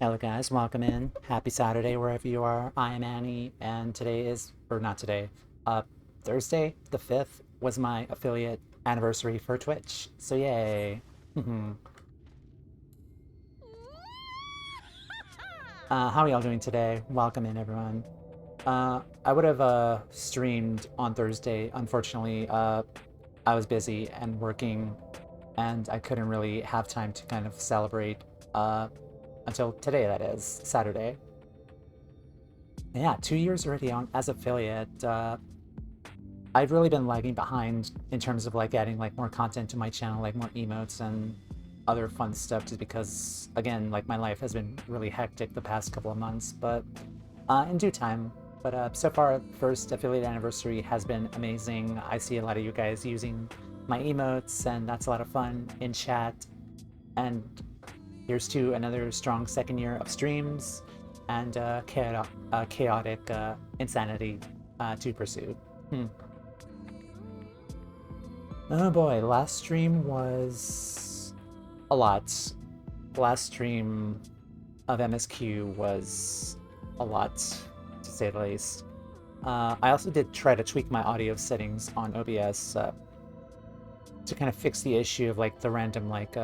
Hello guys, welcome in. Happy Saturday wherever you are. I am Annie, and today is, or not today, uh, Thursday the 5th was my affiliate anniversary for Twitch. So yay. How are y'all doing today? Welcome in everyone. I would have streamed on Thursday. Unfortunately, I was busy and working, and I couldn't really have time to kind of celebrate until today, that is, Saturday. Yeah, 2 years already on as affiliate. I've really been lagging behind in terms of like adding like more content to my channel, like more emotes and other fun stuff, just because again, like my life has been really hectic the past couple of months, but in due time. But so far, first affiliate anniversary has been amazing. I see a lot of you guys using my emotes, and that's a lot of fun in chat. And here's to another strong second year of streams and chaotic insanity to pursue. Oh boy, last stream was a lot. Last stream of MSQ was a lot, to say the least. I also did try to tweak my audio settings on OBS to kind of fix the issue of like the random like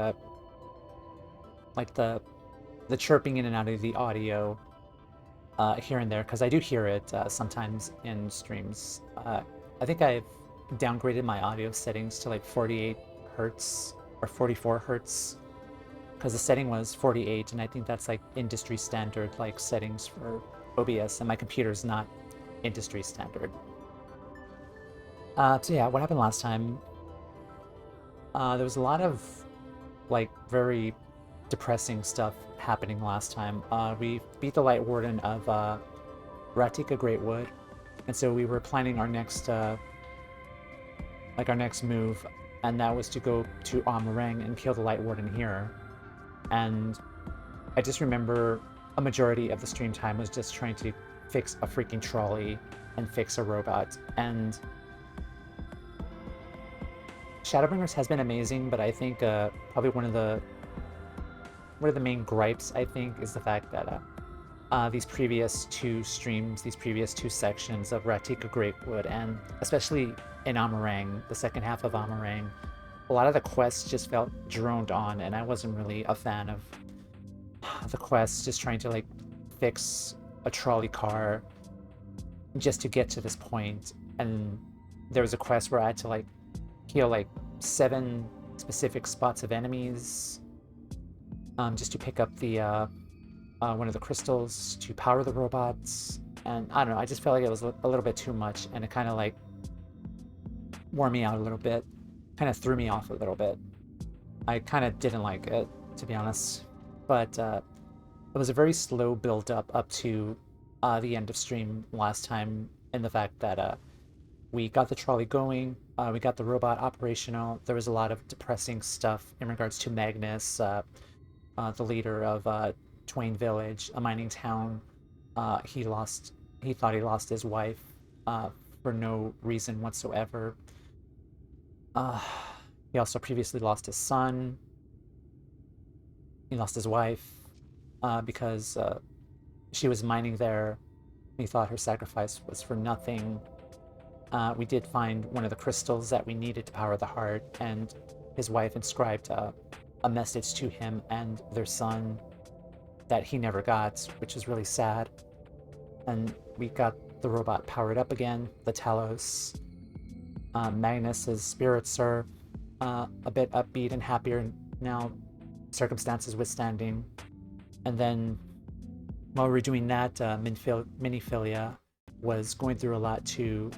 the chirping in and out of the audio here and there, because I do hear it sometimes in streams. I think I've downgraded my audio settings to like 48 hertz or 44 hertz, because the setting was 48, and I think that's like industry standard like settings for OBS, and my computer's not industry standard. So yeah, what happened last time? There was a lot of like very depressing stuff happening last time. We beat the Lightwarden of Ratika Greatwood, and so we were planning our next move, and that was to go to Amarang and kill the Lightwarden here. And I just remember a majority of the stream time was just trying to fix a freaking trolley and fix a robot. And Shadowbringers has been amazing, but I think probably one of the main gripes, I think, is the fact that these previous two streams, these previous two sections of Ratika Greatwood, and especially in Amarang, the second half of Amarang, a lot of the quests just felt droned on, and I wasn't really a fan of the quests, just trying to like fix a trolley car just to get to this point. And there was a quest where I had to like heal like 7 specific spots of enemies just to pick up the one of the crystals to power the robots. And I don't know, I just felt like it was a little bit too much, and it kind of like wore me out a little bit, kind of threw me off a little bit. I kind of didn't like it, to be honest. But it was a very slow build up to the end of stream last time, in the fact that we got the trolley going, we got the robot operational. There was a lot of depressing stuff in regards to Magnus, the leader of Twain Village, a mining town. He thought he lost his wife for no reason whatsoever. He also previously lost his son. He lost his wife because she was mining there. He thought her sacrifice was for nothing. We did find one of the crystals that we needed to power the heart, and his wife inscribed a message to him and their son that he never got, which is really sad. And we got the robot powered up again, the Talos. Magnus's spirits are a bit upbeat and happier now, circumstances withstanding. And then while we were doing that, Miniphilia was going through a lot too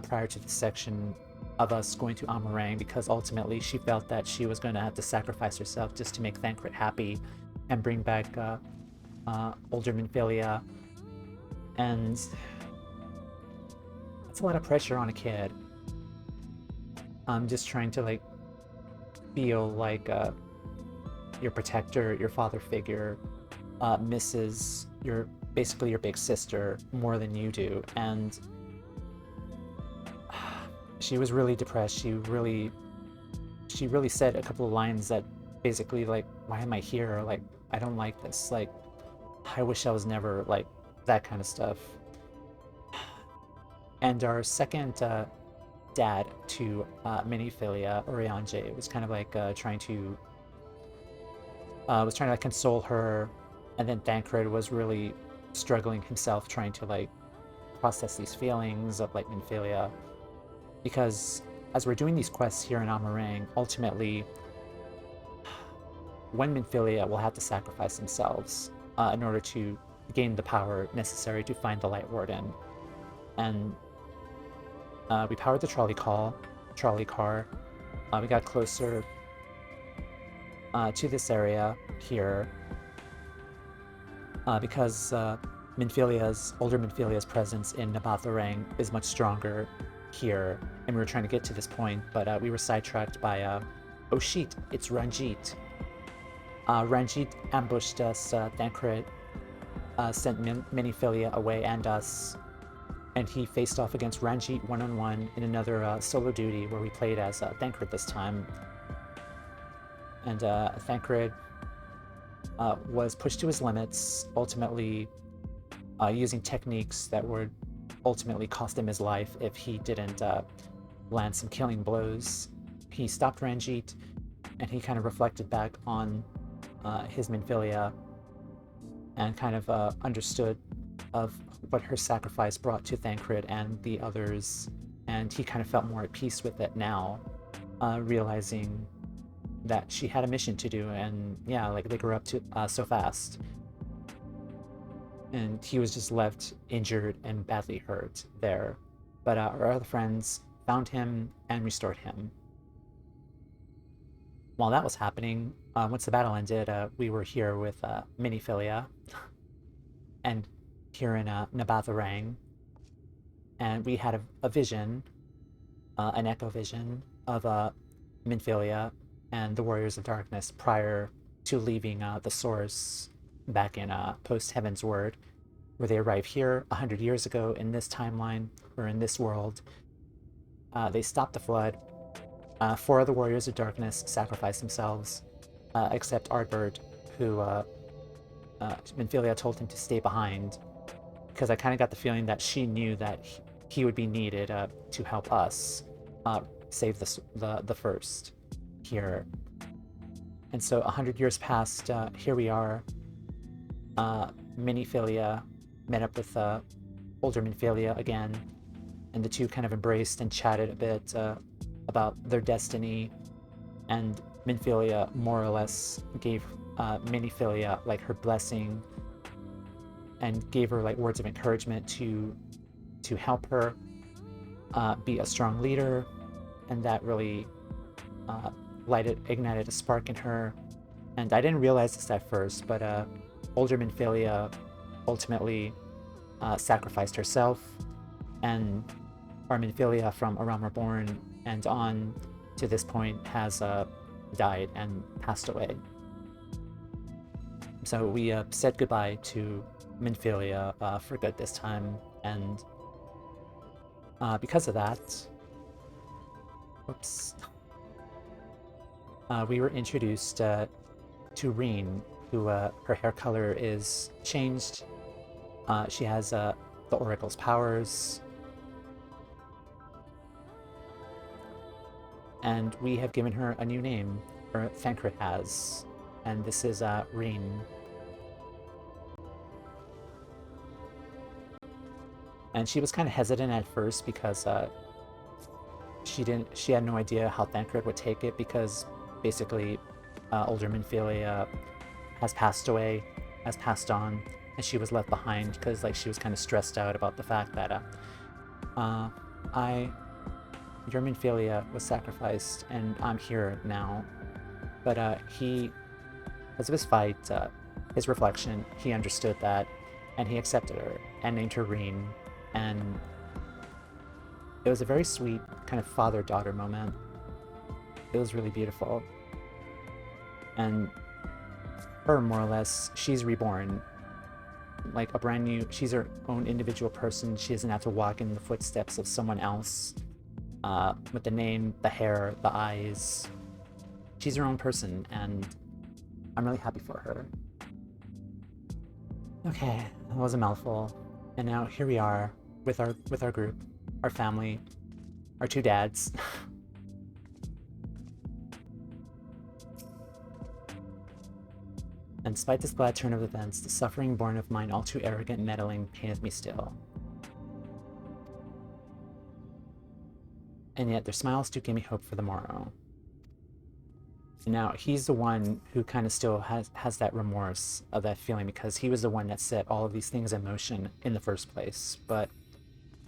prior to the section of us going to Amarang, because ultimately she felt that she was going to have to sacrifice herself just to make Thancred happy and bring back older Minphilia. And that's a lot of pressure on a kid. Just trying to like feel like your protector, your father figure, misses basically your big sister more than you do. And she was really depressed. She really said a couple of lines that basically like, why am I here? Like, I don't like this. Like, I wish I was never like that kind of stuff. And our second dad to Miniphilia, Oriange, was kind of like trying to like console her, and then Thancred was really struggling himself, trying to like process these feelings of like Minphilia, because as we're doing these quests here in Amarang, ultimately, when Minphilia will have to sacrifice themselves in order to gain the power necessary to find the Lightwarden. And we powered the trolley car. We got closer to this area here because older Minphilia's presence in Nabatharang is much stronger here, and we were trying to get to this point, but we were sidetracked by oh sheet, it's Ranjit. Ranjit ambushed us. Thancred sent Miniphilia away and us, and he faced off against Ranjit one-on-one in another solo duty where we played as Thancred this time. And Thancred was pushed to his limits, ultimately using techniques that would ultimately cost him his life if he didn't land some killing blows. He stopped Ranjit, and he kind of reflected back on his Minphilia and kind of understood of what her sacrifice brought to Thancred and the others, and he kind of felt more at peace with it now, realizing that she had a mission to do, and yeah, like they grew up to so fast. And he was just left injured and badly hurt there. But our other friends found him and restored him. While that was happening, once the battle ended, we were here with Miniphilia and here in Nabatharang, and we had a vision, an echo vision of Minphilia and the Warriors of Darkness prior to leaving the Source back in post Heaven's Word, where they arrived here 100 years ago in this timeline, or in this world. They stopped the flood. 4 of the Warriors of Darkness sacrificed themselves, except Ardbert, who Minphilia told him to stay behind, because I kind of got the feeling that she knew that he would be needed to help us save the first here. And so 100 years passed, here we are. Miniphilia met up with older Minphilia again, and the two kind of embraced and chatted a bit about their destiny, and Minphilia more or less gave Miniphilia like her blessing and gave her like words of encouragement to help her be a strong leader, and that really ignited a spark in her. And I didn't realize this at first, but older Minphilia ultimately sacrificed herself, and our Minphilia from A Realm Reborn and on to this point has died and passed away. So we said goodbye to Minphilia for good this time, and because of that, we were introduced to Reen, who her hair color is changed. She has the Oracle's powers, and we have given her a new name, or Thancred has, and this is Reen. And she was kind of hesitant at first because she had no idea how Thancred would take it, because basically older Minphilia has passed away, has passed on, and she was left behind because like she was kind of stressed out about the fact that your Minphilia was sacrificed and I'm here now. But he, because of his fight, his reflection, he understood that, and he accepted her and named her Reen. And it was a very sweet kind of father-daughter moment. It was really beautiful. And her, more or less, she's reborn. Like a brand new, she's her own individual person. She doesn't have to walk in the footsteps of someone else with the name, the hair, the eyes. She's her own person, and I'm really happy for her. Okay, that was a mouthful. And now here we are with our group, our family, our two dads. And despite this glad turn of events, the suffering born of mine all too arrogant meddling paineth me still. And yet their smiles do give me hope for the morrow. And now he's the one who kind of still has that remorse of that feeling because he was the one that set all of these things in motion in the first place. But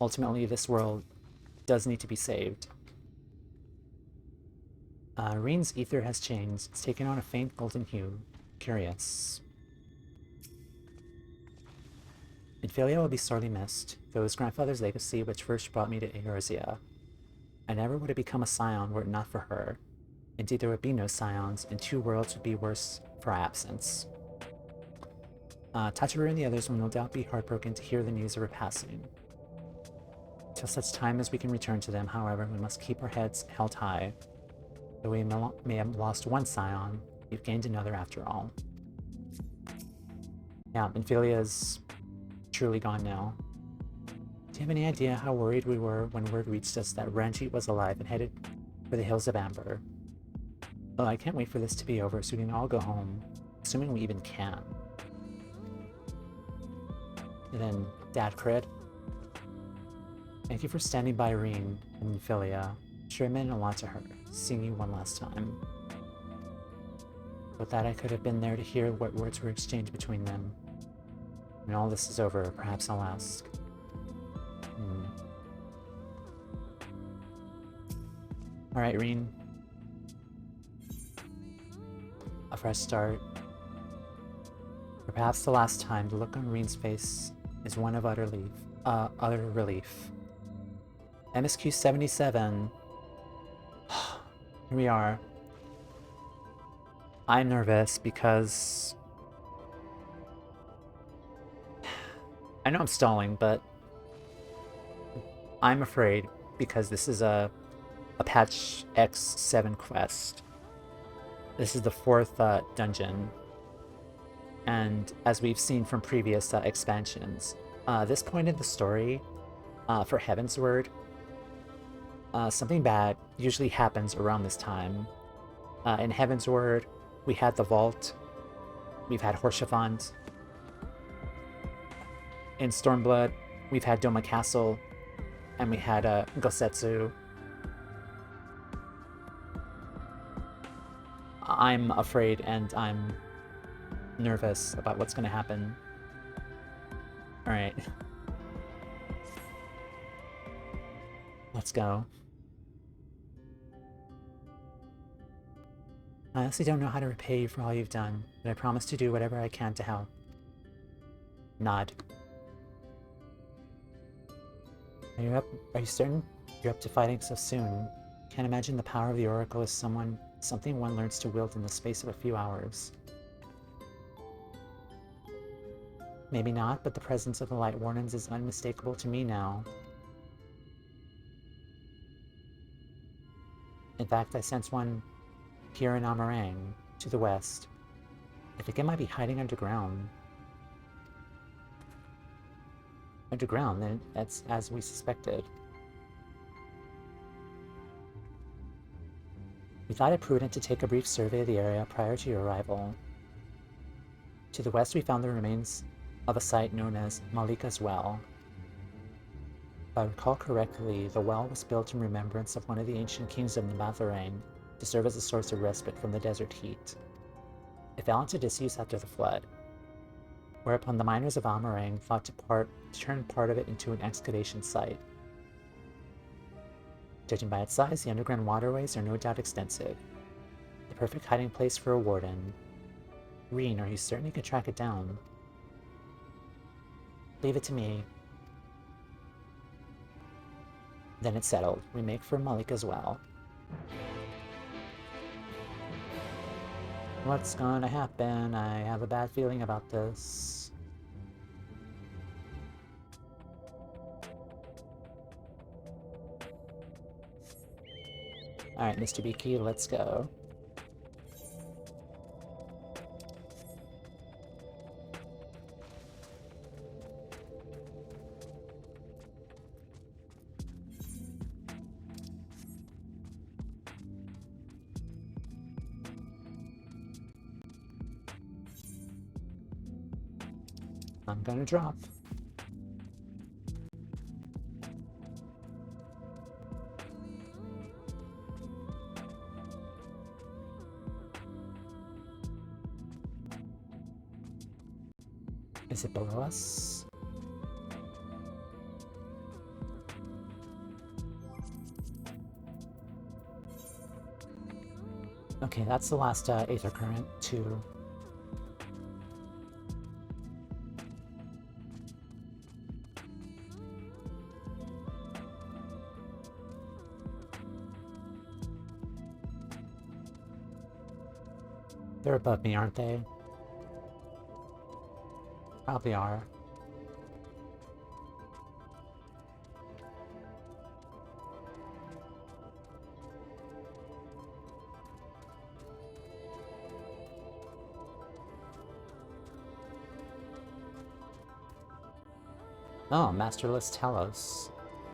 ultimately, this world does need to be saved. Reen's ether has changed. It's taken on a faint golden hue. Curious. Infilia will be sorely missed, though his grandfather's legacy which first brought me to Eorzea. I never would have become a scion were it not for her. Indeed, there would be no scions, and two worlds would be worse for our absence. Tataru and the others will no doubt be heartbroken to hear the news of her passing. Till such time as we can return to them, however, we must keep our heads held high. Though we may have lost one scion, we've gained another after all. Yeah, Infilia's truly gone now. Do you have any idea how worried we were when word reached us that Ranjit was alive and headed for the Hills of Amber? Oh, I can't wait for this to be over so we can all go home, assuming we even can. And then Dad Crit. Thank you for standing by Reen and Infilia. Sure meant a lot to her, seeing you one last time. With that, I could have been there to hear what words were exchanged between them. When all this is over, perhaps I'll ask. Alright, Reen. A fresh start. For perhaps the last time, the look on Reen's face is one of utter relief. MSQ 77. Here we are. I'm nervous because I know I'm stalling, but I'm afraid because this is a patch X7 quest. This is the 4th dungeon, and as we've seen from previous expansions, this point in the story for Heavensward, something bad usually happens around this time. In Heavensward, we had the Vault, we've had Horshaphant. In Stormblood, we've had Doma Castle, and we had Gosetsu. I'm afraid and I'm nervous about what's going to happen. Alright. Let's go. I honestly don't know how to repay you for all you've done, but I promise to do whatever I can to help. Nod. Are you certain you're up to fighting so soon? Can't imagine the power of the Oracle is something one learns to wield in the space of a few hours. Maybe not, but the presence of the Lightwardens is unmistakable to me now. In fact, I sense one here in Amarang, to the west. I think it might be hiding underground. Underground, then that's as we suspected. We thought it prudent to take a brief survey of the area prior to your arrival. To the west we found the remains of a site known as Malika's Well. If I recall correctly, the well was built in remembrance of one of the ancient kings of the Vauthry to serve as a source of respite from the desert heat. It fell into disuse after the flood, whereupon the miners of Amarang thought to turn part of it into an excavation site. Judging by its size, the underground waterways are no doubt extensive. The perfect hiding place for a warden. Reen, are you certain you can track it down? Leave it to me. Then it's settled. We make for Malika's Well. What's gonna happen? I have a bad feeling about this. Alright, Mr. Beaky, let's go. I'm gonna drop. Is it below us? Okay, that's the last Aether Current, too. They're above me, aren't they? Probably are. Oh, Masterless Talos.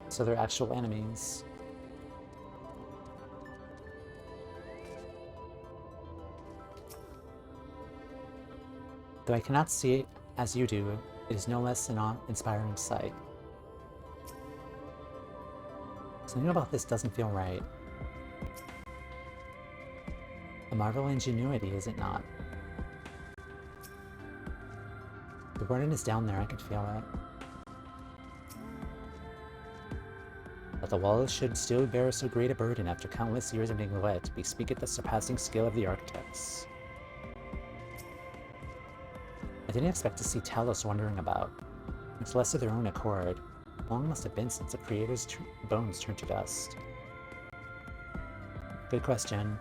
So they're actual enemies. Though I cannot see it as you do, it is no less an awe-inspiring sight. Something about this doesn't feel right. A marvel of ingenuity, is it not? The warden is down there, I can feel it. But the walls should still bear so great a burden after countless years of neglect, bespeaketh the surpassing skill of the architects. I didn't expect to see Talos wandering about, much less of their own accord. Long must have been since the creator's bones turned to dust. Good question.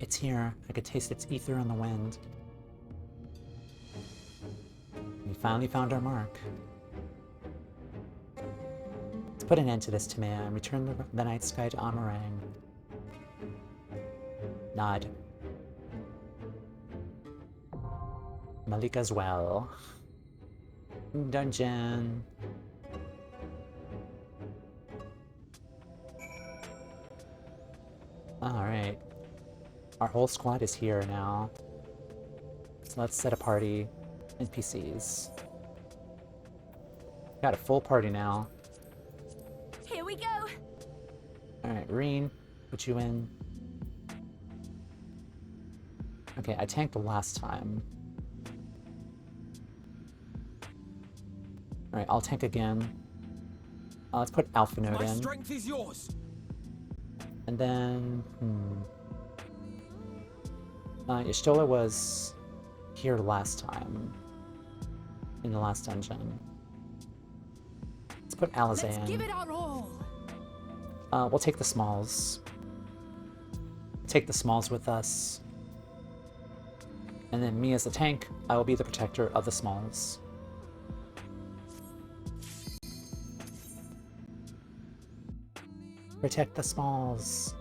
It's here. I could taste its ether on the wind. We finally found our mark. Let's put an end to this, Timea, and return the night sky to Amarang. Nod. Malik as well. Dungeon. Alright. Our whole squad is here now. So let's set a party. NPCs. Got a full party now. Here we go. Alright, Reen, put you in. Okay, I tanked the last time. Alright, I'll tank again. Let's put Alpha Node in. My strength is yours. And then, Y'shtola was here last time. In the last dungeon. Let's put Alizé in. Let's give it our all. We'll take the smalls. Take the smalls with us. And then me as the tank, I will be the protector of the smalls. Protect the smalls.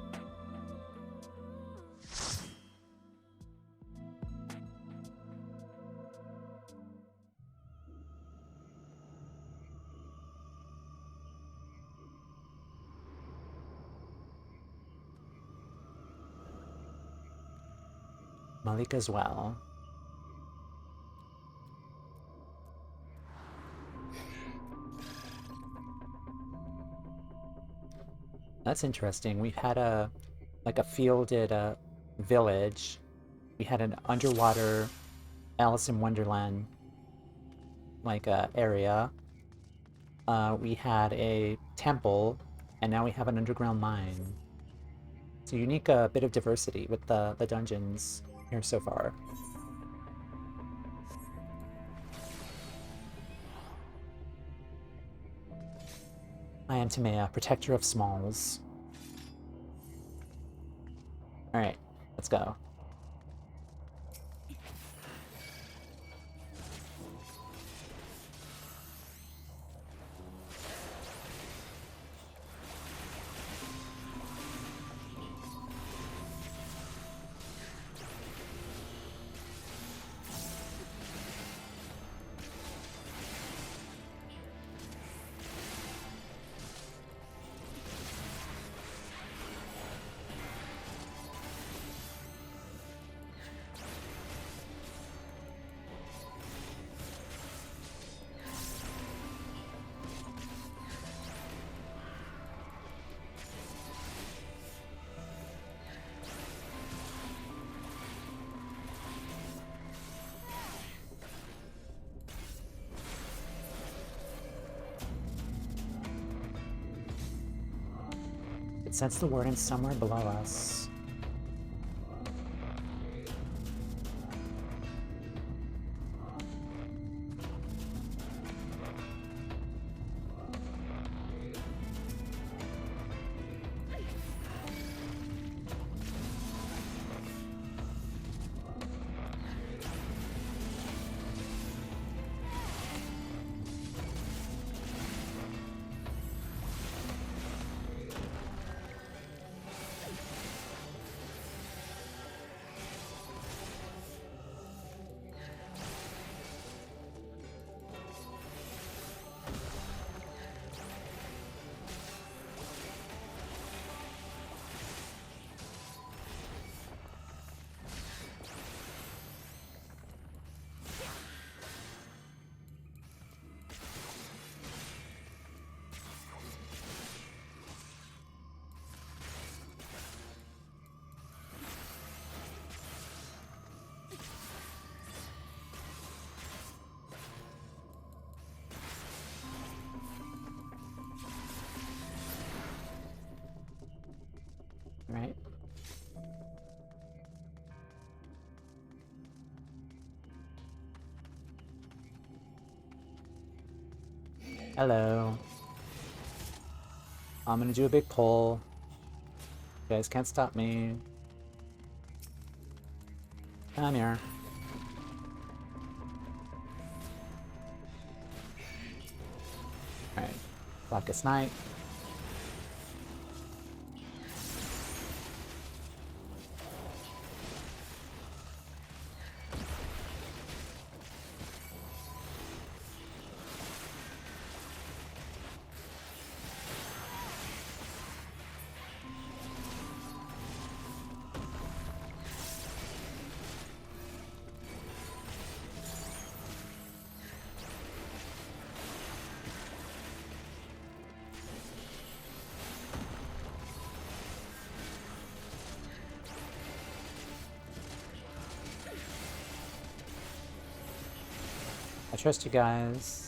Malik as well. That's interesting. We've had a fielded village. We had an underwater Alice in Wonderland area. We had a temple, and now we have an underground mine. It's a unique bit of diversity with the dungeons here so far. I am Timea, protector of smalls. Alright, let's go. It sends the warden somewhere below us. Right? Hello. I'm gonna do a big pull. You guys can't stop me. Come here. Alright. Blackest Night. I trust you guys.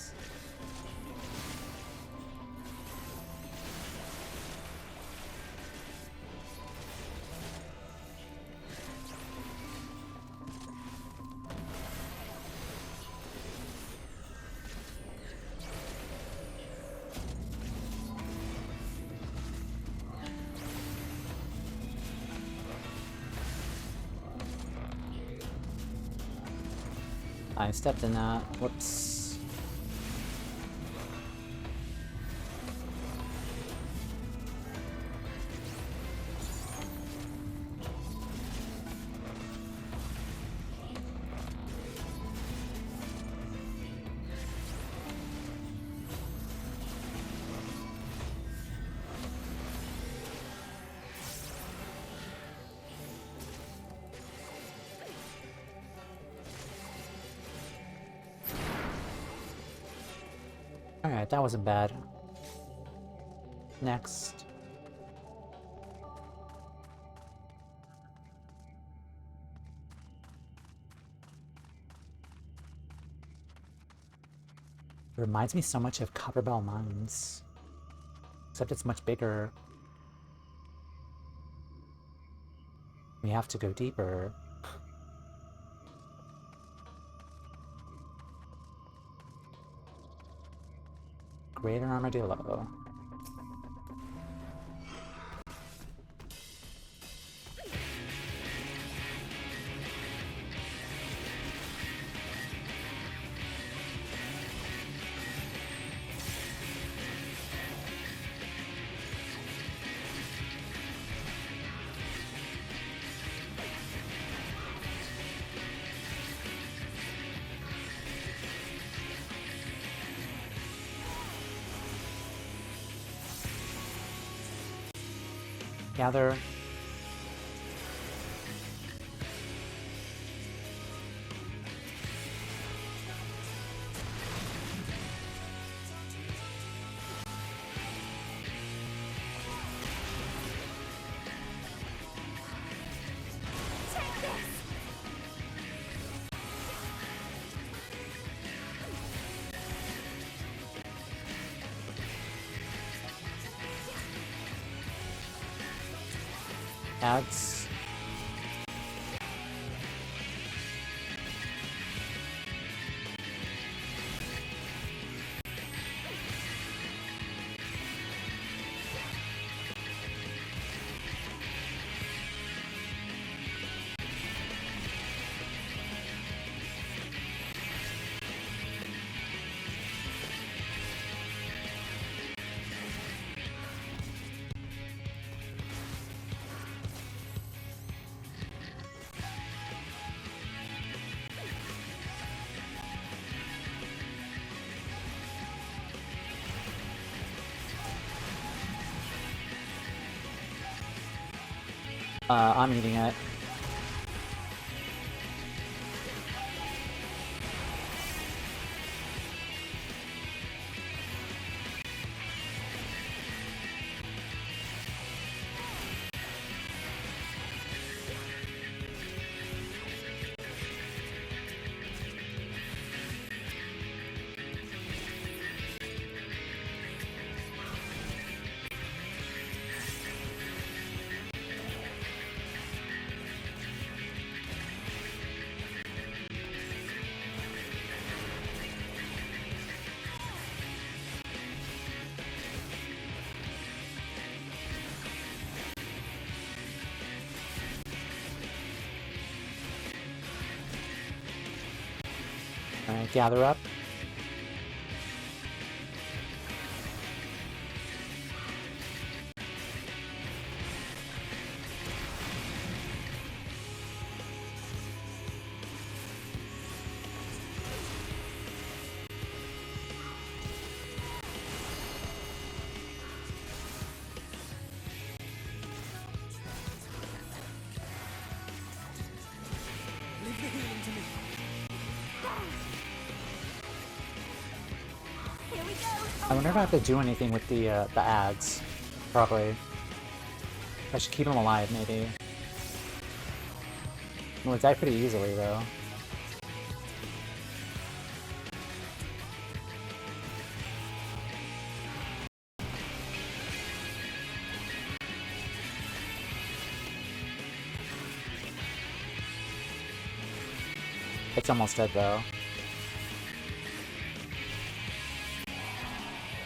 I stepped in that. Whoops. Alright, that wasn't bad. Next. It reminds me so much of Copperbell Mines. Except it's much bigger. We have to go deeper. Greater Armadillo. Gather. Ads. I'm eating it. Alright, gather up. Leave the healing to me. Here we go. I wonder if I have to do anything with the ads. Probably. I should keep them alive, maybe. Well, it died pretty easily, though. It's almost dead, though.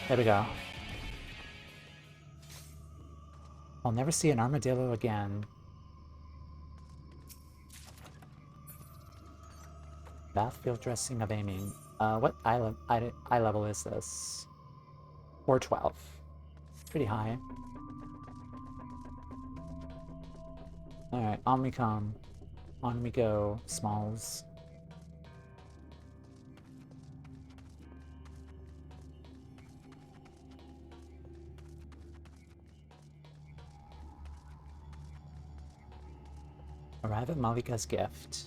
There we go. I'll never see an armadillo again. Battlefield dressing of aiming. What eye level is this? 412. Pretty high. Alright, on we come. On we go, Smalls. Arrive at Malika's gift.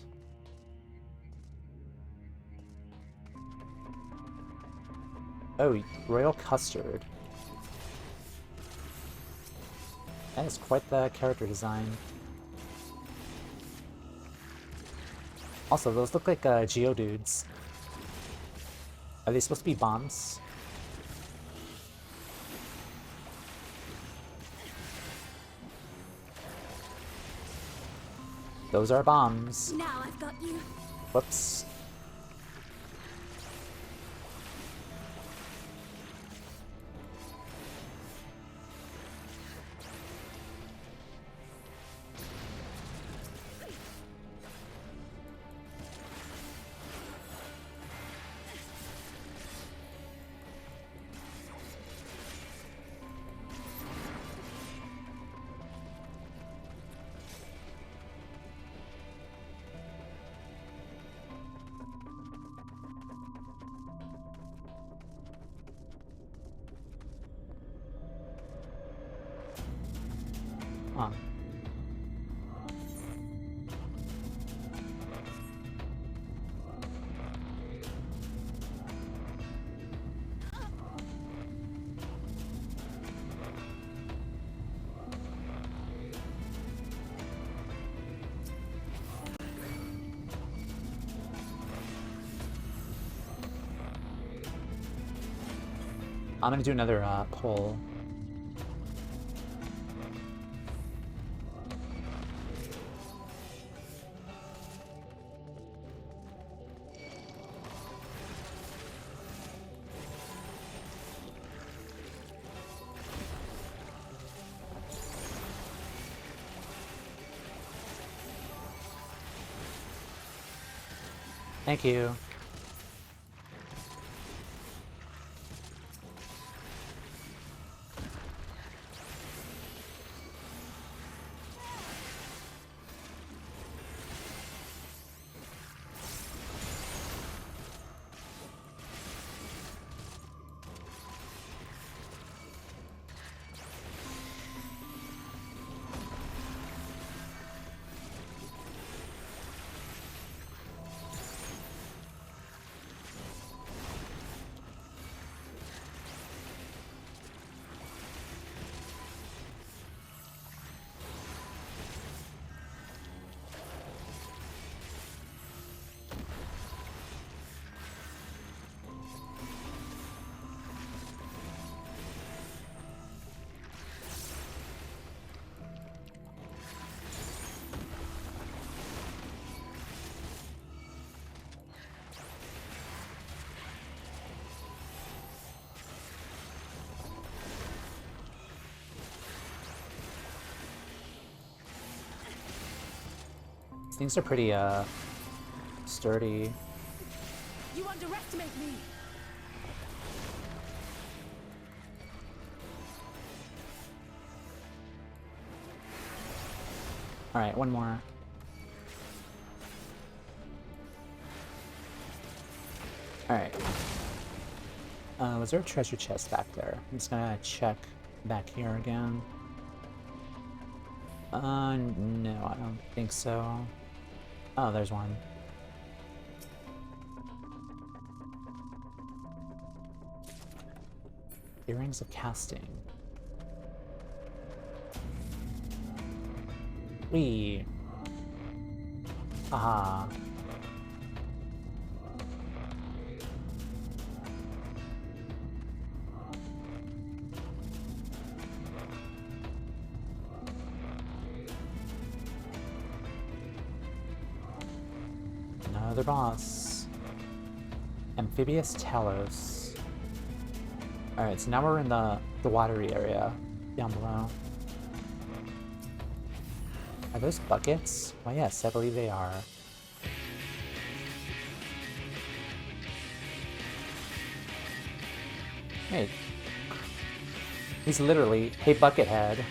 Oh, royal custard. That is quite the character design. Also, those look like Geodudes. Are they supposed to be bombs? Those are bombs. Now I've got you. Whoops. Huh. I'm gonna do another pull. Thank you. Things are pretty, sturdy. You underestimate me. Alright, one more. Alright. Was there a treasure chest back there? I'm just gonna check back here again. No, I don't think so. Oh, there's one. Earrings of casting. Wee. Aha. Another boss. Amphibious Talos. Alright, so now we're in the watery area down below. Are those buckets? Why, yes, I believe they are. Hey. He's literally, hey, Buckethead.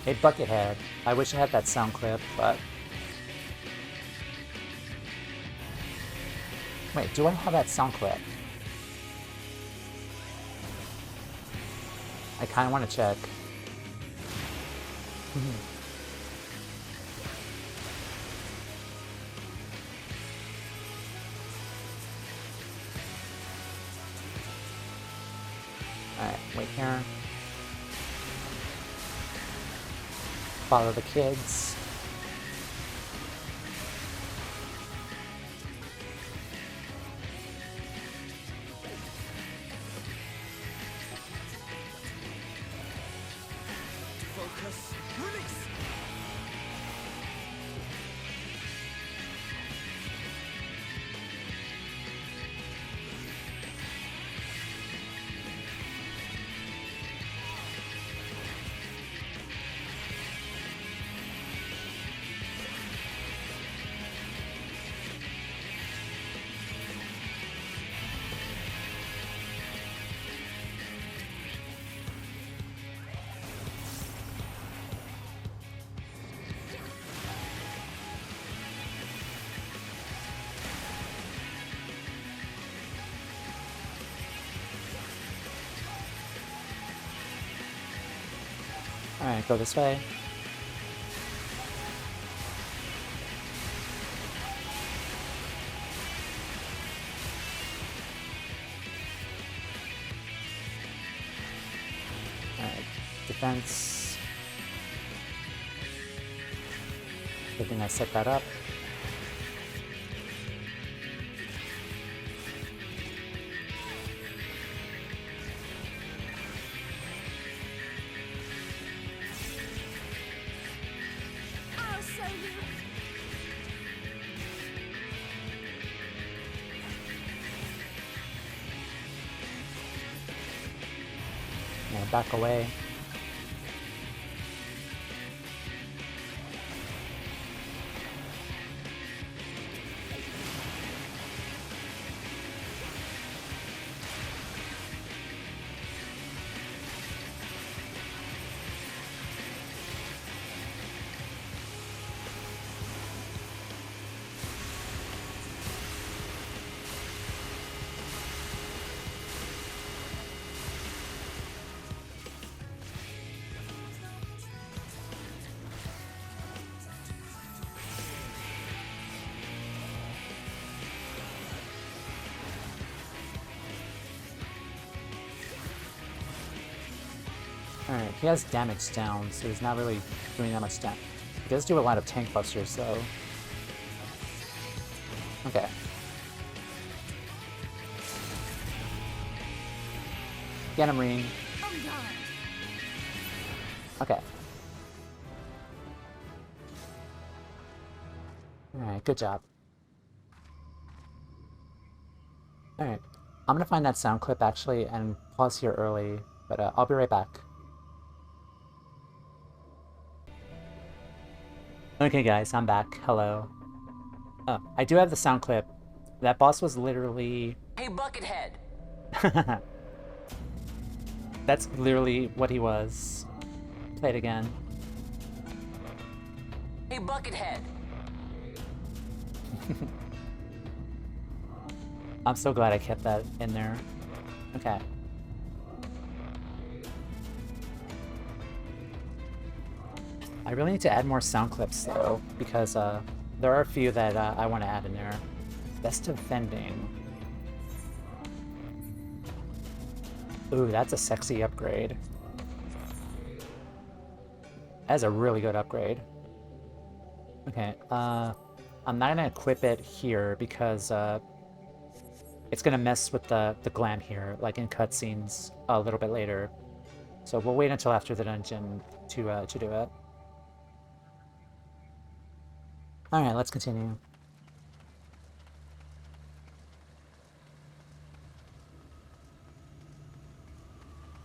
Hey, Buckethead. I wish I had that sound clip, but... Wait, do I have that sound clip? I kind of want to check. Alright, wait here. Follow the kids. Focus. Release. Alright, go this way. Alright, defense. Good thing I set that up. I'll show you. Yeah, back away. Alright, he has damage down, so he's not really doing that much damage. He does do a lot of tank busters, though. Okay. Get him, Ring. Okay. Alright, good job. Alright. I'm gonna find that sound clip, actually, and pause here early, but I'll be right back. Okay, guys, I'm back. Hello. Oh, I do have the sound clip. That boss was literally... Hey, Buckethead! That's literally what he was. Play it again. Hey, Buckethead! I'm so glad I kept that in there. Okay. I really need to add more sound clips, though, because there are a few that I want to add in there. Best of Fending. Ooh, that's a sexy upgrade. That's a really good upgrade. Okay, I'm not gonna equip it here because it's gonna mess with the glam here, like in cutscenes a little bit later. So we'll wait until after the dungeon to do it. Alright, let's continue.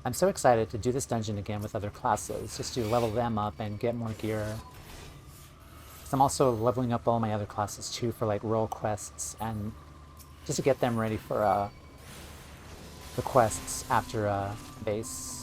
I'm so excited to do this dungeon again with other classes, just to level them up and get more gear. I'm also leveling up all my other classes too for like role quests and just to get them ready for the quests after base.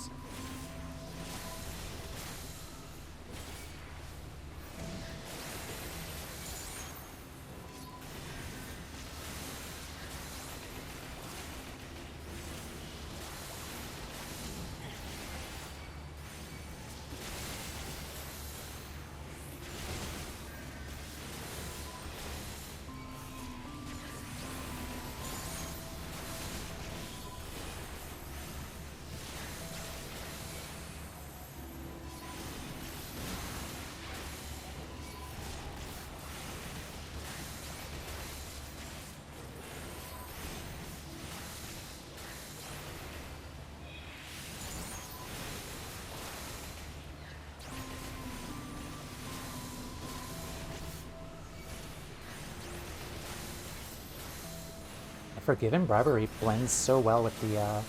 Forgiven Bribery blends so well with the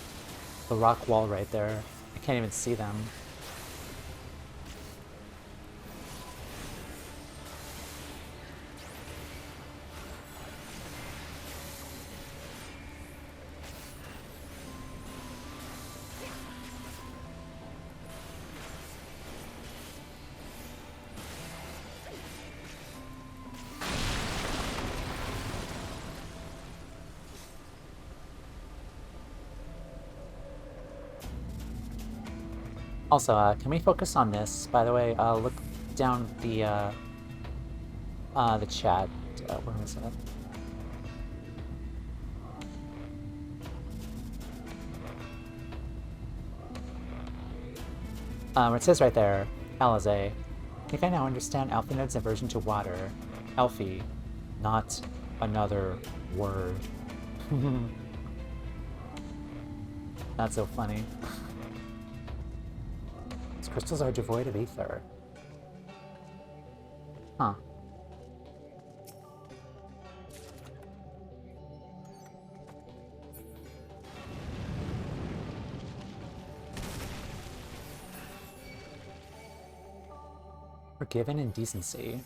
rock wall right there. I can't even see them. Also, can we focus on this? By the way, look down the chat. Where was it? It says right there, Alize. I think I now understand Alphinet's aversion to water. Elfie, not another word. That's so funny. Crystals are devoid of ether. Huh. Forgiven in decency.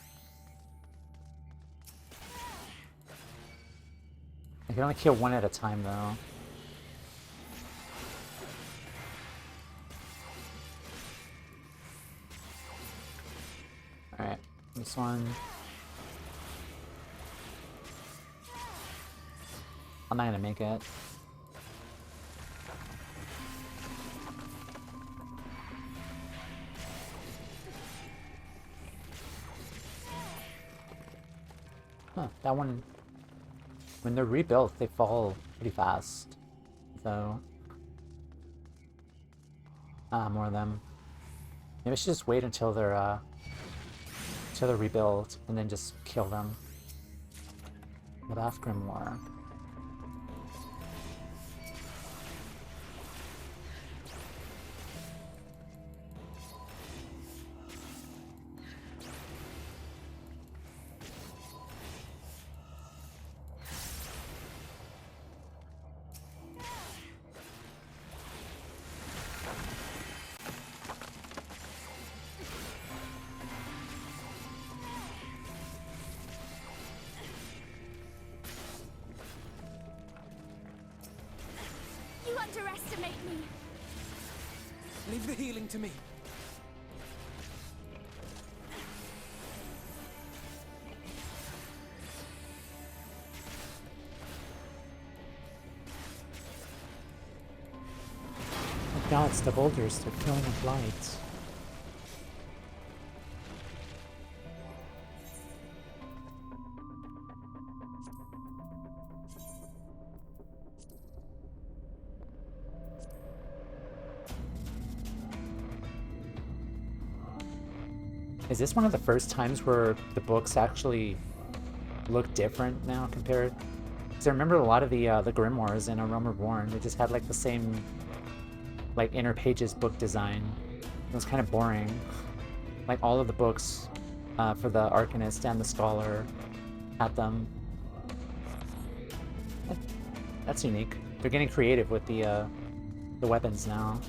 I can only kill one at a time, though. Alright, this one. I'm not gonna make it. Huh, that one... When they're rebuilt, they fall pretty fast. So... more of them. Maybe I should just wait until they're rebuilt and then just kill them. The Bath Grimoire. You underestimate me. Leave the healing to me. Oh god, it's the boulders. They're killing with light. Is this one of the first times where the books actually look different now compared? Because I remember a lot of the grimoires in A Realm Reborn, they just had like the same like inner pages book design. It was kind of boring. Like all of the books for the Arcanist and the Scholar had them. That's unique. They're getting creative with the weapons now.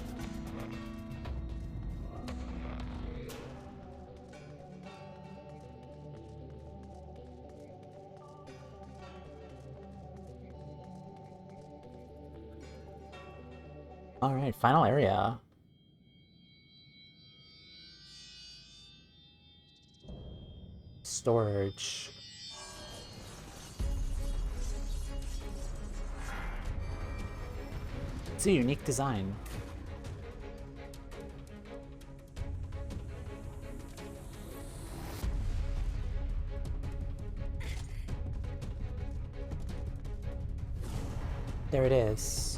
Alright, final area. Storage. It's a unique design. There it is.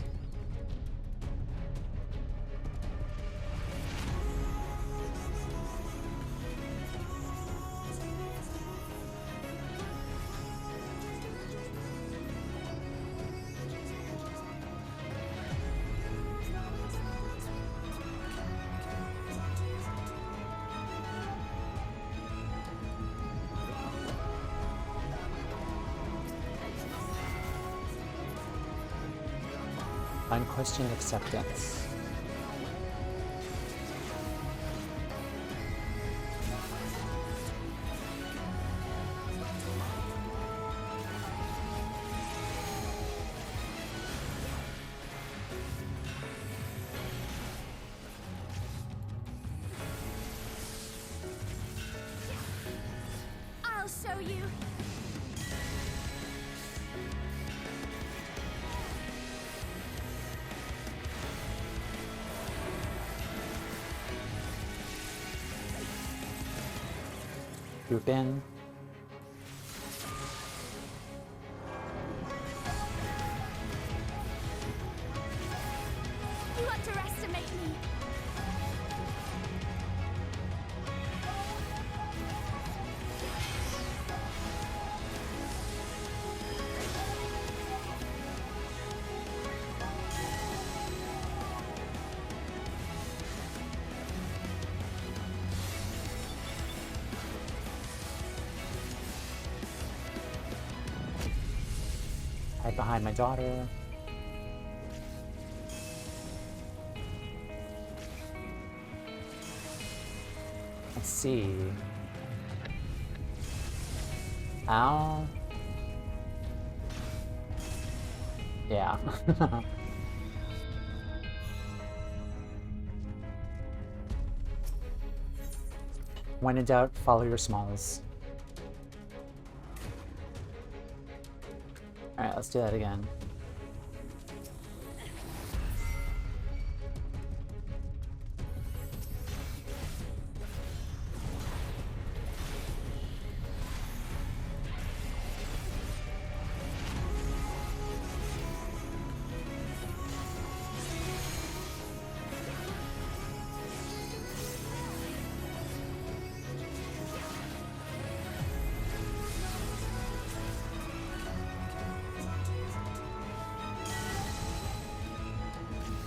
Unquestioned acceptance. I'll show you. Group in. You underestimate me. Hide behind my daughter. Let's see. Ow. Yeah. When in doubt, follow your smalls. Alright, let's do that again.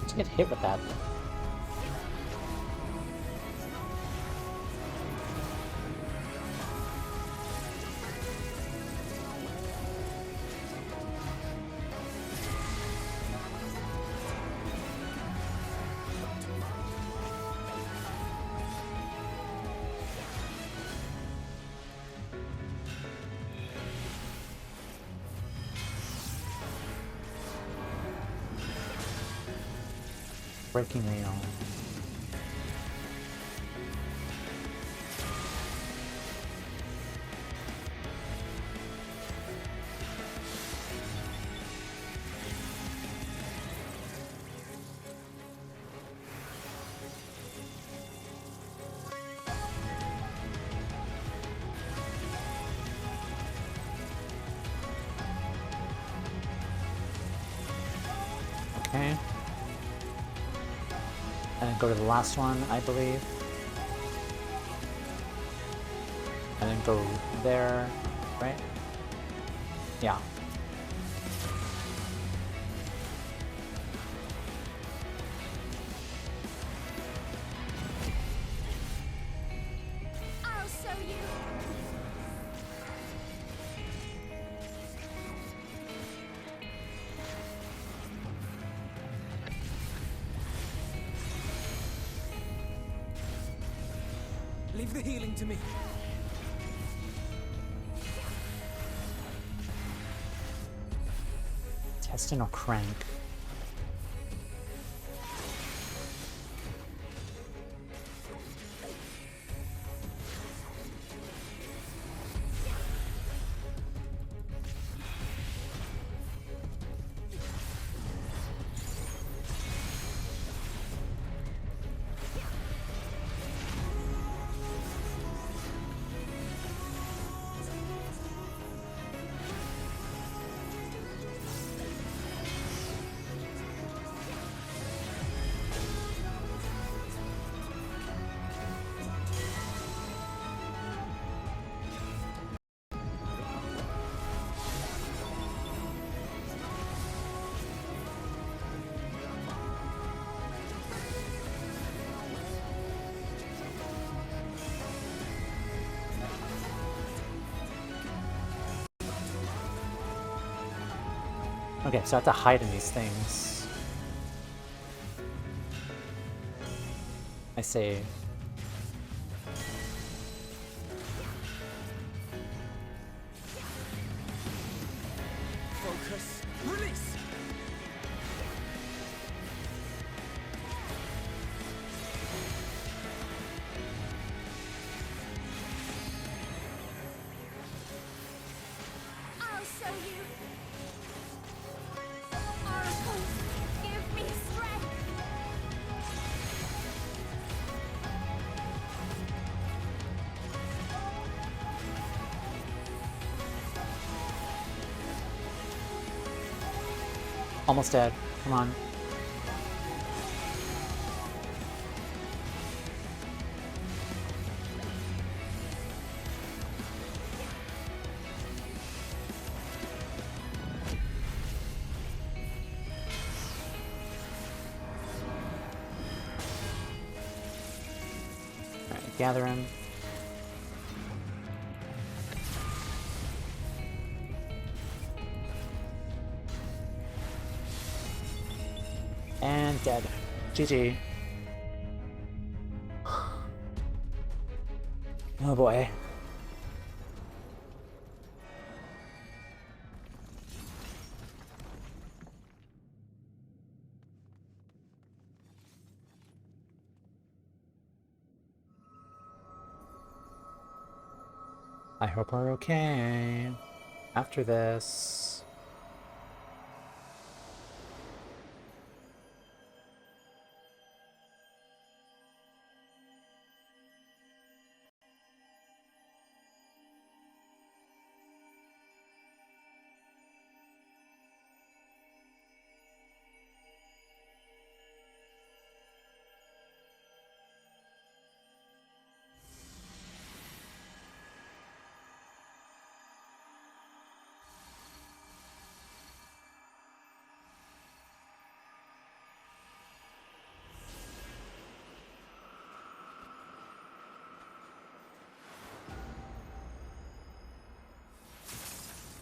to get hit with that. Breaking wheel. Okay. And then go to the last one, I believe. And then go there, right? Yeah. I'll show you. Leave the healing to me. Intestinal crank. Okay, so I have to hide in these things. I say. Focus. Release. I'll show you. Oracle, give me strength. Almost dead. Come on. Alright, gather him. And dead. GG. Oh boy. I hope we're okay after this.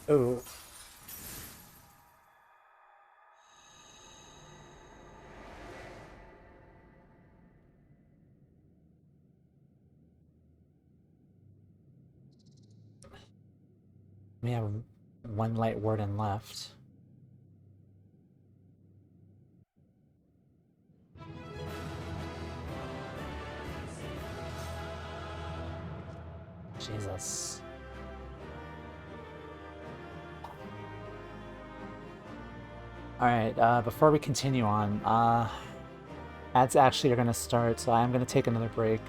Oh. We have one Lightwarden left. Jesus. Alright, before we continue on, ads actually are going to start, so I'm going to take another break.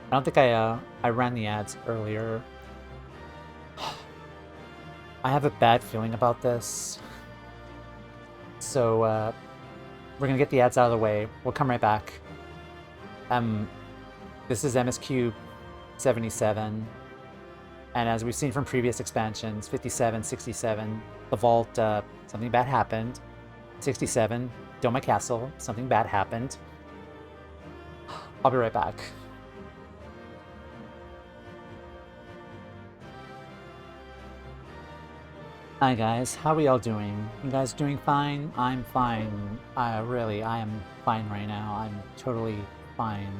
I don't think I ran the ads earlier. I have a bad feeling about this. So, we're going to get the ads out of the way. We'll come right back. This is MSQ 77. And as we've seen from previous expansions, 57, 67, the vault, something bad happened. 67, Doma Castle, something bad happened. I'll be right back. Hi guys, how are y'all doing? You guys doing fine? I'm fine. I am fine right now. I'm totally fine.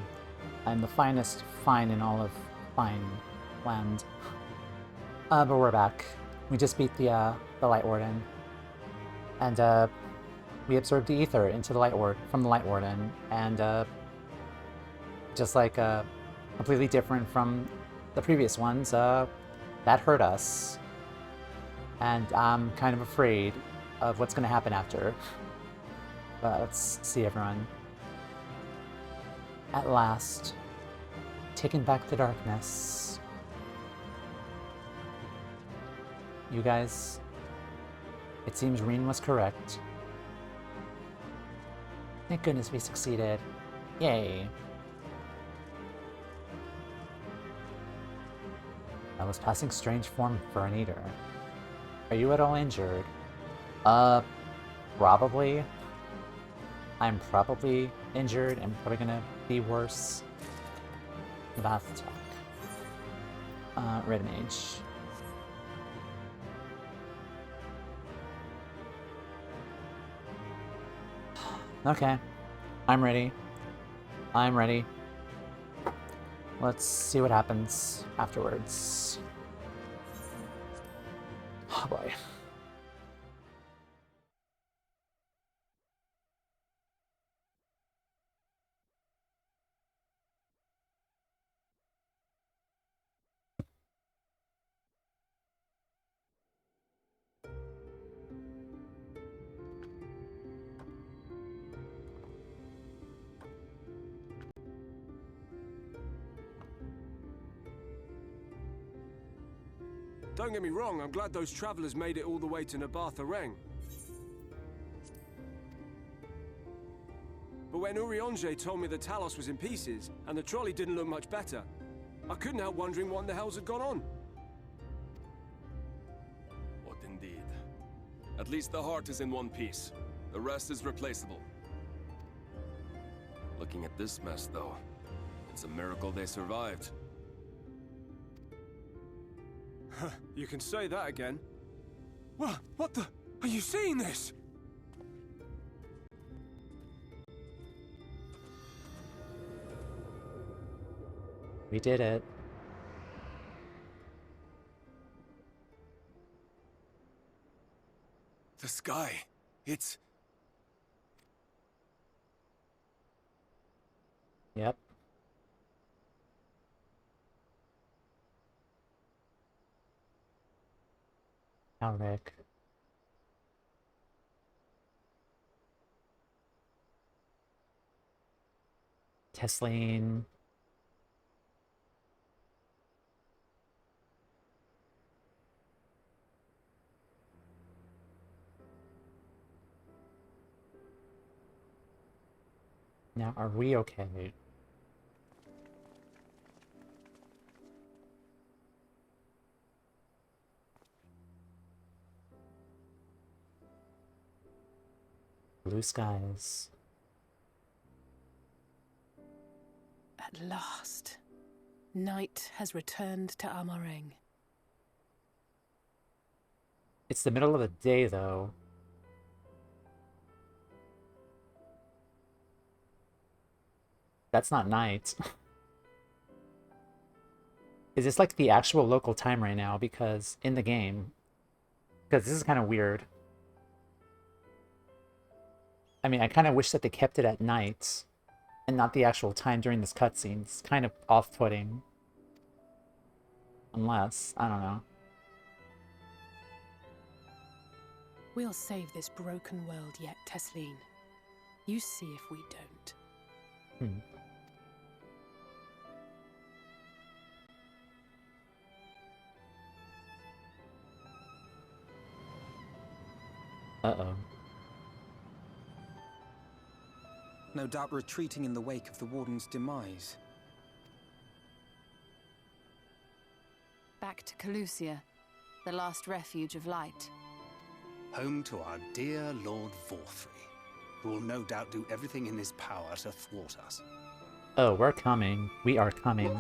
I'm the finest fine in all of fine land. But we're back. We just beat the Lightwarden. And, we absorbed the ether into the from the Lightwarden. And, just like, completely different from the previous ones, that hurt us. And I'm kind of afraid of what's going to happen after. But let's see, everyone. At last, taking back the darkness. You guys, it seems Reen was correct. Thank goodness we succeeded. Yay. I was passing strange form for an eater. Are you at all injured? Probably. I'm probably injured and probably gonna be worse. Bath attack. Red Mage. Okay. I'm ready. I'm ready. Let's see what happens afterwards. Oh boy. Don't get me wrong, I'm glad those travelers made it all the way to Nabartha. But when Urianger told me the Talos was in pieces, and the trolley didn't look much better, I couldn't help wondering what in the hells had gone on. What indeed? At least the heart is in one piece. The rest is replaceable. Looking at this mess, though, it's a miracle they survived. You can say that again. What the? Are you seeing this? We did it. The sky, it's... Yep. Now, Rick. Tesline. Now, are we okay? Blue skies. At last, night has returned to Amareng. It's the middle of the day, though. That's not night. Is this like the actual local time right now? Because in the game, because this is kind of weird. I mean, I kind of wish that they kept it at night and not the actual time during this cutscene. It's kind of off-putting. Unless, I don't know. We'll save this broken world yet, Tesleen. You see if we don't. Hmm. Uh-oh. No doubt retreating in the wake of the Warden's demise. Back to Kholusia, the last refuge of light. Home to our dear Lord Vauthry, who will no doubt do everything in his power to thwart us. Oh, we're coming. We are coming.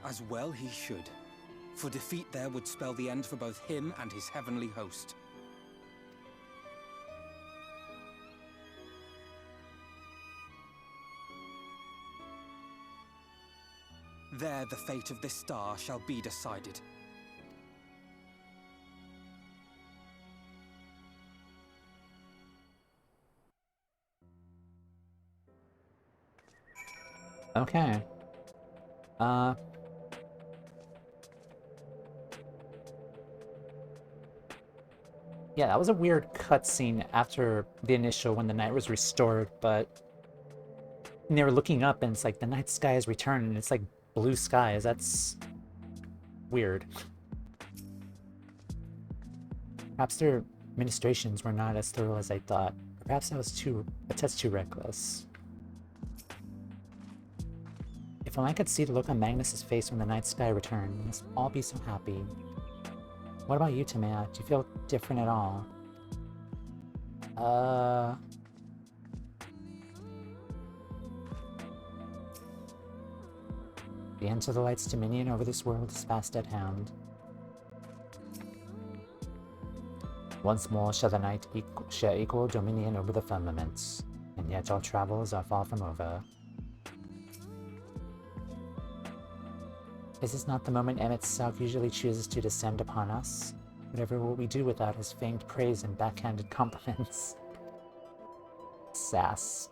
As well he should, for defeat there would spell the end for both him and his heavenly host. There the fate of this star shall be decided. Okay. Yeah, that was a weird cutscene after the initial when the night was restored, but and they were looking up and it's like the night sky has returned and it's like blue skies. That's weird. Perhaps their administrations were not as thorough as I thought. Or perhaps that's too reckless. If only I could see the look on Magnus's face when the night sky returned, we must all be so happy. What about you, Timea? Do you feel different at all? The end of the light's dominion over this world is fast at hand. Once more shall the night share equal dominion over the firmaments, and yet our travels are far from over. Is this not the moment M itself usually chooses to descend upon us? Whatever will we do without his famed praise and backhanded compliments? Sass.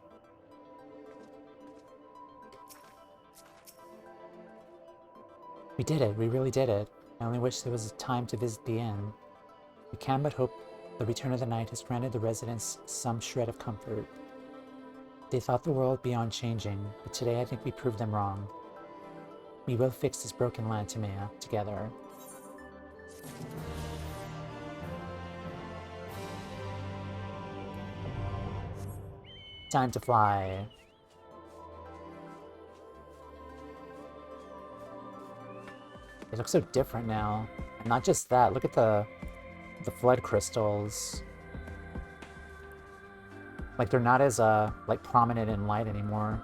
We did it, we really did it. I only wish there was a time to visit the inn. We can but hope the return of the night has granted the residents some shred of comfort. They thought the world beyond changing, but today I think we proved them wrong. We will fix this broken land, Timea, together. Time to fly. It looks so different now. And not just that, look at the flood crystals. Like they're not as like prominent in light anymore.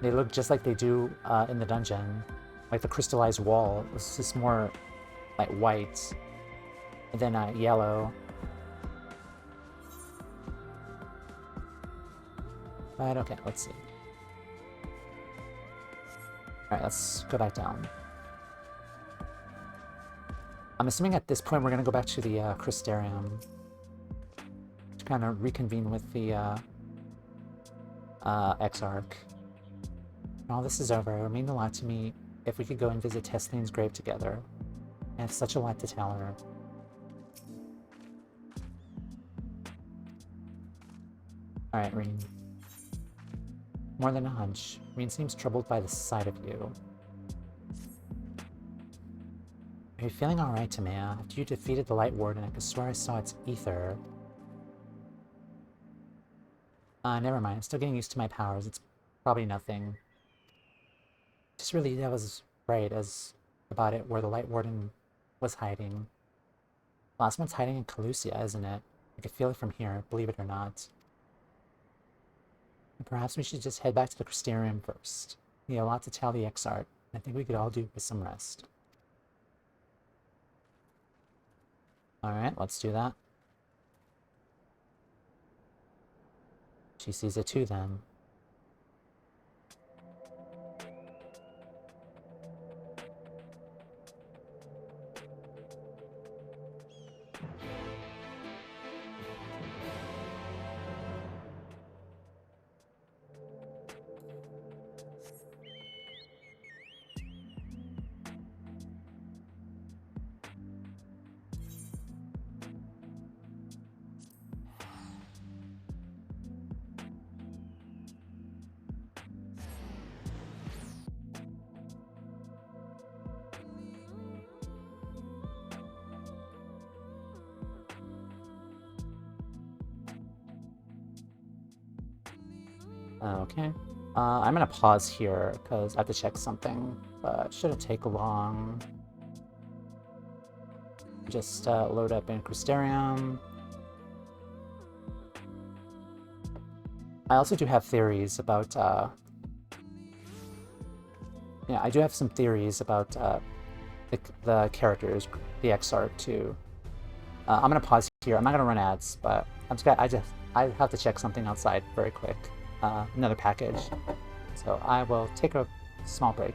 They look just like they do in the dungeon. Like the crystallized wall. It's just more like white. And then yellow. But okay, let's see. Alright, let's go back down. I'm assuming at this point we're going to go back to the Crystarium. To kind of reconvene with the Exarch. When all this is over, it would mean a lot to me if we could go and visit Tesleen's grave together. I have such a lot to tell her. Alright, Reen. More than a hunch. Reen seems troubled by the sight of you. Are you feeling alright, Timea? After you defeated the Lightwarden, I could swear I saw its ether. Never mind. I'm still getting used to my powers. It's probably nothing. Just really, I was right about it, where the Lightwarden was hiding. Last one's hiding in Kholusia, isn't it? I could feel it from here, believe it or not. And perhaps we should just head back to the Crystarium first. Yeah, a lot to tell the Exarch. I think we could all do with some rest. Alright, let's do that. She sees it too, then. Okay. I'm gonna pause here because I have to check something, but shouldn't take long. Just load up in Crystarium. I also do have theories about, yeah, I do have some theories about the characters, the Exarch too. I'm gonna pause here. I'm not gonna run ads, but I have to check something outside very quick. Another package. So I will take a small break.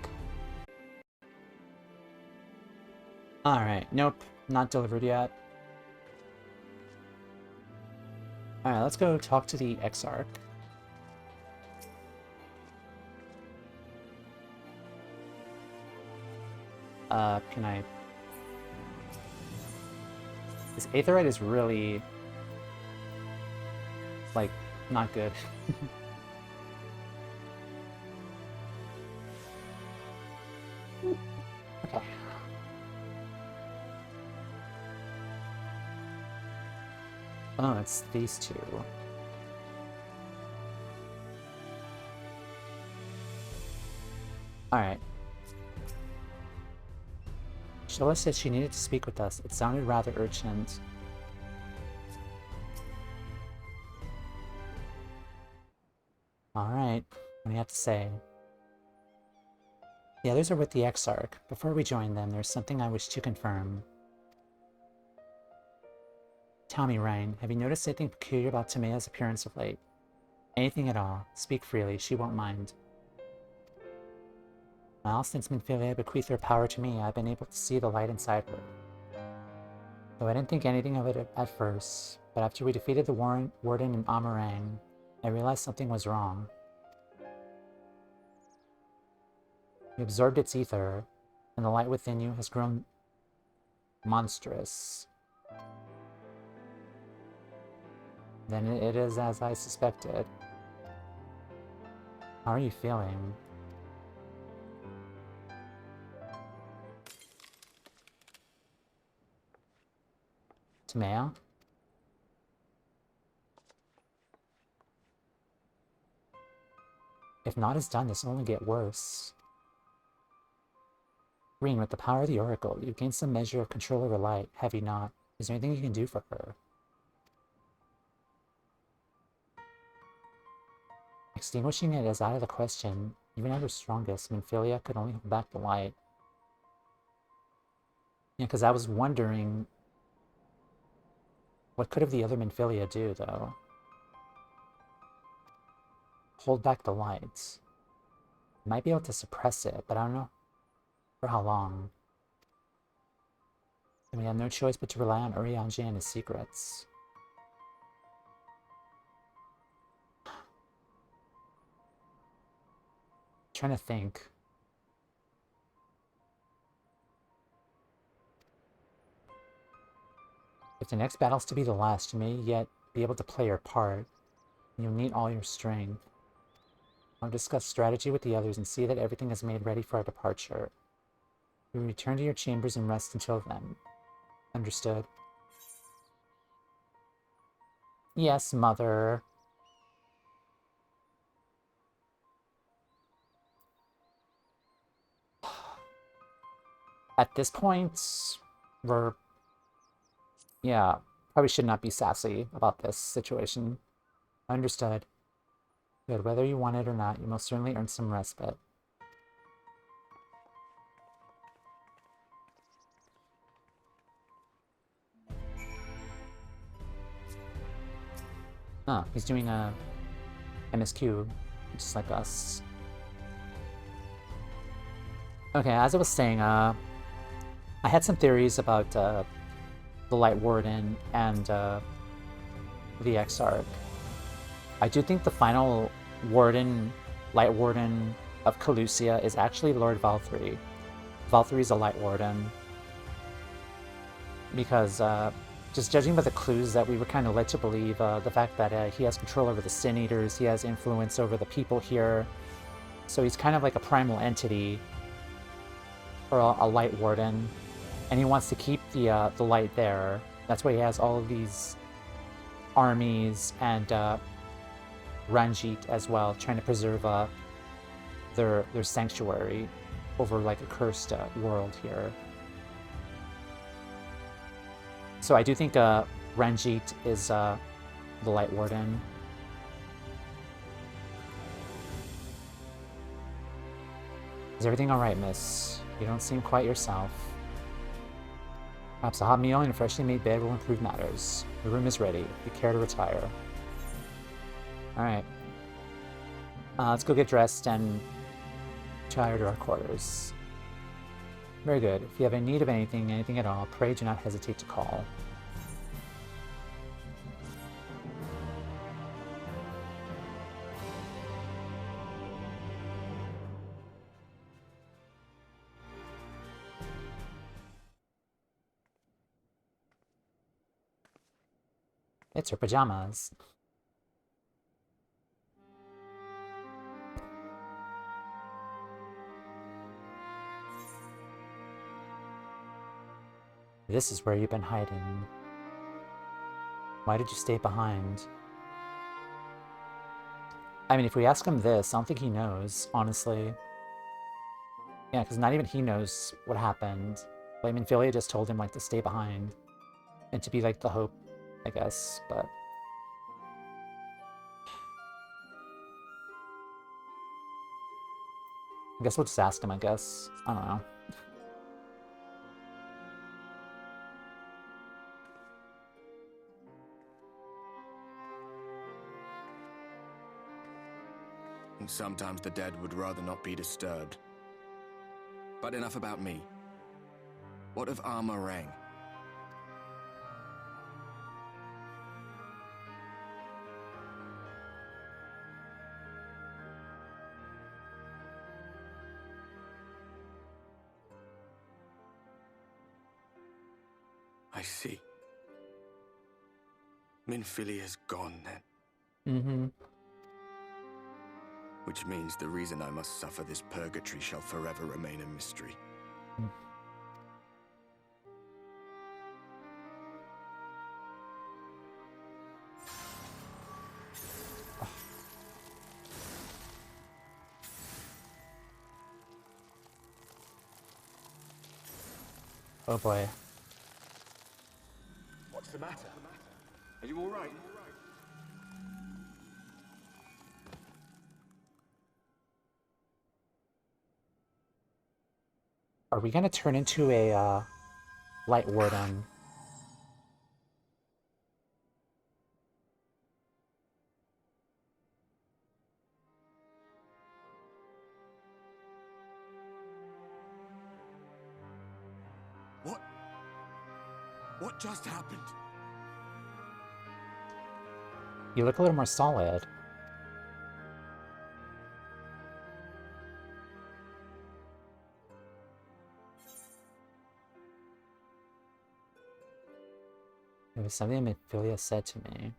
Alright, nope, not delivered yet. Alright, let's go talk to the Exarch. Can I... This Aetherite is really... like, not good. Okay. Oh, it's these two. Alright. Shola said she needed to speak with us. It sounded rather urgent. Alright. What do you have to say? The others are with the Exarch. Before we join them, there's something I wish to confirm. Tell me, Ryan, have you noticed anything peculiar about Timea's appearance of late? Anything at all. Speak freely, she won't mind. Well, since Minfilia bequeathed her power to me, I've been able to see the light inside her. Though I didn't think anything of it at first, but after we defeated the Warden in Amarang, I realized something was wrong. You absorbed its ether, and the light within you has grown monstrous. Then it is as I suspected. How are you feeling? Timea? If naught is done, this will only get worse. Green, with the power of the Oracle, you've gained some measure of control over light, have you not? Is there anything you can do for her? Extinguishing it is out of the question. Even at her strongest, Minfilia could only hold back the light. Yeah, because I was wondering... what could have the other Minfilia do, though? Hold back the light. Might be able to suppress it, but I don't know for how long. And we have no choice but to rely on Urianger and his secrets. Trying to think. If the next battle's to be the last, you may yet be able to play your part. And you'll need all your strength. I'll discuss strategy with the others and see that everything is made ready for our departure. You return to your chambers and rest until then. Understood? Yes, Mother. At this point, we're... yeah, probably should not be sassy about this situation. Understood. Good, whether you want it or not, you most certainly earned some respite. Oh, he's doing a MSQ, just like us. Okay, as I was saying, I had some theories about the Lightwarden and the Exarch. I do think the final Lightwarden of Kholusia is actually Lord Vauthry. Vauthry's a Lightwarden. Because, just judging by the clues that we were kind of led to believe, the fact that he has control over the Sin Eaters, he has influence over the people here, so he's kind of like a primal entity, or a Lightwarden, and he wants to keep the light there. That's why he has all of these armies and Ranjit as well, trying to preserve their sanctuary over like a cursed world here. So I do think Ranjit is the Lightwarden. Is everything alright, miss? You don't seem quite yourself. Perhaps a hot meal and a freshly made bed will improve matters. The room is ready. If you care to retire. Alright. Let's go get dressed and retire to our quarters. Very good. If you have a need of anything at all, pray do not hesitate to call. It's her pajamas. This is where you've been hiding. Why did you stay behind? I mean, if we ask him this, I don't think he knows, honestly. Yeah, because not even he knows what happened. But, I mean, Philia just told him, like, to stay behind. And to be, like, the hope, I guess, but... I guess we'll just ask him, I guess. I don't know. Sometimes the dead would rather not be disturbed. But enough about me. What of Armorang? I see. Minfilia's gone then. Mm-hmm. Which means the reason I must suffer this purgatory shall forever remain a mystery. Oh boy. What's the matter? Are you all right? Are we gonna turn into a Lightwarden? What just happened? You look a little more solid. It was something that Philia said to me.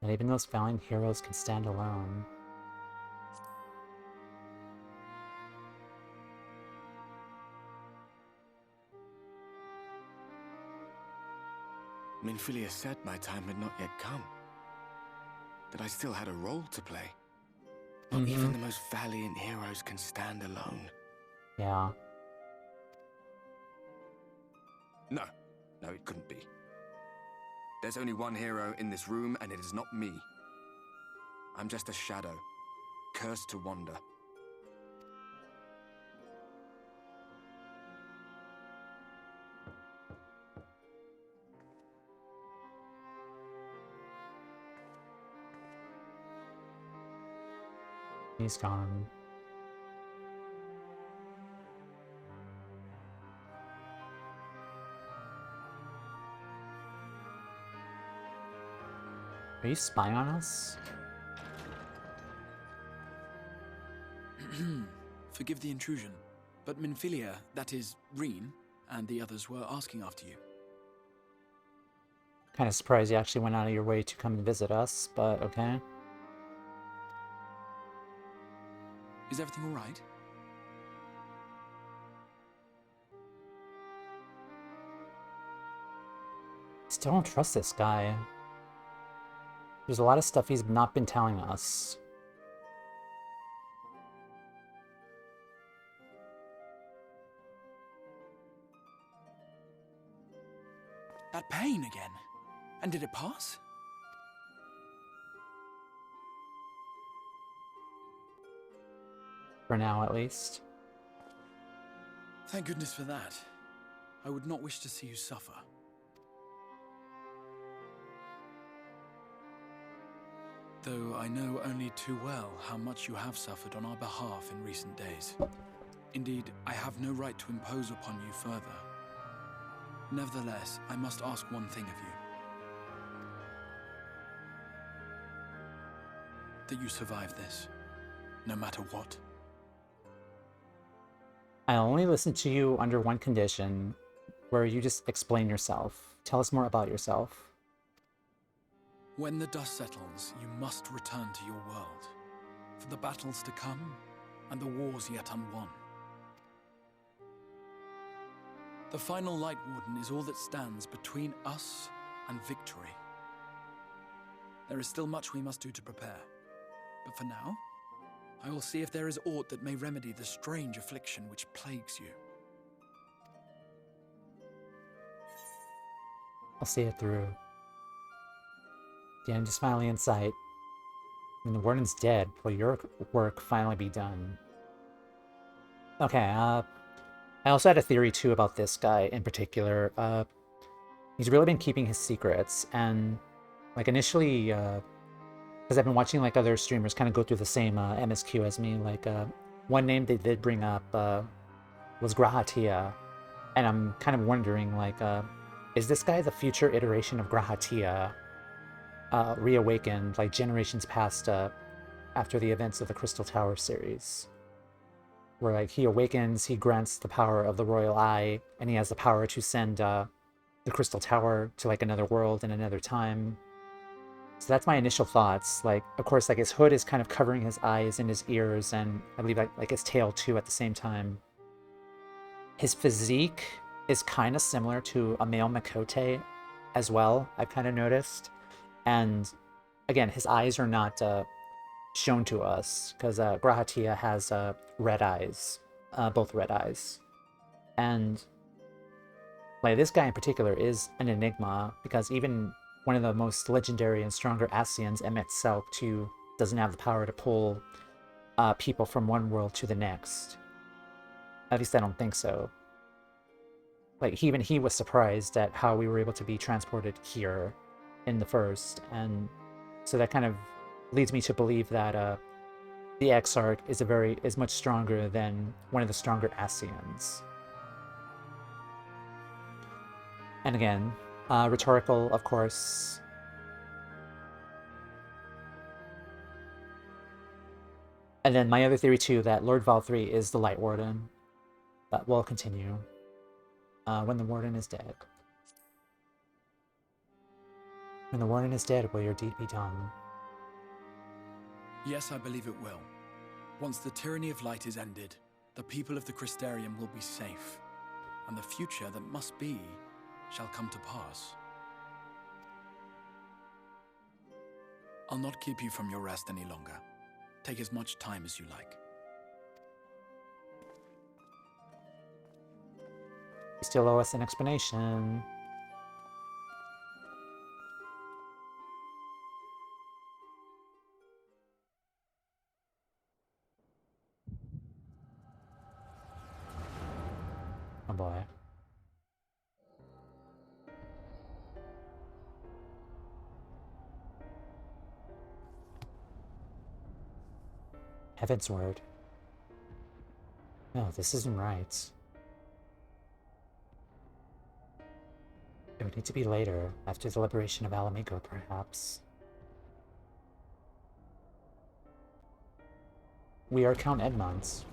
That even those valiant heroes can stand alone. Minfilia said my time had not yet come. That I still had a role to play. Not even the most valiant heroes can stand alone. Yeah. No, it couldn't be. There's only one hero in this room, and it is not me. I'm just a shadow, cursed to wander. He's gone. Are you spying on us? Forgive the intrusion, but Minfilia, that is, Reen, and the others were asking after you. Kind of surprised you actually went out of your way to come and visit us, but okay. Is everything all right? Still don't trust this guy. There's a lot of stuff he's not been telling us. That pain again. And did it pass? For now, at least. Thank goodness for that. I would not wish to see you suffer. Though I know only too well how much you have suffered on our behalf in recent days. Indeed, I have no right to impose upon you further. Nevertheless, I must ask one thing of you. That you survive this, no matter what. I'll only listen to you under one condition, where you just explain yourself. Tell us more about yourself. When the dust settles, you must return to your world, for the battles to come, and the wars yet unwon. The final Lightwarden is all that stands between us and victory. There is still much we must do to prepare, but for now, I will see if there is aught that may remedy the strange affliction which plagues you. I'll see it through. The end is finally in sight. When the warden's dead, will your work finally be done? Okay, I also had a theory too about this guy in particular. He's really been keeping his secrets, and like initially, because I've been watching like other streamers kind of go through the same MSQ as me. Like one name they did bring up was Grahatia, and I'm kind of wondering like, is this guy the future iteration of Grahatia, reawakened like generations past after the events of the Crystal Tower series? Where like he awakens, he grants the power of the Royal Eye, and he has the power to send the Crystal Tower to like another world in another time. So that's my initial thoughts. Like, of course, like his hood is kind of covering his eyes and his ears, and I believe like his tail too at the same time. His physique is kind of similar to a male Makote as well, I've kind of noticed. And again, his eyes are not shown to us, because Grahatia has red eyes, both red eyes. And like this guy in particular is an enigma, because even one of the most legendary and stronger Ascians, MSQ, doesn't have the power to pull people from one world to the next. At least I don't think so. Like even he was surprised at how we were able to be transported here in the first, and so that kind of leads me to believe that the Exarch is much stronger than one of the stronger Ascians. And again, rhetorical, of course. And then my other theory too, that Lord Vauthry is the Lightwarden. But we'll continue when the Warden is dead. When the Warden is dead, will your deed be done? Yes, I believe it will. Once the tyranny of light is ended, the people of the Crystarium will be safe, and the future that must be shall come to pass. I'll not keep you from your rest any longer. Take as much time as you like. You still owe us an explanation. Oh boy. Heaven's word. No, this isn't right. It would need to be later, after the liberation of Alamigo, perhaps. We are Count Edmonds.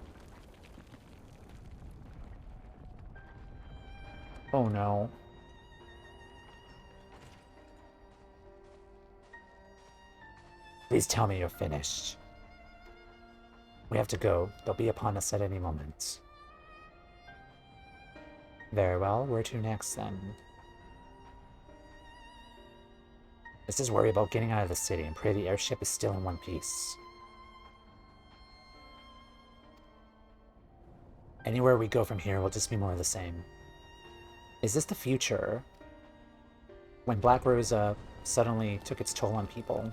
Oh no. Please tell me you're finished. We have to go. They'll be upon us at any moment. Very well, where to next then? Let's just worry about getting out of the city and pray the airship is still in one piece. Anywhere we go from here will just be more of the same. Is this the future? When Black Rose suddenly took its toll on people?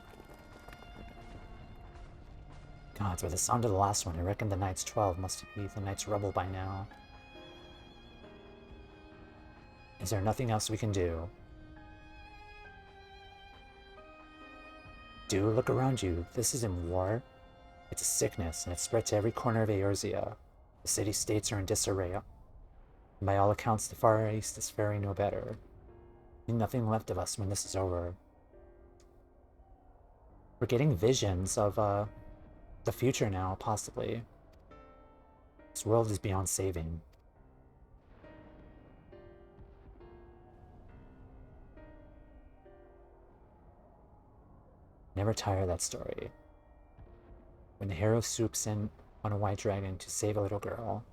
Gods, with the sound of the last one, I reckon the Knight's 12 must be the Knight's Rebel by now. Is there nothing else we can do? Do look around you. This isn't war. It's a sickness, and it's spread to every corner of Eorzea. The city-states are in disarray. And by all accounts, the Far East is faring no better. There's nothing left of us when this is over. We're getting visions of, the future now, possibly. This world is beyond saving. Never tire of that story. When the hero swoops in on a white dragon to save a little girl.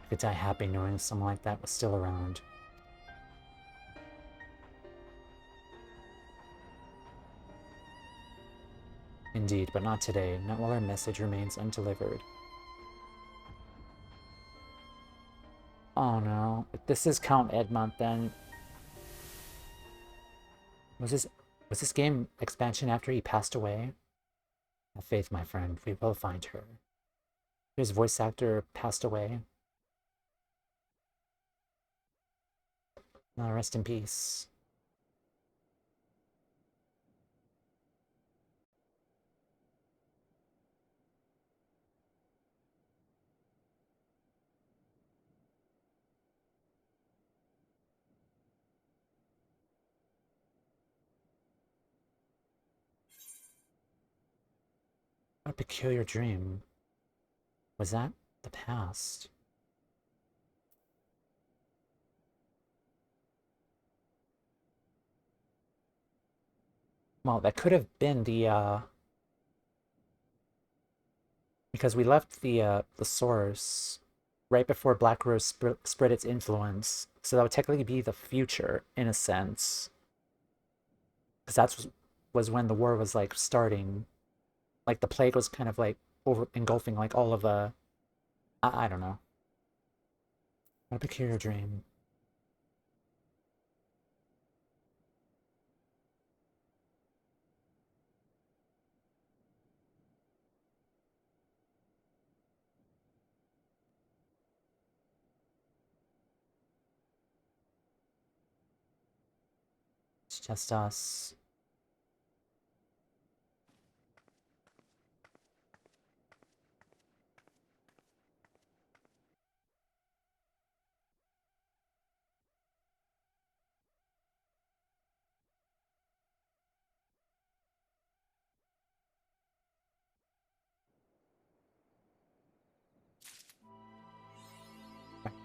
I could die happy knowing someone like that was still around. Indeed, but not today, not while our message remains undelivered. Oh no, if this is Count Edmont then... Was this game expansion after he passed away? Have faith, my friend, we will find her. His voice actor passed away. Rest in peace. What a peculiar dream. Was that the past? Well, that could have been the, because we left the source right before Black Rose spread its influence, so that would technically be the future, in a sense. Because that was when the war was, like, starting. Like, the plague was kind of, like, engulfing, like, all of the... I don't know. What a peculiar dream. It's just us.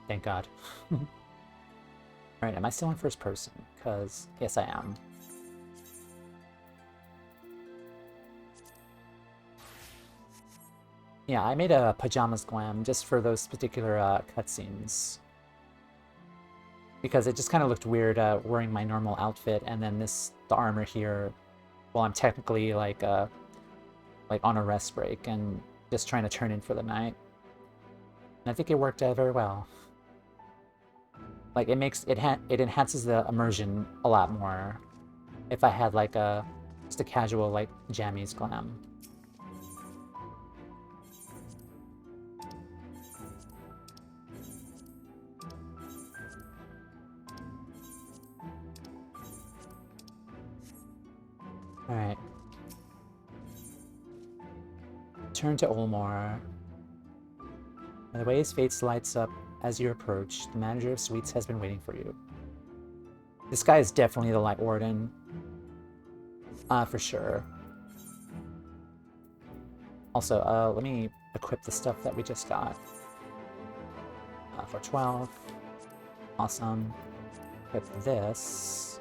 Thank God. Alright, am I still in first person? Because, yes I am. Yeah, I made a pajamas glam just for those particular cutscenes. Because it just kind of looked weird wearing my normal outfit and then the armor here while I'm technically like on a rest break and just trying to turn in for the night. And I think it worked very well. Like, it enhances the immersion a lot more if I had like just a casual like jammies glam. Alright. Turn to Olmar. By the way his face lights up as you approach, the manager of suites has been waiting for you. This guy is definitely the Lightwarden. For sure. Also, let me equip the stuff that we just got. For 12. Awesome. Equip this.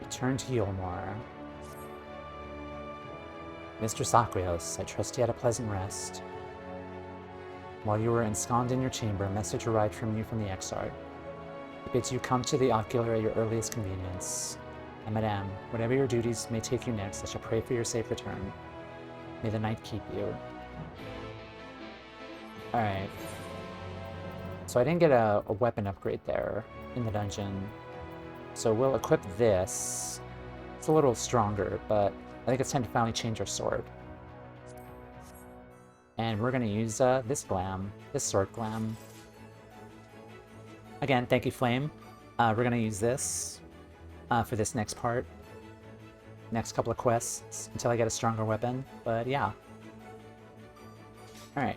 Return to Yolmar. Mr. Sakrios, I trust you had a pleasant rest. While you were ensconced in your chamber, a message arrived from you from the Exarch. It bids you come to the ocular at your earliest convenience. And madame, whatever your duties may take you next, I shall pray for your safe return. May the night keep you. Alright. So I didn't get a weapon upgrade there in the dungeon. So we'll equip this. It's a little stronger, but I think it's time to finally change our sword. And we're going to use this sword glam. Again, thank you, Flame. We're going to use this for this next part. Next couple of quests until I get a stronger weapon. But yeah. Alright.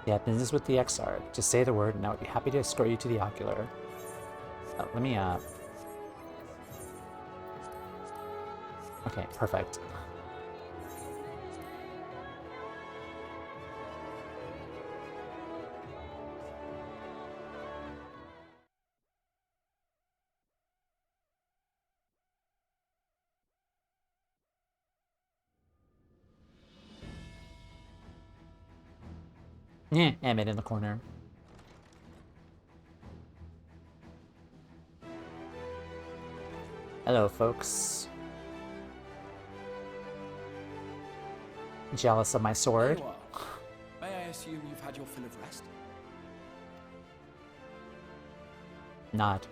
Yeah, business with the Exarch. Just say the word and I would be happy to escort you to the ocular. Let me, Okay, perfect. Yeah, Emmett in the corner. Hello, folks. Jealous of my sword? There you are. May I assume you've had your fill of rest? Not.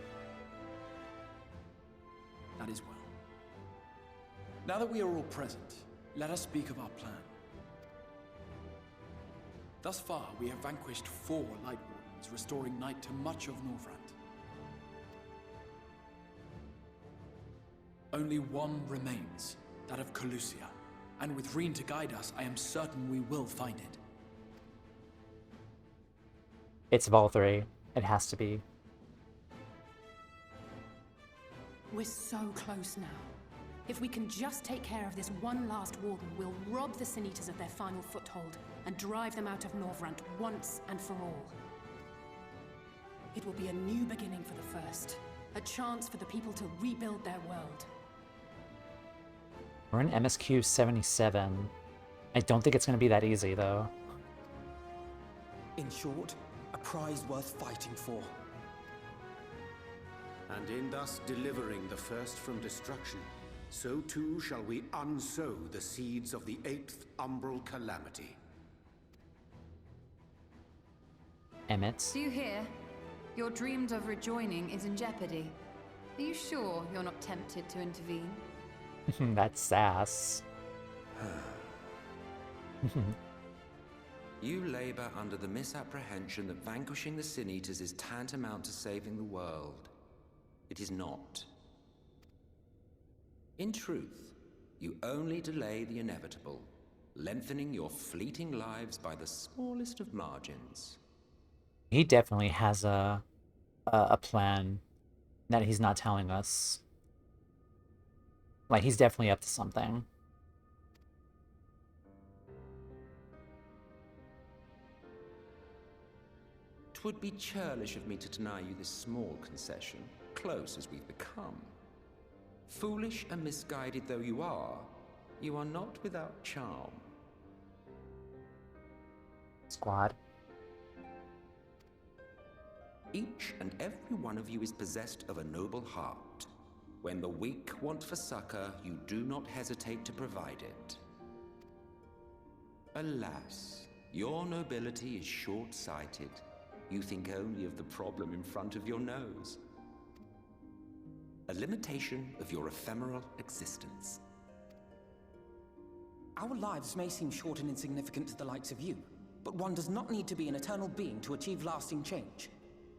That is well. Now that we are all present, let us speak of our plan. Thus far, we have vanquished 4 Lightwardens, restoring night to much of Northrend. Only one remains, that of Kholusia, and with Reen to guide us, I am certain we will find it. It's Vauthry. It has to be. We're so close now. If we can just take care of this one last warden, we'll rob the Sin Eaters of their final foothold and drive them out of Northrend once and for all. It will be a new beginning for the First, a chance for the people to rebuild their world. We're in MSQ 77. I don't think it's going to be that easy, though. In short, a prize worth fighting for. And in thus delivering the First from destruction, so too shall we unsow the seeds of the 8th umbral calamity. Emmett. Do you hear? Your dreams of rejoining is in jeopardy. Are you sure you're not tempted to intervene? That's sass. You labor under the misapprehension that vanquishing the Sin Eaters is tantamount to saving the world. It is not. In truth, you only delay the inevitable, lengthening your fleeting lives by the smallest of margins. He definitely has a plan. that he's not telling us. Like, he's definitely up to something. Twould be churlish of me to deny you this small concession, close as we've become. Foolish and misguided though you are not without charm. Squad. Each and every one of you is possessed of a noble heart. When the weak want for succor, you do not hesitate to provide it. Alas, your nobility is short-sighted. You think only of the problem in front of your nose. A limitation of your ephemeral existence. Our lives may seem short and insignificant to the likes of you, but one does not need to be an eternal being to achieve lasting change.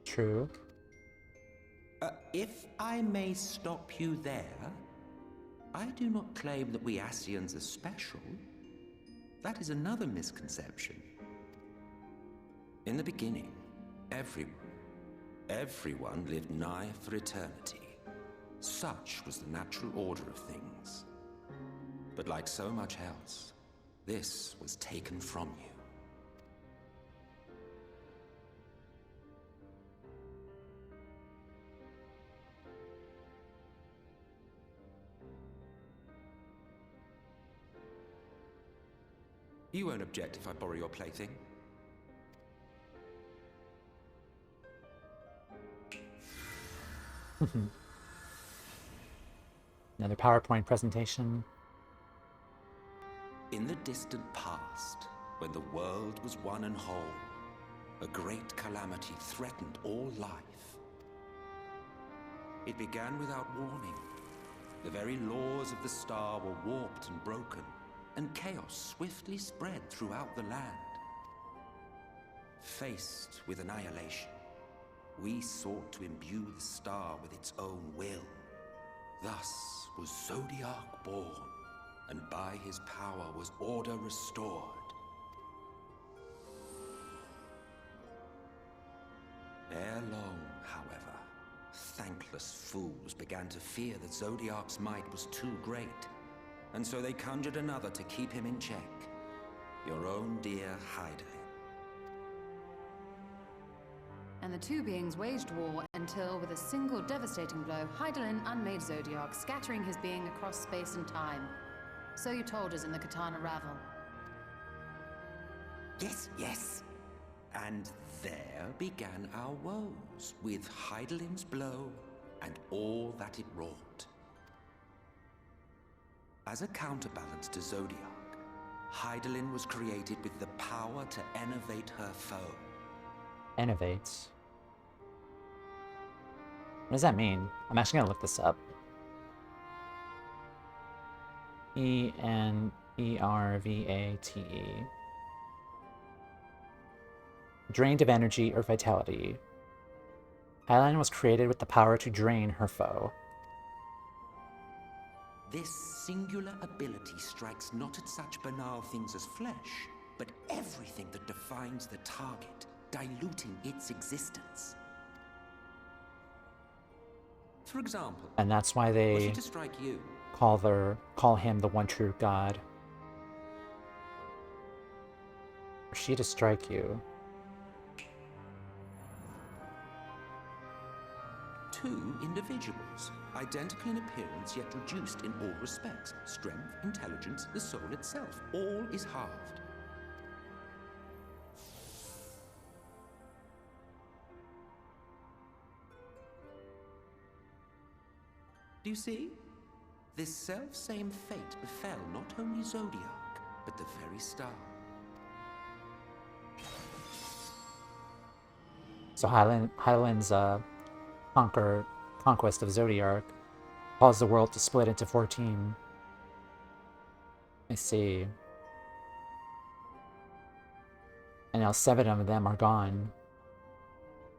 True. If I may stop you there, I do not claim that we Ascians are special. That is another misconception. In the beginning, everyone lived nigh for eternity. Such was the natural order of things. But like so much else, this was taken from you. You won't object if I borrow your plaything? Another PowerPoint presentation. In the distant past, when the world was one and whole, a great calamity threatened all life. It began without warning. The very laws of the star were warped and broken, and chaos swiftly spread throughout the land. Faced with annihilation, we sought to imbue the star with its own will. Thus was Zodiac born, and by his power was order restored. Ere long, however, thankless fools began to fear that Zodiac's might was too great, and so they conjured another to keep him in check. Your own dear Hydaelyn. And the two beings waged war until, with a single devastating blow, Hydaelyn unmade Zodiac, scattering his being across space and time. So you told us in the Katana Ravel. Yes. And there began our woes, with Hydaelyn's blow and all that it wrought. As a counterbalance to Zodiac, Hydaelyn was created with the power to enervate her foe. Innovate. What does that mean? I'm actually gonna look this up. E-N-E-R-V-A-T-E. Drained of energy or vitality. Hydaelyn was created with the power to drain her foe. This singular ability strikes not at such banal things as flesh, but everything that defines the target, diluting its existence. For example, And that's why was they she to strike you? call him the one true god. Or she to strike you. Two individuals, identical in appearance yet reduced in all respects. Strength, intelligence, the soul itself, all is halved. Do you see? This self-same fate befell not only Zodiac, but the very star. So Hydaelyn's conquest of Zodiac caused the world to split into 14. I see. And now 7 of them are gone.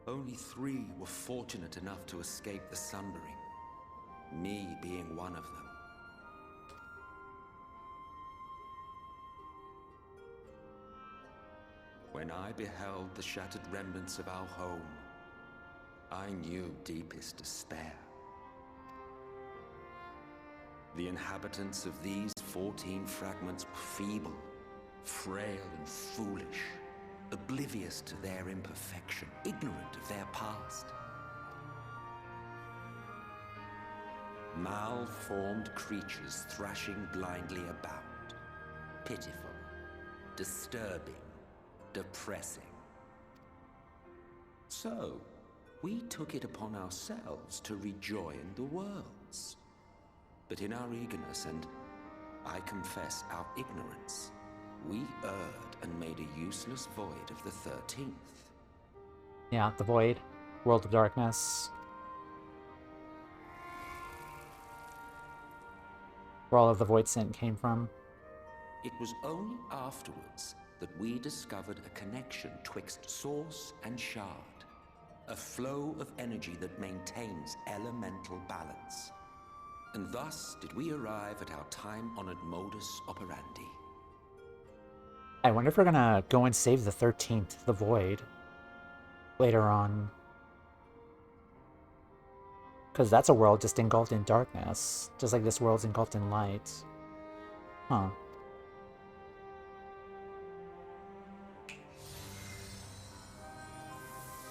Only 3 were fortunate enough to escape the sundering. Me being one of them. When I beheld the shattered remnants of our home, I knew deepest despair. The inhabitants of these 14 fragments were feeble, frail and foolish, oblivious to their imperfection, ignorant of their past. Malformed creatures thrashing blindly about. Pitiful, disturbing, depressing. So, we took it upon ourselves to rejoin the worlds. But in our eagerness and, I confess, our ignorance, we erred and made a useless void of the 13th. Yeah, the Void. World of Darkness. Where all of the Void Scent came from. It was only afterwards that we discovered a connection twixt source and shard. A flow of energy that maintains elemental balance. And thus did we arrive at our time-honored modus operandi. I wonder if we're gonna go and save the 13th, the Void, later on. Because that's a world just engulfed in darkness, just like this world's engulfed in light. Huh.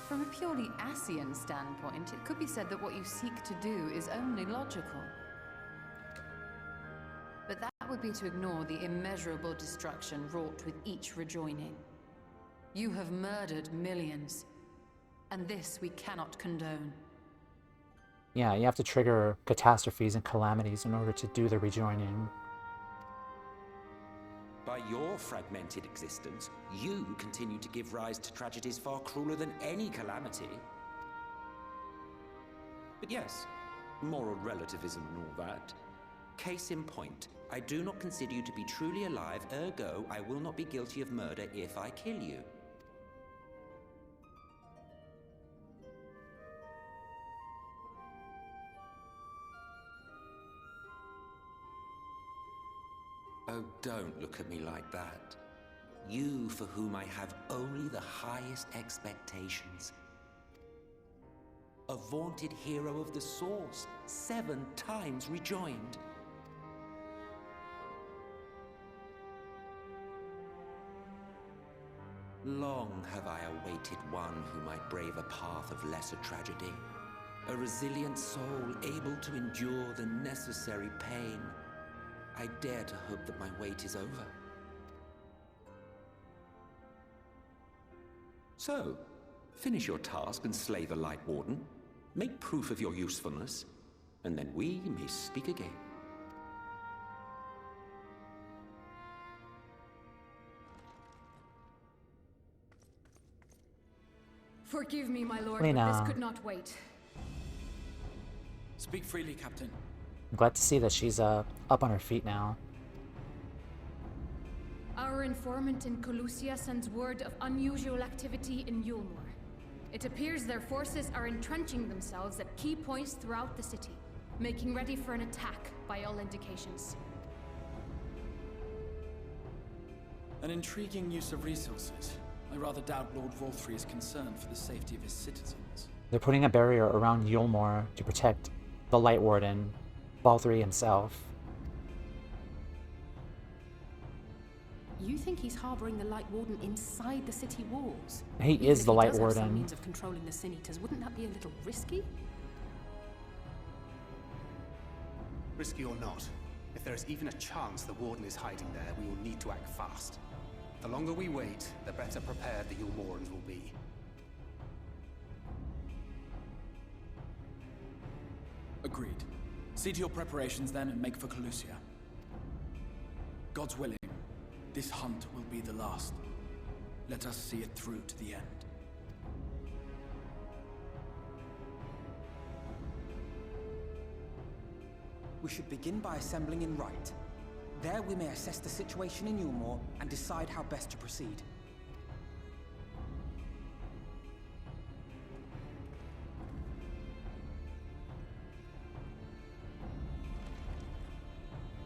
From a purely Ascian standpoint, it could be said that what you seek to do is only logical. But that would be to ignore the immeasurable destruction wrought with each rejoining. You have murdered millions, and this we cannot condone. Yeah, you have to trigger catastrophes and calamities in order to do the rejoining. By your fragmented existence, you continue to give rise to tragedies far crueler than any calamity. But yes, moral relativism and all that. Case in point, I do not consider you to be truly alive, ergo I will not be guilty of murder if I kill you. Oh, don't look at me like that. You for whom I have only the highest expectations. A vaunted hero of the Source, 7 times rejoined. Long have I awaited one who might brave a path of lesser tragedy. A resilient soul able to endure the necessary pain. I dare to hope that my wait is over. So, finish your task and slay the Lightwarden. Make proof of your usefulness, and then we may speak again. Forgive me, my lord, Lena. but this could not wait. Speak freely, Captain. I'm glad to see that she's up on her feet now. Our informant in Kholusia sends word of unusual activity in Yulmore. It appears their forces are entrenching themselves at key points throughout the city, making ready for an attack by all indications. An intriguing use of resources. I rather doubt Lord Vauthry is concerned for the safety of his citizens. They're putting a barrier around Yulmore to protect the Lightwarden, Vauthry himself. You think he's harboring the Lightwarden inside the city walls? He Even is if the he does have Lightwarden. some means of controlling the Sin Eaters, wouldn't that be a little risky? Risky or not, if there is even a chance the Warden is hiding there, we will need to act fast. The longer we wait, the better prepared the Yulmorans will be. Agreed. See to your preparations then and make for Kholusia. God's willing, this hunt will be the last. Let us see it through to the end. We should begin by assembling in Right. There we may assess the situation in Yulmore and decide how best to proceed.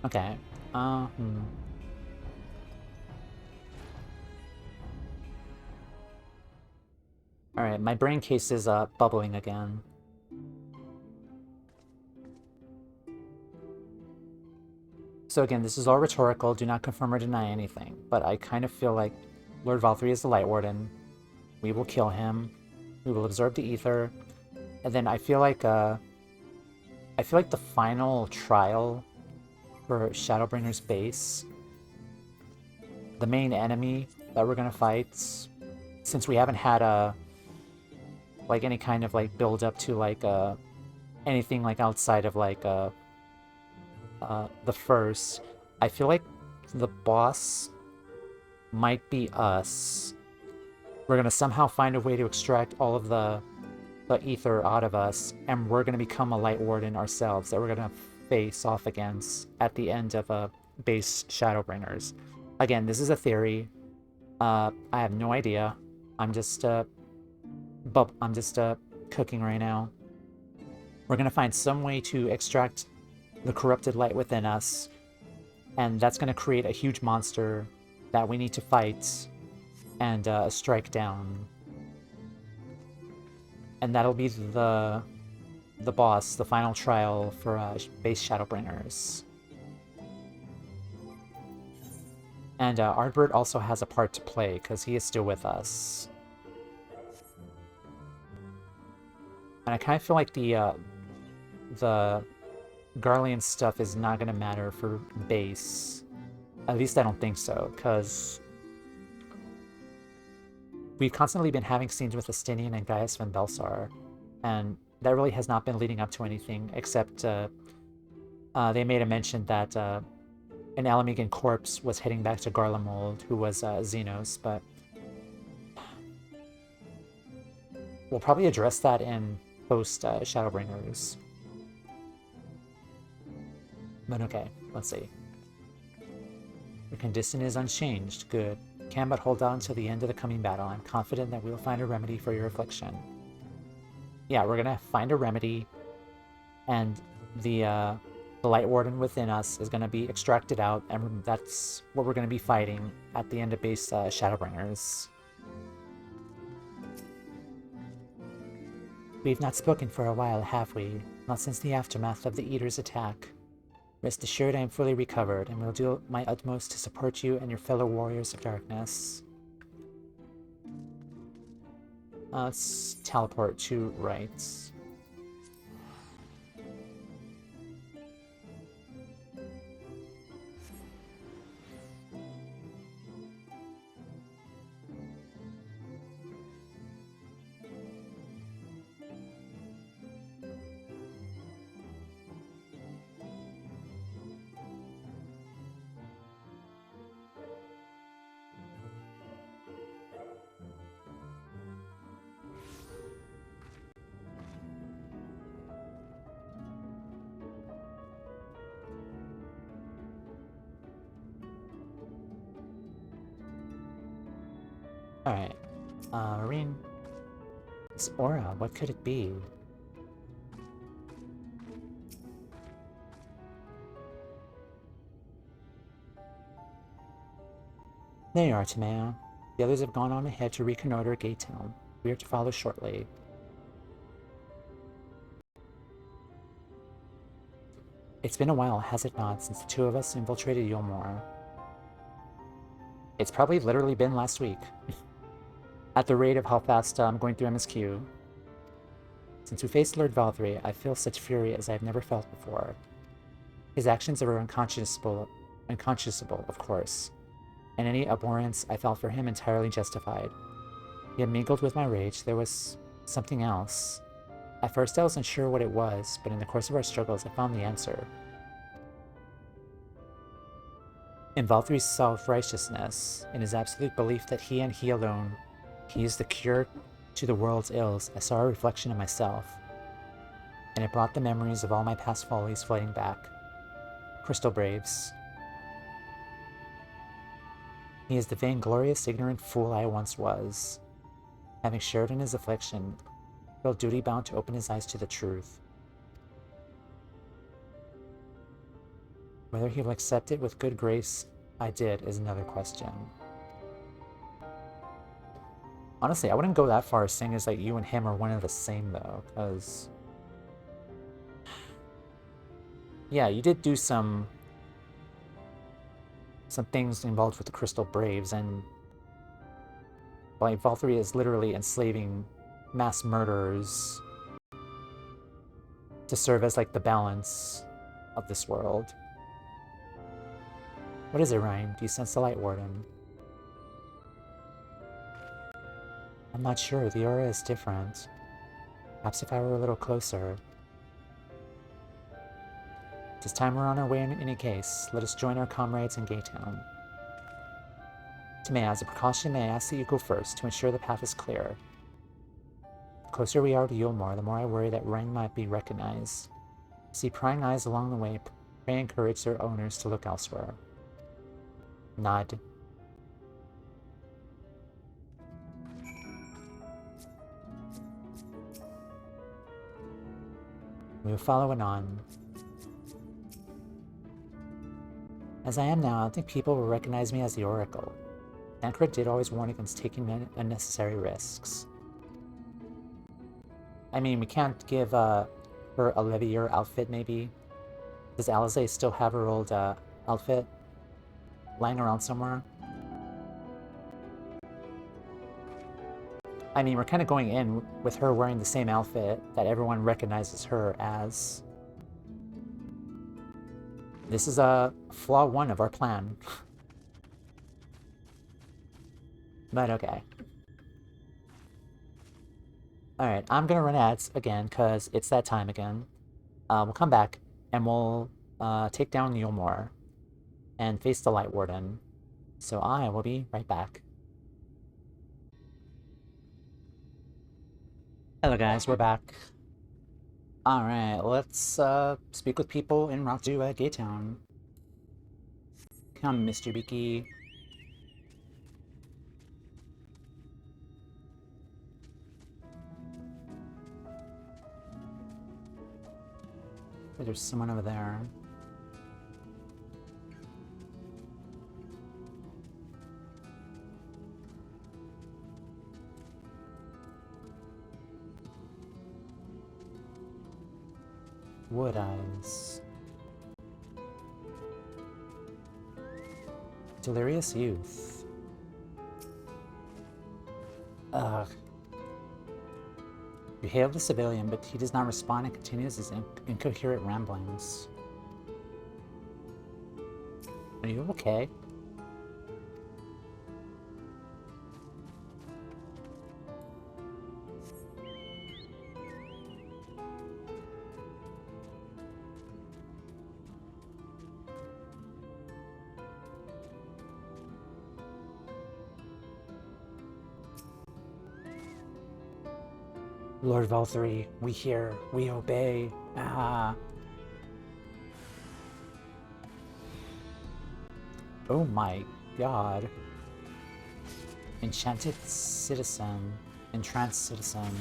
Okay. Alright, my brain case is bubbling again. So again, this is all rhetorical, do not confirm or deny anything, but I kind of feel like Lord Vauthry is the Lightwarden. We will kill him. We will absorb the ether. And then I feel like the final trial for Shadowbringers base, the main enemy that we're gonna fight, since we haven't had like any kind of like build up to like anything like outside of like the first, I feel like the boss might be us. We're gonna somehow find a way to extract all of the ether out of us, and we're gonna become a Lightwarden ourselves that we're gonna face off against at the end of a base Shadowbringers. Again, this is a theory. I have no idea. I'm just cooking right now. We're gonna find some way to extract the corrupted light within us, and that's gonna create a huge monster that we need to fight and strike down. And that'll be the boss, the final trial for base Shadowbringers. And Ardbert also has a part to play, because he is still with us. And I kind of feel like the Garlean stuff is not going to matter for base. At least I don't think so, because we've constantly been having scenes with Estinian and Gaius van Belsar, and that really has not been leading up to anything, except they made a mention that an Alamegan corpse was heading back to Garlemald, who was Xenos, but we'll probably address that in post Shadowbringers. But okay, let's see. Your condition is unchanged. Good. Can but hold on till the end of the coming battle. I'm confident that we will find a remedy for your affliction. Yeah, we're gonna find a remedy, and the Lightwarden within us is gonna be extracted out, and that's what we're gonna be fighting at the end of base Shadowbringers. We've not spoken for a while, have we? Not since the aftermath of the Eater's attack. Rest assured I am fully recovered, and will do my utmost to support you and your fellow warriors of darkness. Let's teleport to right. Alright. Marine. This aura, what could it be? There you are, Timeo. The others have gone on ahead to reconnoiter Gate Town. We are to follow shortly. It's been a while, has it not, since the two of us infiltrated Yulmore? It's probably literally been last week. At the rate of how fast I'm going through MSQ. Since we faced Lord Vauthry, I feel such fury as I have never felt before. His actions are unconscionable, of course, and any abhorrence I felt for him entirely justified. Yet mingled with my rage, there was something else. At first I wasn't sure what it was, but in the course of our struggles I found the answer. In Vauthry's self-righteousness, in his absolute belief that he and he alone, he is the cure to the world's ills, I saw a reflection of myself, and it brought the memories of all my past follies flooding back. Crystal Braves. He is the vainglorious, ignorant fool I once was. Having shared in his affliction, I felt duty-bound to open his eyes to the truth. Whether he will accept it with good grace I did is another question. Honestly, I wouldn't go that far saying as that you and him are one and the same, though, because... Yeah, you did do some things involved with the Crystal Braves, and... Like, Vauthry is literally enslaving mass murderers to serve as, like, the balance of this world. What is it, Ryan? Do you sense the Lightwarden? I'm not sure. The aura is different. Perhaps if I were a little closer. It is time we're on our way in any case. Let us join our comrades in Gaytown. Timea, as a precaution, may I ask that you go first to ensure the path is clear. The closer we are to Yulmore, the more I worry that Ren might be recognized. I see prying eyes along the way. Pray encourage their owners to look elsewhere. Nod. We will follow anon. As I am now, I don't think people will recognize me as the Oracle. Tancred did always warn against taking unnecessary risks. I mean, we can't give her a Levier outfit, maybe? Does Alize still have her old outfit lying around somewhere? I mean, we're kind of going in with her wearing the same outfit that everyone recognizes her as. This is flaw 1 of our plan. But okay. Alright, I'm gonna run ads again, because it's that time again. We'll come back, and we'll take down Yulmore and face the Lightwarden. So I will be right back. Hello guys, we're back. Alright, let's speak with people en route to Gaytown. Come, Mr. Beaky. There's someone over there. Wood Eyes. Delirious Youth. Ugh. We hailed the civilian, but he does not respond and continues his incoherent ramblings. Are you okay? Lord Vauthry, we hear, we obey. Ah. Oh my god. Enchanted citizen. Entranced citizen.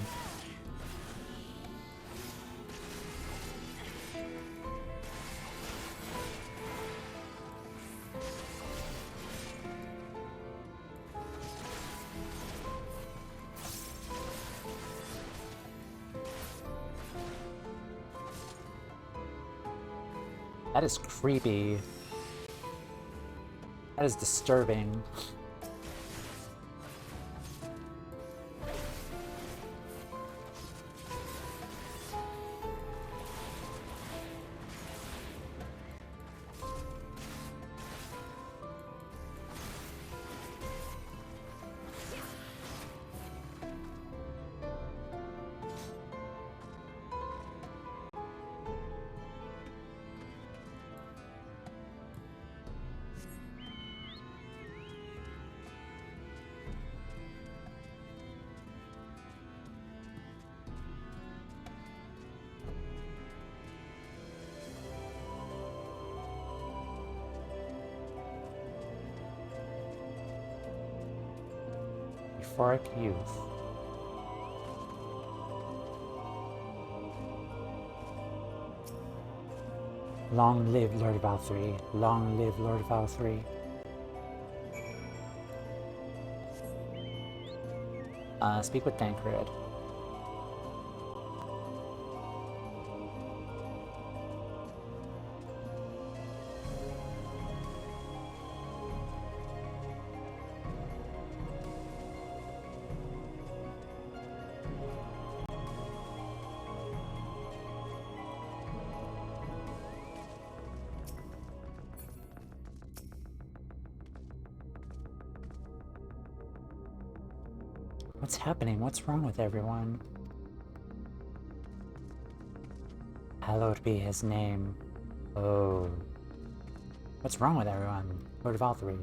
That is creepy. That is disturbing. Euphoric Youth. Long live Lord Vauthry. Long live Lord Vauthry. Speak with Tancred. What's happening? What's wrong with everyone? Hallowed be his name. Oh. What's wrong with everyone? Lord Vauthry.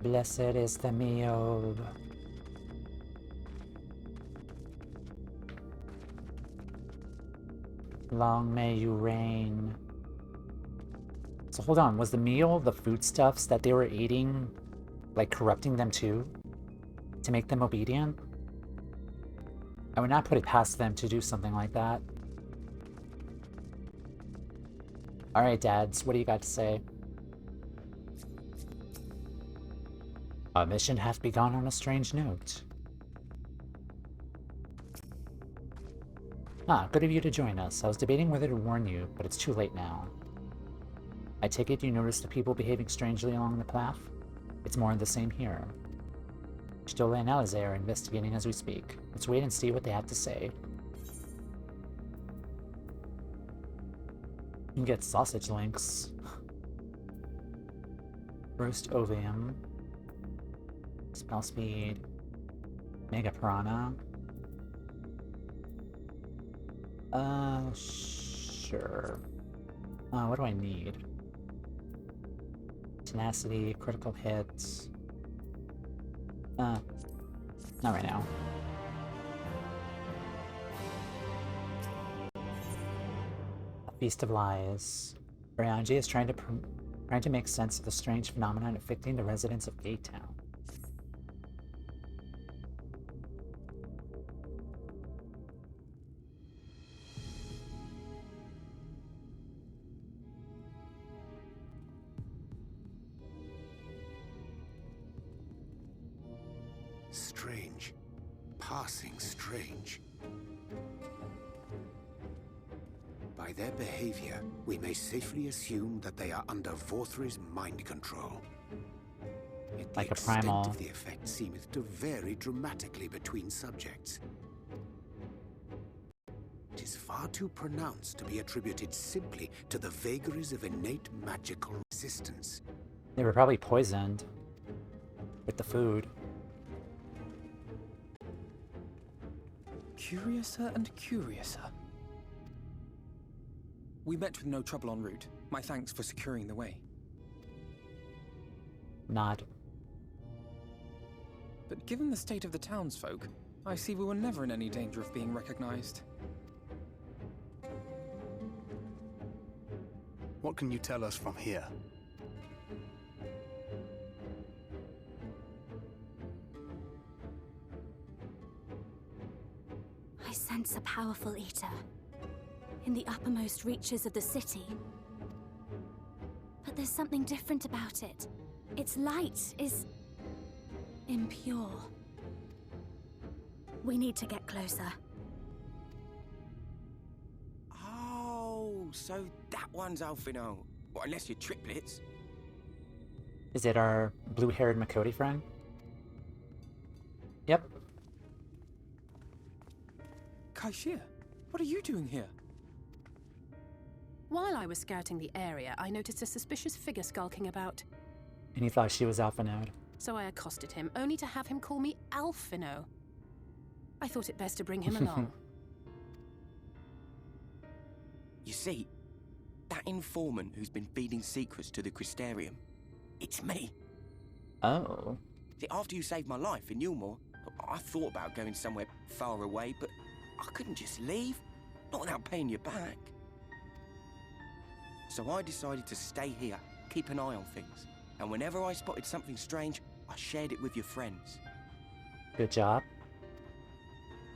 Blessed is the Miob. Long may you reign. So hold on, was the meal, the foodstuffs that they were eating, like corrupting them too? To make them obedient? I would not put it past them to do something like that. Alright, dads, what do you got to say? Our mission hath begun on a strange note. Ah, good of you to join us. I was debating whether to warn you, but it's too late now. I take it you noticed the people behaving strangely along the path? It's more of the same here. Stola and Alize are investigating as we speak. Let's wait and see what they have to say. You can get sausage links. Roast ovium. Spell speed. Mega piranha. Sure. What do I need? Tenacity, critical hits. Not right now. A Feast of Lies. Ryanji is trying to make sense of the strange phenomenon affecting the residents of Gate Town. Strange. Passing strange. By their behavior, we may safely assume that they are under Vauthry's mind control. Yet Like the a primal. extent of the effect seemeth to vary dramatically between subjects. It is far too pronounced to be attributed simply to the vagaries of innate magical resistance. They were probably poisoned with the food. Curiouser and curiouser. We met with no trouble en route. My thanks for securing the way. Nod. But given the state of the townsfolk, I see we were never in any danger of being recognized. What can you tell us from here? I sense a powerful eater in the uppermost reaches of the city. But there's something different about it. Its light is impure. We need to get closer. Oh, so that one's Alfino. Well, unless you're triplets. Is it our blue-haired Makoti friend? Yep. Kaishia, what are you doing here? While I was scouting the area, I noticed a suspicious figure skulking about. And he thought she was Alphanode. So I accosted him, only to have him call me Alfino. I thought it best to bring him along. You see, that informant who's been feeding secrets to the Crystarium, it's me. Oh. See, after you saved my life in Yulmore, I thought about going somewhere far away, but I couldn't just leave, not without paying you back. So I decided to stay here, keep an eye on things, and whenever I spotted something strange, I shared it with your friends. Good job.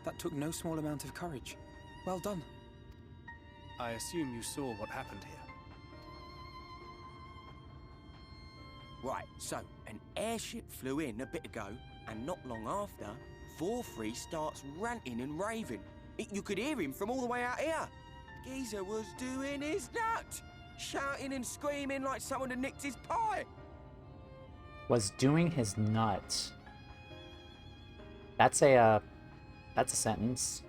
That took no small amount of courage. Well done. I assume you saw what happened here. Right, so an airship flew in a bit ago, and not long after, Vauthry starts ranting and raving. You could hear him from all the way out here. Geezer was doing his nut, shouting and screaming like someone had nicked his pie. Was doing his nut. That's a sentence.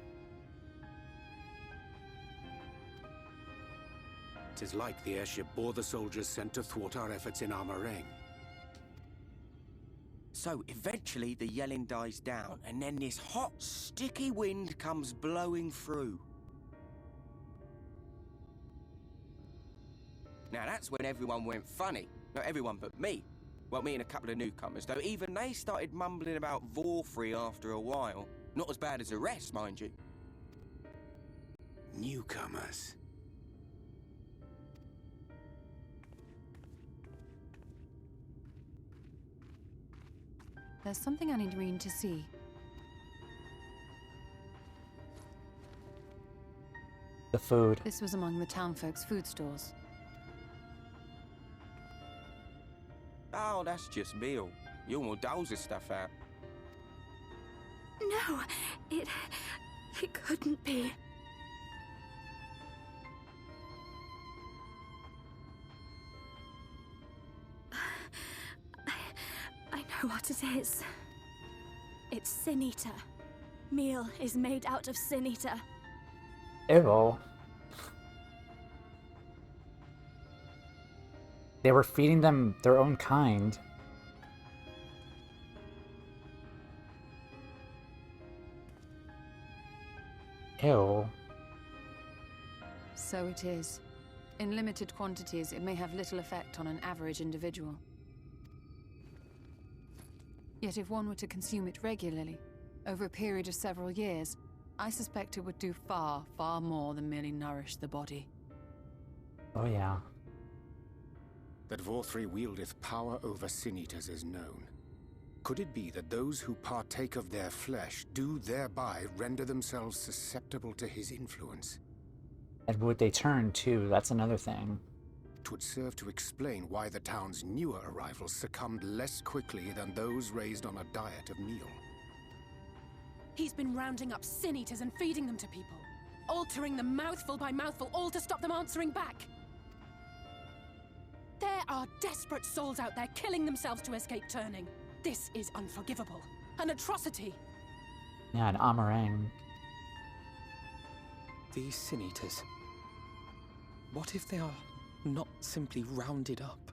'Tis like the airship bore the soldiers sent to thwart our efforts in Armorang. So eventually the yelling dies down, and then this hot, sticky wind comes blowing through. Now that's when everyone went funny. Not everyone but me. Well, me and a couple of newcomers, though even they started mumbling about Vauthry after a while. Not as bad as the rest, mind you. Newcomers. There's something I need Reen to see. The food. This was among the townfolk's food stores. Oh, that's just meal. Yulmore doles his stuff out. No, it couldn't be. I know what it is. It's Sin Eater. Meal is made out of Sin Eater. Ew. They were feeding them their own kind. Ew. So it is. In limited quantities, it may have little effect on an average individual. Yet if one were to consume it regularly, over a period of several years, I suspect it would do far, far more than merely nourish the body. Oh yeah. That Vauthry wieldeth power over sin-eaters is known. Could it be that those who partake of their flesh do thereby render themselves susceptible to his influence? And would they turn too? That's another thing. It would serve to explain why the town's newer arrivals succumbed less quickly than those raised on a diet of meal. He's been rounding up sin-eaters and feeding them to people, altering them mouthful by mouthful, all to stop them answering back. There are desperate souls out there killing themselves to escape turning. This is unforgivable. An atrocity. Yeah, an Amarang. These sin-eaters. What if they are not simply rounded up?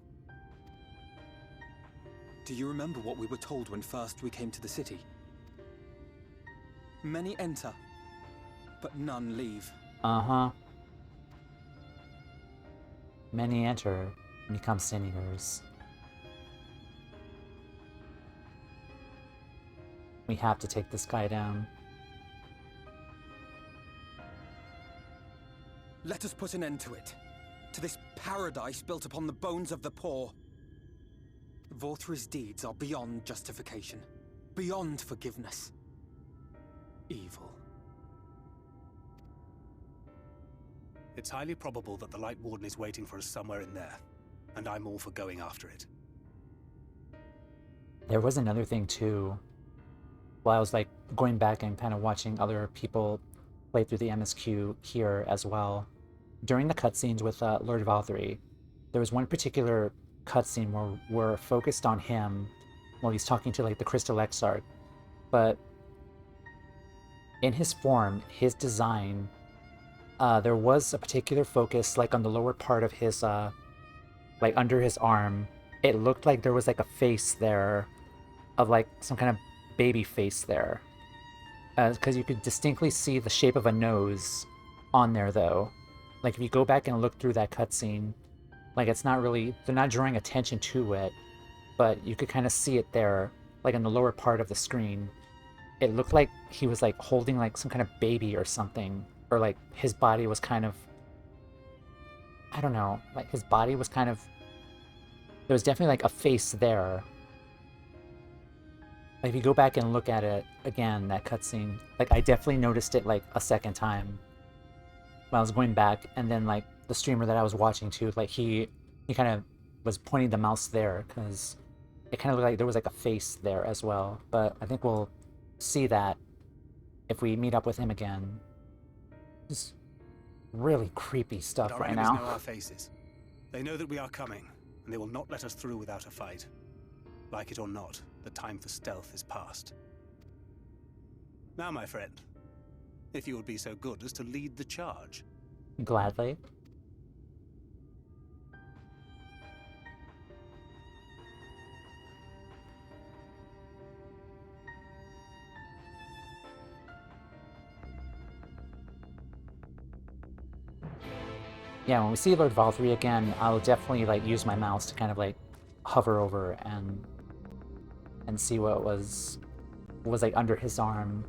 Do you remember what we were told when first we came to the city? Many enter, but none leave. Uh-huh. Many enter and become sin-eaters. We have to take this guy down. Let us put an end to it. To this paradise built upon the bones of the poor. Vauthry's deeds are beyond justification. Beyond forgiveness. Evil. It's highly probable that the Lightwarden is waiting for us somewhere in there, and I'm all for going after it. There was another thing too. While I was like going back and kind of watching other people play through the MSQ here as well. During the cutscenes with Lord Vauthry, there was one particular cutscene where we're focused on him while he's talking to like the Crystal Exarch. But in his form, his design, there was a particular focus like on the lower part of his, like under his arm. It looked like there was like a face there of like some kind of baby face there. Because you could distinctly see the shape of a nose on there though. Like if you go back and look through that cutscene, like it's not really, they're not drawing attention to it, but you could kind of see it there, like in the lower part of the screen. It looked like he was like holding like some kind of baby or something, or like his body was kind of, I don't know, like his body was kind of, there was definitely like a face there. Like if you go back and look at it again, that cutscene, like I definitely noticed it like a second time when I was going back, and then like the streamer that I was watching too, like he kind of was pointing the mouse there, because it kind of looked like there was like a face there as well. But I think we'll see that if we meet up with him again. Just really creepy stuff Our right enemies know now. our faces. They know that we are coming, and they will not let us through without a fight. Like it or not, the time for stealth is past. Now, my friend, if you would be so good as to lead the charge. Gladly. Yeah, when we see Lord Vauthry again, I'll definitely like use my mouse to kind of like hover over and see what was like under his arm.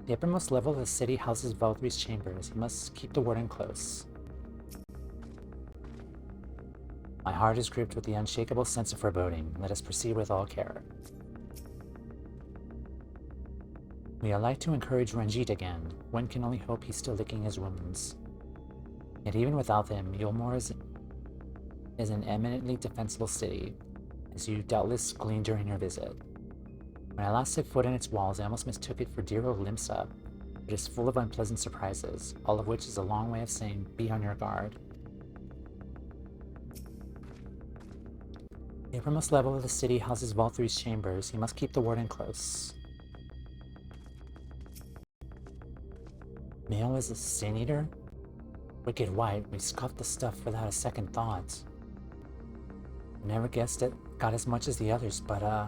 The uppermost level of the city houses Vauthry's chambers. He must keep the warden close. My heart is gripped with the unshakable sense of foreboding. Let us proceed with all care. We are like to encourage Ranjit again. One can only hope he's still licking his wounds. Yet even without him, Yulmore is an eminently defensible city, as you doubtless gleaned during your visit. When I last set foot in its walls, I almost mistook it for dear old Limsa. It is full of unpleasant surprises, all of which is a long way of saying, be on your guard. The uppermost level of the city houses Vauthry's chambers. He must keep the warden close. Mail is a sin eater? Wicked white, we scuffed the stuff without a second thought. Never guessed it got as much as the others, but the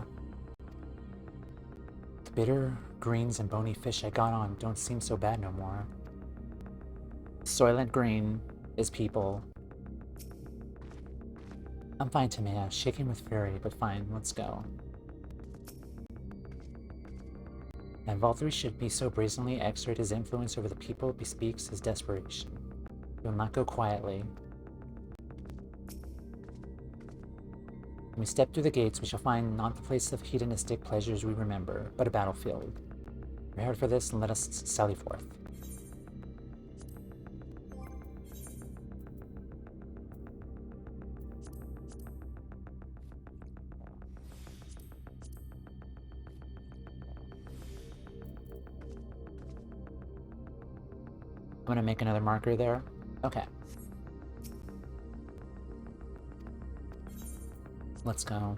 bitter greens and bony fish I got on don't seem so bad no more. Soylent Green is people. I'm fine, Tamea, shaking with fury, but fine, let's go. And Vauthry should be so brazenly exert his influence over the people bespeaks his desperation. He will not go quietly. When we step through the gates, we shall find not the place of hedonistic pleasures we remember, but a battlefield. Prepare for this and let us sally forth. I'm gonna make another marker there. Okay. Let's go.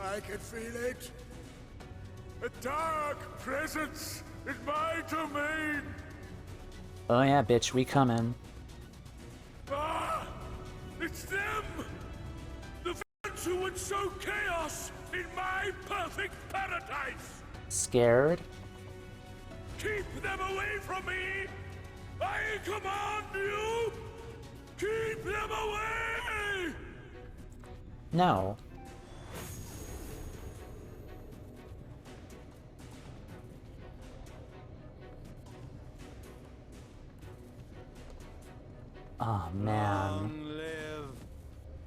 I can feel it. A dark presence in my domain. Oh yeah, bitch, we coming. Ah! It's them! The villains who would sow chaos in my perfect paradise! Scared? Keep them away from me! I command you! Keep them away! No. Oh man. Long live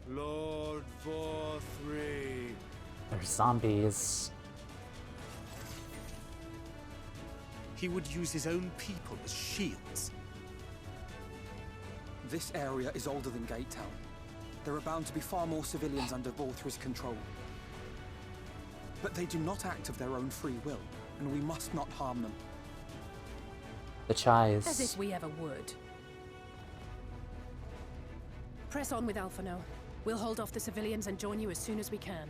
Lord Vauthry. They're zombies. He would use his own people as shields. This area is older than Gate Town. There are bound to be far more civilians under Vauthry's control. But they do not act of their own free will, and we must not harm them. The Chais. As if we ever would. Press on with Alphano. We'll hold off the civilians and join you as soon as we can.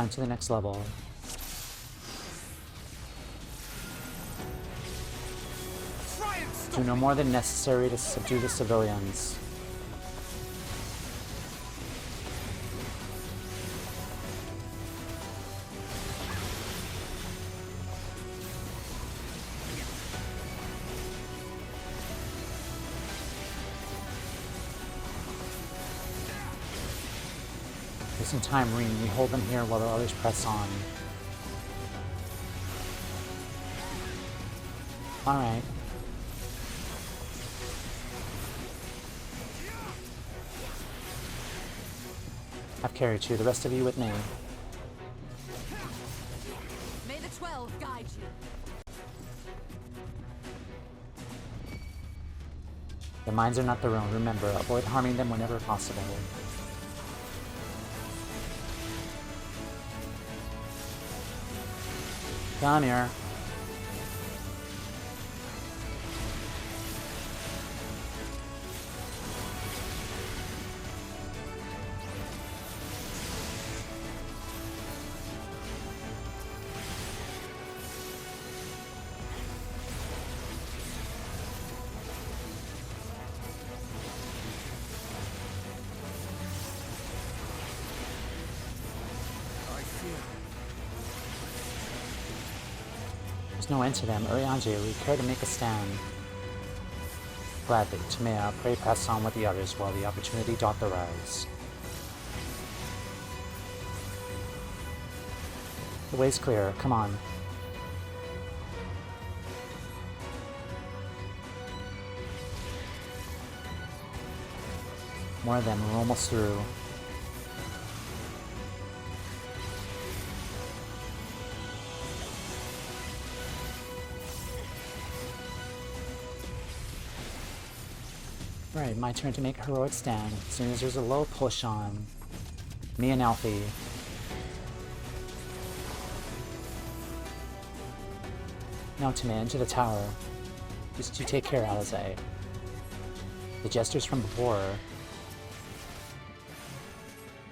Climb to the next level. Do no more than necessary to subdue the civilians. There's some time, Reen. We hold them here while the others press on. Alright. I've carried you. The rest of you with me. May the 12 guide you. Their minds are not their own. Remember, avoid harming them whenever possible. Come here. There's no end to them. Urianger, we care to make a stand. Gladly, Tamea, pray press on with the others while the opportunity doth arise. The way's clear. Come on. More of them. We're almost through. Right, my turn to make a heroic stand. As soon as there's a low push on me and Alfie. Now to man, into the tower. Just you take care, Alizé. The jesters from before.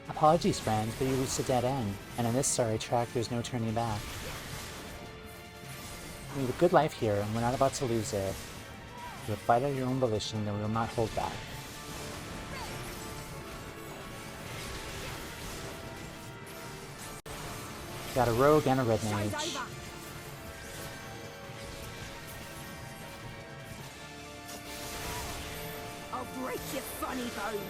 Apologies, friends, but you reached a dead end, and on this sorry track there's no turning back. We have a good life here, and we're not about to lose it. You will fight at your own volition, and we will not hold back. Got a rogue and a red mage. I'll break your funny bone.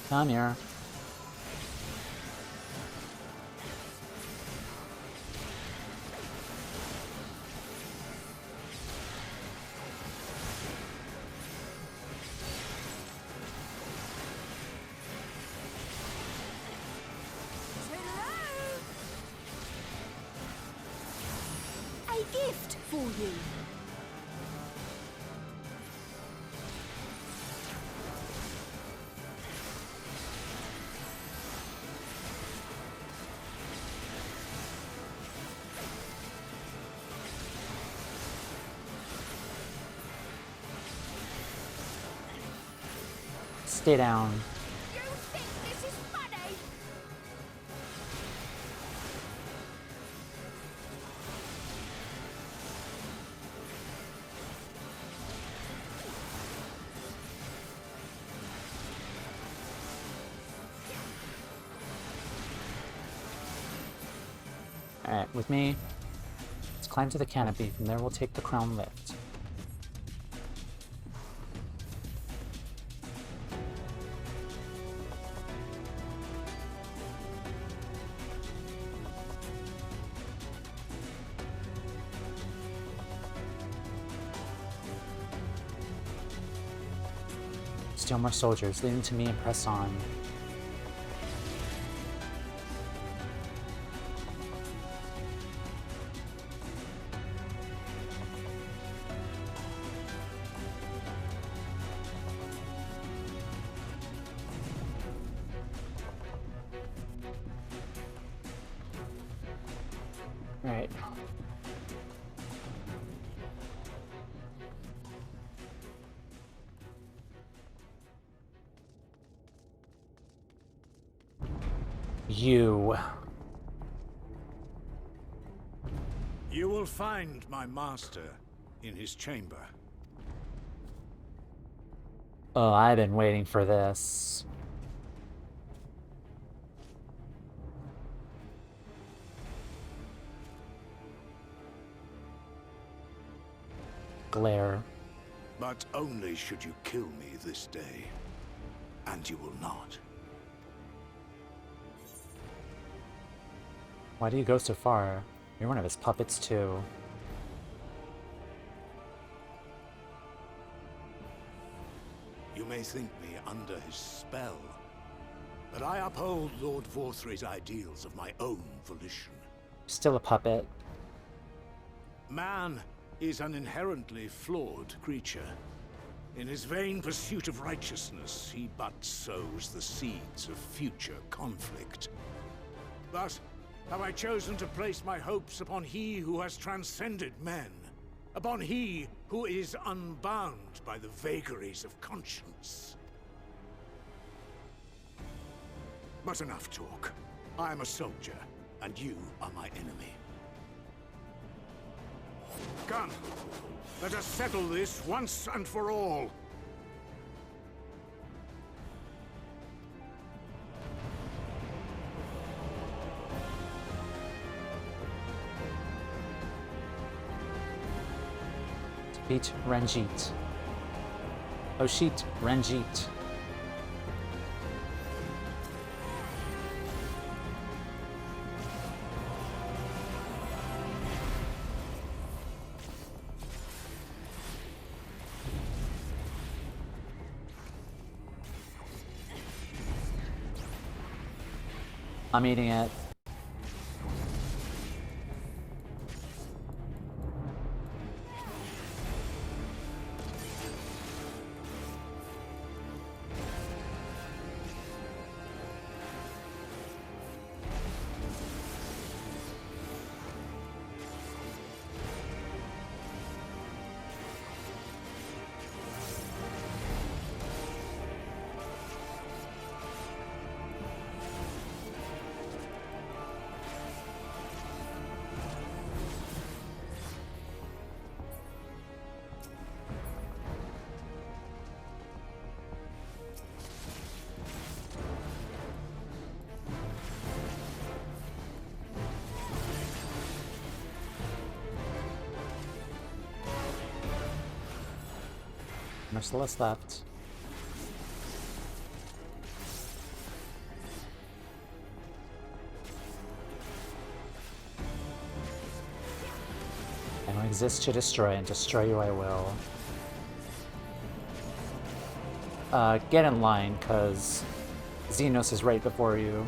Come here. Gift for you. Stay down. You think this is funny? Alright, with me, let's climb to the canopy. From there we'll take the crown lift. Still more soldiers, lead them to me and press on. You. You will find my master in his chamber. Oh, I've been waiting for this. Glare. But only should you kill me this day. And you will not. Why do you go so far? You're one of his puppets, too. You may think me under his spell, but I uphold Lord Vauthry's ideals of my own volition. Still a puppet. Man is an inherently flawed creature. In his vain pursuit of righteousness, he but sows the seeds of future conflict. Thus, have I chosen to place my hopes upon he who has transcended men, upon he who is unbound by the vagaries of conscience. But enough talk. I am a soldier, and you are my enemy. Come, let us settle this once and for all. Beat Ranjit. Oshit Ranjit. I'm eating it. Merciless left. I don't exist to destroy, and destroy you I will. Get in line, cause Xenos is right before you.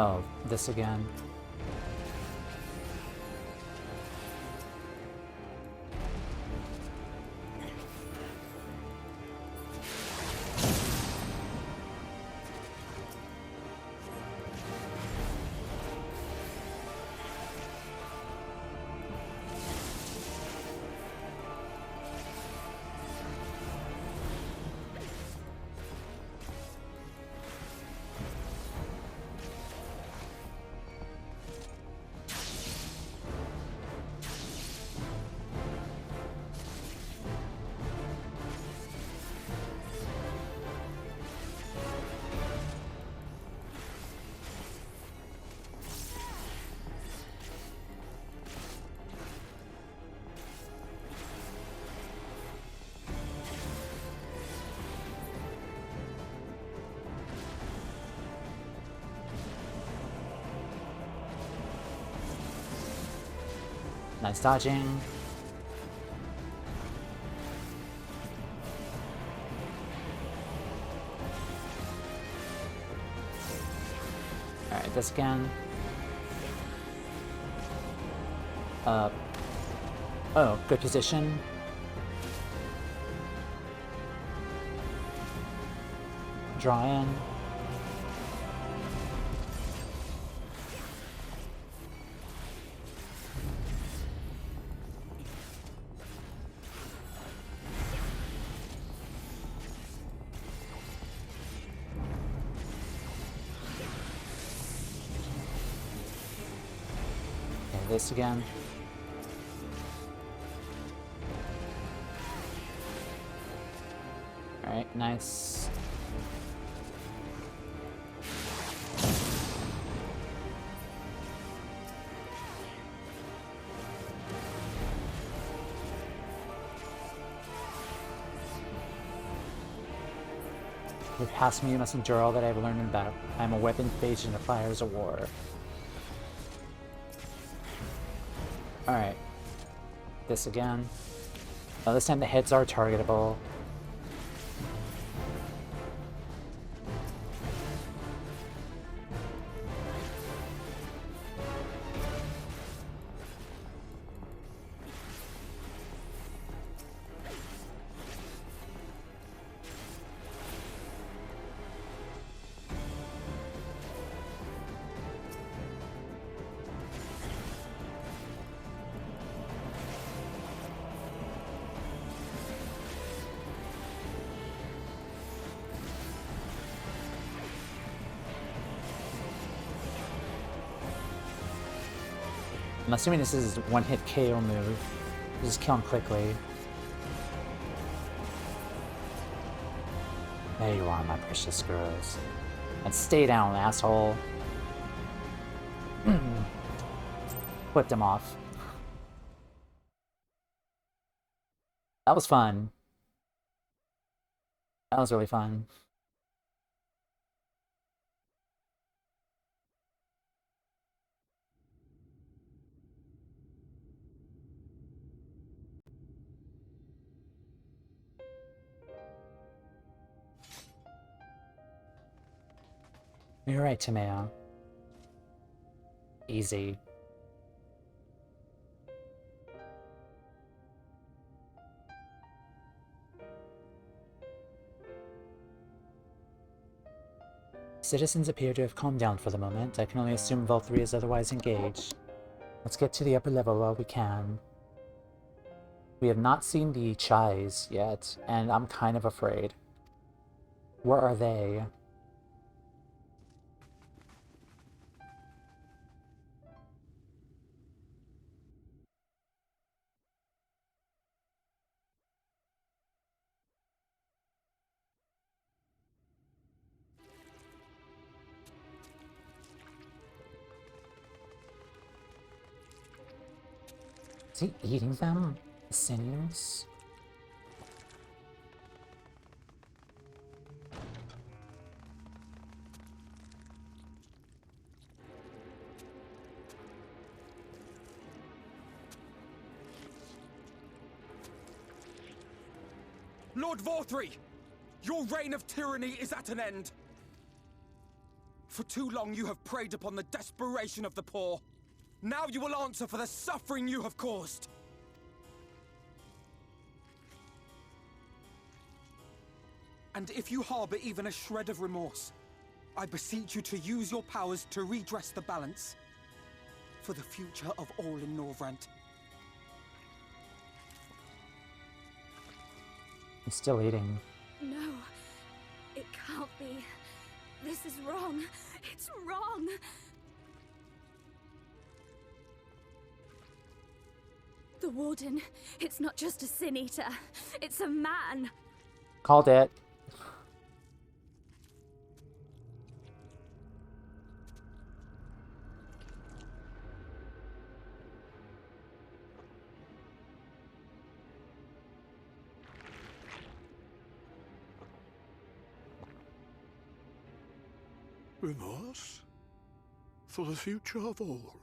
Oh, this again. Nice dodging. Alright, this again. Oh, good position. Draw in. Okay, this again. Alright, nice. With past me, you must endure all that I have learned in battle. I am a weapon phased into fires of war. Alright. This again. Oh, this time the heads are targetable. I'm assuming this is his one-hit KO move. Just kill him quickly. There you are, my precious girls. And stay down, asshole. Flipped him off. That was fun. That was really fun. You're right, Timea. Easy. Citizens appear to have calmed down for the moment. I can only assume Vauthry is otherwise engaged. Let's get to the upper level while we can. We have not seen the Chais yet, and I'm kind of afraid. Where are they? Is he eating them? The sinews? Lord Vauthry! Your reign of tyranny is at an end! For too long you have preyed upon the desperation of the poor. Now you will answer for the suffering you have caused! And if you harbor even a shred of remorse, I beseech you to use your powers to redress the balance. For the future of all in Norvrant. He's still eating. No, it can't be. This is wrong. It's wrong. The Warden, it's not just a Sin Eater. It's a man. Called it. Remorse? For the future of all?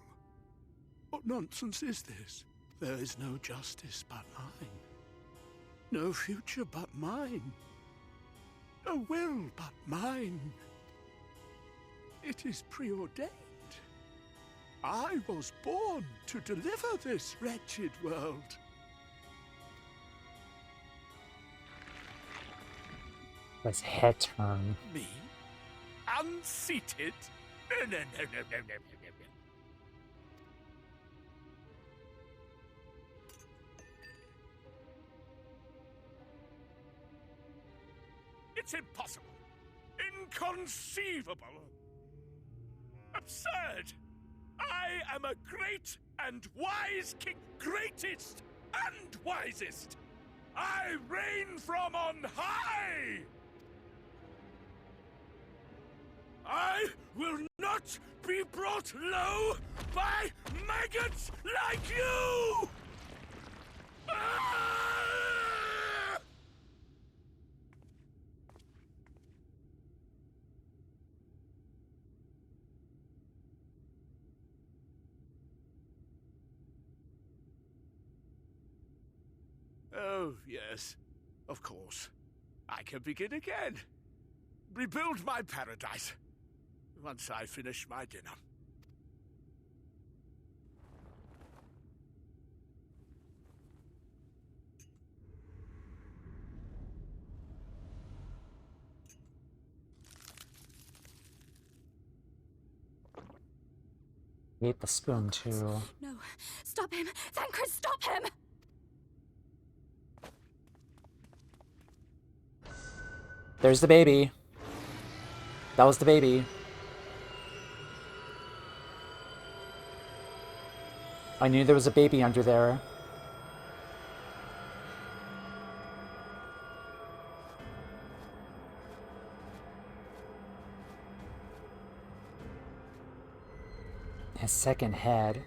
What nonsense is this? There is no justice but mine. No future but mine. No will but mine. It is preordained. I was born to deliver this wretched world. His head turn. Me? Unseated? No. It's impossible. Inconceivable. Absurd. I am a great and wise king. Greatest and wisest. I reign from on high. I will not be brought low by maggots like you! Ah! Oh, yes. Of course. I can begin again. Rebuild my paradise. Once I finish my dinner. He ate the spoon too. No, stop him! Thancred, stop him! There's the baby. That was the baby. I knew there was a baby under there. His second head.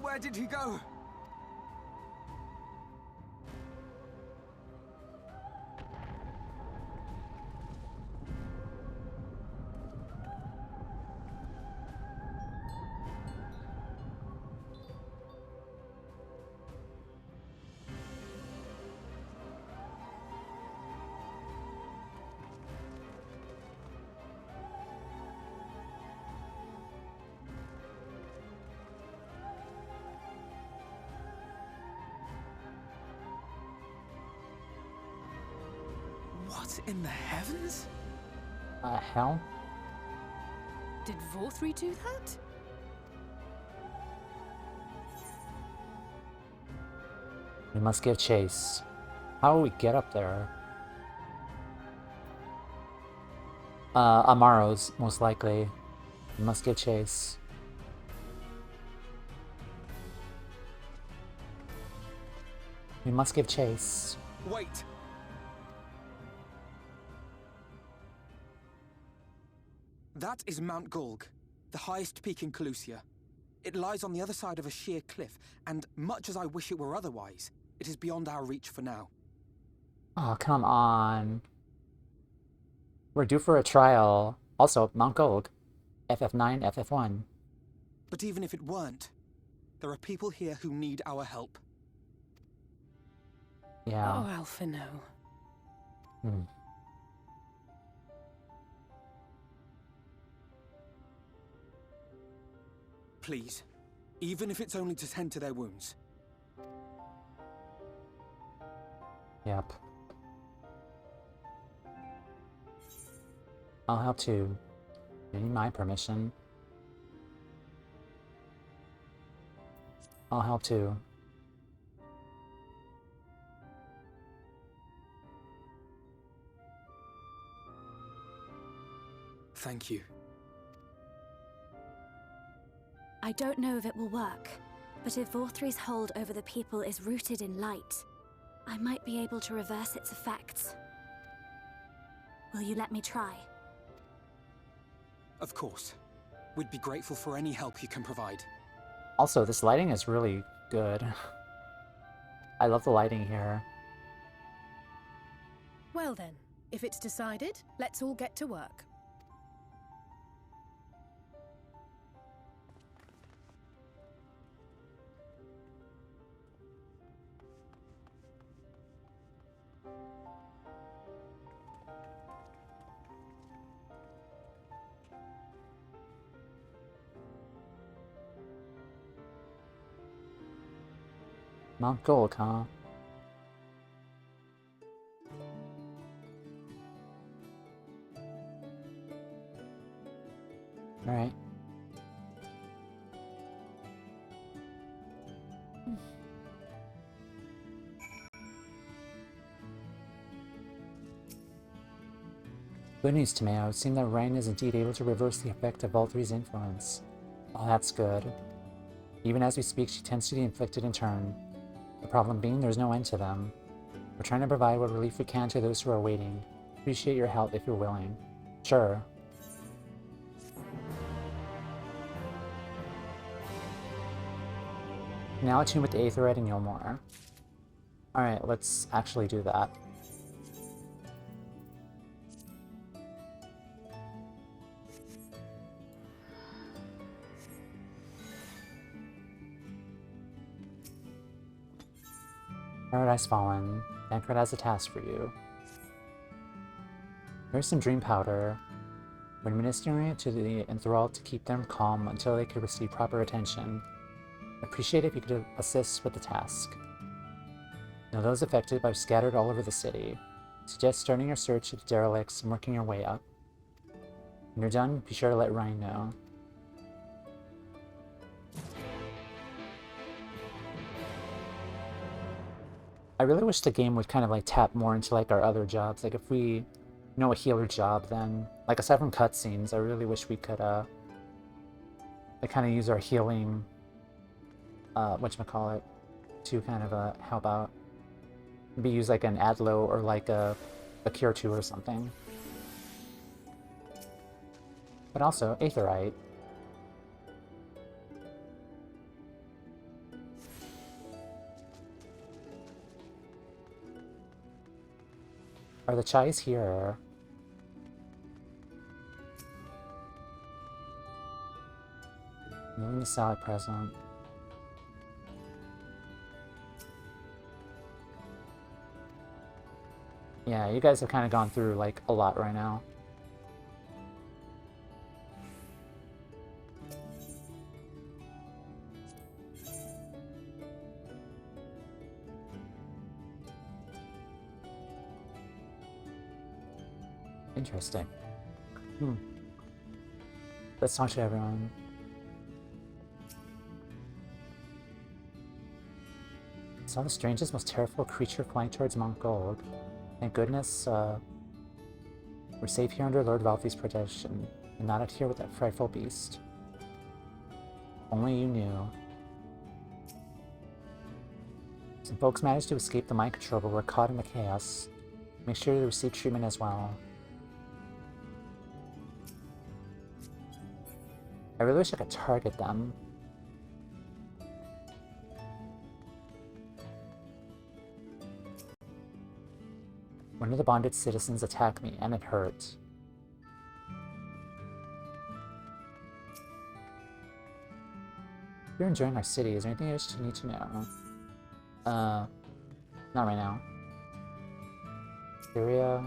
Where did he go? What in the heavens? Hell? Did Vauthry do that? We must give chase. How will we get up there? Amaro's, most likely. We must give chase. We must give chase. Wait! That is Mount Golg, the highest peak in Kholusia. It lies on the other side of a sheer cliff, and much as I wish it were otherwise, it is beyond our reach for now. Oh, come on. We're due for a trial. Also, Mount Golg. FF9, FF1. But even if it weren't, there are people here who need our help. Yeah. Oh, Alphino. Please, even if it's only to tend to their wounds. Yep. I'll help too. You need my permission. I'll help too. Thank you. I don't know if it will work, but if Vauthry's hold over the people is rooted in light, I might be able to reverse its effects. Will you let me try? Of course. We'd be grateful for any help you can provide. Also, this lighting is really good. I love the lighting here. Well then, if it's decided, let's all get to work. Mount Gold, huh? Alright. Good news, Tomeo. It seems that Ryan is indeed able to reverse the effect of Vauthry's influence. Oh, that's good. Even as we speak, she tends to be inflicted in turn. The problem being, there's no end to them. We're trying to provide what relief we can to those who are waiting. Appreciate your help if you're willing. Sure. Now attune with the Aetherite and Yulmore. Alright, let's actually do that. Paradise Fallen. Bankrupt has a task for you. Here's some dream powder. We're administering it to the enthralled to keep them calm until they could receive proper attention. Appreciate if you could assist with the task. Now those affected are scattered all over the city. Suggest starting your search of the derelicts and working your way up. When you're done, be sure to let Ryan know. I really wish the game would kind of like tap more into like our other jobs. Like if we know a healer job, then like aside from cutscenes, I really wish we could like kind of use our healing whatchamacallit to kind of help out. Maybe use like an Adlo or like a Cure 2 or something. But also Aetherite. Are the chais here? Moving the salad present. Yeah, you guys have kind of gone through like a lot right now. Interesting. Let's talk to everyone. Saw the strangest, most terrible creature flying towards Mount Gold. Thank goodness, we're safe here under Lord Vauthry's protection, and not out here with that frightful beast. Only you knew. Some folks managed to escape the mind control, but were caught in the chaos. Make sure to receive treatment as well. I really wish I could target them. One of the bonded citizens attacked me, and it hurt. If you're enjoying our city, is there anything else you need to know? Not right now. Syria.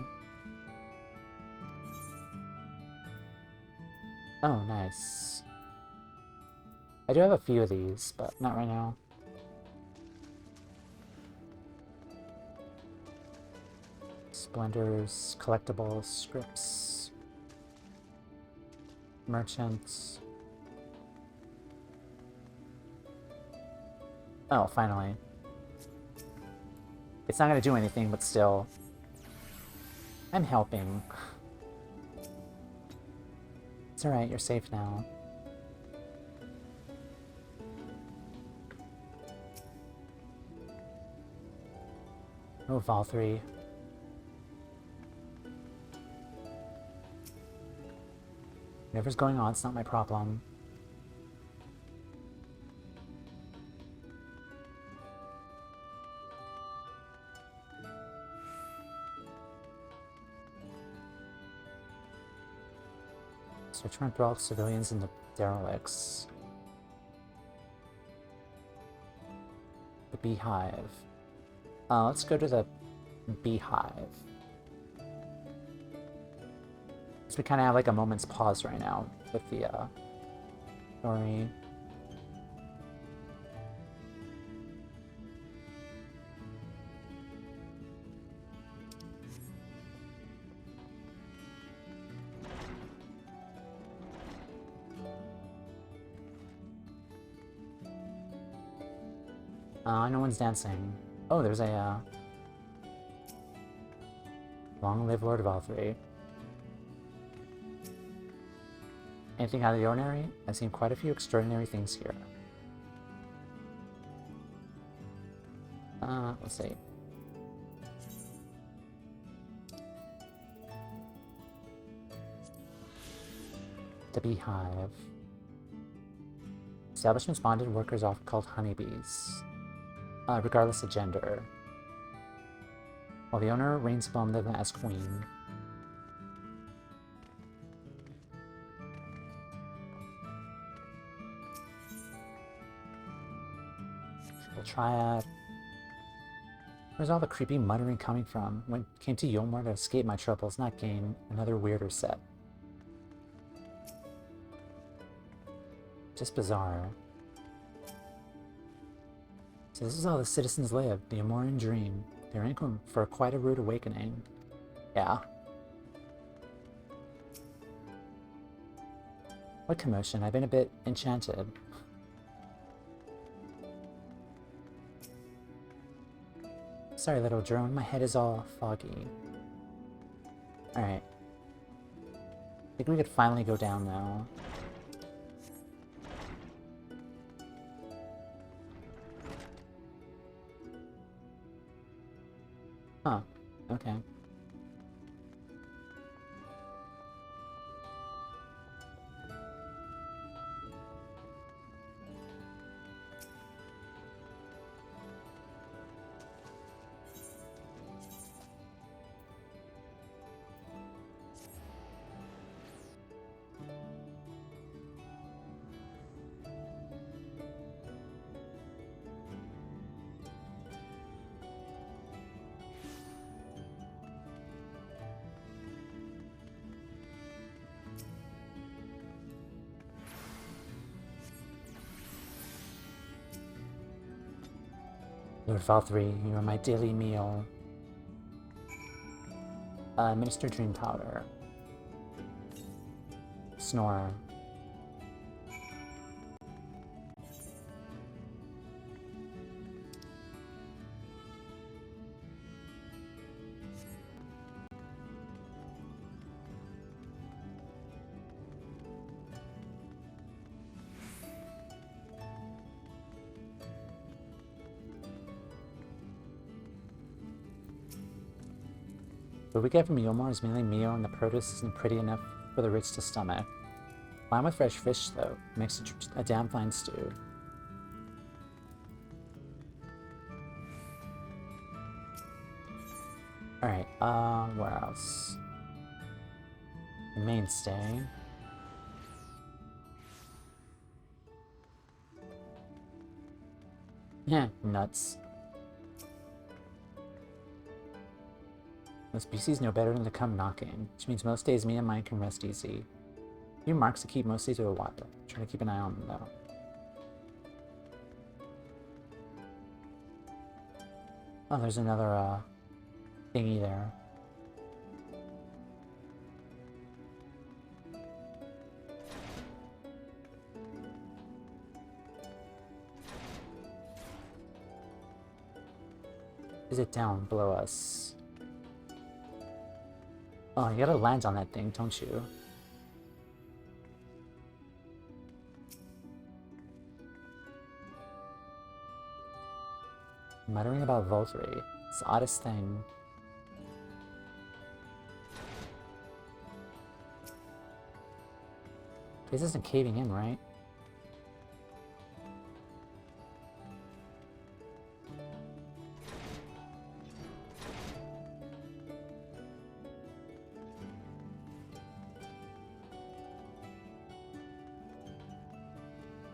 Oh, nice. I do have a few of these, but not right now. Splendors, collectibles, scripts, merchants. Oh, finally. It's not going to do anything, but still. I'm helping. It's alright, you're safe now. Oh, Vauthry. Whatever's going on, it's not my problem. So trying to throw all the civilians into derelicts. The beehive. Let's go to the beehive. So we kind of have like a moment's pause right now with the story. No one's dancing. Oh, there's a, long live Lord Vauthry. Anything out of the ordinary? I've seen quite a few extraordinary things here. Let's see. The beehive. Establishments bonded workers often called honeybees, regardless of gender. While the owner reigns above them as queen. The triad. Where's all the creepy muttering coming from? When it came to Yomor to escape my troubles, not gain another weirder set. Just bizarre. So this is how the citizens live, the Amorian dream. They're in for quite a rude awakening. Yeah. What commotion? I've been a bit enchanted. Sorry, little drone, my head is all foggy. Alright. I think we could finally go down now. Huh. Okay. Lord Vauthry, you are my daily meal. Minister Dream Powder. Snore. What we get from Yomor is mainly meal, and the produce isn't pretty enough for the rich to stomach. Fine with fresh fish, though. Makes a damn fine stew. Alright, where else? The mainstay. Yeah, nuts. Most species know better than to come knocking, which means most days me and mine can rest easy. Few marks to keep mostly to a while. Trying to keep an eye on them though. Oh, there's another thingy there. Is it down below us? Oh, you gotta land on that thing, don't you? Muttering about Vauthry. It's the oddest thing. This isn't caving in, right?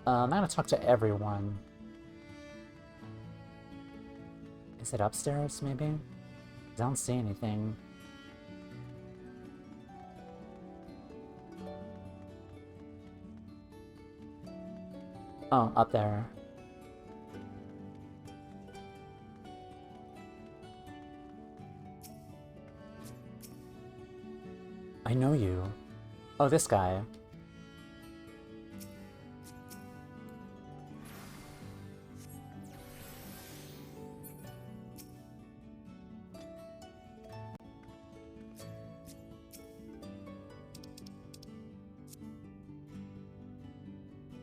I'm not gonna talk to everyone. Is it upstairs, maybe? 'Cause I don't see anything. Oh, up there. I know you. Oh, this guy.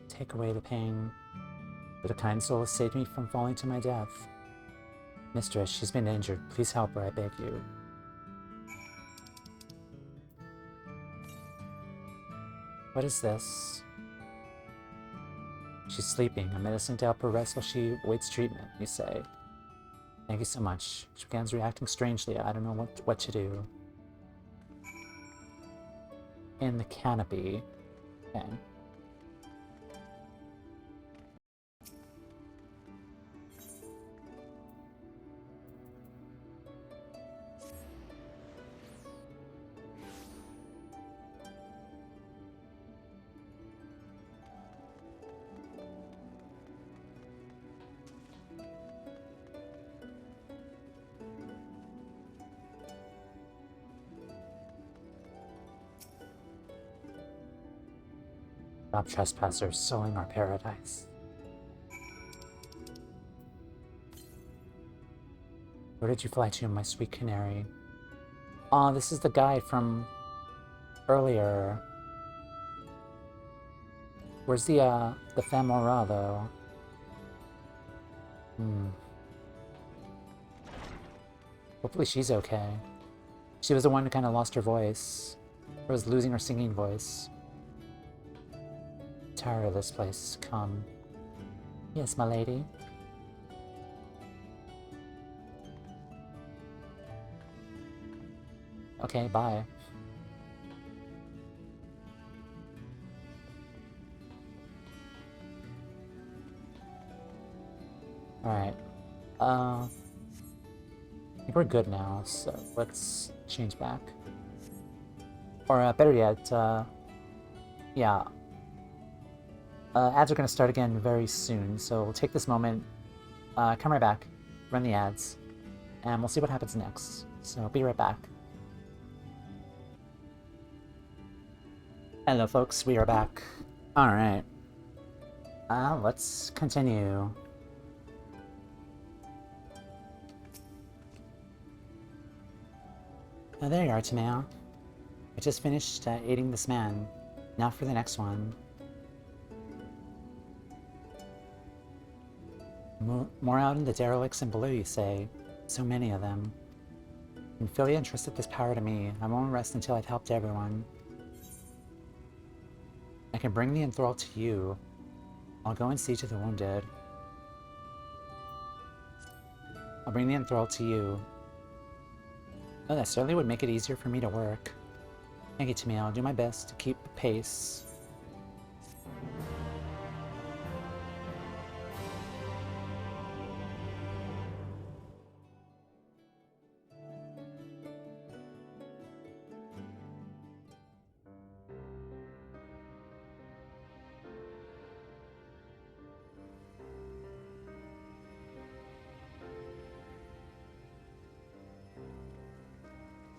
Take away the pain. But a kind soul has saved me from falling to my death. Mistress, she's been injured. Please help her, I beg you. What is this? She's sleeping. A medicine to help her rest while she awaits treatment, you say. Thank you so much. She begins reacting strangely. I don't know what to do. In the canopy. Okay. Stop trespassers sowing our paradise. Where did you fly to, my sweet canary? Oh, this is the guy from earlier. Where's the Femora, though? Hopefully she's okay. She was the one who kind of lost her voice. Or was losing her singing voice. Tired of this place. Come. Yes, my lady. Okay, bye. Alright. I think we're good now, so let's change back. Or better yet, yeah. Ads are going to start again very soon, so we'll take this moment, come right back, run the ads, and we'll see what happens next. So be right back. Hello folks, we are back. Alright. Let's continue. Oh, there you are, Tameo. I just finished aiding this man. Now for the next one. More out in the derelicts and below, you say. So many of them. Ophelia entrusted this power to me. I won't rest until I've helped everyone. I can bring the enthralled to you. I'll go and see to the wounded. I'll bring the enthralled to you. Oh, that certainly would make it easier for me to work. Thank you, Tameo. I'll do my best to keep pace.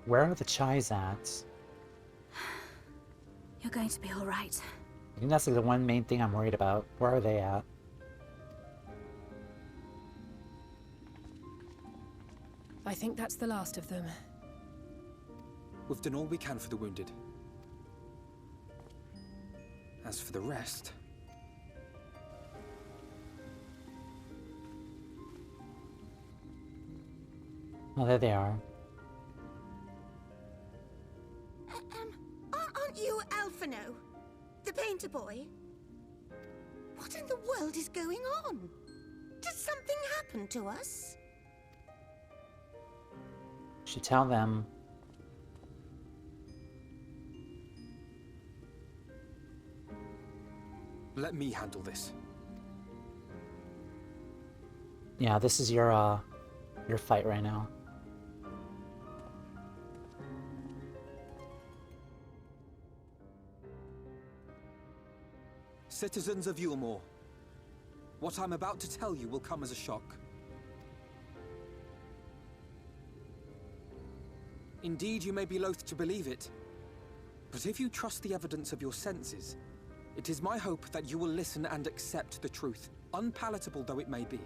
Where are the chais at? You're going to be all right. I think that's like the one main thing I'm worried about. Where are they at? I think that's the last of them. We've done all we can for the wounded. As for the rest... Oh, there they are. Aren't you Alphino? The painter boy? What in the world is going on? Did something happen to us? Should tell them. Let me handle this. Yeah, this is your fight right now. Citizens of Yulmore, what I'm about to tell you will come as a shock. Indeed, you may be loath to believe it, but if you trust the evidence of your senses, it is my hope that you will listen and accept the truth, unpalatable though it may be.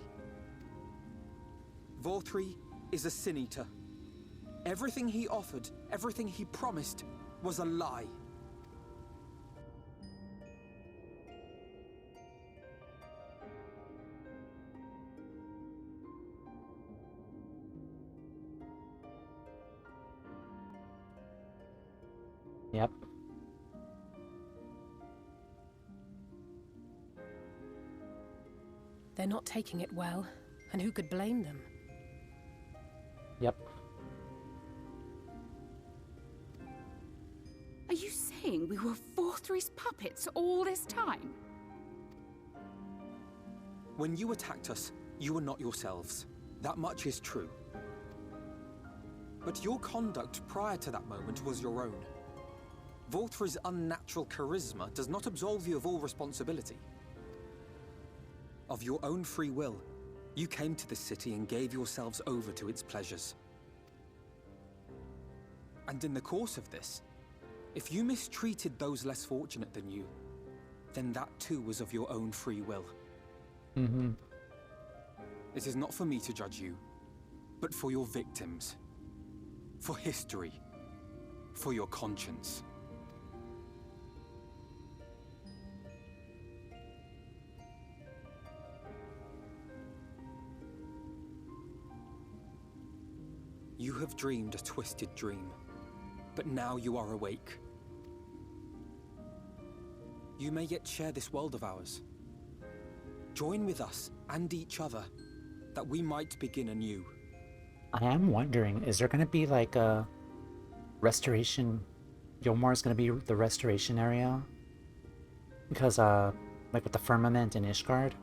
Vauthry is a Sin Eater. Everything he offered, everything he promised, was a lie. Yep. They're not taking it well, and who could blame them? Yep. Are you saying we were Vauthry's puppets all this time? When you attacked us, you were not yourselves. That much is true. But your conduct prior to that moment was your own. Vauthry's unnatural charisma does not absolve you of all responsibility. Of your own free will, you came to this city and gave yourselves over to its pleasures. And in the course of this, if you mistreated those less fortunate than you, then that too was of your own free will. Mm-hmm. It is not for me to judge you, but for your victims. For history. For your conscience. You have dreamed a twisted dream, but now you are awake. You may yet share this world of ours. Join with us and each other, that we might begin anew. I am wondering, is there going to be like a restoration? Yulmore is going to be the restoration area? Because, like with the firmament and Ishgard?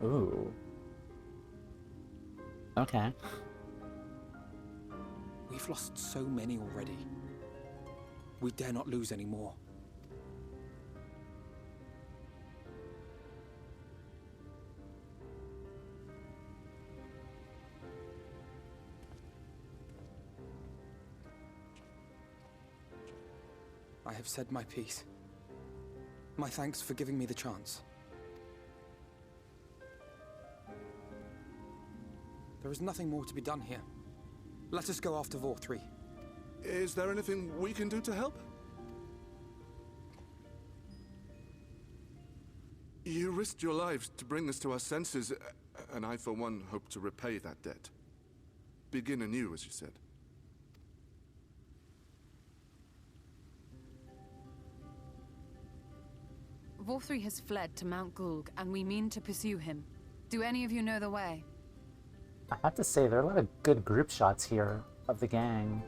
Ooh. Okay. We've lost so many already. We dare not lose any more. I have said my piece. My thanks for giving me the chance. There is nothing more to be done here. Let us go after Vauthry. Is there anything we can do to help? You risked your lives to bring us to our senses, and I, for one, hope to repay that debt. Begin anew, as you said. Vauthry has fled to Mount Gulg, and we mean to pursue him. Do any of you know the way? I have to say, there are a lot of good group shots here of the gang.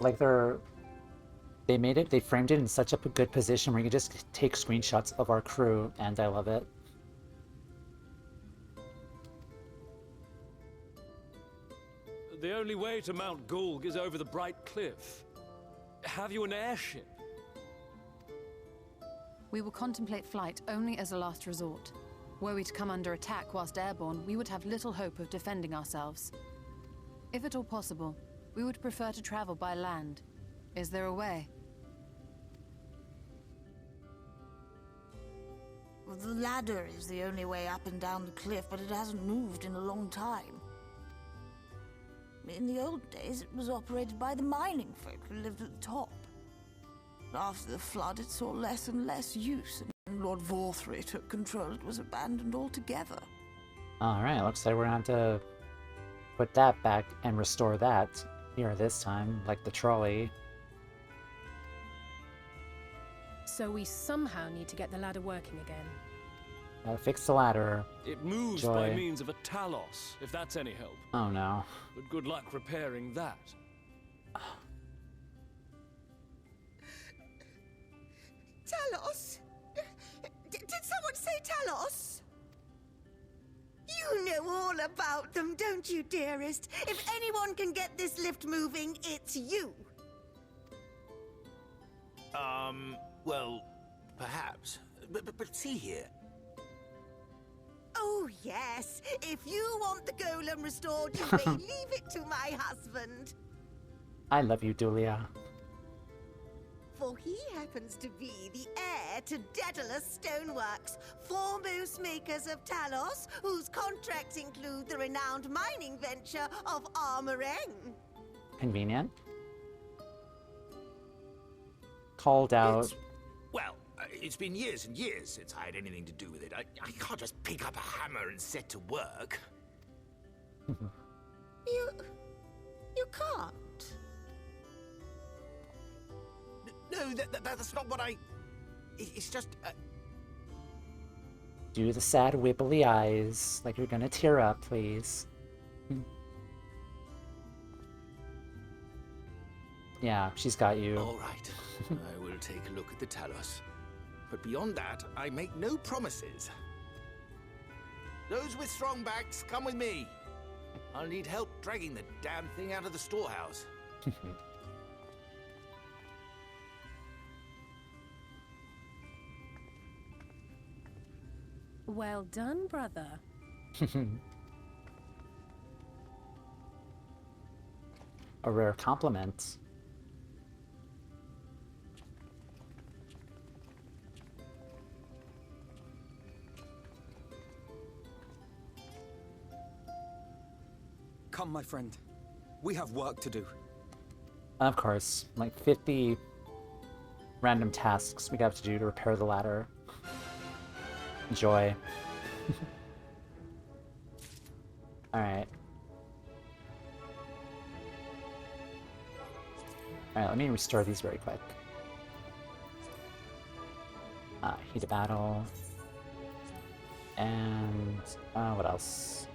Like they framed it in such a good position where you can just take screenshots of our crew, and I love it. The only way to Mount Gulg is over the Bright Cliff. Have you an airship? We will contemplate flight only as a last resort. Were we to come under attack whilst airborne, we would have little hope of defending ourselves. If at all possible, we would prefer to travel by land. Is there a way? Well, the ladder is the only way up and down the cliff, but it hasn't moved in a long time. In the old days, it was operated by the mining folk who lived at the top. After the flood, it saw less and less use, and Lord Vauthry took control. It was abandoned altogether. Alright, looks like we're gonna have to put that back and restore that here this time, like the trolley. So we somehow need to get the ladder working again. Gotta fix the ladder. It moves Joy. by means of a talos, if that's any help. Oh no. But good luck repairing that. Talos? You know all about them, don't you, dearest? If anyone can get this lift moving, it's you. Well, perhaps. But see here. Oh, yes. If you want the golem restored, you may leave it to my husband. I love you, Dulia. For he happens to be the heir to Daedalus Stoneworks, foremost makers of Talos, whose contracts include the renowned mining venture of Armoreng. Convenient. Called out. Well, it's been years and years since I had anything to do with it. I can't just pick up a hammer and set to work. You can't. No, that's not what I... It's just... Do the sad wibbly eyes, like you're gonna tear up, please. Yeah, she's got you. All right, I will take a look at the Talos. But beyond that, I make no promises. Those with strong backs, come with me. I'll need help dragging the damn thing out of the storehouse. Well done, brother. A rare compliment. Come, my friend. We have work to do. Of course, like 50 random tasks we got to do to repair the ladder. Joy. Alright. Alright, let me restore these very quick. Heat of battle. And what else?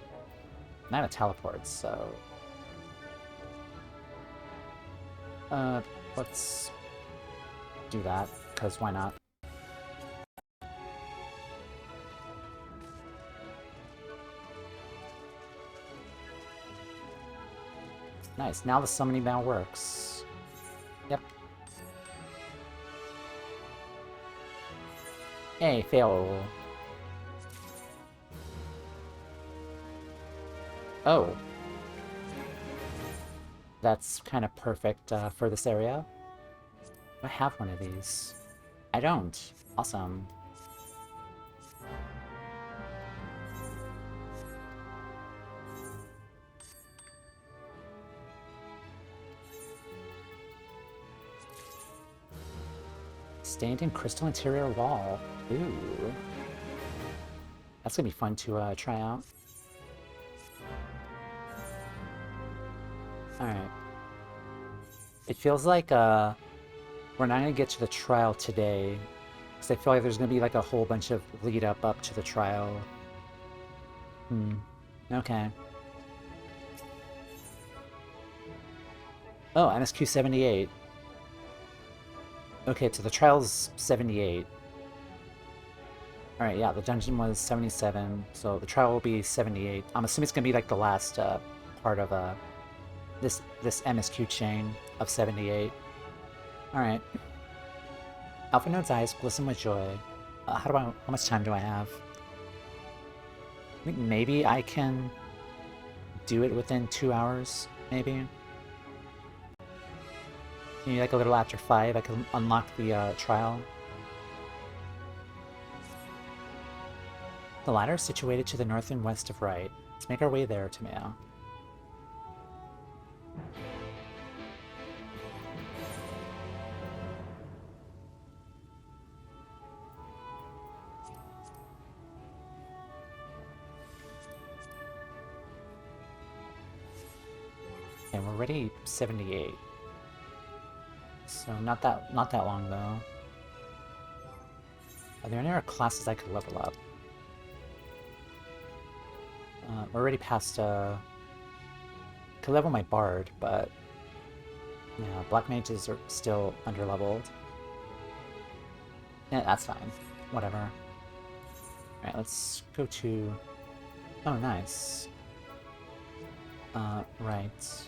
I'm out of teleports, so let's do that, because why not? Nice, now the summoning now works. Yep. Hey, fail. Oh. That's kind of perfect for this area. Do I have one of these? I don't. Awesome. Stained-in crystal interior wall. Ooh. That's gonna be fun to try out. Alright. It feels like we're not gonna get to the trial today, because I feel like there's gonna be like a whole bunch of lead up to the trial. Okay. Oh, MSQ 78. Okay, so the trial's 78. Alright, yeah, the dungeon was 77, so the trial will be 78. I'm assuming it's gonna be like the last part of this MSQ chain of 78. Alright. Alpha Node's eyes glisten with joy. How much time do I have? I think maybe I can do it within 2 hours, maybe? Maybe like a little after 5 I can unlock the trial. The ladder is situated to the north and west of right. Let's make our way there, Tomeo. And we're already 78. So not that long though. Are there any other classes I could level up? We're already past could level my bard, but yeah, black mages are still underleveled. Yeah, that's fine. Whatever. Alright, let's go to... Oh, nice. Right.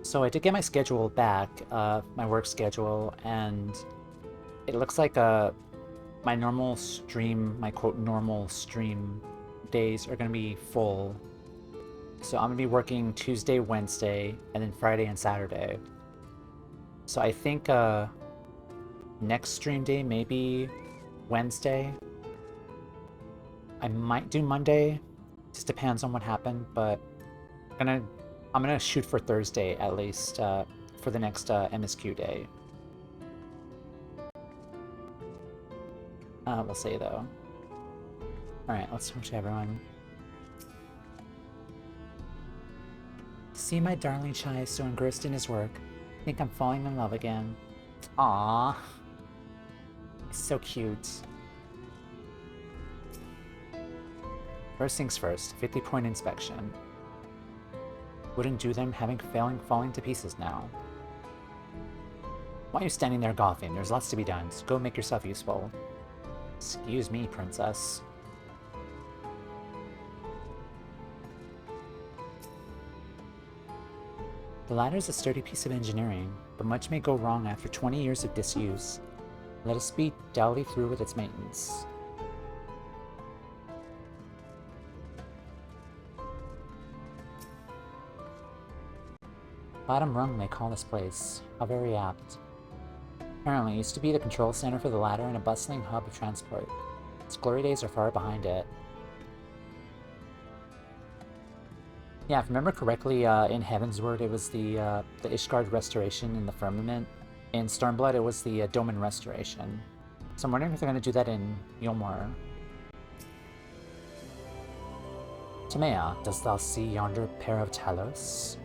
So I did get my schedule back, my work schedule, and it looks like my normal stream, my quote normal stream days are going to be full. So I'm going to be working Tuesday, Wednesday, and then Friday and Saturday. So I think next stream day maybe Wednesday. I might do Monday, just depends on what happened, but I'm gonna shoot for Thursday at least for the next MSQ day. We'll see though. Alright, let's switch to everyone. See my darling Chai so engrossed in his work. I think I'm falling in love again. Aww. It's so cute. First things first, 50-point inspection. Wouldn't do them falling to pieces now. Why are you standing there golfing? There's lots to be done, so go make yourself useful. Excuse me, princess. The ladder's a sturdy piece of engineering, but much may go wrong after 20 years of disuse. Let us speed dully through with its maintenance. Bottom rung, they call this place. How very apt. Apparently, it used to be the control center for the ladder and a bustling hub of transport. Its glory days are far behind it. Yeah, if I remember correctly, in Heavensward it was the Ishgard restoration in the Firmament. In Stormblood it was the Doman restoration. So I'm wondering if they're going to do that in Yulmor. Timea, dost thou see yonder pair of Talos?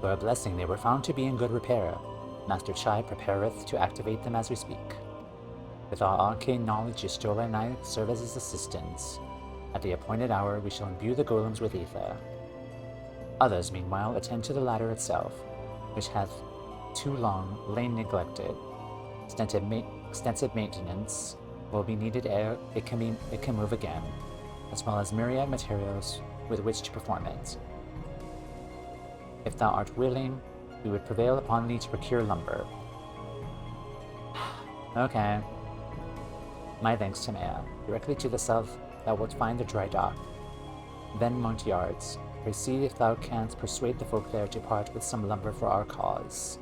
For a blessing, they were found to be in good repair. Master Chai prepareth to activate them as we speak. With our arcane knowledge, Y'shtola and I serve as his assistants. At the appointed hour, we shall imbue the golems with ether. Others, meanwhile, attend to the ladder itself, which hath too long lain neglected. Extensive maintenance will be needed ere it can move again, as well as myriad materials with which to perform it. If thou art willing, we would prevail upon thee to procure lumber. Okay. My thanks, Timea. Directly to the south, thou wilt find the dry dock. Then Mount Yards. Proceed if thou canst persuade the folk there to part with some lumber for our cause.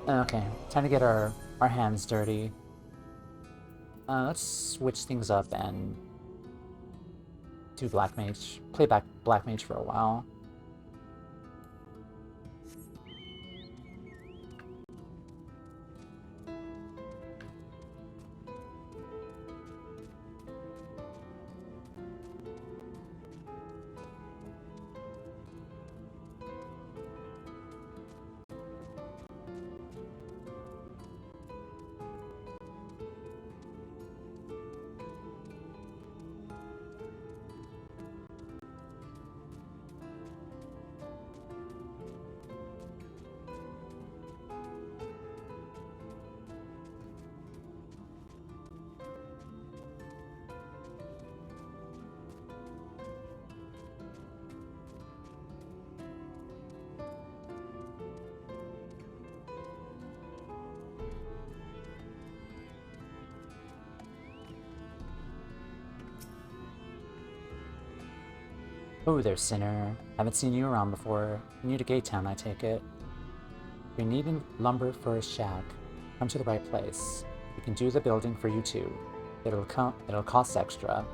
Okay, time to get our hands dirty. Let's switch things up and do Black Mage. Play back Black Mage for a while. Oh there, sinner. Haven't seen you around before. New to Gate Town, I take it. If you're needing lumber for a shack, come to the right place. We can do the building for you too. It'll cost extra.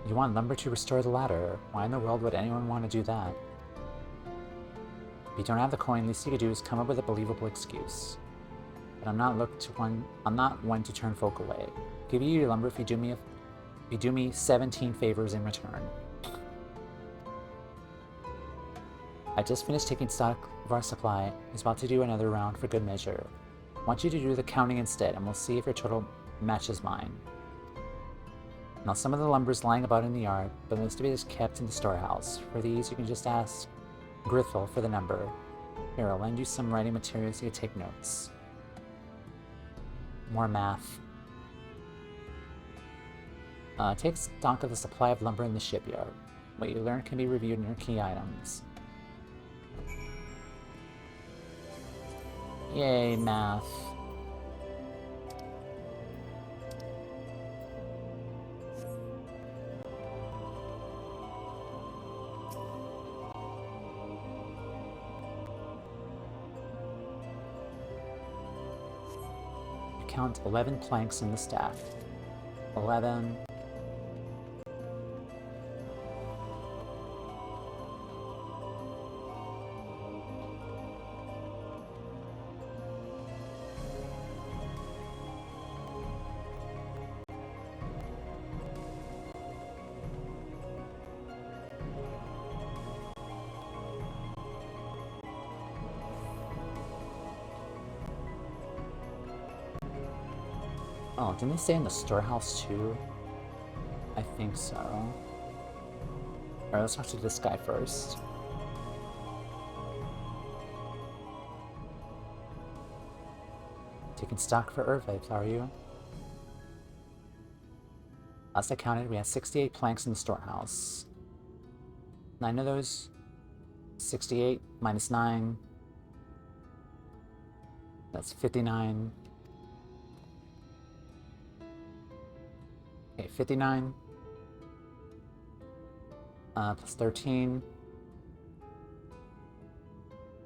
You want lumber to restore the ladder. Why in the world would anyone want to do that? If you don't have the coin, least you could do is come up with a believable excuse. But I'm not one to turn folk away. I'll give you your lumber if you do me 17 favors in return. I just finished taking stock of our supply. I was about to do another round for good measure. I want you to do the counting instead, and we'll see if your total matches mine. Now some of the lumber is lying about in the yard, but most of it is kept in the storehouse. For these, you can just ask Grithel for the number. Here, I'll lend you some writing materials so you can take notes. More math. Take stock of the supply of lumber in the shipyard. What you learn can be reviewed in your key items. Yay, math. Count 11 planks in the stack. 11. Oh, didn't they stay in the storehouse too? I think so. Alright, let's talk to this guy first. Taking stock for Earthlights, are you? Last I counted, we had 68 planks in the storehouse. 9 of those. 68 minus 9. That's 59. Okay, 59. Plus 13.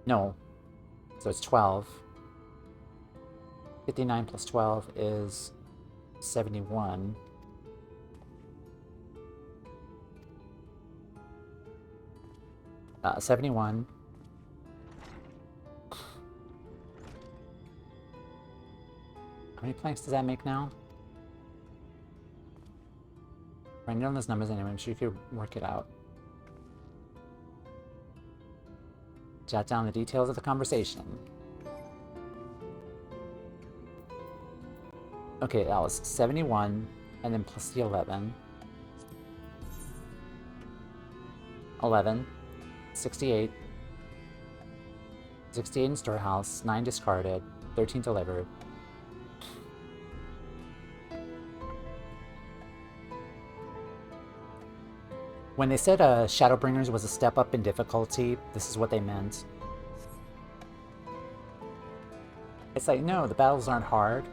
No. So it's 12. 59 plus 12 is 71. Uh, 71. How many planks does that make now? Write down those numbers anyway, I'm sure you could work it out. Jot down the details of the conversation. Okay, that was 71, and then plus the 11. 11. 68. 68 in storehouse, 9 discarded, 13 delivered. When they said Shadowbringers was a step up in difficulty, this is what they meant. It's like, no, the battles aren't hard.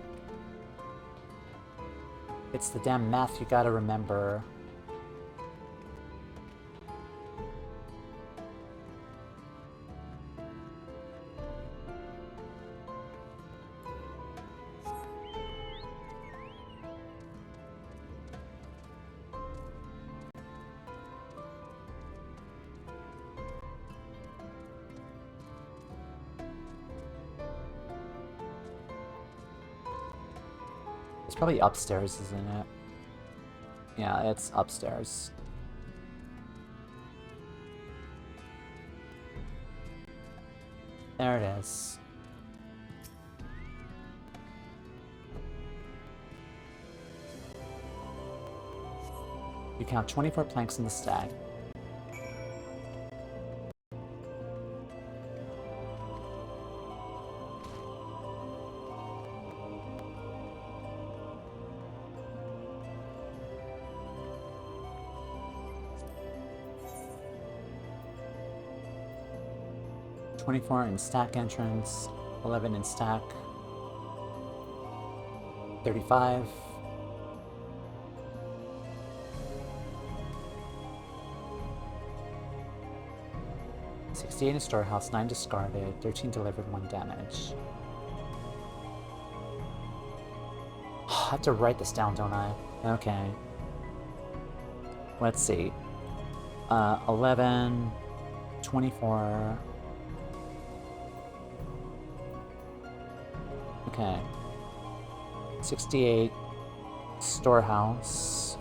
It's the damn math you gotta remember. It's probably upstairs, isn't it? Yeah, it's upstairs. There it is. You count 24 planks in the stack. $24 in stack entrance, 11 in stack, 35, 68 in storehouse, 9 discarded, 13 delivered, 1 damage. I have to write this down, don't I? Okay. Let's see. 11, 24. Okay. 68 storehouse.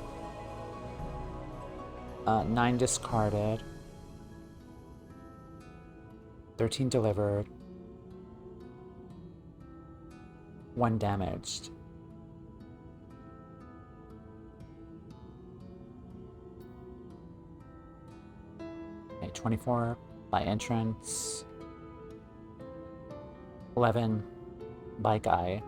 9 discarded. 13 delivered. 1 damaged. Okay, 24 by entrance. 11 by guy.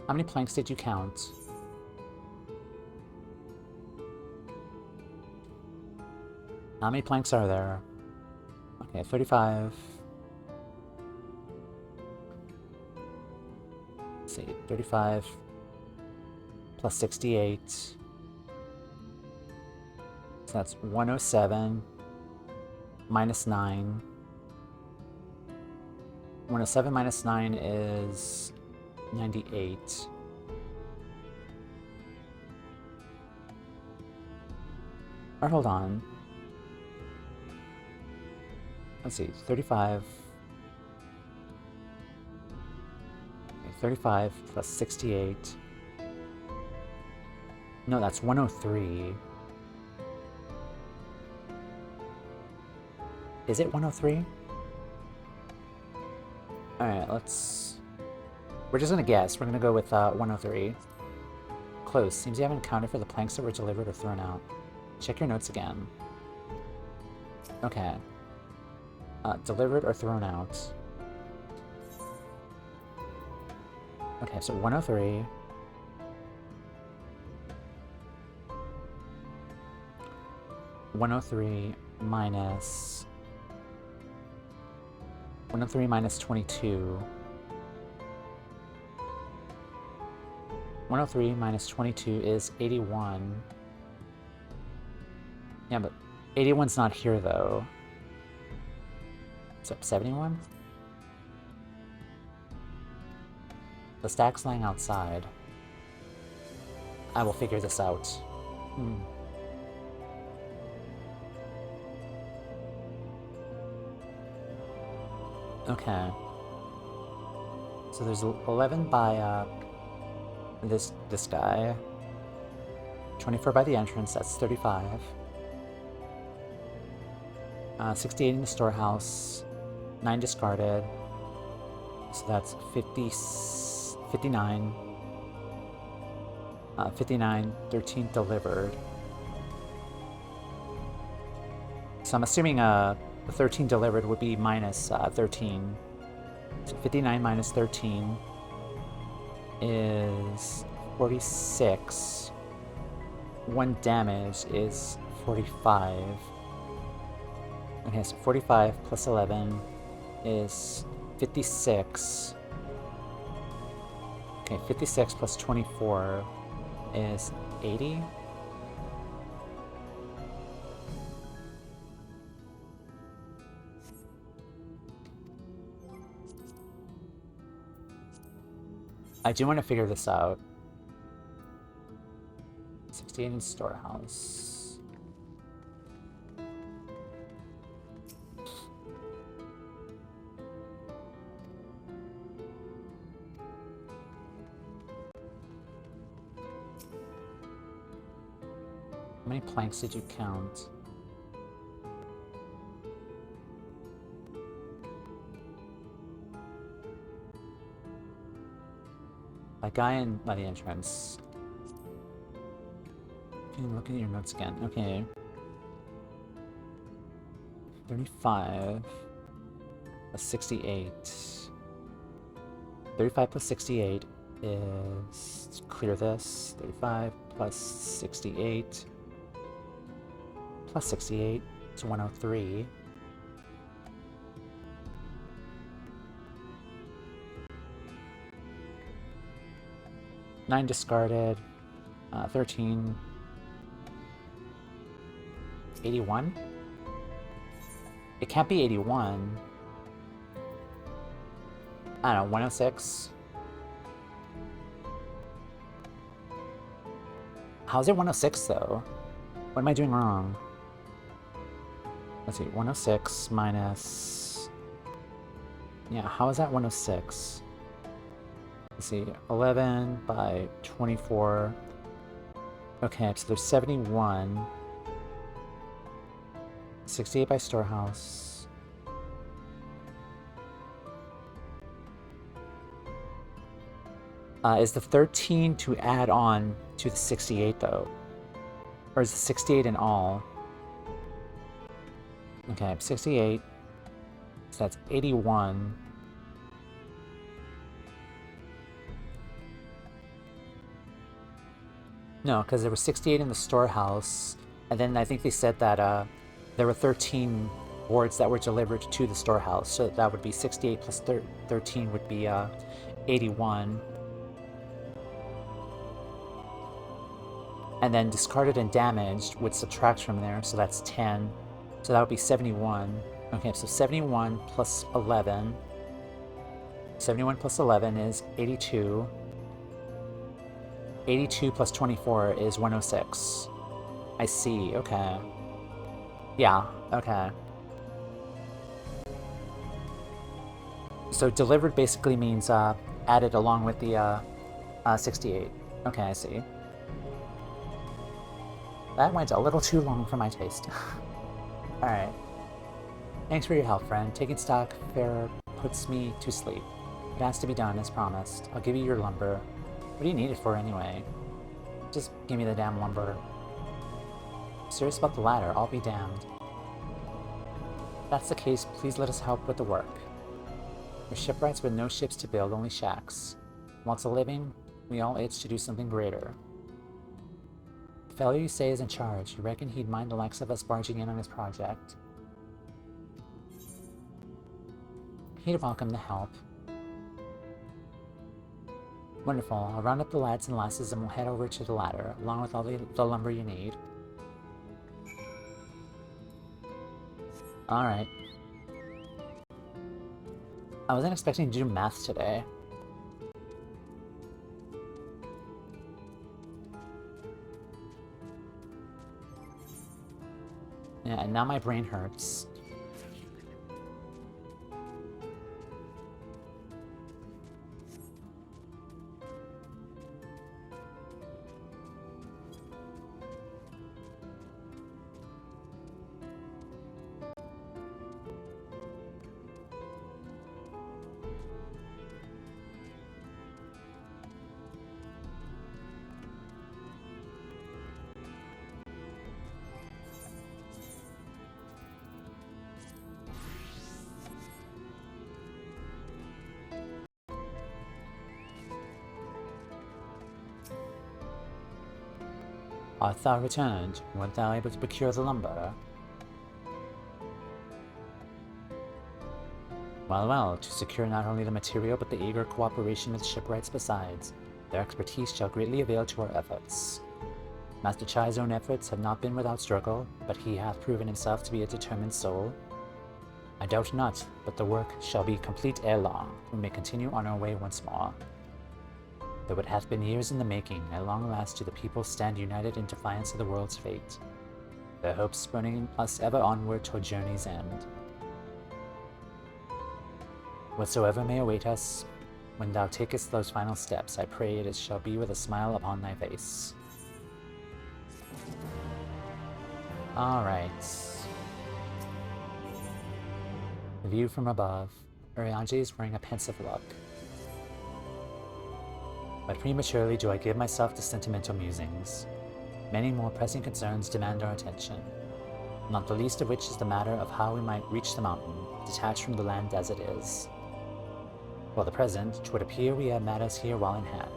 How many planks did you count? How many planks are there? Okay, 35. Let's see, 35 plus 68. So that's 107 minus 9. 107 minus 9 is 98. Or hold on. Let's see, 35. Okay, 35 plus 68. No, that's 103. Is it 103? Alright, let's... We're just gonna guess. We're gonna go with 103. Close. Seems you haven't accounted for the planks that were delivered or thrown out. Check your notes again. Okay. Delivered or thrown out. Okay, so 103. Minus 103 minus 22. 103 minus 22 is 81. Yeah, but 81's not here though. So 71? The stack's lying outside. I will figure this out. Okay. So there's 11 by this guy. 24 by the entrance, that's 35. 68 in the storehouse. 9 discarded. So that's 59. 59, 13 delivered. So I'm assuming the 13 delivered would be minus 13. So 59 minus 13 is 46. 1 damage is 45. Okay, so 45 plus 11 is 56. Okay, 56 plus 24 is 80. I do want to figure this out. 68 in storehouse. How many planks did you count? A guy in by the entrance. Looking at your notes again. Okay. 35 plus 68. 35 plus 68 is... Let's clear this. 35 plus 68. Plus 68 is 103. Nine discarded. 13... 81? It can't be 81. I don't know, 106? How's it 106 though? What am I doing wrong? Let's see, 106 minus... Yeah, how is that 106? Let's see, 11 by 24. Okay, so there's 71. 68 by storehouse. Is the 13 to add on to the 68 though? Or is the 68 in all? Okay, 68. So that's 81. No, because there was 68 in the storehouse, and then I think they said that there were 13 boards that were delivered to the storehouse, so that would be 68 plus 13 would be 81. And then discarded and damaged would subtract from there, so that's 10. So that would be 71. Okay, so 71 plus 11. 71 plus 11 is 82. 82 plus 24 is 106. I see, okay. Yeah, okay. So delivered basically means added along with the 68. Okay, I see. That went a little too long for my taste. Alright. Thanks for your help, friend. Taking stock fair puts me to sleep. It has to be done, as promised. I'll give you your lumber. What do you need it for, anyway? Just give me the damn lumber. Serious about the ladder, I'll be damned. If that's the case, please let us help with the work. We're shipwrights with no ships to build, only shacks. While it's a living, we all itch to do something greater. The fellow you say is in charge. You reckon he'd mind the likes of us barging in on his project? He'd welcome the help. Wonderful. I'll round up the lads and lasses and we'll head over to the ladder, along with all the lumber you need. Alright. I wasn't expecting to do math today. Yeah, and now my brain hurts. Art thou returned? Wert thou able to procure the lumber? Well, well, to secure not only the material but the eager cooperation of the shipwrights besides. Their expertise shall greatly avail to our efforts. Master Chai's own efforts have not been without struggle, but he hath proven himself to be a determined soul. I doubt not, but the work shall be complete ere long. We may continue on our way once more. Though it hath been years in the making, at long last do the people stand united in defiance of the world's fate, their hopes spurning us ever onward toward journey's end. Whatsoever may await us, when thou takest those final steps, I pray it shall be with a smile upon thy face. Alright. The view from above. Urianger is wearing a pensive look. But prematurely do I give myself to sentimental musings. Many more pressing concerns demand our attention, not the least of which is the matter of how we might reach the mountain, detached from the land as it is. For the present, 'twould appear we have matters here well in hand.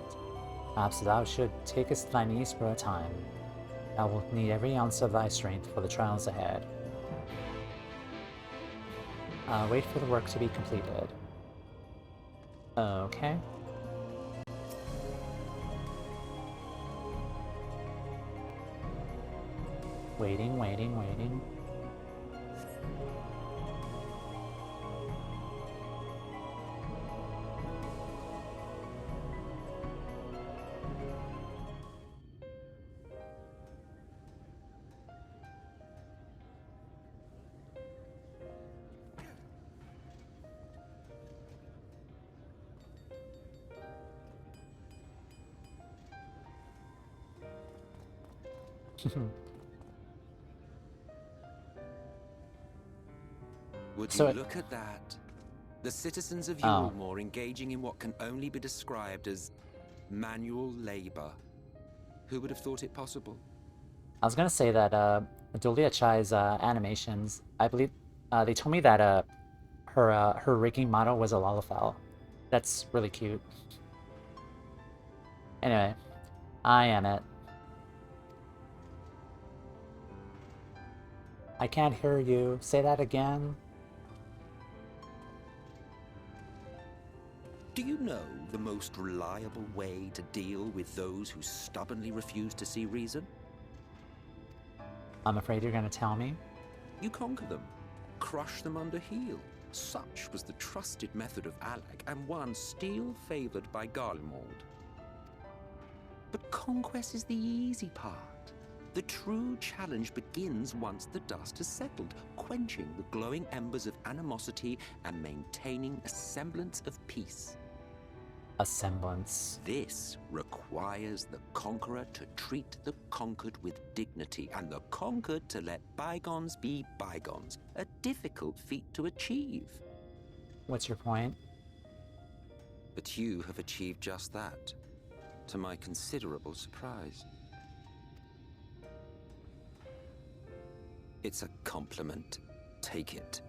Perhaps thou should takest thine ease for a time. Thou wilt need every ounce of thy strength for the trials ahead. Wait for the work to be completed. Okay. Waiting, waiting, waiting. Would So you it- look at that? The citizens of Oh. Yulmore engaging in what can only be described as manual labor. Who would have thought it possible? I was gonna say that Dolia Chai's animations, I believe they told me that her rigging model was a Lalafell. That's really cute. Anyway, I am it. I can't hear you. Say that again. Do you know the most reliable way to deal with those who stubbornly refuse to see reason? I'm afraid you're gonna tell me. You conquer them, crush them under heel. Such was the trusted method of Alec, and one still favored by Garlemald. But conquest is the easy part. The true challenge begins once the dust has settled, quenching the glowing embers of animosity and maintaining a semblance of peace. A semblance. This requires the conqueror to treat the conquered with dignity, and the conquered to let bygones be bygones. A difficult feat to achieve. What's your point? But you have achieved just that, to my considerable surprise. It's a compliment. Take it.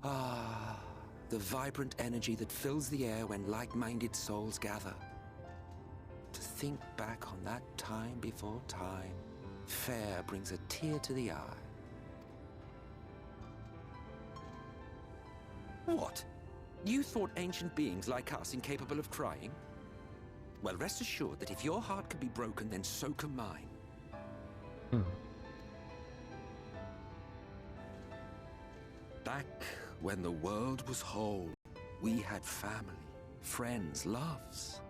Ah, the vibrant energy that fills the air when like-minded souls gather. To think back on that time before time, fair brings a tear to the eye. What? You thought ancient beings like us incapable of crying? Well, rest assured that if your heart can be broken, then so can mine. Back when the world was whole, we had family, friends, loves.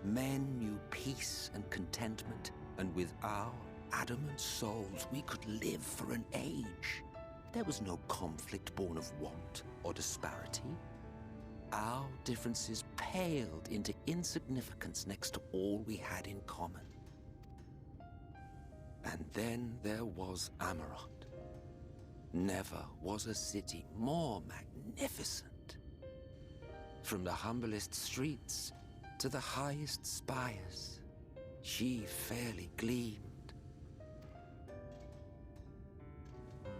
Men knew peace and contentment, and with our adamant souls, we could live for an age. There was no conflict born of want or disparity. Our differences paled into insignificance next to all we had in common. And then there was Amarot. Never was a city more magnificent. From the humblest streets to the highest spires, she fairly gleamed.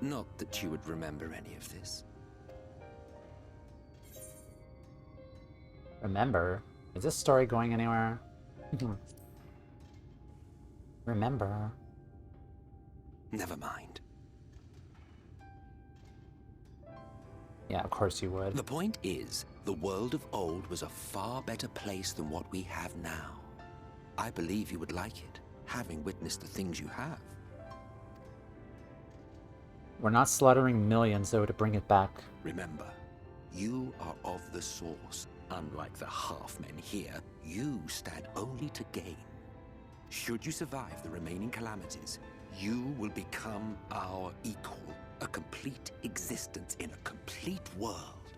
Not that you would remember any of this. Remember? Is this story going anywhere? Remember? Never mind. Yeah, of course you would. The point is, the world of old was a far better place than what we have now. I believe you would like it, having witnessed the things you have. We're not slaughtering millions, though, to bring it back. Remember, you are of the source. Unlike the half-men here, you stand only to gain. Should you survive the remaining calamities, you will become our equal. A complete existence in a complete world.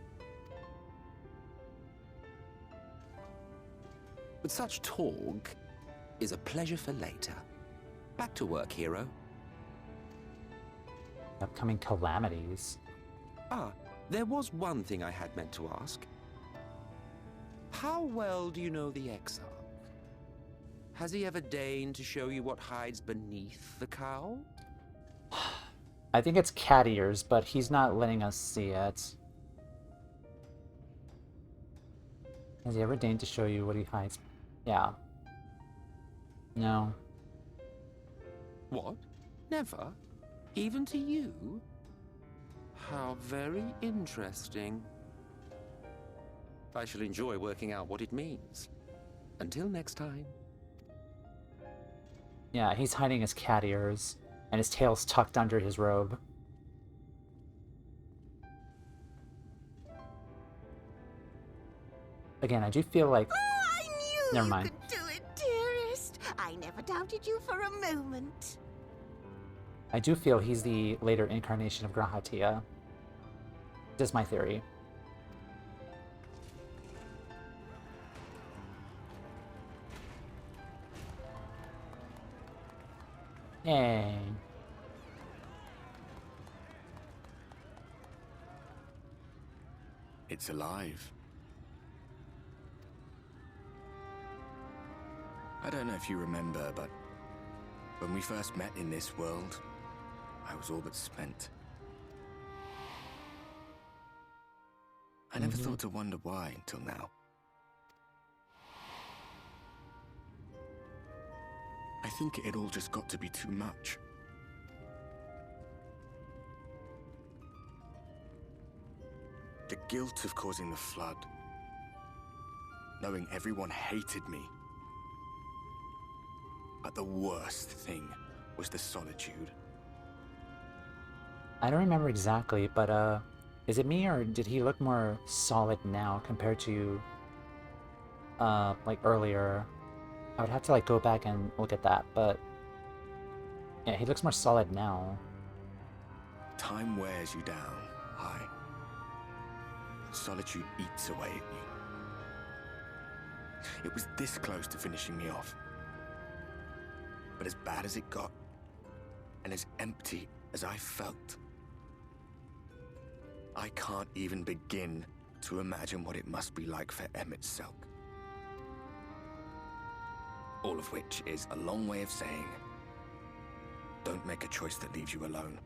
But such talk is a pleasure for later. Back to work, hero. Upcoming calamities. Ah, there was one thing I had meant to ask. How well do you know the Exarch? Has he ever deigned to show you what hides beneath the cowl? I think it's cat ears, but he's not letting us see it. Has he ever deigned to show you what he hides? Yeah. No. What? Never? Even to you? How very interesting. I shall enjoy working out what it means. Until next time. Yeah, he's hiding his cat ears, and his tail's tucked under his robe. Again, I do feel like... Oh, I knew Never you mind. could do it, dearest. I never doubted you for a moment. I do feel he's the later incarnation of Grahatia. Just my theory. Yay. It's alive. I don't know if you remember, but when we first met in this world, I was all but spent. I never thought to wonder why until now. I think it all just got to be too much. The guilt of causing the flood. Knowing everyone hated me. But the worst thing was the solitude. I don't remember exactly, but is it me or did he look more solid now compared to like earlier? I would have to like go back and look at that, but yeah, he looks more solid now. Time wears you down, High. Solitude eats away at you. It was this close to finishing me off. But as bad as it got, and as empty as I felt, I can't even begin to imagine what it must be like for Emmett Selk. All of which is a long way of saying, don't make a choice that leaves you alone.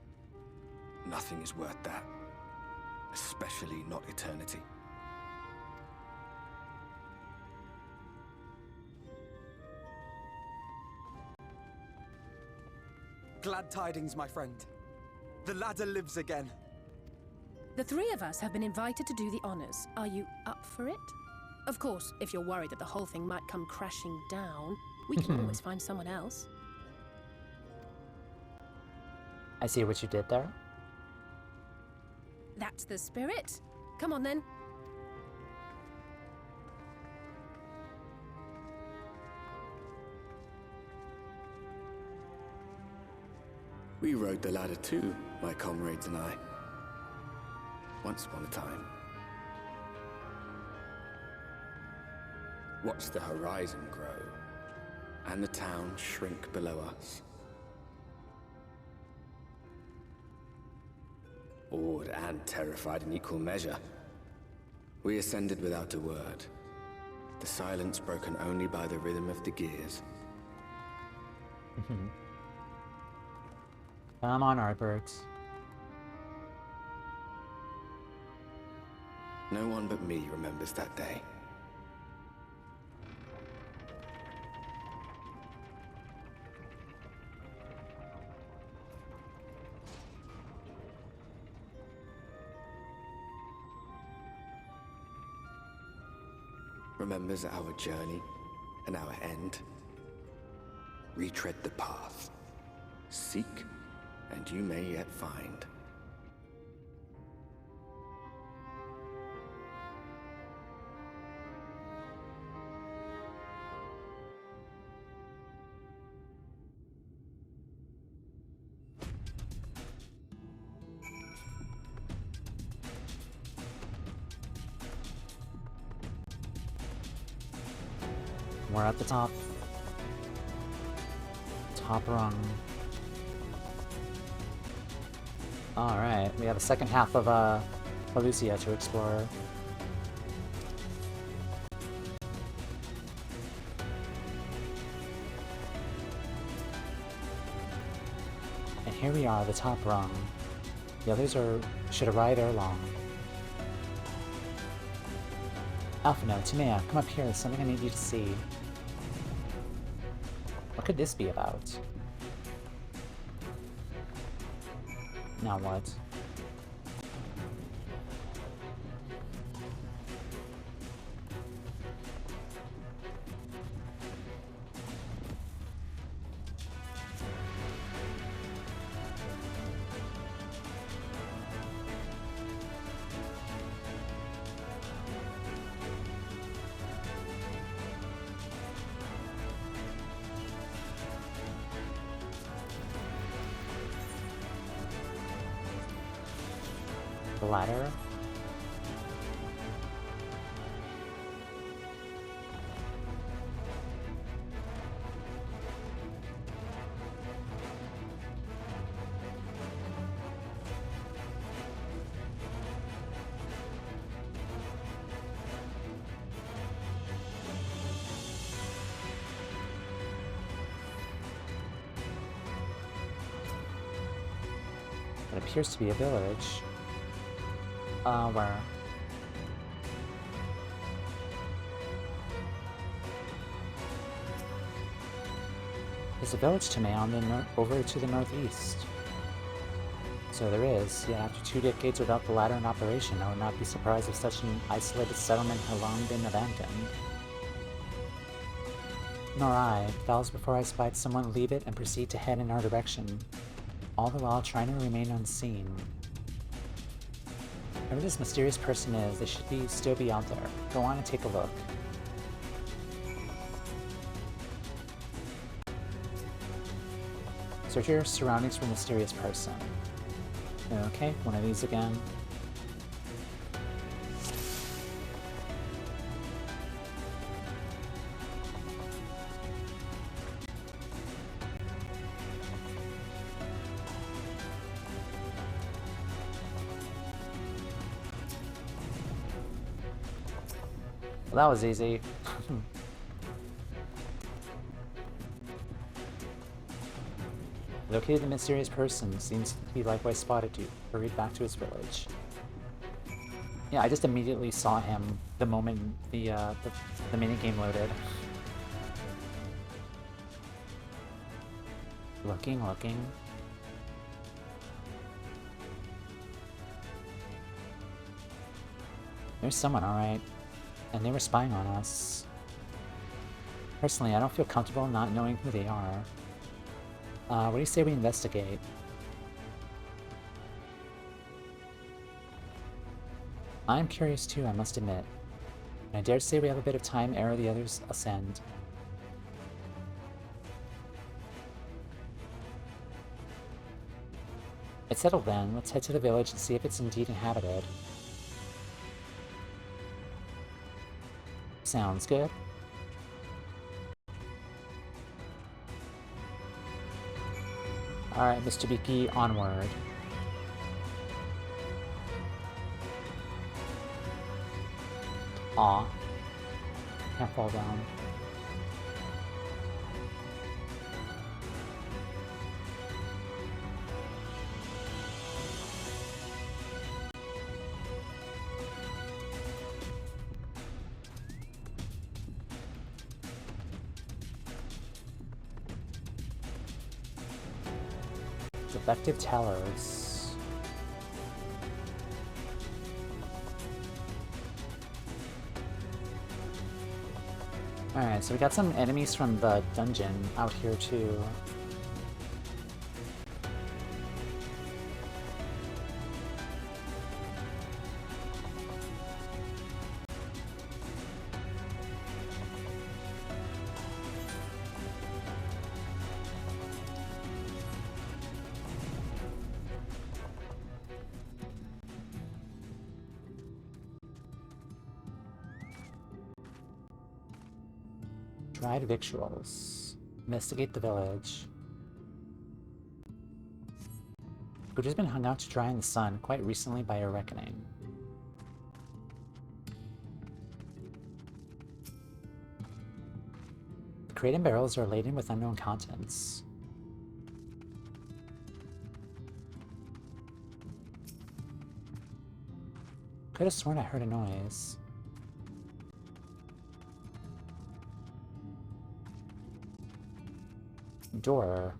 Nothing is worth that. Especially not eternity. Glad tidings, my friend. The ladder lives again. The three of us have been invited to do the honors. Are you up for it? Of course, if you're worried that the whole thing might come crashing down, we can always find someone else. I see what you did there. That's the spirit. Come on then. We rode the ladder too, my comrades and I. Once upon a time. Watched the horizon grow, and the town shrink below us. Awed and terrified in equal measure, we ascended without a word, the silence broken only by the rhythm of the gears. Come on, Arbert. No one but me remembers that day. Remembers our journey and our end. Retread the path. Seek, and you may yet find. We're at the top. Top rung. Alright, we have a second half of Kholusia to explore. And here we are, the top rung. The others should arrive ere long. Alphino, Timea, come up here, there's something I need you to see. What could this be about? Now what? The ladder? It appears to be a village. Where? There's a village to me on the over to the northeast. So there is, yet after 2 decades without the ladder in operation, I would not be surprised if such an isolated settlement had long been abandoned. Nor I, but that was before I spied someone leave it and proceed to head in our direction, all the while trying to remain unseen. Whoever this mysterious person is, they should still be out there. Go on and take a look. Search your surroundings for a mysterious person. Okay, one of these again. Well, that was easy. Located the mysterious person, seems to be likewise spotted you, hurried back to his village. Yeah, I just immediately saw him the moment the minigame loaded. Looking. There's someone, alright. And they were spying on us. Personally, I don't feel comfortable not knowing who they are. What do you say we investigate? I'm curious too, I must admit. And I dare say we have a bit of time ere the others ascend. It's settled then. Let's head to the village and see if it's indeed inhabited. Sounds good. Alright, Mr. Beaky, onward. Aw. Can't fall down. Effective tellers. Alright, so we got some enemies from the dungeon out here too. Dried victuals. Investigate the village. Food has been hung out to dry in the sun quite recently by a reckoning. The crate and barrels are laden with unknown contents. Could have sworn I heard a noise. Door.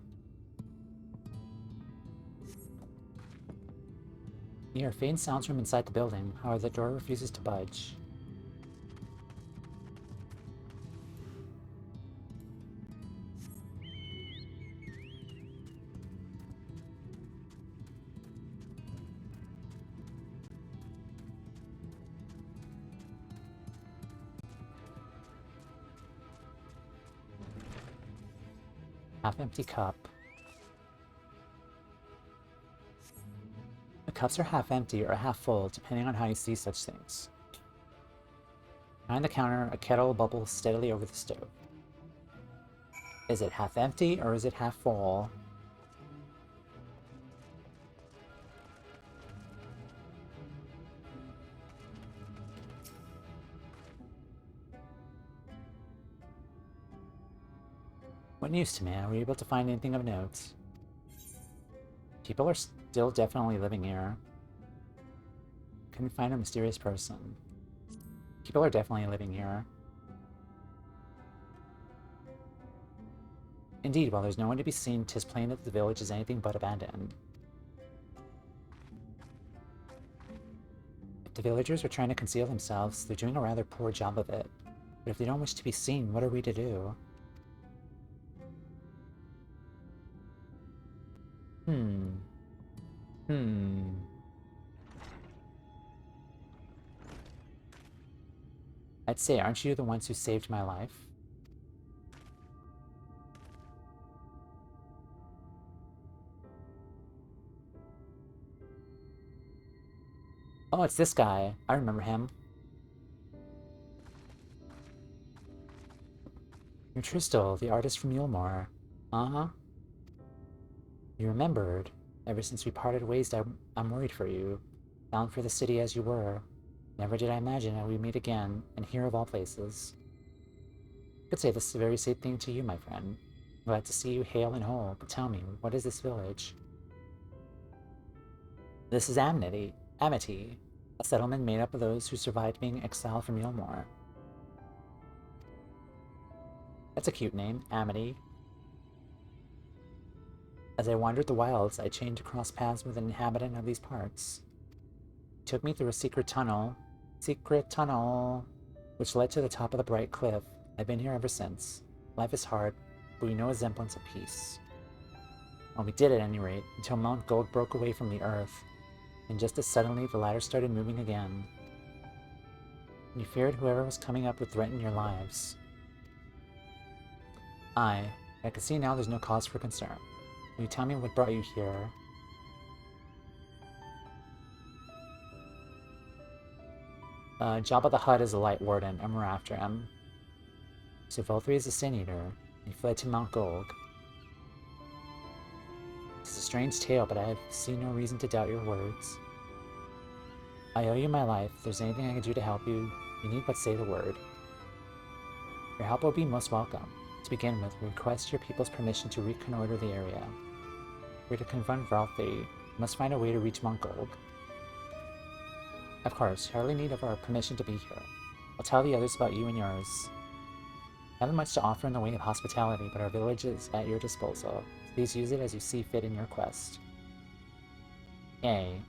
You hear faint sounds from inside the building. However, the door refuses to budge. Half-empty cup. The cups are half-empty or half-full, depending on how you see such things. Behind the counter, a kettle bubbles steadily over the stove. Is it half-empty or is it half-full? What news to man? Were you able to find anything of note? People are still definitely living here. Couldn't find a mysterious person. People are definitely living here. Indeed, while there's no one to be seen, 'tis plain that the village is anything but abandoned. If the villagers are trying to conceal themselves, they're doing a rather poor job of it. But if they don't wish to be seen, what are we to do? I'd say, aren't you the ones who saved my life? Oh, it's this guy. I remember him. You're Tristel, the artist from Yulmore. Uh-huh. You remembered. Ever since we parted ways, I'm worried for you. Bound for the city as you were. Never did I imagine that we'd meet again, and here of all places. I could say this very same thing to you, my friend. Glad to see you hale and whole, but tell me, what is this village? This is Amity, a settlement made up of those who survived being exiled from Yulmore. That's a cute name, Amity. As I wandered the wilds, I chained to cross paths with an inhabitant of these parts. He took me through a secret tunnel, which led to the top of the bright cliff. I've been here ever since. Life is hard, but we know a semblance of peace. Well, we did at any rate, until Mount Gold broke away from the earth, and just as suddenly the ladder started moving again. You feared whoever was coming up would threaten your lives. I can see now there's no cause for concern. Will you tell me what brought you here? Jabba the Hutt is a Lightwarden, and we're after him. So Vauthry is a Sin Eater. He fled to Mount Gold. It's a strange tale, but I have seen no reason to doubt your words. I owe you my life. If there's anything I can do to help you, you need but say the word. Your help will be most welcome. To begin with, we request your people's permission to reconnoiter the area. If we're to confront Vauthry, we must find a way to reach Mount Gold. Of course, you hardly need of our permission to be here. I'll tell the others about you and yours. I haven't much to offer in the way of hospitality, but our village is at your disposal. Please use it as you see fit in your quest. Yay.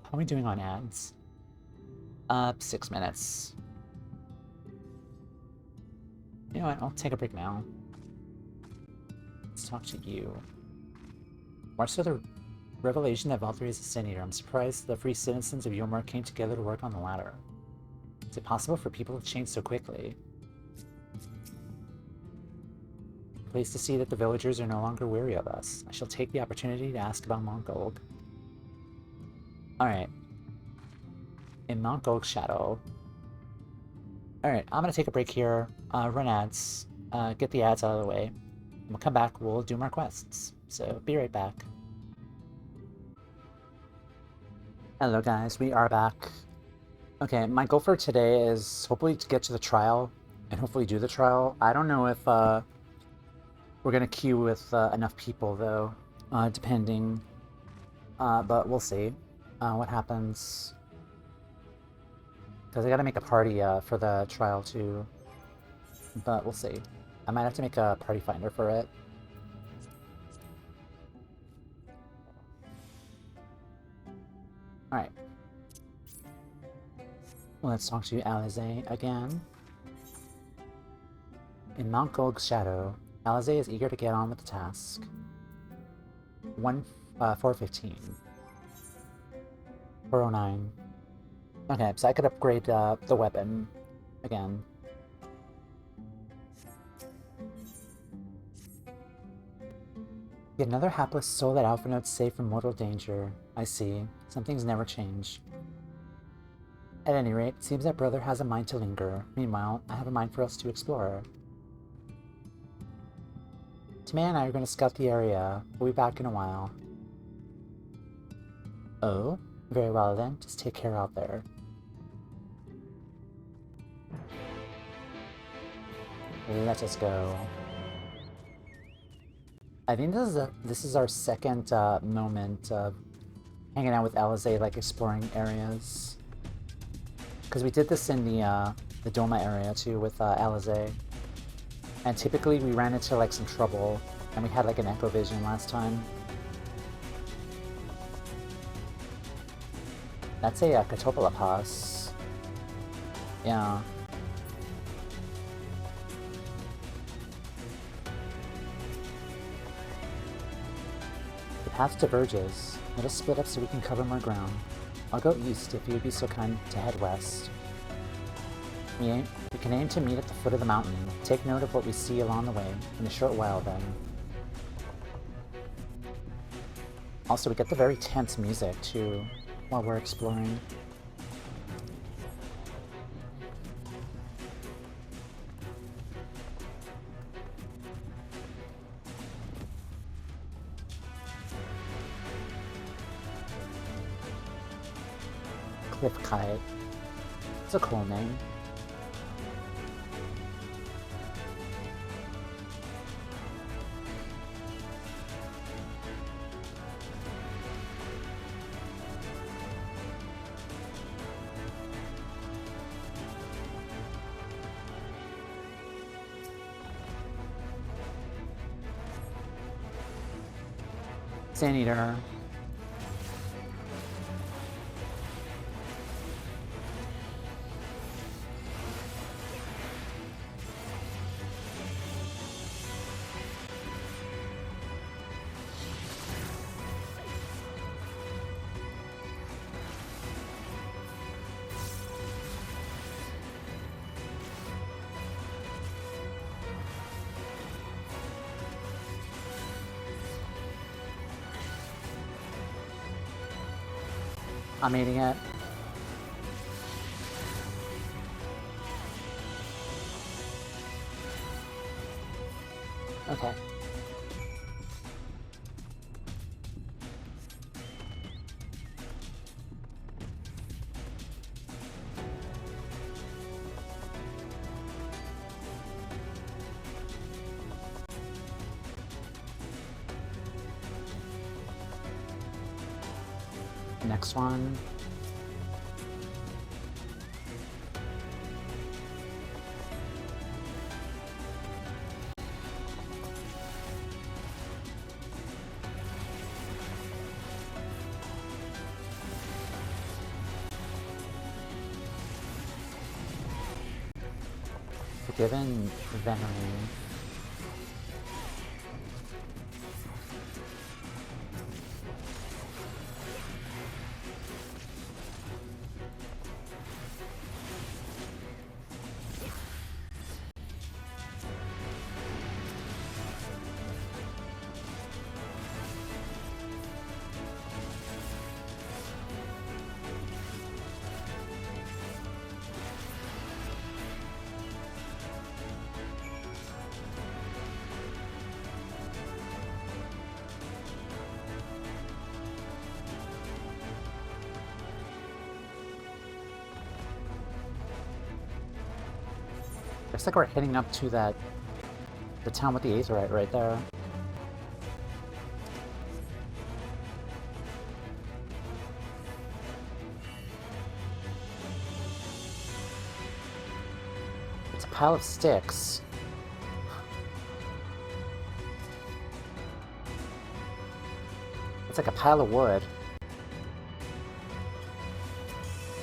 How are we doing on ads? 6 minutes. You know what, I'll take a break now. Let's talk to you. More so the revelation that Vauthry is a Sin Eater. I'm surprised the free citizens of Yulmore came together to work on the ladder. Is it possible for people to change so quickly? Pleased to see that the villagers are no longer weary of us. I shall take the opportunity to ask about Mount Gold. Alright. In Mount Gold's shadow. Alright, I'm gonna take a break here, run ads, get the ads out of the way. We'll come back, we'll do more quests. So, be right back. Hello guys, we are back. Okay, my goal for today is hopefully to get to the trial, and hopefully do the trial. I don't know if we're gonna queue with enough people though, depending, but we'll see what happens. Because I gotta make a party for the trial too. But we'll see. I might have to make a party finder for it. Alright. Let's talk to Alizé again. In Mount Golg's shadow, Alizé is eager to get on with the task. 415. 409. Okay, so I could upgrade the weapon again. Yet another hapless soul that Alpha notes safe from mortal danger. I see. Some things never change. At any rate, it seems that brother has a mind to linger. Meanwhile, I have a mind for us to explore. Tamay and I are going to scout the area. We'll be back in a while. Oh? Very well then, just take care out there. Let us go. I think this is our second moment of hanging out with Alizé, like exploring areas. Because we did this in the Doma area too with Alizé. And typically we ran into like some trouble, and we had like an echo vision last time. That's a Catopola pass. Yeah. The path diverges. Let us split up so we can cover more ground. I'll go east if you would be so kind to head west. We can aim to meet at the foot of the mountain. Take note of what we see along the way. In a short while, then. Also, we get the very tense music, too, while we're exploring. Cliff Kite. It's a cool name. Sand Eater. I'm eating it. Okay. Next one. Forgiven Venery. Looks like we're heading up to the town with the Aetherite right there. It's a pile of sticks. It's like a pile of wood.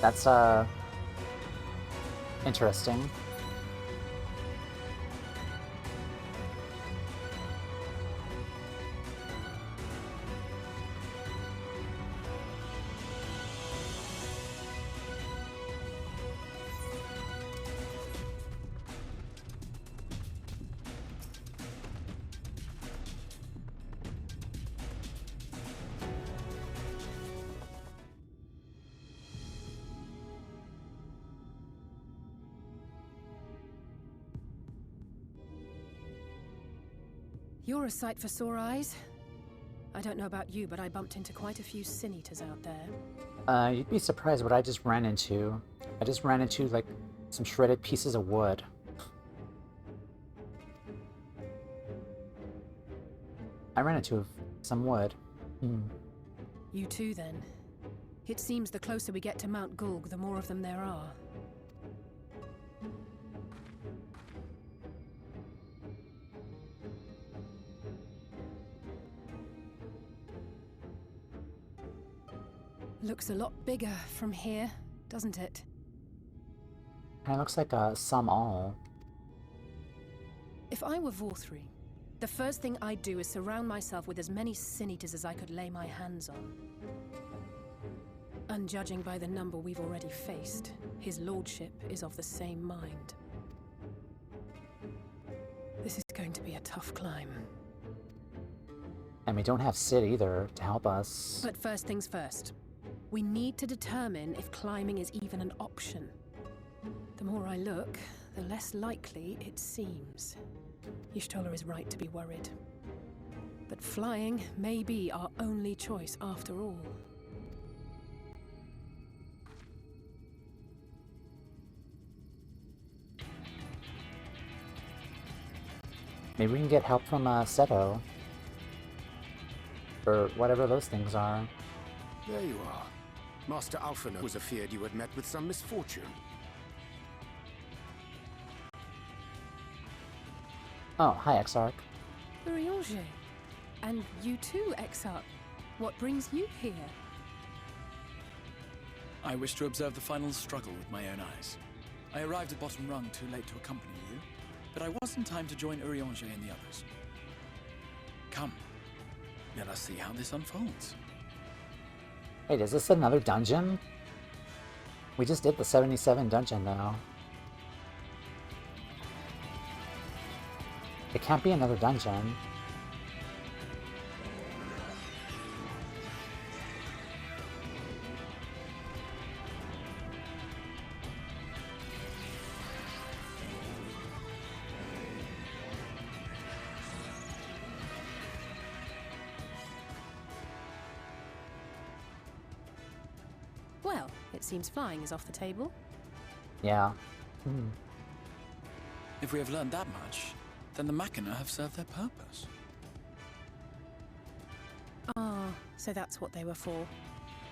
That's, interesting. You're a sight for sore eyes. I don't know about you, but I bumped into quite a few sin eaters out there. You'd be surprised what I just ran into. I just ran into, like, some shredded pieces of wood. I ran into some wood. You too, then. It seems the closer we get to Mount Gulg, the more of them there are. Looks a lot bigger from here, doesn't it? Kinda looks like a some-all. If I were Vauthry, the first thing I'd do is surround myself with as many sin eaters as I could lay my hands on. And judging by the number we've already faced, his lordship is of the same mind. This is going to be a tough climb. And we don't have Sid either to help us. But first things first. We need to determine if climbing is even an option. The more I look, the less likely it seems. Y'shtola is right to be worried. But flying may be our only choice after all. Maybe we can get help from Seto. Or whatever those things are. There you are. Master Alphino was afeard you had met with some misfortune. Oh, hi, Exarch. Urianger. And you too, Exarch. What brings you here? I wish to observe the final struggle with my own eyes. I arrived at Bottom Rung too late to accompany you, but I was in time to join Urianger and the others. Come, let us see how this unfolds. Wait, is this another dungeon? We just did the 77 dungeon, though. It can't be another dungeon. Well, it seems flying is off the table. Yeah. If we have learned that much, then the Machina have served their purpose. Ah, so that's what they were for.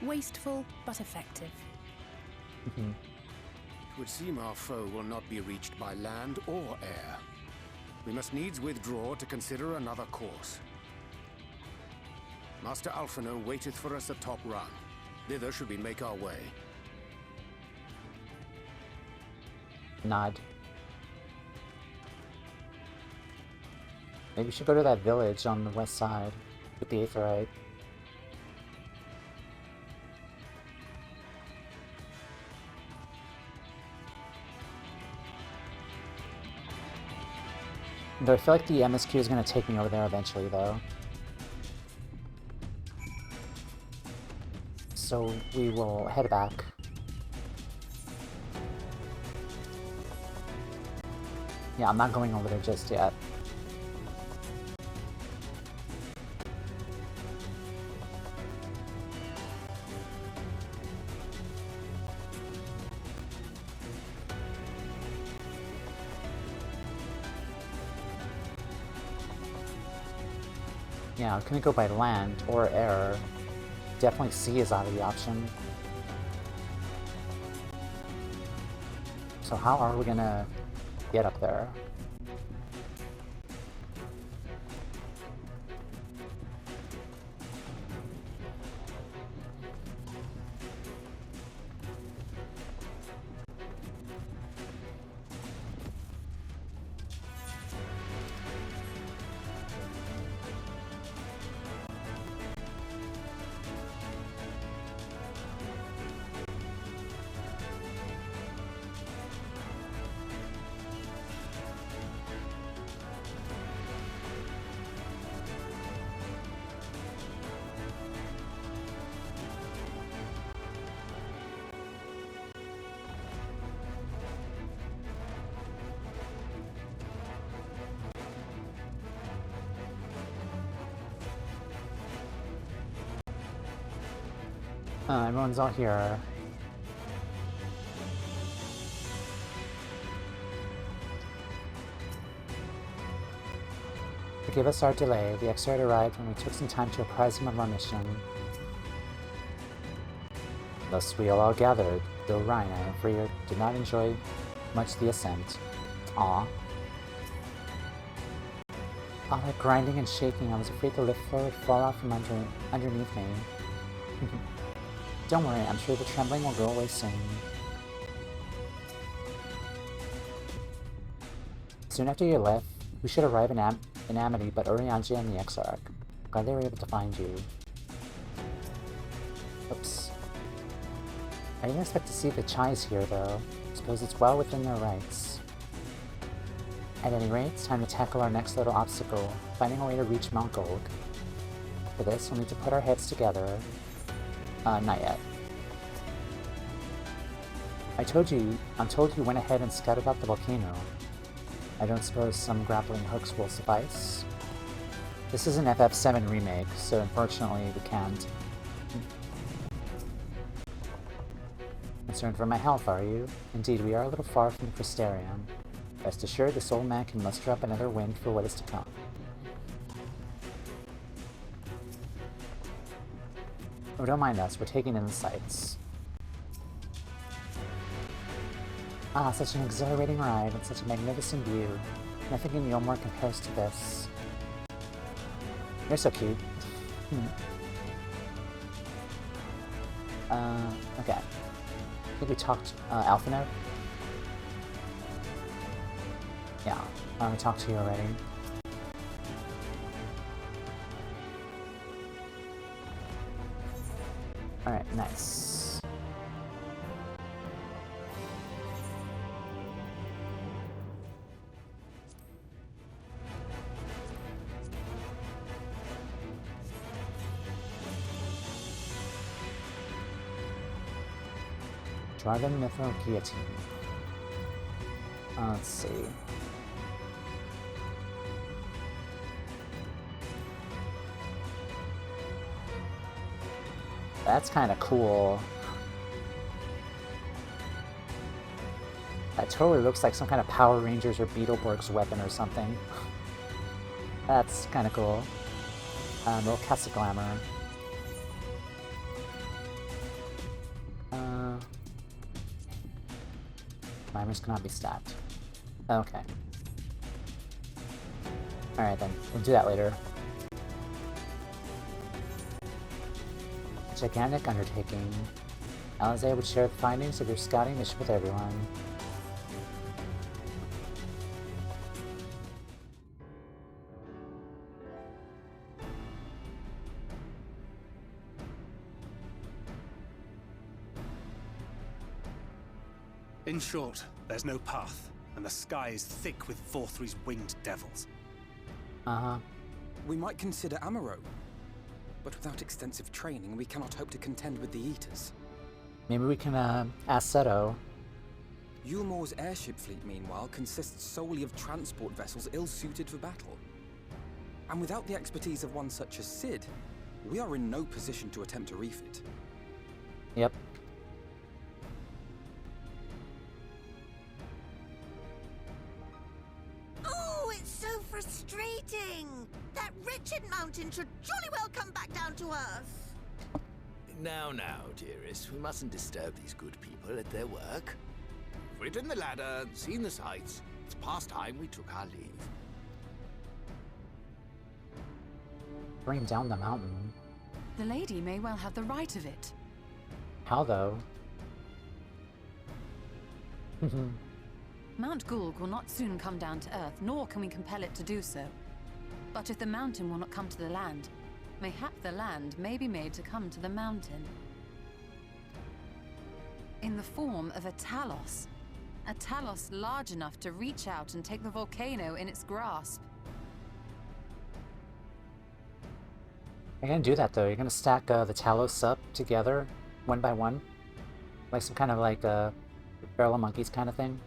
Wasteful, but effective. It would seem our foe will not be reached by land or air. We must needs withdraw to consider another course. Master Alphino waiteth for us atop Run. Thither should we make our way. Nod. Maybe we should go to that village on the west side with the Aetherite. Though I feel like the MSQ is going to take me over there eventually, though. So we will head back. Yeah, I'm not going over there just yet. Yeah, I couldn't go by land or air. Definitely sea is out of the option. So how are we gonna get up there. Everyone's all here. Forgive us our delay. The Exarch arrived when we took some time to apprise him of our mission. Thus we all gathered, though Ryan, I am afraid, did not enjoy much the ascent. Aw. All that grinding and shaking, I was afraid the lift floor would fall out from underneath me. Don't worry, I'm sure the trembling will go away soon. Soon after you left, we should arrive in Amity, but Urianger and the Exarch. Glad they were able to find you. Oops. I didn't expect to see the Chais here, though. Suppose it's well within their rights. At any rate, it's time to tackle our next little obstacle, finding a way to reach Mount Gold. For this, we'll need to put our heads together. Not yet. I'm told you went ahead and scouted out the volcano. I don't suppose some grappling hooks will suffice? This is an FF7 remake, so unfortunately we can't. Concerned for my health, are you? Indeed, we are a little far from the Crystarium. Rest assured, this old man can muster up another wind for what is to come. Oh, don't mind us, we're taking in the sights. Ah, such an exhilarating ride and such a magnificent view. Nothing in Yolmor compares to this. You're so cute. Okay. I think we talked, Alphinaud? Yeah, we talked to you already. Alright, nice. Dragon Mithril Guillotine. Let's see. That's kind of cool. That totally looks like some kind of Power Rangers or Beetleborgs weapon or something. That's kind of cool. Little Casa Glamour. Climbers cannot be stacked. Okay. Alright then, we'll do that later. Gigantic undertaking. Alizé would share the findings of your scouting mission with everyone. In short, there's no path, and the sky is thick with Vauthry's winged devils. Uh-huh. We might consider Amaro, but without extensive training, we cannot hope to contend with the Eaters. Maybe we can, ask Seto. Yulmor's airship fleet, meanwhile, consists solely of transport vessels ill-suited for battle. And without the expertise of one such as Cid, we are in no position to attempt a refit. Yep. Oh, it's so frustrating! That wretched mountain should surely well come back down to earth! Now, dearest, we mustn't disturb these good people at their work. We've ridden the ladder and seen the sights. It's past time we took our leave. Bring down the mountain. The lady may well have the right of it. How though? Mount Gulg will not soon come down to Earth, nor can we compel it to do so. But if the mountain will not come to the land, mayhap the land may be made to come to the mountain. In the form of a Talos. A Talos large enough to reach out and take the volcano in its grasp. You're gonna do that though. You're gonna stack the Talos up together, one by one, like some kind of like barrel of monkeys kind of thing.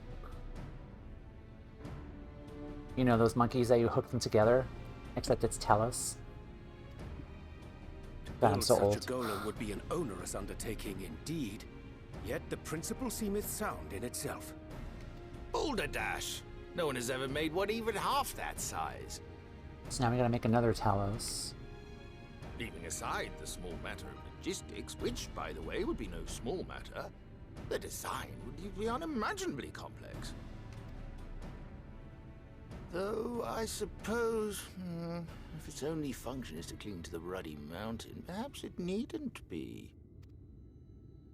You know those monkeys that you hook them together, except it's Talos. God, I'm so such old. a golem would be an onerous undertaking indeed. Yet the principle seemeth sound in itself. Balderdash! No one has ever made one even half that size. So now we gotta make another Talos. Leaving aside the small matter of logistics, which, by the way, would be no small matter, the design would be unimaginably complex. Though, I suppose, if its only function is to cling to the ruddy mountain, perhaps it needn't be.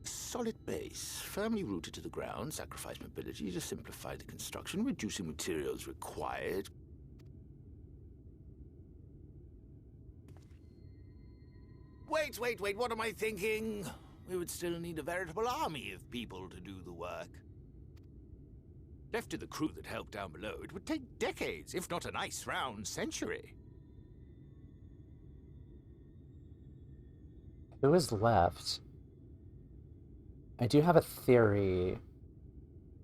A solid base, firmly rooted to the ground, sacrifice mobility to simplify the construction, reducing materials required. Wait, what am I thinking? We would still need a veritable army of people to do the work. Left to the crew that helped down below, it would take decades, if not a nice round century. Who is left? I do have a theory.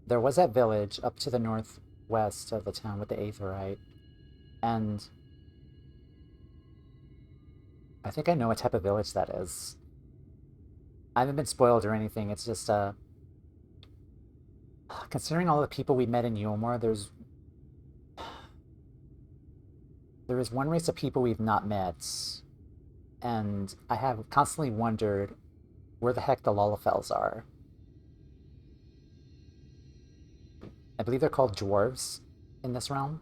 There was that village up to the northwest of the town with the Aetherite, and I think I know what type of village that is. I haven't been spoiled or anything, it's just, considering all the people we met in Yulmore, there is one race of people we've not met, and I have constantly wondered where the heck the Lullafels are. I believe they're called dwarves in this realm.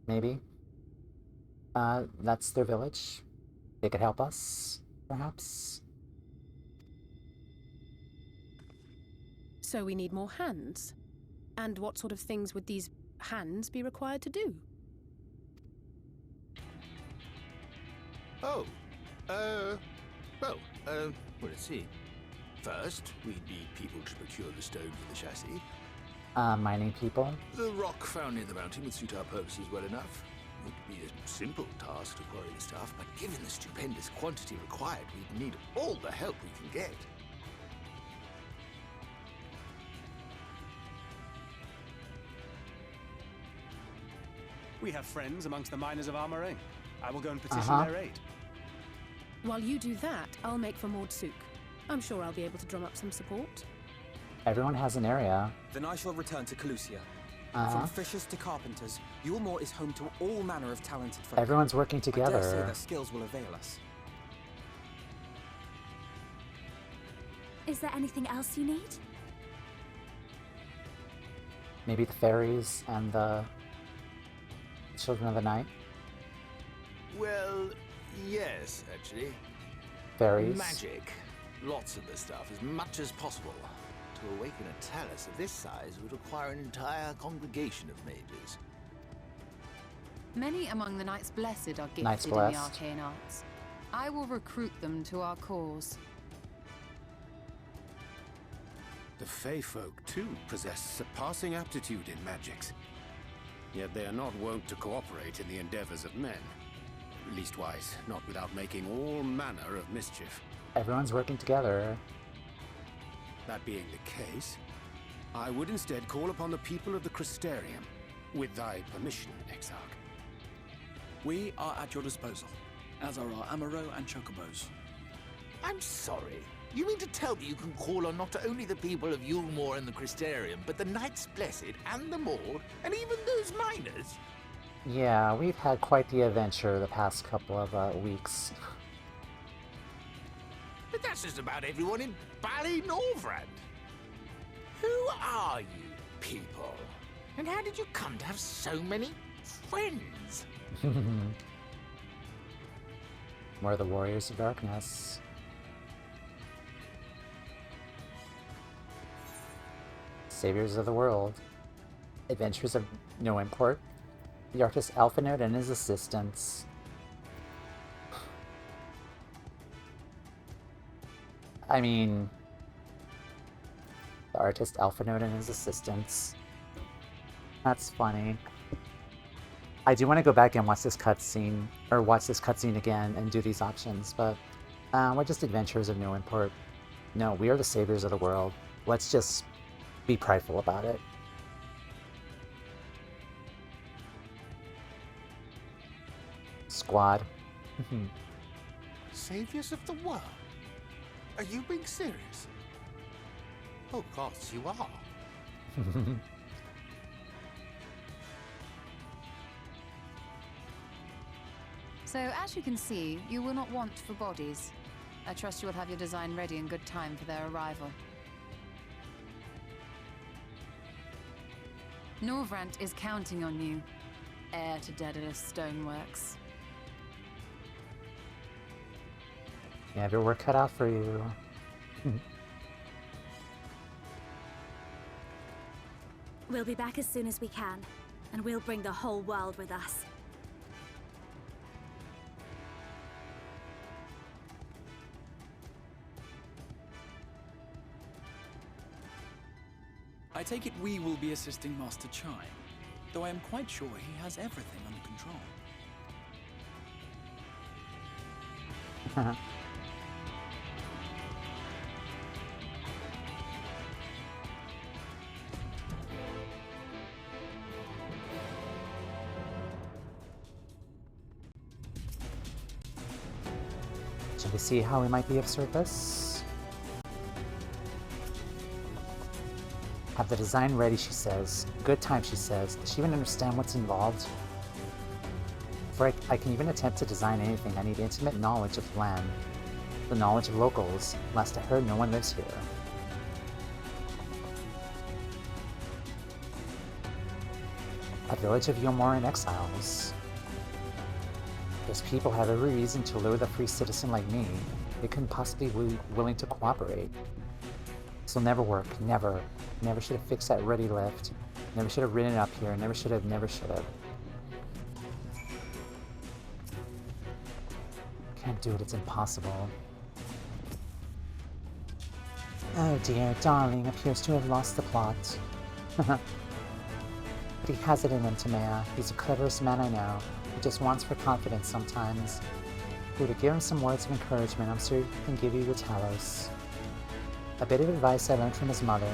Maybe. That's their village. They could help us, perhaps. So we need more hands. And what sort of things would these hands be required to do? Let's see. First, we'd need people to procure the stone for the chassis. Mining people? The rock found in the mountain would suit our purposes well enough. It would be a simple task to quarry the stuff, but given the stupendous quantity required, we'd need all the help we can get. We have friends amongst the miners of Armoring. I will go and petition their aid. While you do that, I'll make for Mordsuk. I'm sure I'll be able to drum up some support. Everyone has an area. Then I shall return to Kholusia. From fishers to carpenters, Yulmore is home to all manner of talented folk. Everyone's working together. I dare say their skills will avail us. Is there anything else you need? Maybe the fairies and the Children of the Night? Well, yes, actually. Fairies? Magic. Lots of the stuff, as much as possible. To awaken a Talos of this size would require an entire congregation of mages. Many among the Knights Blessed are Knights gifted in the Blessed. arcane arts. I will recruit them to our cause. The Fey folk, too, possess surpassing aptitude in magics. Yet they are not wont to cooperate in the endeavors of men. Leastwise, not without making all manner of mischief. Everyone's working together. That being the case, I would instead call upon the people of the Crystarium, with thy permission, Exarch. We are at your disposal, as are our Amaro and Chocobos. I'm sorry. You mean to tell me you can call on not only the people of Yulmore and the Crystarium, but the Knights Blessed and the Maud, and even those miners? Yeah, we've had quite the adventure the past couple of weeks. But that's just about everyone in Ballynorvrand. Who are you? people? And how did you come to have so many friends? We're the Warriors of Darkness. Saviors of the world. Adventures of no import. The artist Alpha Node and his assistants. I mean, the artist Alpha Node and his assistants. That's funny. I do want to go back and watch this cutscene, or watch this cutscene again and do these options, but we're just adventurers of no import. No, we are the saviors of the world. Let's just be prideful about it. Squad. Saviors of the world? Are you being serious? Oh, of course you are. So, as you can see, you will not want for bodies. I trust you will have your design ready in good time for their arrival. Norvrant is counting on you, heir to Daedalus Stoneworks. You have your work cut out for you. We'll be back as soon as we can, and we'll bring the whole world with us. I take it we will be assisting Master Chime, though I am quite sure he has everything under control. Shall we see how we might be of service? Have the design ready, she says. Good time, she says. Does she even understand what's involved? Before I can even attempt to design anything, I need intimate knowledge of the land. The knowledge of locals. Last I heard, no one lives here. A village of Yomoran exiles. Those people have every reason to loathe a free citizen like me. They couldn't possibly be willing to cooperate. This'll never work. Never. Never should have fixed that ready lift. Never should have ridden it up here. Never should have. Never should have. Can't do it. It's impossible. Oh dear, darling appears to have lost the plot. But he has it in him, Tamea. He's the cleverest man I know. He just wants for confidence sometimes. If you were to give him some words of encouragement, I'm sure he can give you your Talos. A bit of advice I learned from his mother.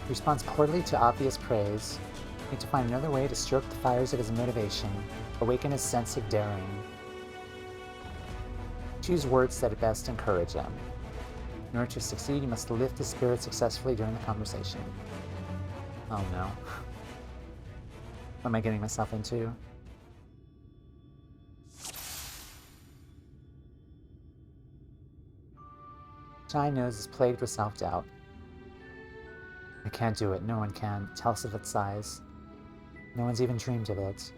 He responds poorly to obvious praise. I need to find another way to stroke the fires of his motivation, awaken his sense of daring. Choose words that at best encourage him. In order to succeed, you must lift his spirit successfully during the conversation. Oh no. What am I getting myself into? Shine Nose is plagued with self-doubt. I can't do it. No one can. Tell us of its size. No one's even dreamed of it.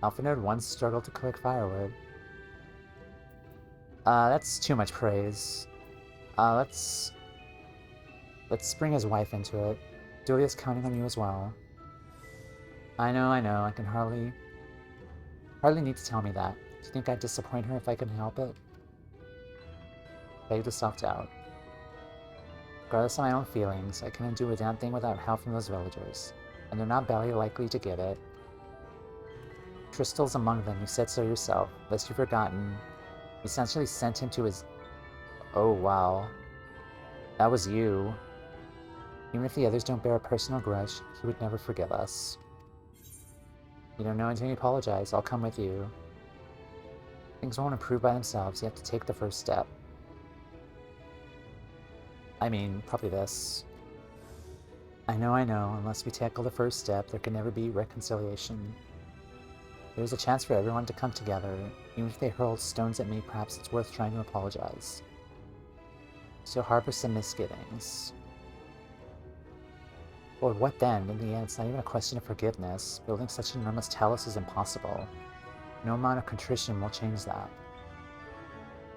Alpha Node once struggled to collect firewood. That's too much praise. Let's bring his wife into it. Julia's counting on you as well. I know. I can hardly need to tell me that. Do you think I'd disappoint her if I couldn't help it? Plagued with self-doubt. Regardless of my own feelings, I couldn't do a damn thing without help from those villagers, and they're not barely likely to get it. Crystal's among them, you said so yourself, lest you've forgotten. You essentially sent him to his... Oh wow. That was you. Even if the others don't bear a personal grudge, he would never forgive us. You don't know until you apologize, I'll come with you. Things won't improve by themselves, you have to take the first step. I mean, probably this. I know, unless we tackle the first step, there can never be reconciliation. There's a chance for everyone to come together. Even if they hurl stones at me, perhaps it's worth trying to apologize. So harbor some misgivings. Or what then? In the end, it's not even a question of forgiveness. Building such an enormous talos is impossible. No amount of contrition will change that.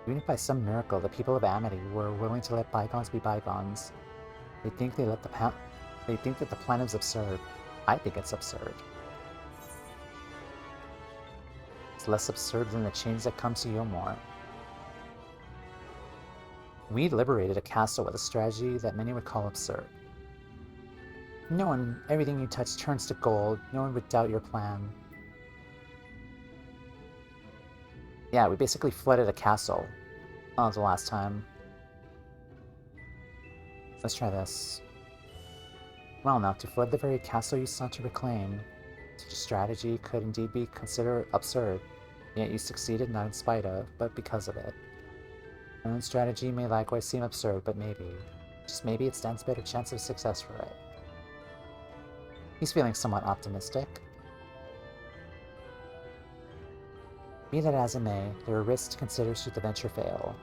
Even if by some miracle the people of Amity were willing to let bygones be bygones, they think that the plan is absurd. I think it's absurd. It's less absurd than the change that comes to Yomor. We liberated a castle with a strategy that many would call absurd. No one, everything you touch turns to gold. No one would doubt your plan. Yeah, we basically flooded a castle the last time. Let's try this. Well, now, to flood the very castle you sought to reclaim, such a strategy could indeed be considered absurd, yet you succeeded not in spite of, but because of it. Your own strategy may likewise seem absurd, but maybe, just maybe, it stands a better chance of success for it. He's feeling somewhat optimistic. Be that as it may, there are risks to consider should the venture fail.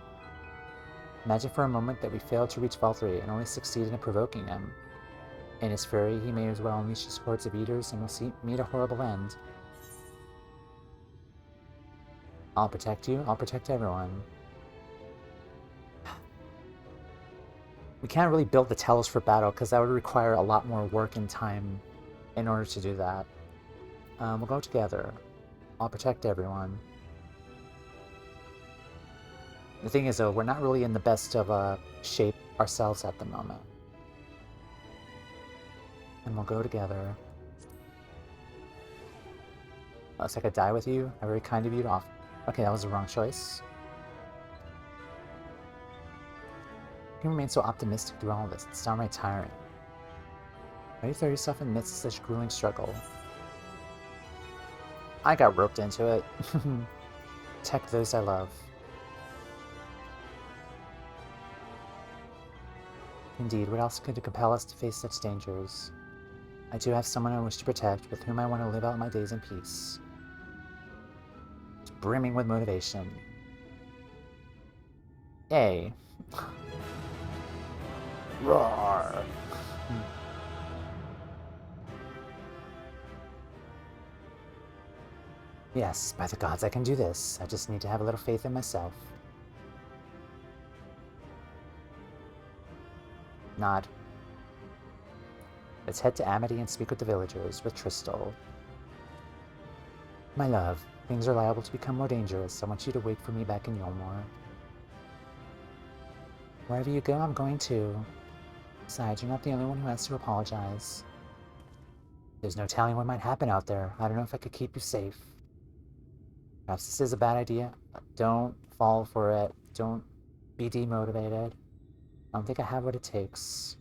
Imagine for a moment that we failed to reach Vauthry and only succeeded in provoking him. In his fury, he may as well unleash his hordes of eaters and will meet a horrible end. I'll protect you, I'll protect everyone. We can't really build the Talos for battle because that would require a lot more work and time in order to do that. We'll go together. I'll protect everyone. The thing is, though, we're not really in the best of shape ourselves at the moment. And we'll go together. Looks like I die with you. How very kind of you to offer. Okay, that was the wrong choice. You can remain so optimistic through all this. It's downright tiring. Why do you throw yourself in the midst of such grueling struggle? I got roped into it. Protect those I love. Indeed, what else could compel us to face such dangers? I do have someone I wish to protect, with whom I want to live out my days in peace. It's brimming with motivation. Yay. Roar. Yes, by the gods I can do this. I just need to have a little faith in myself. Nod. Let's head to Amity and speak with the villagers, with Tristal. My love, things are liable to become more dangerous. I want you to wait for me back in Yomor. Wherever you go, I'm going to. Besides, you're not the only one who has to apologize. There's no telling what might happen out there. I don't know if I could keep you safe. Perhaps this is a bad idea. Don't fall for it. Don't be demotivated. I don't think I have what it takes.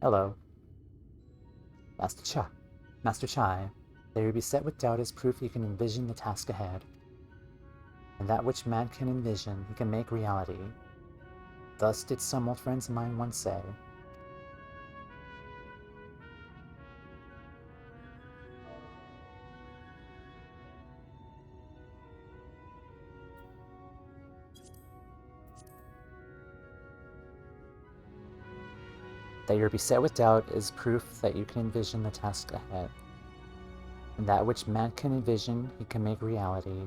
Hello. Master Chai. There you be set with doubt as proof you can envision the task ahead. And that which man can envision, he can make reality. Thus did some old friends of mine once say. That you're beset with doubt is proof that you can envision the task ahead. And that which man can envision, he can make reality.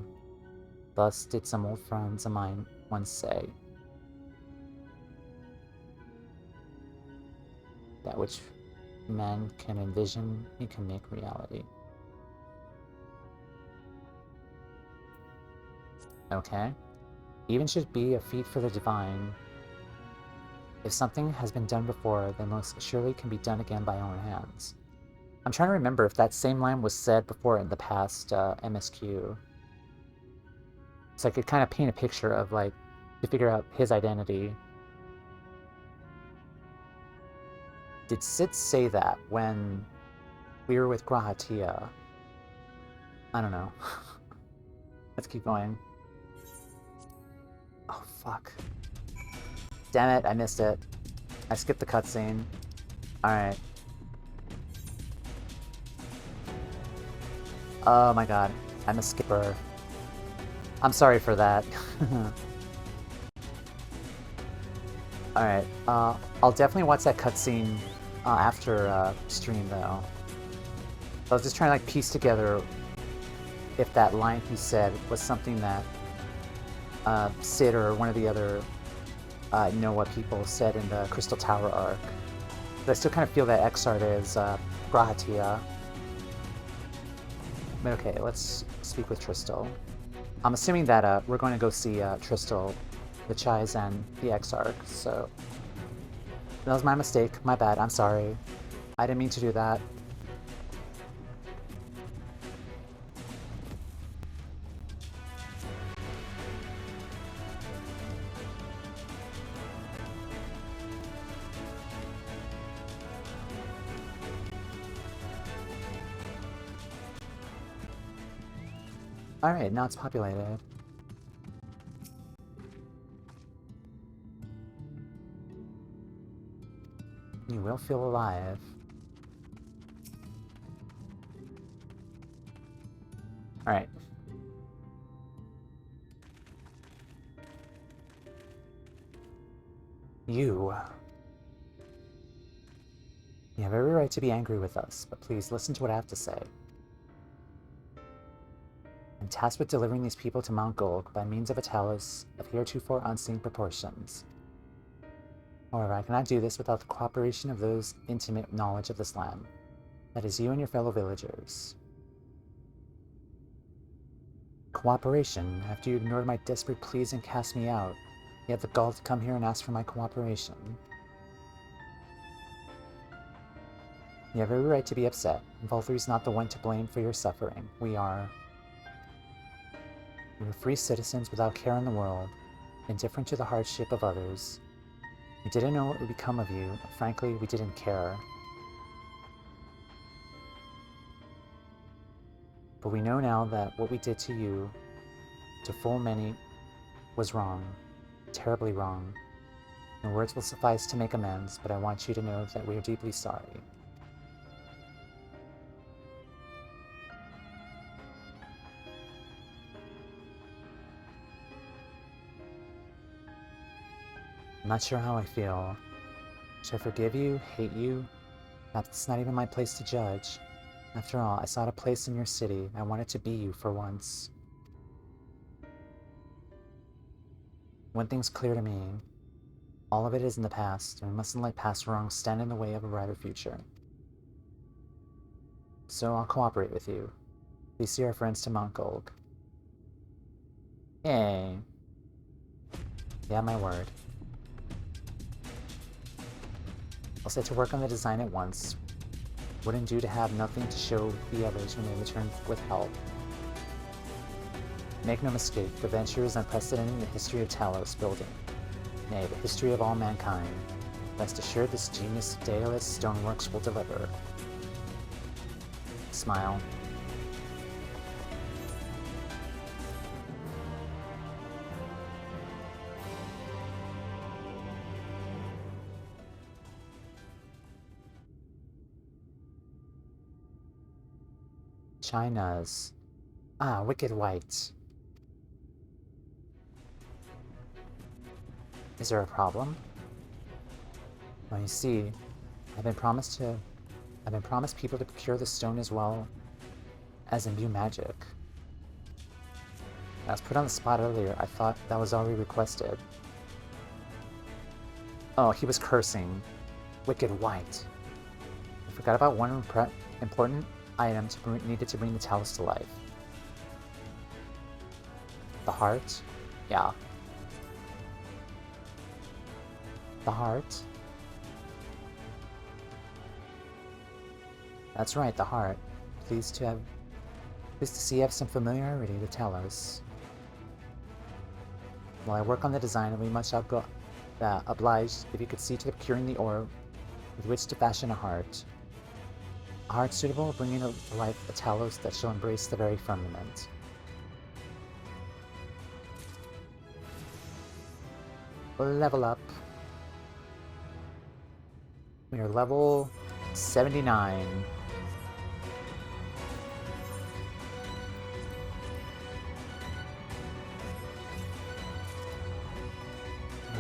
Thus did some old friends of mine once say. That which man can envision, he can make reality. Okay. Even should be a feat for the divine. If something has been done before, then most surely can be done again by our own hands. I'm trying to remember if that same line was said before in the past MSQ. So I could kind of paint a picture of, like, to figure out his identity. Did Sid say that when we were with Grahatia? I don't know. Let's keep going. Oh, fuck. Damn it, I missed it. I skipped the cutscene. Alright. Oh my god. I'm a skipper. I'm sorry for that. Alright, I'll definitely watch that cutscene after stream, though. I was just trying to like piece together if that line he said was something that Sid or one of the other Noah people said in the Crystal Tower arc. But I still kind of feel that Exart is Grahatia. But okay, let's speak with Tristal. I'm assuming that we're going to go see Tristal, the Chais, and the Exarch, so... That was my mistake, my bad, I'm sorry. I didn't mean to do that. Alright, now it's populated. You will feel alive. Alright. You have every right to be angry with us, but please listen to what I have to say. I'm tasked with delivering these people to Mount Golg by means of a talus of heretofore unseen proportions. However, I cannot do this without the cooperation of those intimate knowledge of this land. That is you and your fellow villagers. Cooperation? After you ignored my desperate pleas and cast me out, you had the gall to come here and ask for my cooperation. You have every right to be upset. Vauthry's not the one to blame for your suffering. We are free citizens without care in the world, indifferent to the hardship of others. We didn't know what would become of you, and frankly, we didn't care. But we know now that what we did to you, to full many, was wrong. Terribly wrong. No words will suffice to make amends, but I want you to know that we are deeply sorry. I'm not sure how I feel. Should I forgive you? Hate you? That's not even my place to judge. After all, I sought a place in your city. I wanted to be you for once. One thing's clear to me. All of it is in the past, and we mustn't let past wrongs stand in the way of a brighter future. So I'll cooperate with you. Please see our friends to Mount Golg. Yay. Yeah, my word. I'll set to work on the design at once. Wouldn't do to have nothing to show the others when they return with help. Make no mistake, the venture is unprecedented in the history of Talos building. Nay, the history of all mankind. Rest assured this genius Daedalus stoneworks will deliver. Smile. China's. Ah, Wicked White. Is there a problem? Well, you see, I've been promised people to procure the stone as well as imbue magic. I was put on the spot earlier. I thought that was already requested. Oh, he was cursing. Wicked White. I forgot about one important item needed to bring the talus to life. The heart? Yeah. The heart? That's right, the heart. Pleased to see you have some familiarity with Talos. While I work on the design, I'll be much obliged if you could see to procuring the ore with which to fashion a heart. A heart suitable, bringing to life a Talos that shall embrace the very firmament. Level up. We are level 79.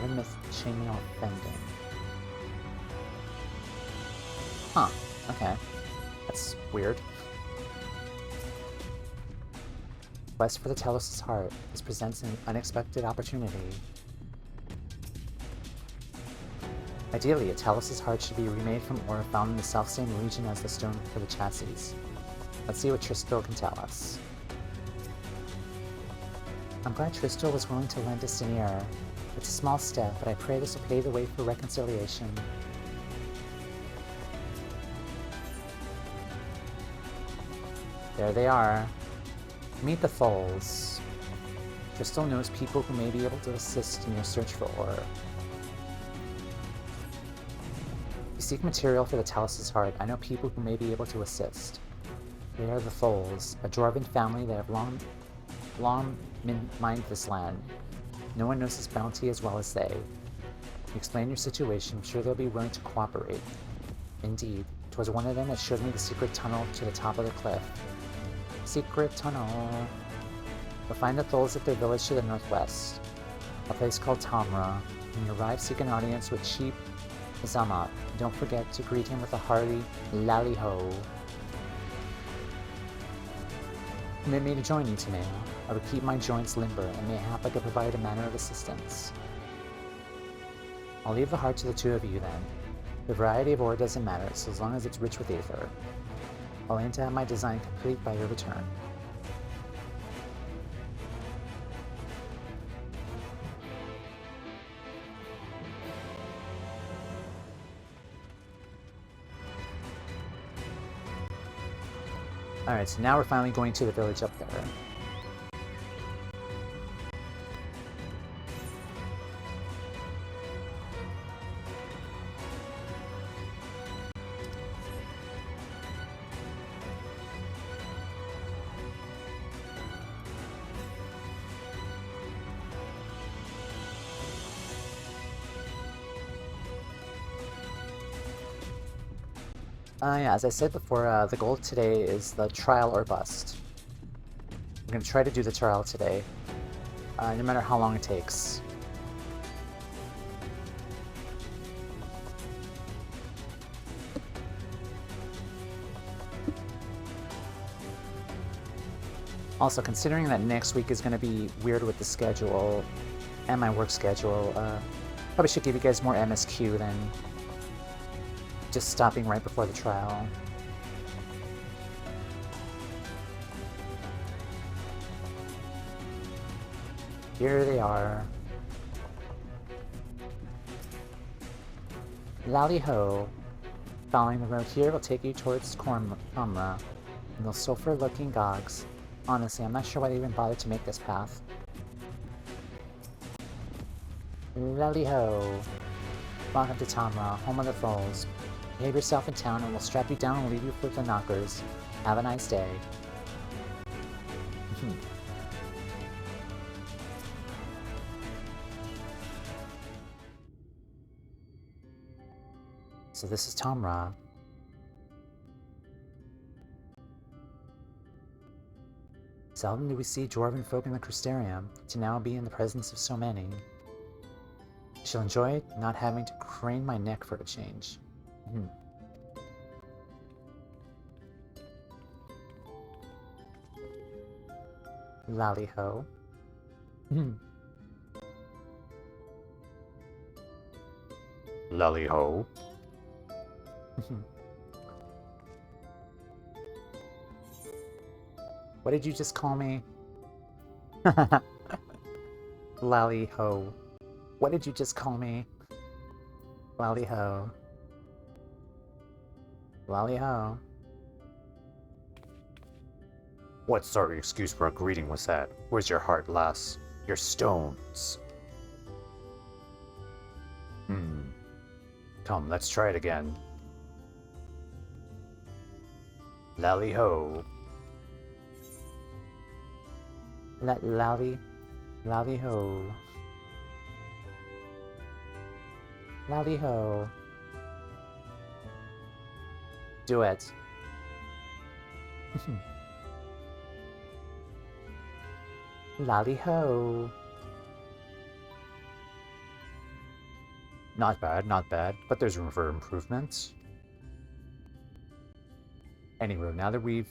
Modern myth chainmail bending. Huh, okay. That's weird. Quest for the Talos' heart. This presents an unexpected opportunity. Ideally, a Talos' heart should be remade from ore found in the self-same region as the stone for the chassis. Let's see what Tristel can tell us. I'm glad Tristel was willing to lend us an ear. It's a small step, but I pray this will pave the way for reconciliation. There they are. Meet the Foals. Tristel knows people who may be able to assist in your search for ore. You seek material for the Talos' heart. I know people who may be able to assist. They are the Foals, a dwarven family that have long mined this land. No one knows this bounty as well as they. You explain your situation, I'm sure they'll be willing to cooperate. Indeed, it was one of them that showed me the secret tunnel to the top of the cliff. Secret tunnel. We'll find the Tholes at their village to the northwest, a place called Tamra. When you arrive, seek an audience with Chief Zamat. Don't forget to greet him with a hearty lally-ho. Permit me to join you, Tameo. I would keep my joints limber, and mayhap I could provide a manner of assistance. I'll leave the heart to the two of you, then. The variety of ore doesn't matter, so as long as it's rich with aether. I'll aim to have my design complete by your return. Alright, so now we're finally going to the village up there. Yeah, as I said before, the goal today is the trial or bust. I'm going to try to do the trial today, no matter how long it takes. Also, considering that next week is going to be weird with the schedule and my work schedule, probably should give you guys more MSQ than just stopping right before the trial. Here they are. Lally-ho. Following the road here will take you towards Tamra, and those sulfur-looking gogs. Honestly, I'm not sure why they even bothered to make this path. Lally-ho. Welcome to Tamra, home of the Foals. Behave yourself in town and we'll strap you down and leave you with the knockers. Have a nice day. So this is Tamra. Seldom do we see dwarven folk in the Crystarium, to now be in the presence of so many. I shall enjoy it, not having to crane my neck for a change. Lally-ho. Lally-ho. What did you just call me? Lally-ho. What did you just call me? Lally-ho. Lally-ho. What sort of excuse for a greeting was that? Where's your heart, lass? Your stones. Come, let's try it again. Lally-ho. Lally-ho. Lally-ho. Do it. Lally-ho. Not bad, but there's room for improvement. Anyway, now that we've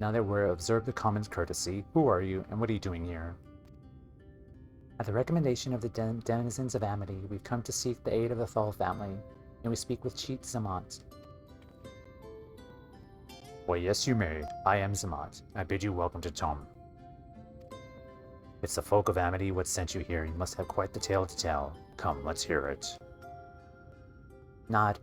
observed the common courtesy, who are you and what are you doing here? At the recommendation of the denizens of Amity, we've come to seek the aid of the Thal family, and we speak with Chief Zamat. Well, yes you may. I am Zamat. I bid you welcome to Tom. It's the folk of Amity what sent you here. You must have quite the tale to tell. Come, let's hear it. Nod.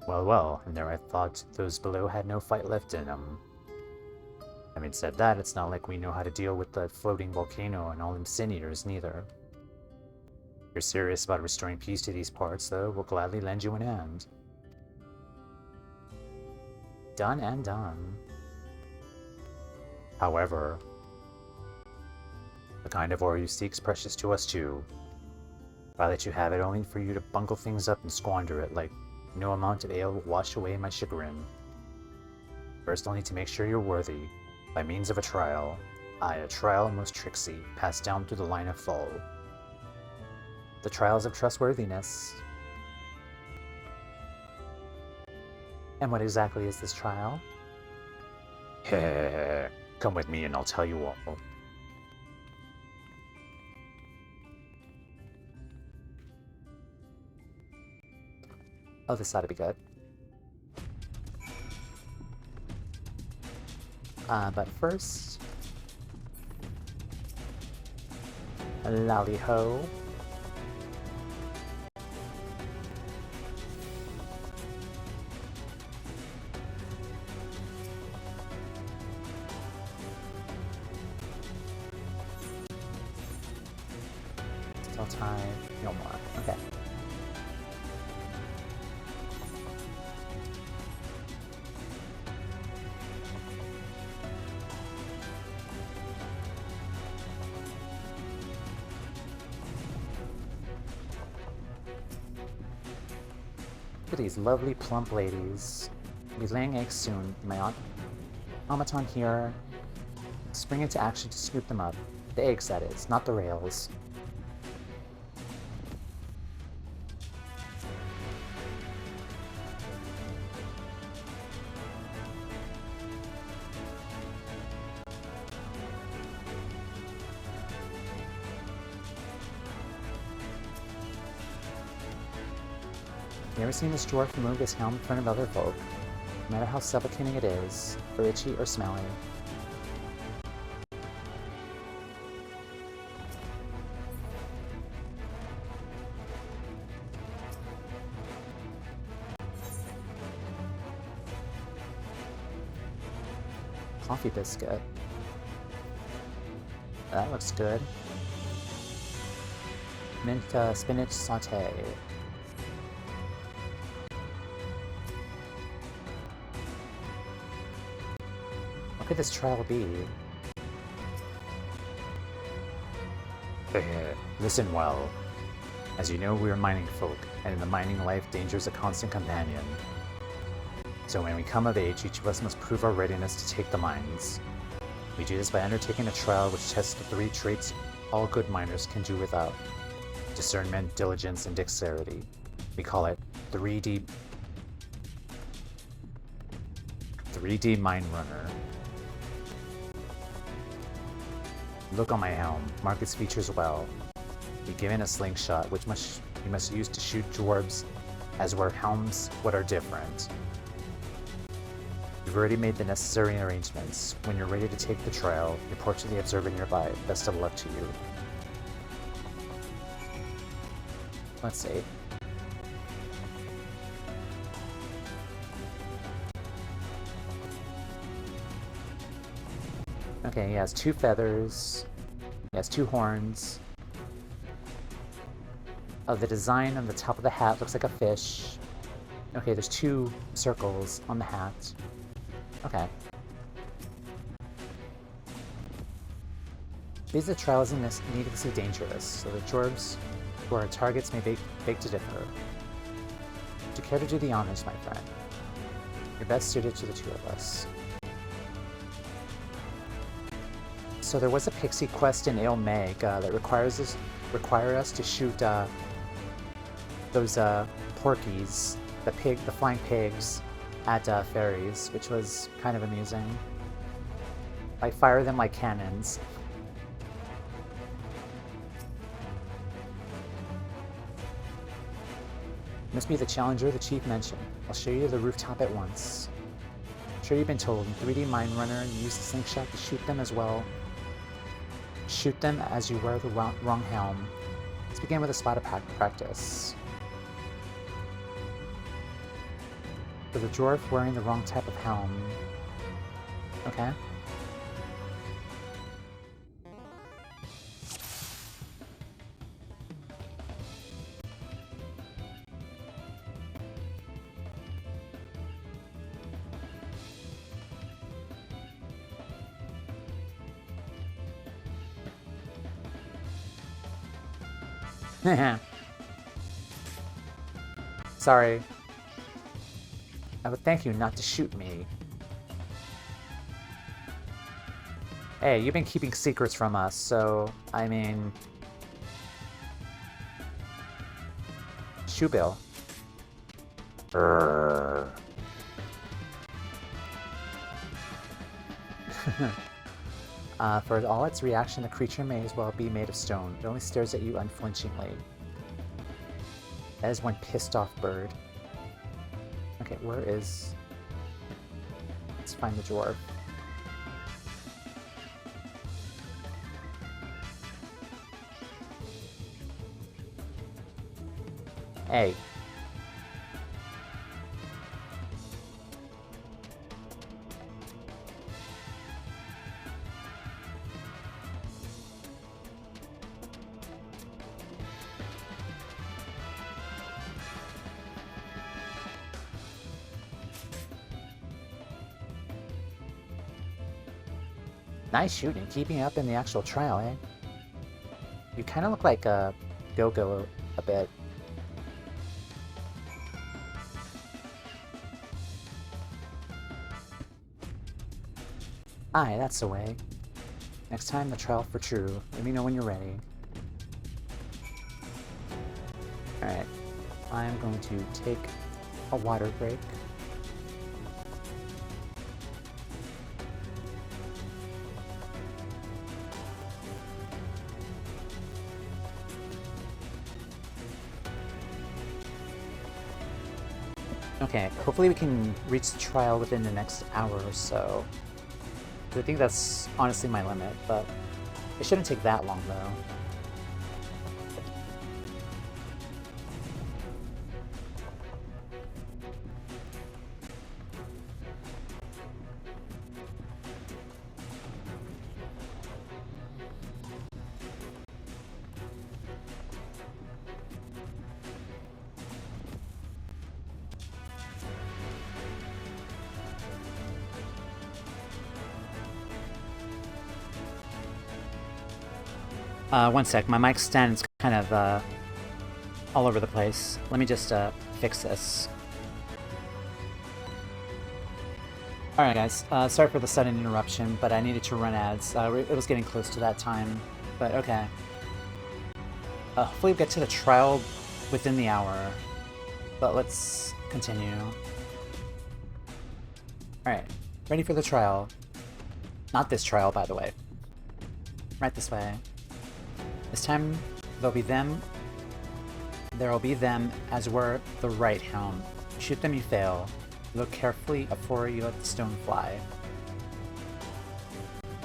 Well, and there I thought those below had no fight left in them. Having said that, it's not like we know how to deal with the floating volcano and all them sin eaters, neither. If you're serious about restoring peace to these parts, though, we'll gladly lend you an hand. Done and done. However, the kind of ore you seek's precious to us too. If I let you have it only for you to bungle things up and squander it like no amount of ale will wash away my chagrin. First I'll need to make sure you're worthy, by means of a trial. Aye, a trial most tricksy, passed down through the line of Thal. The trials of trustworthiness. And what exactly is this trial? Come with me and I'll tell you all. Oh, this ought to be good. But first... Lally-ho. Still time, no more. Okay. Look at these lovely plump ladies. I'll be laying eggs soon. My automaton here. Spring into action to scoop them up. The eggs, that is, not the rails. You ever seen this dwarf remove his helm in front of other folk? No matter how suffocating it is, or itchy or smelly. Coffee biscuit. That looks good. Mint spinach sauté. What could this trial be? Listen well. As you know, we are mining folk, and in the mining life, danger is a constant companion. So when we come of age, each of us must prove our readiness to take the mines. We do this by undertaking a trial which tests the 3 traits all good miners can do without: discernment, diligence, and dexterity. We call it 3D Mine Runner. Look on my helm. Mark its features well. Be given a slingshot, which you must use to shoot dwarves, as were helms what are different. You've already made the necessary arrangements. When you're ready to take the trial, report to the observer nearby. Best of luck to you. Let's see. Okay, he has 2 feathers. He has 2 horns. Oh, the design on the top of the hat looks like a fish. Okay, there's 2 circles on the hat. Okay. These are trials in this needlessly dangerous, so the dwarves who are targets may beg to differ. Would you care to do the honors, my friend? You're best suited to the two of us. So there was a pixie quest in Ale Meg that requires us to shoot those porkies, the flying pigs, at ferries, which was kind of amusing. I fire them like cannons. Must be the challenger the chief mentioned. I'll show you the rooftop at once. I'm sure you've been told in 3D Mind Runner and use the slingshot to shoot them as well. Shoot them as you wear the wrong helm. Let's begin with a spot of practice. For the dwarf wearing the wrong type of helm. Okay. Sorry. I would thank you not to shoot me. Hey, you've been keeping secrets from us, so, I mean... Shoe Bill. For all its reaction, the creature may as well be made of stone. It only stares at you unflinchingly. That is one pissed off bird. Okay, where is... Let's find the dwarf. Hey. Nice shooting, keeping up in the actual trial, eh? You kind of look like a Go-Go a bit. Aye, that's the way. Next time, the trial for true. Let me know when you're ready. Alright. I'm going to take a water break. Okay, hopefully we can reach the trial within the next hour or so. I think that's honestly my limit, but it shouldn't take that long though. One sec, my mic stand's kind of, all over the place. Let me just, fix this. Alright guys, sorry for the sudden interruption, but I needed to run ads. It was getting close to that time, but okay. Hopefully we'll get to the trial within the hour, but let's continue. Alright, ready for the trial. Not this trial, by the way. Right this way. This time, there'll be them as we're the right helm. Shoot them, you fail. Look carefully before you let the stone fly.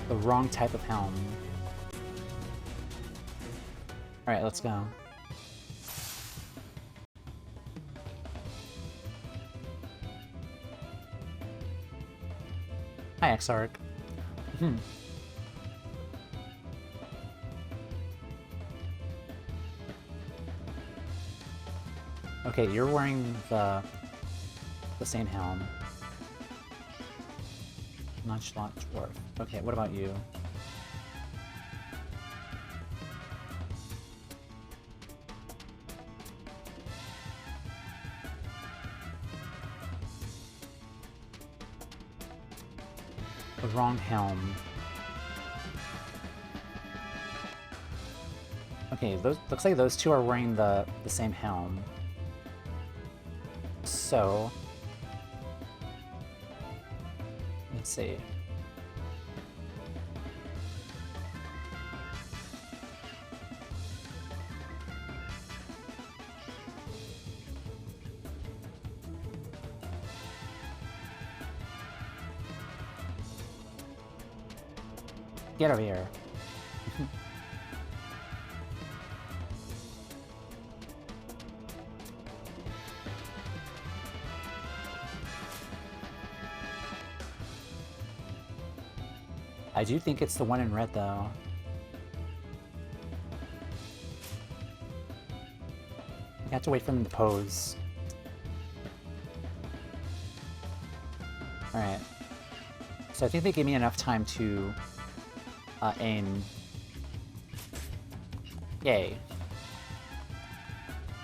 The wrong type of helm. Alright, let's go. Hi, Exarch. Okay, you're wearing the same helm. Nonchalant dwarf. Okay, what about you? The wrong helm. Okay, those looks like those two are wearing the same helm. So let's see. Get over here. I do think it's the one in red, though. You have to wait for them to pose. Alright. So I think they gave me enough time to aim. Yay.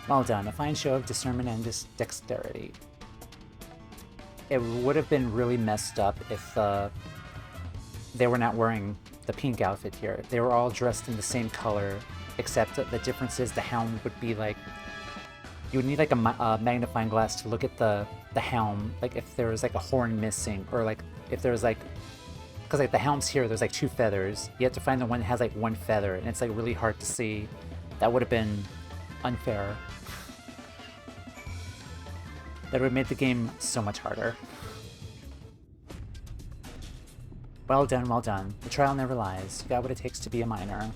Well done. A fine show of discernment and dexterity. It would have been really messed up if they were not wearing the pink outfit here. They were all dressed in the same color, except that the difference is the helm would be like... You would need like a magnifying glass to look at the helm, like if there was like a horn missing, or like if there was like... Because like the helms here, there's like 2 feathers. You have to find the one that has like 1 feather, and it's like really hard to see. That would have been unfair. That would have made the game so much harder. Well done, well done. The trial never lies. You got what it takes to be a miner.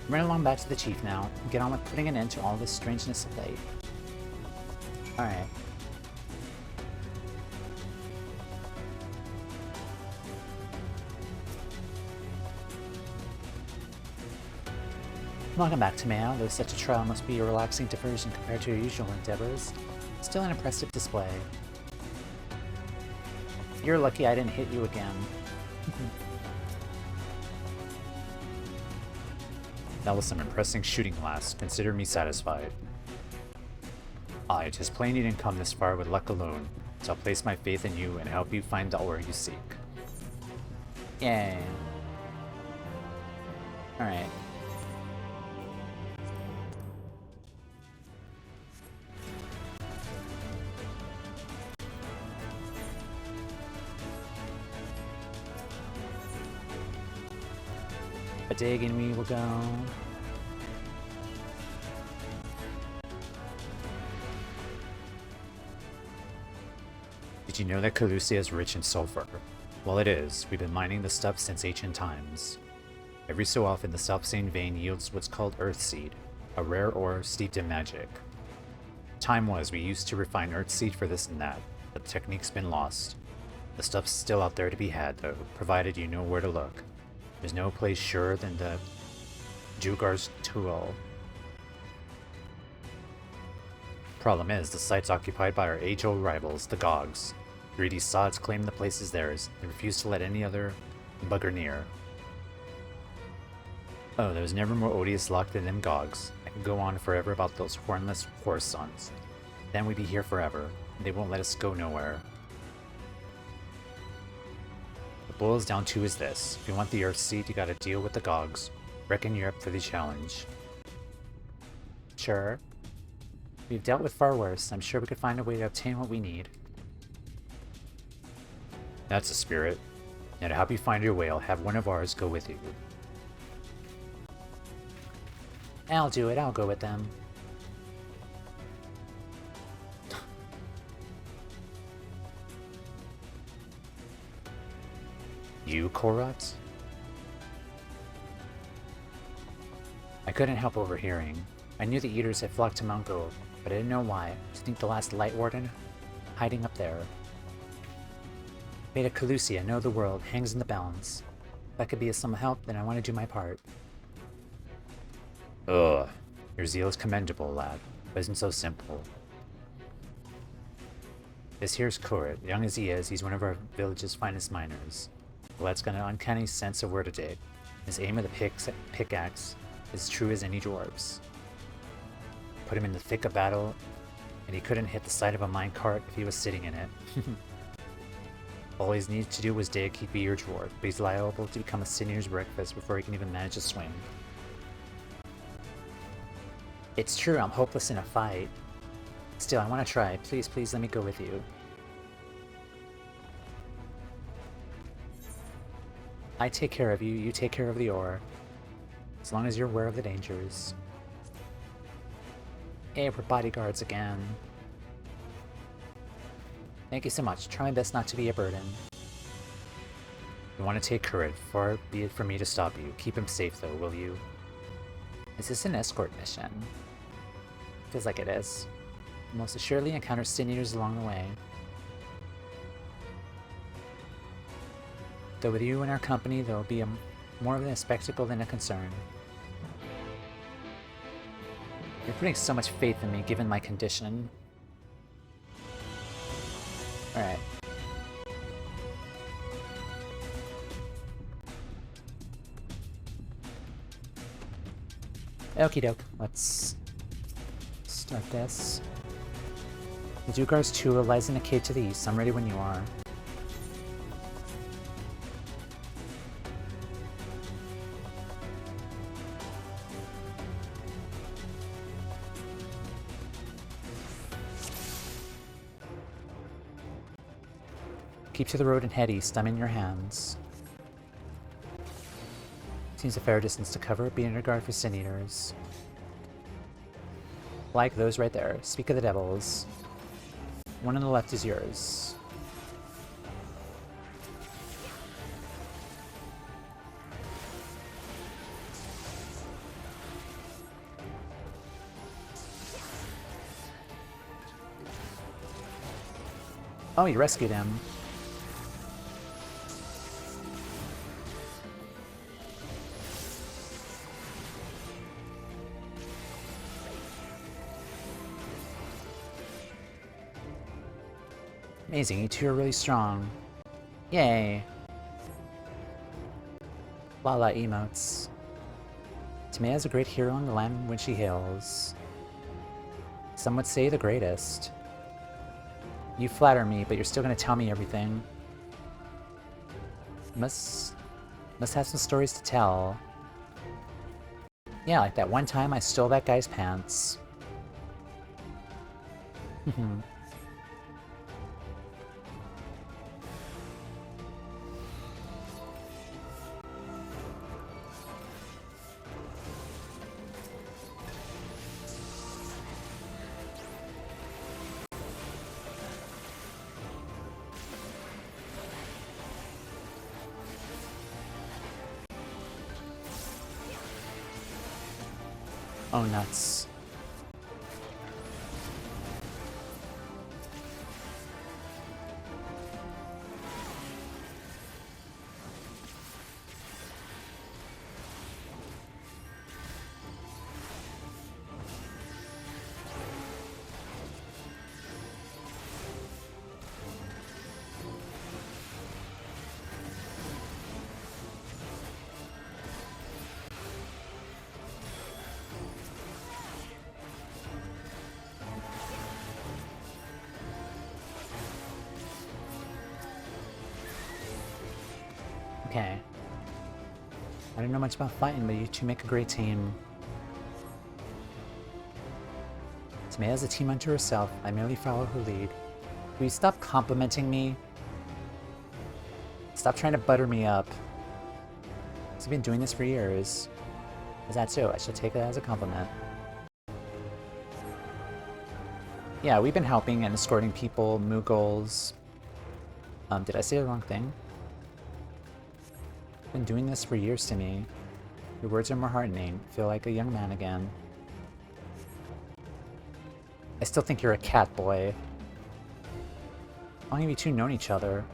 Run along back to the chief now, and get on with putting an end to all this strangeness of late. Alright. Welcome back to Maya, though such a trial must be a relaxing diversion compared to your usual endeavors. Still an impressive display. You're lucky I didn't hit you again. That was some impressive shooting, lass. Consider me satisfied. Aye, 'tis plain you didn't come this far with luck alone, so I'll place my faith in you and help you find the ore you seek. Yay. Alright. A dig and we will go. Did you know that Kholusia is rich in sulfur? Well, it is. We've been mining the stuff since ancient times. Every so often, the self-same vein yields what's called Earthseed, a rare ore steeped in magic. Time was, we used to refine Earthseed for this and that, but the technique's been lost. The stuff's still out there to be had, though, provided you know where to look. There's no place surer than the Jugar's Tool. Problem is, the site's occupied by our age-old rivals, the Gogs. Greedy sods claim the place is theirs, and refuse to let any other bugger near. Oh, there was never more odious luck than them Gogs. I can go on forever about those hornless horse sons. Then we'd be here forever, and they won't let us go nowhere. What it boils down to is this. If you want the Earth Seed, you gotta deal with the Gogs. Reckon you're up for the challenge. Sure. We've dealt with far worse. I'm sure we could find a way to obtain what we need. That's the spirit. Now to help you find your way, I'll have one of ours go with you. I'll do it. I'll go with them. You, Korat? I couldn't help overhearing. I knew the Eaters had flocked to Mount Gold, but I didn't know why. Do you think the last Lightwarden? Hiding up there. Fate of Kholusia, know the world, hangs in the balance. If I could be of some help, then I want to do my part. Ugh. Your zeal is commendable, lad, but isn't so simple. This here's Korat. Young as he is, he's one of our village's finest miners. The lad's got an uncanny sense of where to dig. His aim of the pickaxe is true as any dwarves. Put him in the thick of battle, And he couldn't hit the side of a minecart if he was sitting in it. All he needed to do was dig, he'd be your dwarf, but he's liable to become a sinner's breakfast before he can even manage to swim. It's true, I'm hopeless in a fight. Still, I want to try. Please, please let me go with you. I take care of you, you take care of the ore. As long as you're aware of the dangers. Hey, we're bodyguards again. Thank you so much. Try my best not to be a burden. You want to take courage, far be it for me to stop you. Keep him safe though, will you? Is this an escort mission? Feels like it is. You'll most assuredly encounter sin eaters along the way. Though with you in our company, there will be more of a spectacle than a concern. You're putting so much faith in me, given my condition. Alright. Okie doke, let's start this. The Dugar's Tula lies in a cave to the east. I'm ready when you are. Keep to the road and head east. I'm in your hands. Seems a fair distance to cover. Be on your guard for sin eaters. Like those right there. Speak of the devils. One on the left is yours. Oh, you rescued him. Amazing, you two are really strong. Yay! Lala emotes. Tamea is a great hero in the land when she hails. Some would say the greatest. You flatter me, but you're still gonna tell me everything. Must have some stories to tell. Yeah, like that one time I stole that guy's pants. Oh, nuts. Okay. I don't know much about fighting, but you two make a great team. Tamea is a team unto herself. I merely follow her lead. Will you stop complimenting me? Stop trying to butter me up. I've been doing this for years. Is that so? I shall take that as a compliment. Yeah, we've been helping and escorting people, Mughals. Did I say the wrong thing? Been doing this for years to me. Your words are more heartening. Feel like a young man again. I still think you're a cat boy. How long have you two known each other?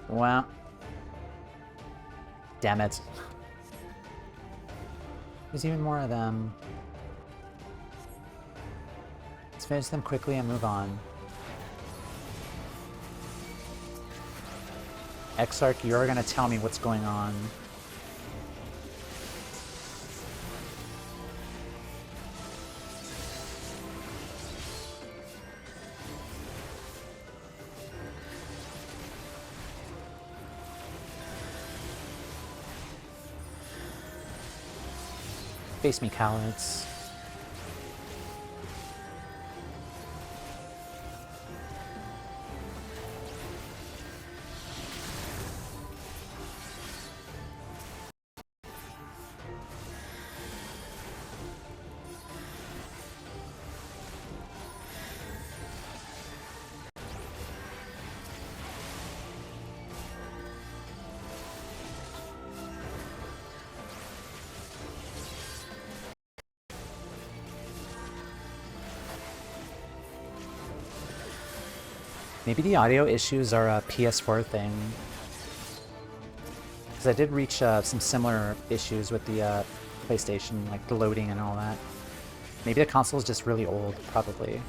Well. Damn it. There's even more of them. Let's finish them quickly and move on. Exarch, you're gonna tell me what's going on. Face me, cowards. Maybe the audio issues are a PS4 thing. Because I did reach some similar issues with the PlayStation, like the loading and all that. Maybe the console is just really old, probably.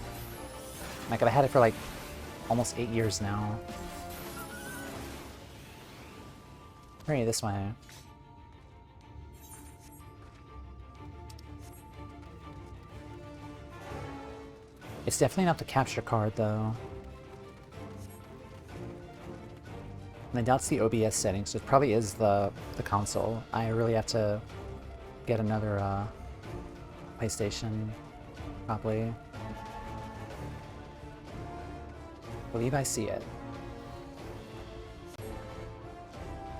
Like, I've had it for like almost 8 years now. Hurry, this way. It's definitely not the capture card, though. And I doubt it's the OBS settings, so it probably is the console. I really have to get another PlayStation, probably. I believe I see it.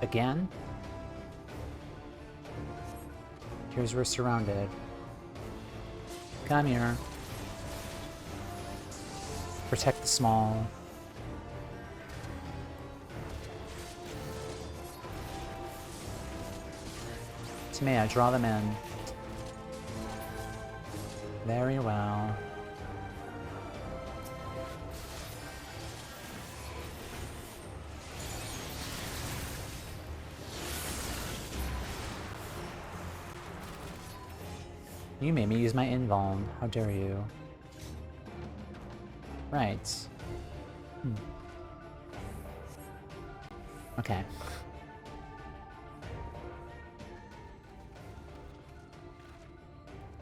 Again? Here's we're surrounded. Come here. Protect the small. Timea, draw them in. Very well. You made me use my invuln. How dare you? Right. Okay.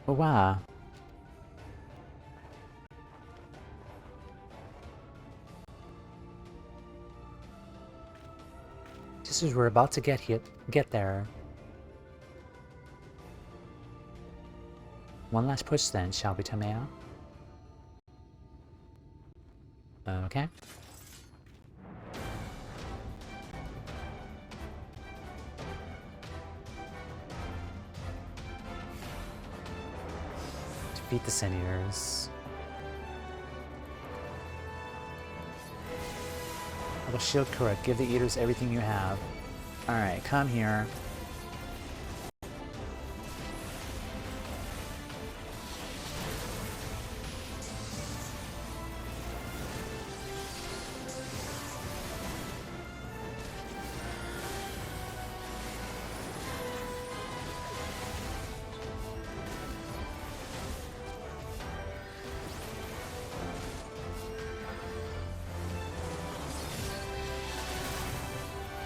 Oh, wow. Just as we're about to get there. One last push then, shall we, Timea? Okay. Defeat the Senators. I will shield correct. Give the Eaters everything you have. Alright, come here.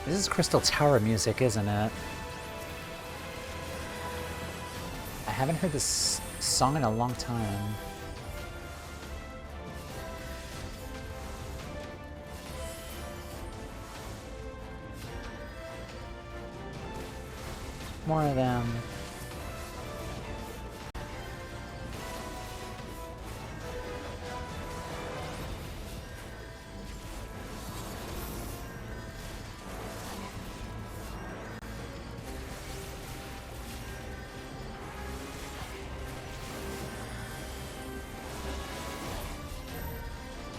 This is Crystal Tower music, isn't it? I haven't heard this song in a long time. More of them.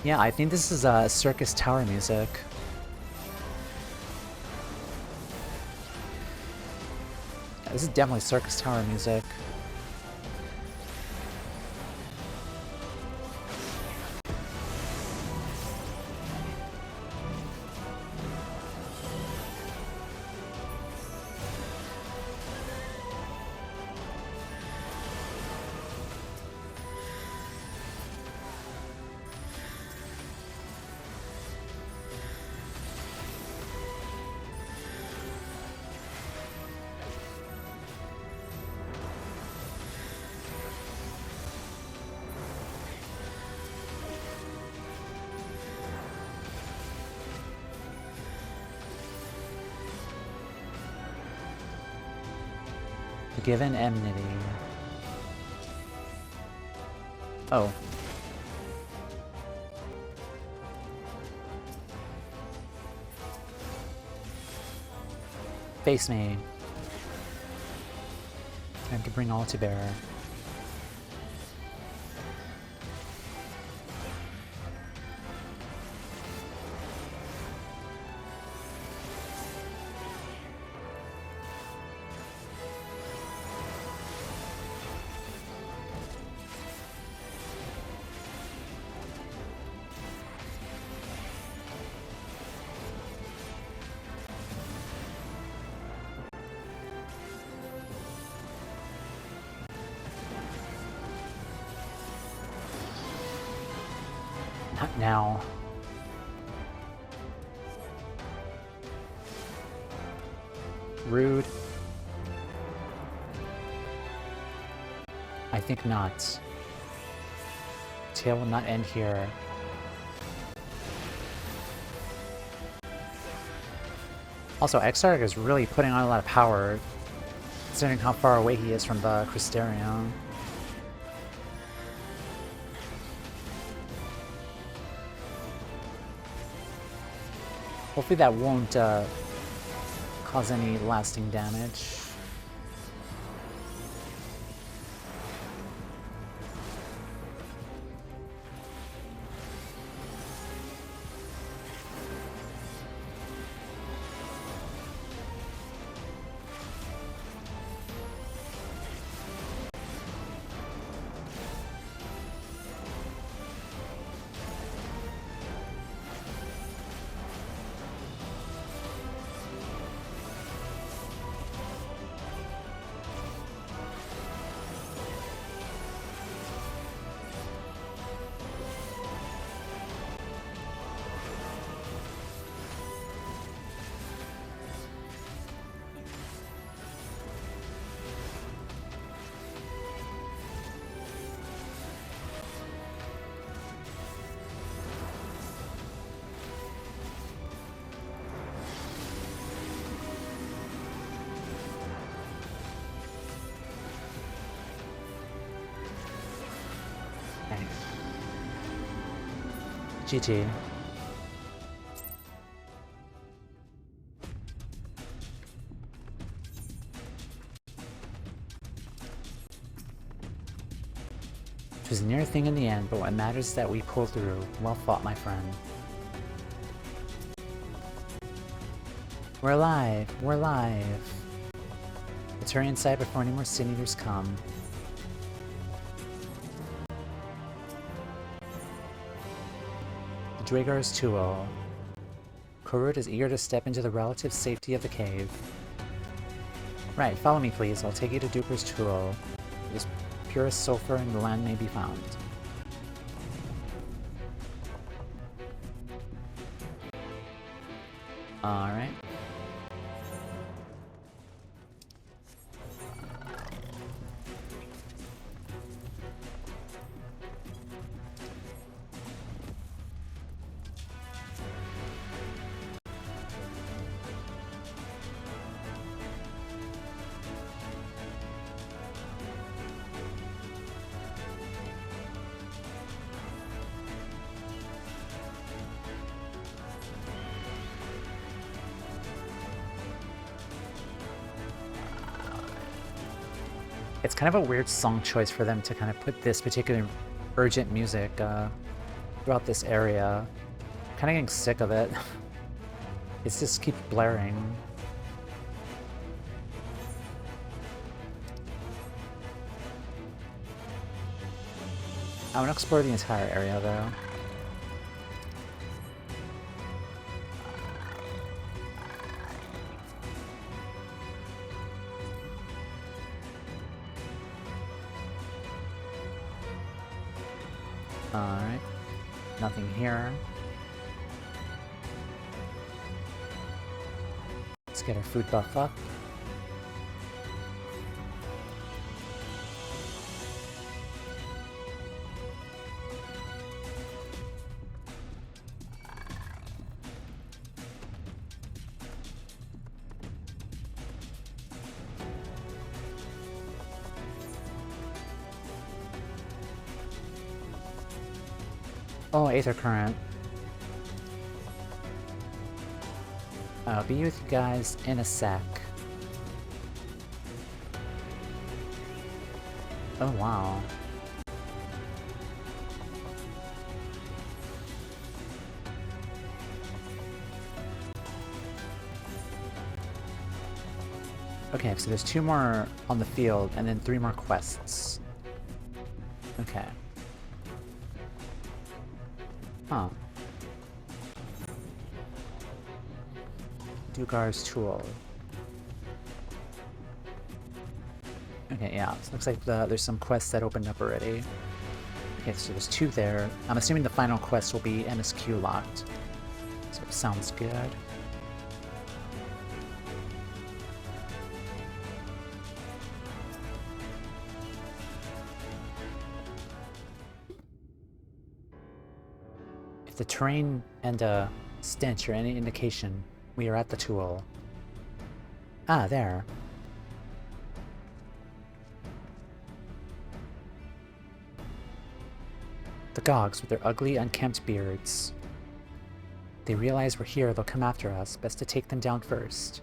Yeah, I think this is Circus Tower music. Yeah, this is definitely Circus Tower music. Given enmity. Oh. Face me. Time to bring all to bear. Not now. Rude. I think not. Tale will not end here. Also, Exarch is really putting on a lot of power, considering how far away he is from the Crystarium. Hopefully that won't cause any lasting damage. GG. It was a near thing in the end, but what matters is that we pulled through. Well fought, my friend. We're alive! We're alive! Let's hurry inside before any more Sin Eaters come. Draegar's Tuo. Khorud is eager to step into the relative safety of the cave. Right, follow me please. I'll take you to Duper's Tuo. It is purest sulfur in the land may be found. Alright. It's kind of a weird song choice for them to kind of put this particular urgent music throughout this area. I'm kind of getting sick of it. It just keeps blaring. I want to explore the entire area though. Alright. Nothing here. Let's get our food buff up. Oh, Aether Current. I'll be with you guys in a sec. Oh, wow. Okay, so there's 2 more on the field, and then 3 more quests. Okay. Huh. Dugar's Tool. Okay, yeah, so looks like there's some quests that opened up already. Okay, so there's 2 there. I'm assuming the final quest will be MSQ locked. So it sounds good. If the terrain and stench are any indication, we are at the tool. Ah, there. The Gogs with their ugly, unkempt beards. They realize we're here, they'll come after us. Best to take them down first.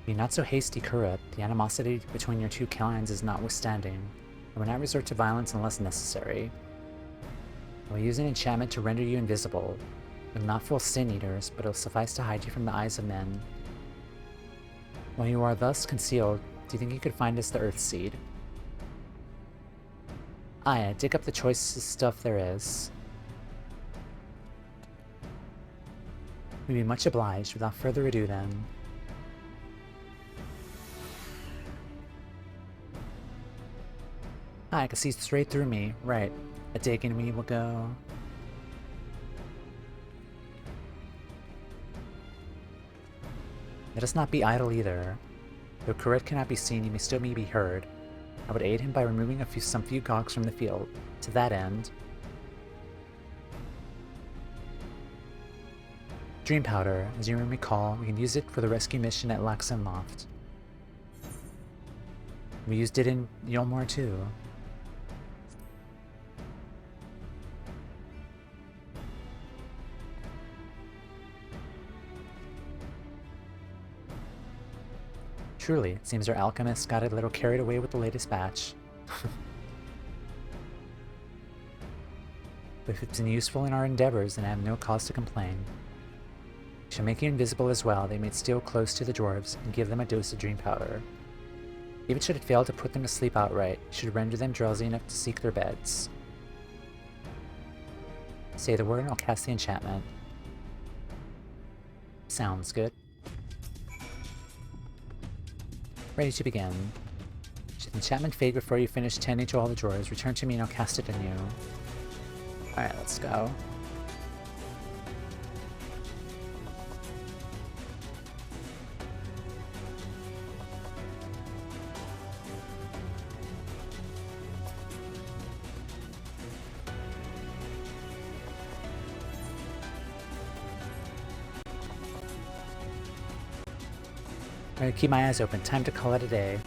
Be not so hasty, Kurut. The animosity between your 2 clans is notwithstanding. I will not resort to violence unless necessary. I will use an enchantment to render you invisible. It will not fool Sin Eaters, but it will suffice to hide you from the eyes of men. While you are thus concealed, do you think you could find us the Earthseed? Aye, dig up the choicest stuff there is. We'd be much obliged. Without further ado then. Ah, I can see straight through me. Right. A dig and we will go. Let us not be idle either. Though Kurut cannot be seen, he may still be heard. I would aid him by removing some few Gogs from the field. To that end... Dream Powder. As you may recall, we can use it for the rescue mission at Laxen Loft. We used it in Yolmor too. Truly, it seems our alchemists got a little carried away with the latest batch. But if it's been useful in our endeavors, then I have no cause to complain. We shall make you invisible as well. They may steal close to the dwarves and give them a dose of dream powder. Even should it fail to put them to sleep outright, it should render them drowsy enough to seek their beds. Say the word and I'll cast the enchantment. Sounds good. Ready to begin. Should the enchantment fade before you finish tending to all the drawers, return to me and I'll cast it anew. Alright, let's go. I'm gonna keep my eyes open. Time to call it a day.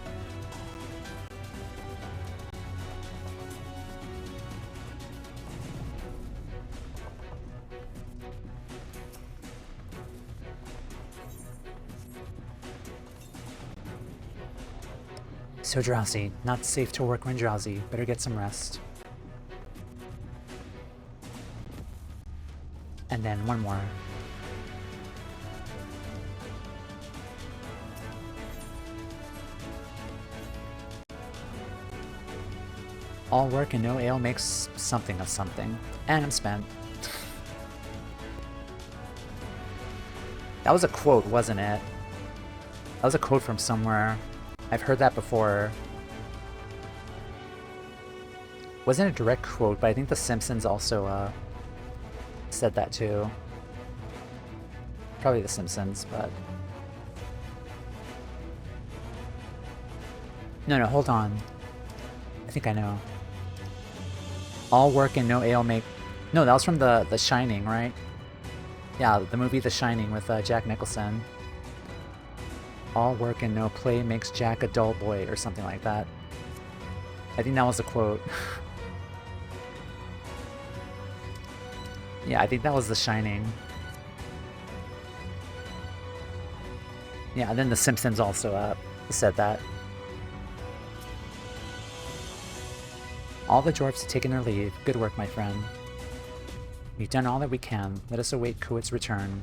So drowsy. Not safe to work when drowsy. Better get some rest. And then one more. All work and no ale makes something of something. And I'm spent. That was a quote, wasn't it? That was a quote from somewhere. I've heard that before. Wasn't a direct quote, but I think The Simpsons also said that too. Probably The Simpsons, but... No, hold on. I think I know. All work and no ale make... No, that was from The Shining, right? Yeah, the movie The Shining with Jack Nicholson. All work and no play makes Jack a dull boy, or something like that. I think that was a quote. Yeah, I think that was The Shining. Yeah, and then The Simpsons also said that. All the dwarves have taken their leave. Good work, my friend. We've done all that we can. Let us await Kuit's return.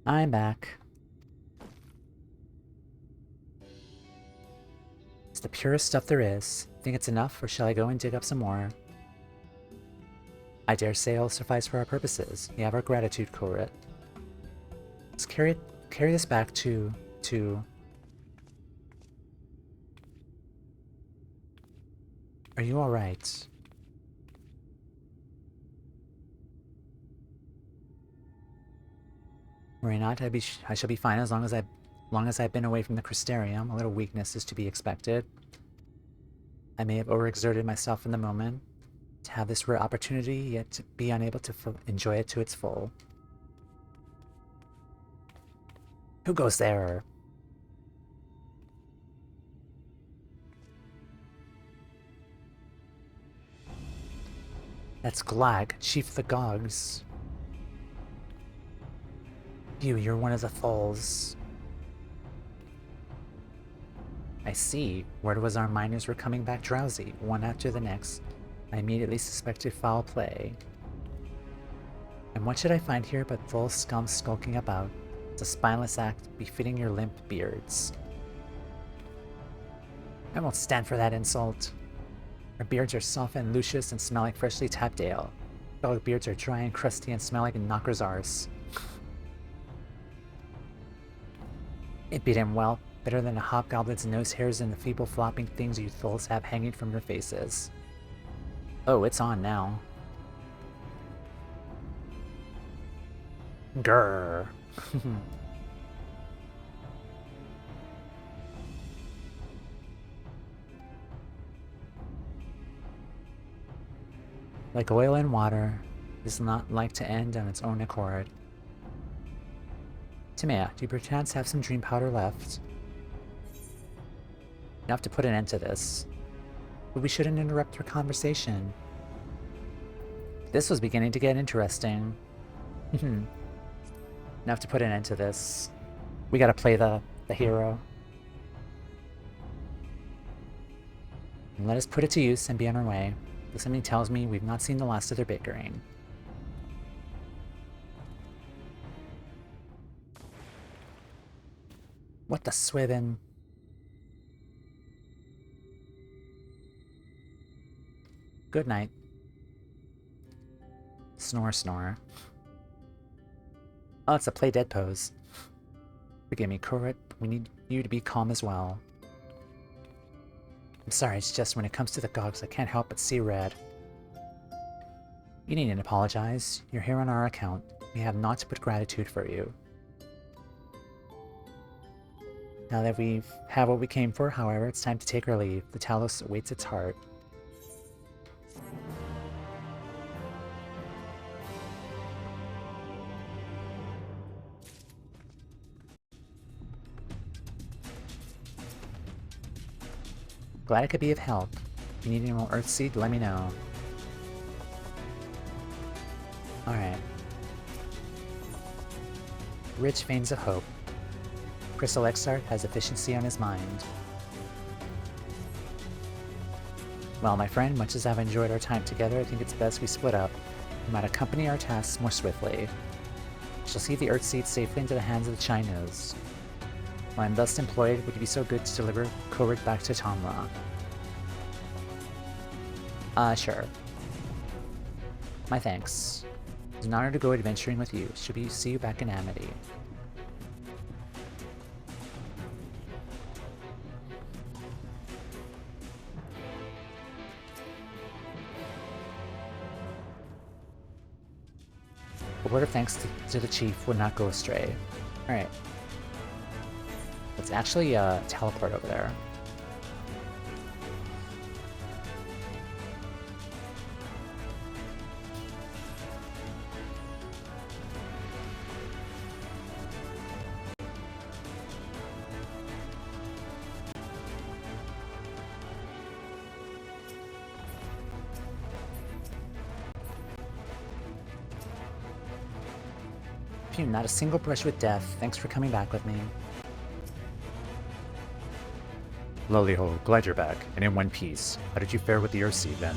I'm back. It's the purest stuff there is. Think it's enough, or shall I go and dig up some more? I dare say it'll suffice for our purposes. We have our gratitude, Kholusia. Let's carry this back to... Are you alright? Worry not, I shall be fine as long as I've been away from the Crystarium. A little weakness is to be expected. I may have overexerted myself in the moment to have this rare opportunity, yet to be unable to enjoy it to its full. Who goes there? That's Glag, Chief of the Gogs. You're one of the Thralls. I see. Word was our miners were coming back drowsy, one after the next. I immediately suspected foul play. And what should I find here but Thrall scum skulking about? It's a spineless act befitting your limp beards. I won't stand for that insult. Our beards are soft and luscious and smell like freshly tapped ale. Dog beards are dry and crusty and smell like a knocker's arse. It beat him well, better than a hobgoblin's nose hairs and the feeble flopping things you Thralls have hanging from your faces. Oh, it's on now. Grrr. Like oil and water, is not like to end on its own accord. Timea, do you perchance have some dream powder left? Enough to put an end to this. But we shouldn't interrupt her conversation. This was beginning to get interesting. Enough to put an end to this. We gotta play the hero. And let us put it to use and be on our way. Though something tells me we've not seen the last of their bickering. What the swibbin'? Good night. Snore, snore. Oh, it's a play dead pose. Forgive me, Kholusia. We need you to be calm as well. I'm sorry, it's just when it comes to the Gogs, I can't help but see red. You needn't apologize. You're here on our account. We have naught but gratitude for you. Now that we've had what we came for, however, it's time to take our leave. The Talos awaits its heart. Glad I could be of help. If you need any more Earthseed, let me know. Alright. Rich veins of hope. Crystal Exarch has efficiency on his mind. Well, my friend, much as I've enjoyed our time together, I think it's best we split up. We might accompany our tasks more swiftly. I shall see the Earthseed safely into the hands of the Chinos. While I'm thus employed, would you be so good to deliver Kholusia back to Tomra? Sure. My thanks. It's an honor to go adventuring with you. Should we see you back in Amity? A word of thanks to the chief would not go astray. Alright. Let's actually teleport over there. Phew, not a single brush with death. Thanks for coming back with me. Lullyhole, glad you're back, and in one piece. How did you fare with the Earthseed then?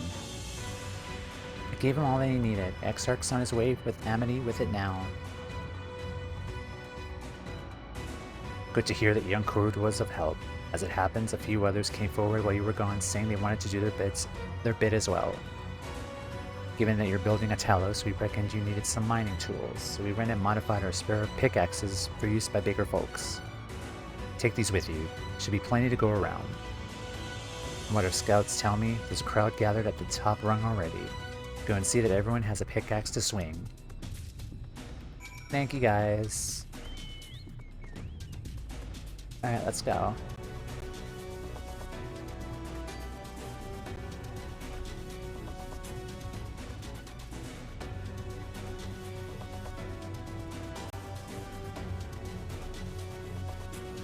I gave him all that he needed. Exarch's on his way with Amity with it now. Good to hear that young Kurd was of help. As it happens, a few others came forward while you were gone, saying they wanted to do their bit as well. Given that you're building a Talos, we reckoned you needed some mining tools, so we went and modified our spare pickaxes for use by bigger folks. Take these with you. Should be plenty to go around. From what our scouts tell me, there's a crowd gathered at the top rung already. Go and see that everyone has a pickaxe to swing. Thank you, guys. Alright, let's go.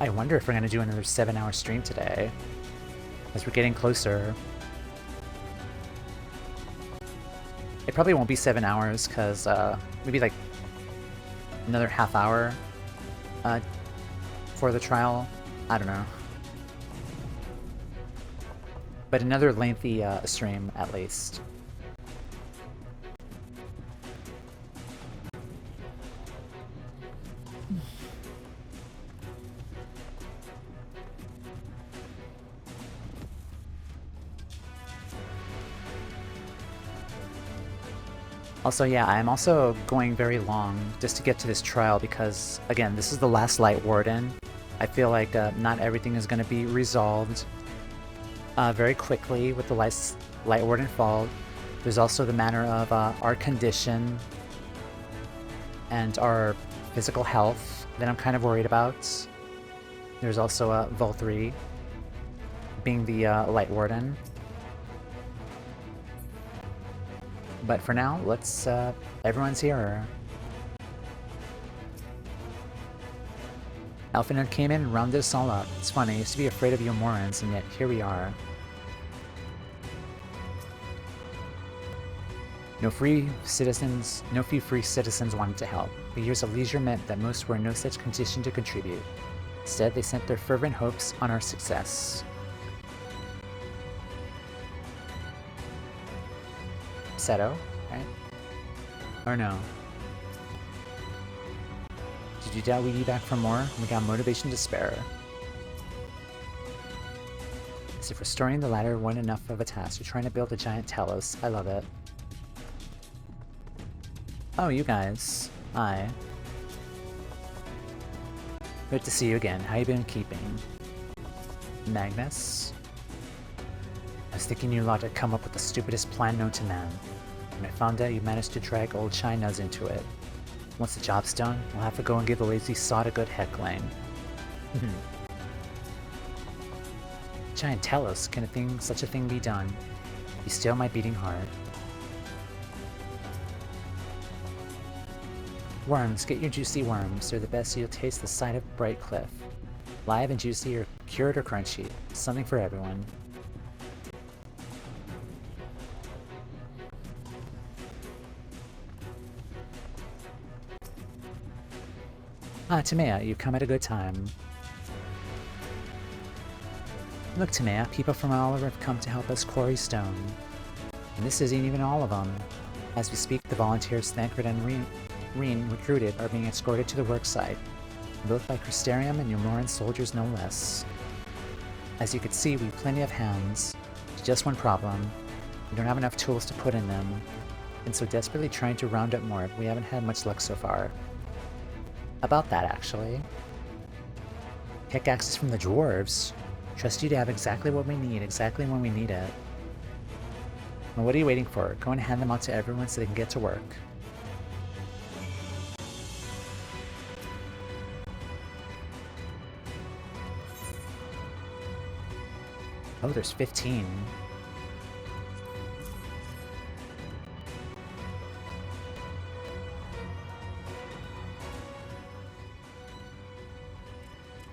I wonder if we're going to do another 7-hour stream today, as we're getting closer. It probably won't be 7 hours, because maybe like another half hour for the trial. I don't know. But another lengthy stream, at least. Also, yeah, I'm also going very long just to get to this trial because, again, this is the last Lightwarden. I feel like not everything is going to be resolved very quickly with the Lightwarden fall. There's also the matter of our condition and our physical health that I'm kind of worried about. There's also Vauthry being the Lightwarden. But for now, let's, everyone's here. Alphanerd came in and rounded us all up. It's funny, I used to be afraid of you Morans, and yet here we are. No few free citizens wanted to help, but years of leisure meant that most were in no such condition to contribute. Instead, they sent their fervent hopes on our success. Seto, right? Or no? Did you doubt we'd be back for more? We got motivation to spare. As if restoring the ladder wasn't enough of a task, you're trying to build a giant Talos. I love it. Oh, you guys. Hi. Good to see you again. How you been keeping? Magnus? I was thinking you lot had come up with the stupidest plan known to man. When I found out you managed to drag old China's into it. Once the job's done, we'll have to go and give the lazy sod a good heckling. Giant Talos, can such a thing be done? You still my beating heart. Worms, get your juicy worms. They're the best, so you'll taste the side of Bright Cliff. Live and juicy, or cured or crunchy. Something for everyone. Ah, Timea, you come at a good time. Look, Timea, people from all over have come to help us quarry stone. And this isn't even all of them. As we speak, the volunteers Thancred and Reen recruited are being escorted to the worksite, both by Crystarium and Umoran soldiers no less. As you can see, we have plenty of hands. Just one problem. We don't have enough tools to put in them, and so desperately trying to round up more. We haven't had much luck so far. About that, actually. Pickaxes from the dwarves. Trust you to have exactly what we need, exactly when we need it. Well, what are you waiting for? Go and hand them out to everyone so they can get to work. Oh, there's 15.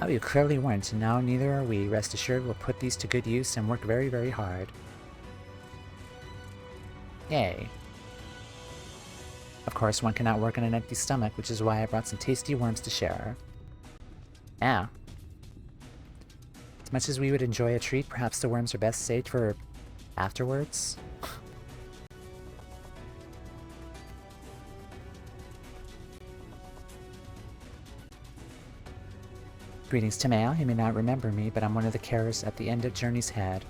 Oh, you clearly weren't, and now neither are we. Rest assured we'll put these to good use and work very, very hard. Yay. Of course, one cannot work on an empty stomach, which is why I brought some tasty worms to share. Yeah. As much as we would enjoy a treat, perhaps the worms are best saved for afterwards? Greetings, Tameo. You may not remember me, but I'm one of the carers at the end of Journey's Head.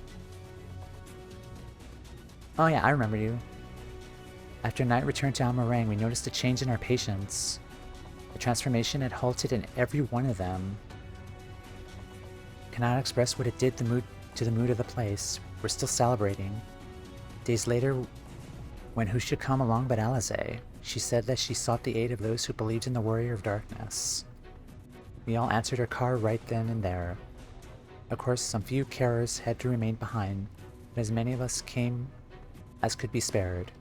Oh yeah, I remember you. After Night returned to Almarang, we noticed a change in our patients. The transformation had halted in every one of them. Cannot express what it did to the mood of the place. We're still celebrating. Days later, when who should come along but Alize? She said that she sought the aid of those who believed in the Warrior of Darkness. We all answered her call right then and there. Of course, some few carers had to remain behind, but as many of us came as could be spared.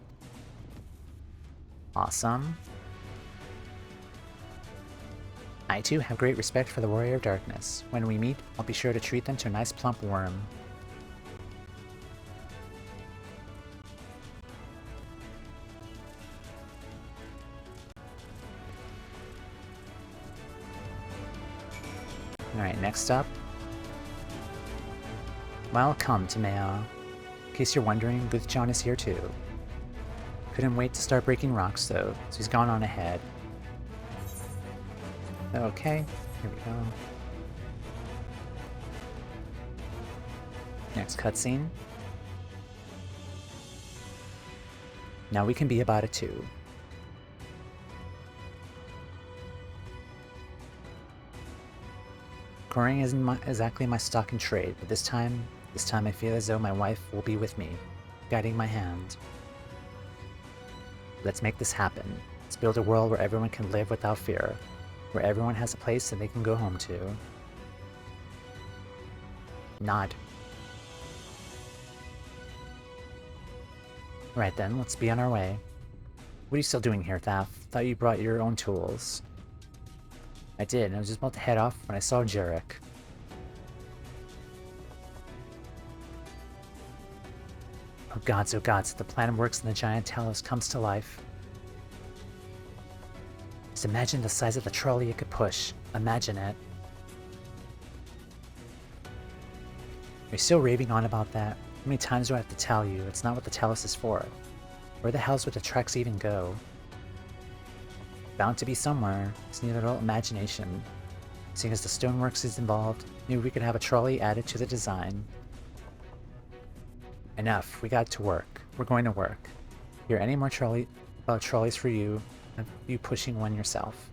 Awesome. I too have great respect for the Warrior of Darkness. When we meet, I'll be sure to treat them to a nice plump worm. Alright, next up. Welcome to Maya. In case you're wondering, Guthjon is here too. Couldn't wait to start breaking rocks though, so he's gone on ahead. Okay, here we go. Next cutscene. Now we can be about it too. Coring isn't exactly my stock in trade, but this time I feel as though my wife will be with me, guiding my hand. Let's make this happen. Let's build a world where everyone can live without fear, where everyone has a place that they can go home to. Nod. Right then, let's be on our way. What are you still doing here, Thaf? Thought you brought your own tools. I did, and I was just about to head off when I saw Jarek. Oh gods, the plan works and the giant Talos comes to life. Just imagine the size of the trolley it could push. Imagine it. You're still raving on about that. How many times do I have to tell you? It's not what the Talos is for. Where the hell's would the tracks even go? Bound to be somewhere. It's need a little imagination. Seeing as the stoneworks is involved, maybe we could have a trolley added to the design. Enough. We got to work. We're going to work. Hear any more trolleys for you, and you pushing one yourself.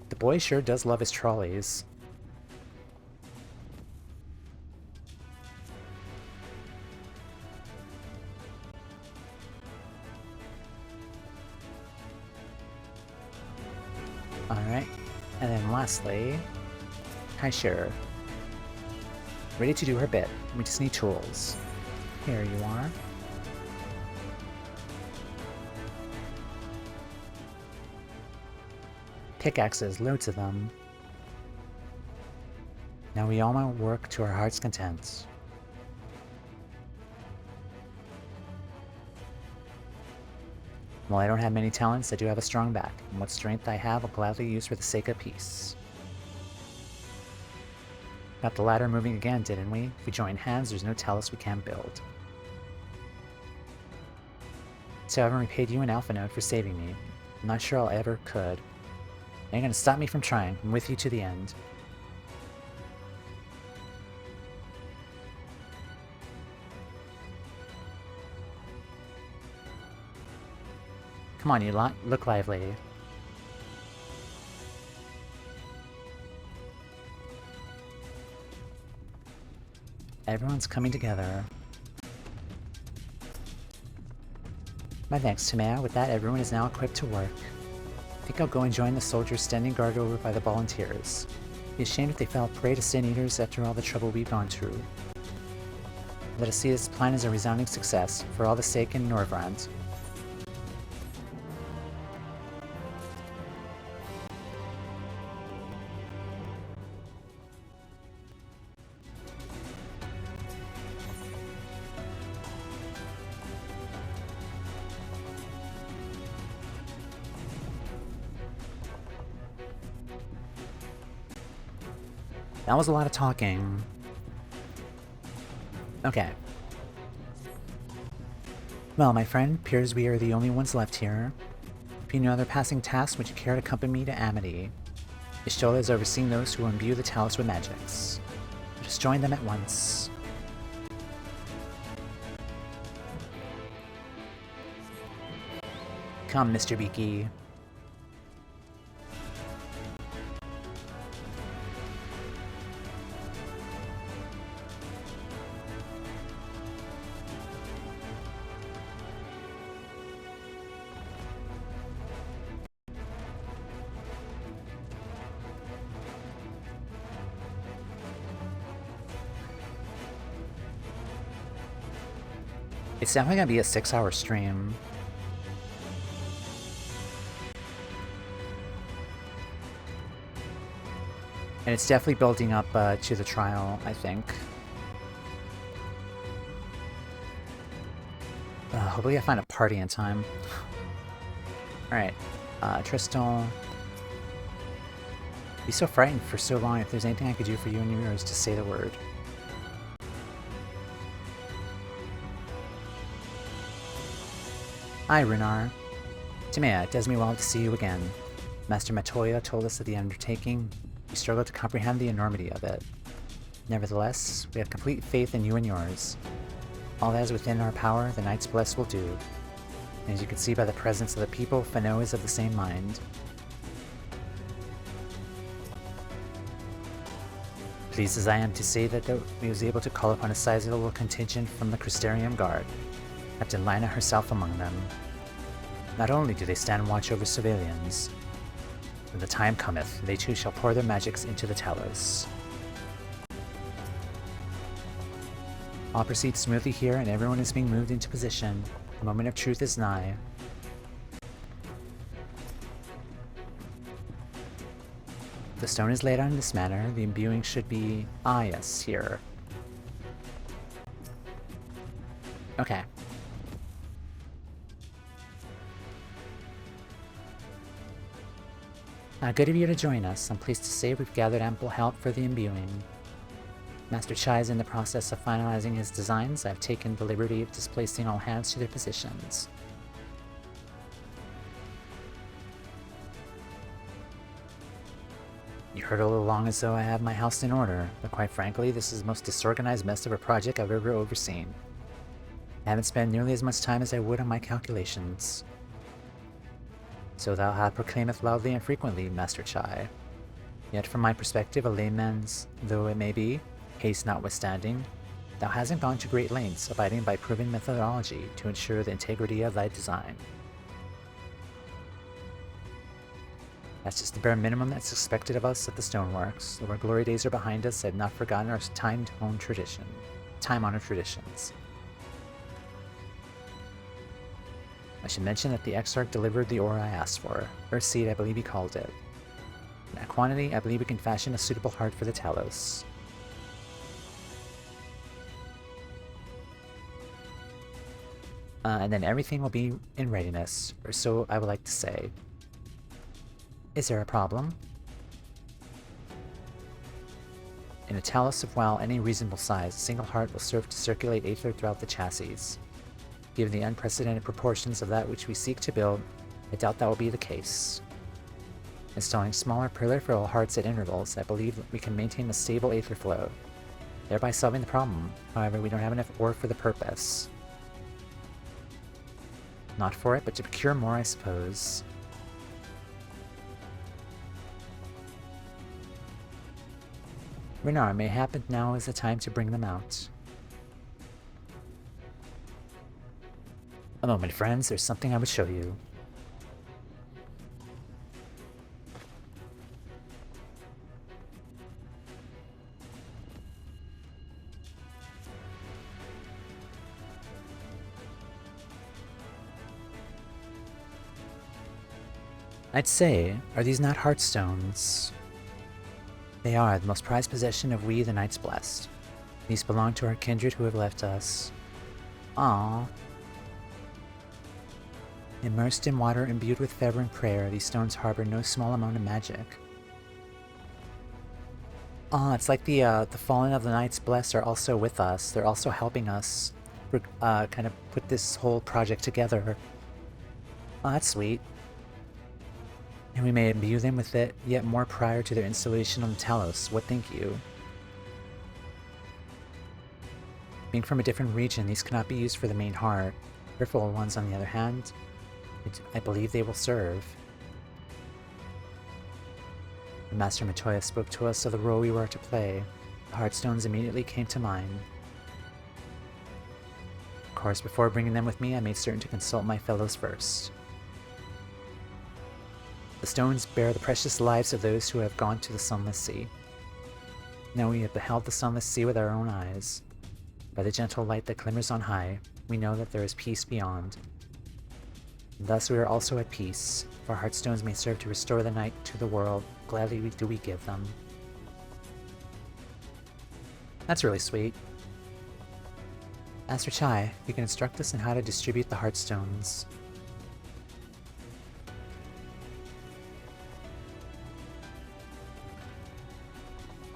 The boy sure does love his trolleys. Alright, and then lastly, hi Shira. Ready to do her bit. We just need tools. Here you are. Pickaxes, loads of them. Now we all want work to our heart's content. While I don't have many talents, I do have a strong back, and what strength I have I'll gladly use for the sake of peace. Got the ladder moving again, didn't we? If we join hands, there's no Talos we can't build. So I haven't repaid you an Alpha Node for saving me. I'm not sure I'll ever could. Ain't gonna stop me from trying. I'm with you to the end. Come on, you lot. Look lively. Everyone's coming together. My thanks, Tamea. With that, everyone is now equipped to work. I think I'll go and join the soldiers standing guard over by the volunteers. Be ashamed if they fell prey to Sin Eaters after all the trouble we've gone through. Let us see this plan as a resounding success, for all the sake in Norvrand. That was a lot of talking. Okay. Well, my friend, appears we are the only ones left here. If you know other passing tasks, would you care to accompany me to Amity? Ishtola is overseeing those who will imbue the Talos with magics. Just join them at once. Come, Mr. Beaky. It's definitely gonna be a 6-hour stream. And it's definitely building up to the trial, I think. Hopefully I find a party in time. Alright, Tristal. Be so frightened for so long. If there's anything I could do for you and yours, just say the word. Hi, Runar. Timea, it does me well to see you again. Master Matoya told us of the undertaking. We struggle to comprehend the enormity of it. Nevertheless, we have complete faith in you and yours. All that is within our power, the Knights Blessed will do. And as you can see by the presence of the people, Fano is of the same mind. Pleased as I am to say that we was able to call upon a sizable contingent from the Crystarium Guard. Captain Lina herself among them. Not only do they stand watch over civilians, when the time cometh, they too shall pour their magics into the Talos. All proceeds smoothly here, and everyone is being moved into position. The moment of truth is nigh. The stone is laid out in this manner. The imbuing should be... Ah, yes, here. Okay. Good of you to join us. I'm pleased to say we've gathered ample help for the imbuing. Master Chai is in the process of finalizing his designs. I've taken the liberty of displacing all hands to their positions. You heard all along as though I have my house in order, but quite frankly, this is the most disorganized mess of a project I've ever overseen. I haven't spent nearly as much time as I would on my calculations. So thou hast proclaimeth loudly and frequently, Master Chai. Yet from my perspective, a layman's, though it may be, haste notwithstanding, thou hasn't gone to great lengths, abiding by proven methodology to ensure the integrity of thy design. That's just the bare minimum that's expected of us at the Stoneworks. Though our glory days are behind us, I have not forgotten our time-honored traditions. I should mention that the Exarch delivered the ore I asked for. Earthseed, I believe he called it. In that quantity, I believe we can fashion a suitable heart for the Talos. And then everything will be in readiness, or so I would like to say. Is there a problem? In a Talos of WoW any reasonable size, a single heart will serve to circulate aether throughout the chassis. Given the unprecedented proportions of that which we seek to build, I doubt that will be the case. Installing smaller peripheral hearts at intervals, I believe we can maintain a stable aether flow, thereby solving the problem. However, we don't have enough ore for the purpose. Not for it, but to procure more, I suppose. Renar, mayhap now is the time to bring them out. A moment, friends, there's something I would show you. I'd say, are these not heartstones? They are the most prized possession of we, the Knights Blessed. These belong to our kindred who have left us. Aww. Immersed in water imbued with fervent prayer, these stones harbor no small amount of magic. It's like the Fallen of the Knights Blessed are also with us. They're also helping us kind of put this whole project together. Oh, that's sweet. And we may imbue them with it yet more prior to their installation on Talos. What think you? Being from a different region, these cannot be used for the main heart. Peripheral ones, on the other hand, I believe they will serve. When Master Matoya spoke to us of the role we were to play, the Heartstones immediately came to mind. Of course, before bringing them with me, I made certain to consult my fellows first. The stones bear the precious lives of those who have gone to the Sunless Sea. Now we have beheld the Sunless Sea with our own eyes. By the gentle light that glimmers on high, we know that there is peace beyond. And thus we are also at peace, for our Heartstones may serve to restore the night to the world. Gladly do we give them. That's really sweet. As for Chai, you can instruct us in how to distribute the Heartstones.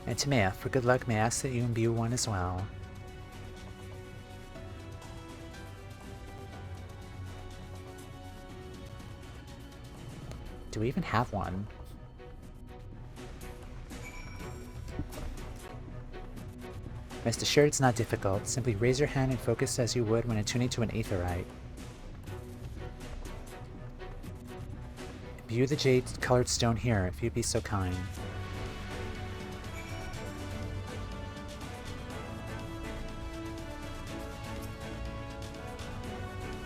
And Timea, for good luck, may I ask that you imbue one as well. Do we even have one? Rest assured it's not difficult. Simply raise your hand and focus as you would when attuning to an aetherite. Imbue the jade-colored stone here, if you'd be so kind.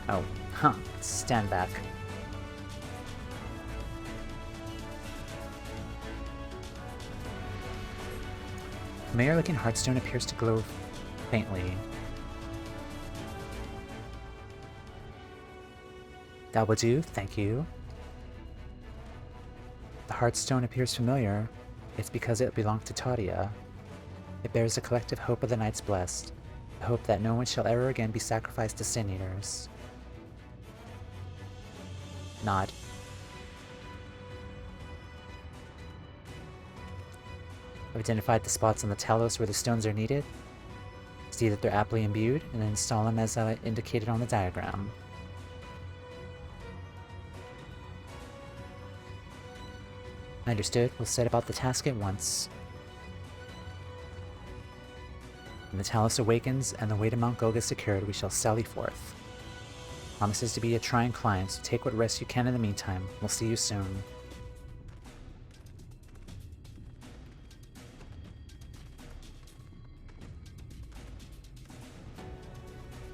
Oh, stand back. The familiar-looking heartstone appears to glow faintly. That will do, thank you. The heartstone appears familiar. It's because it belonged to Tadia. It bears the collective hope of the Knights Blessed, the hope that no one shall ever again be sacrificed to Sin Eaters. Nod. I've identified the spots on the Talos where the stones are needed, see that they're aptly imbued, and then install them as indicated on the diagram. Understood. We'll set about the task at once. When the Talos awakens and the way to Mount Golga secured, we shall sally forth. Promises to be a trying climb, so take what rest you can in the meantime. We'll see you soon.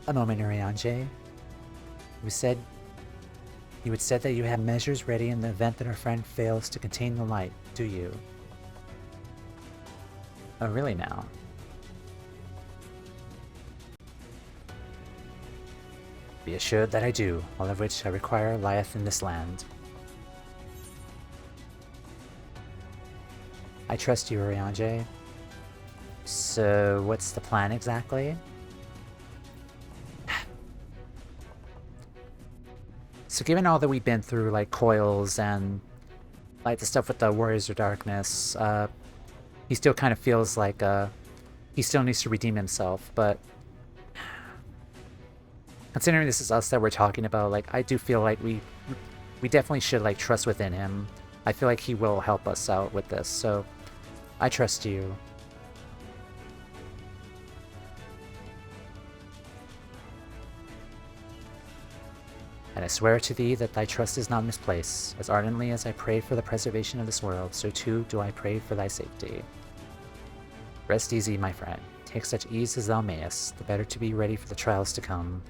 A moment, Urianger. You had said that you had measures ready in the event that our friend fails to contain the light, do you? Oh, really now? Be assured that I do, all of which I require lieth in this land. I trust you, Urianger. So, what's the plan exactly? So given all that we've been through, like Coils and like the stuff with the Warriors of Darkness, he still kind of feels like he still needs to redeem himself, but considering this is us that we're talking about, like I do feel like we definitely should like trust within him. I feel like he will help us out with this, so I trust you. And I swear to thee that thy trust is not misplaced. As ardently as I pray for the preservation of this world, so too do I pray for thy safety. Rest easy, my friend. Take such ease as thou mayest, the better to be ready for the trials to come.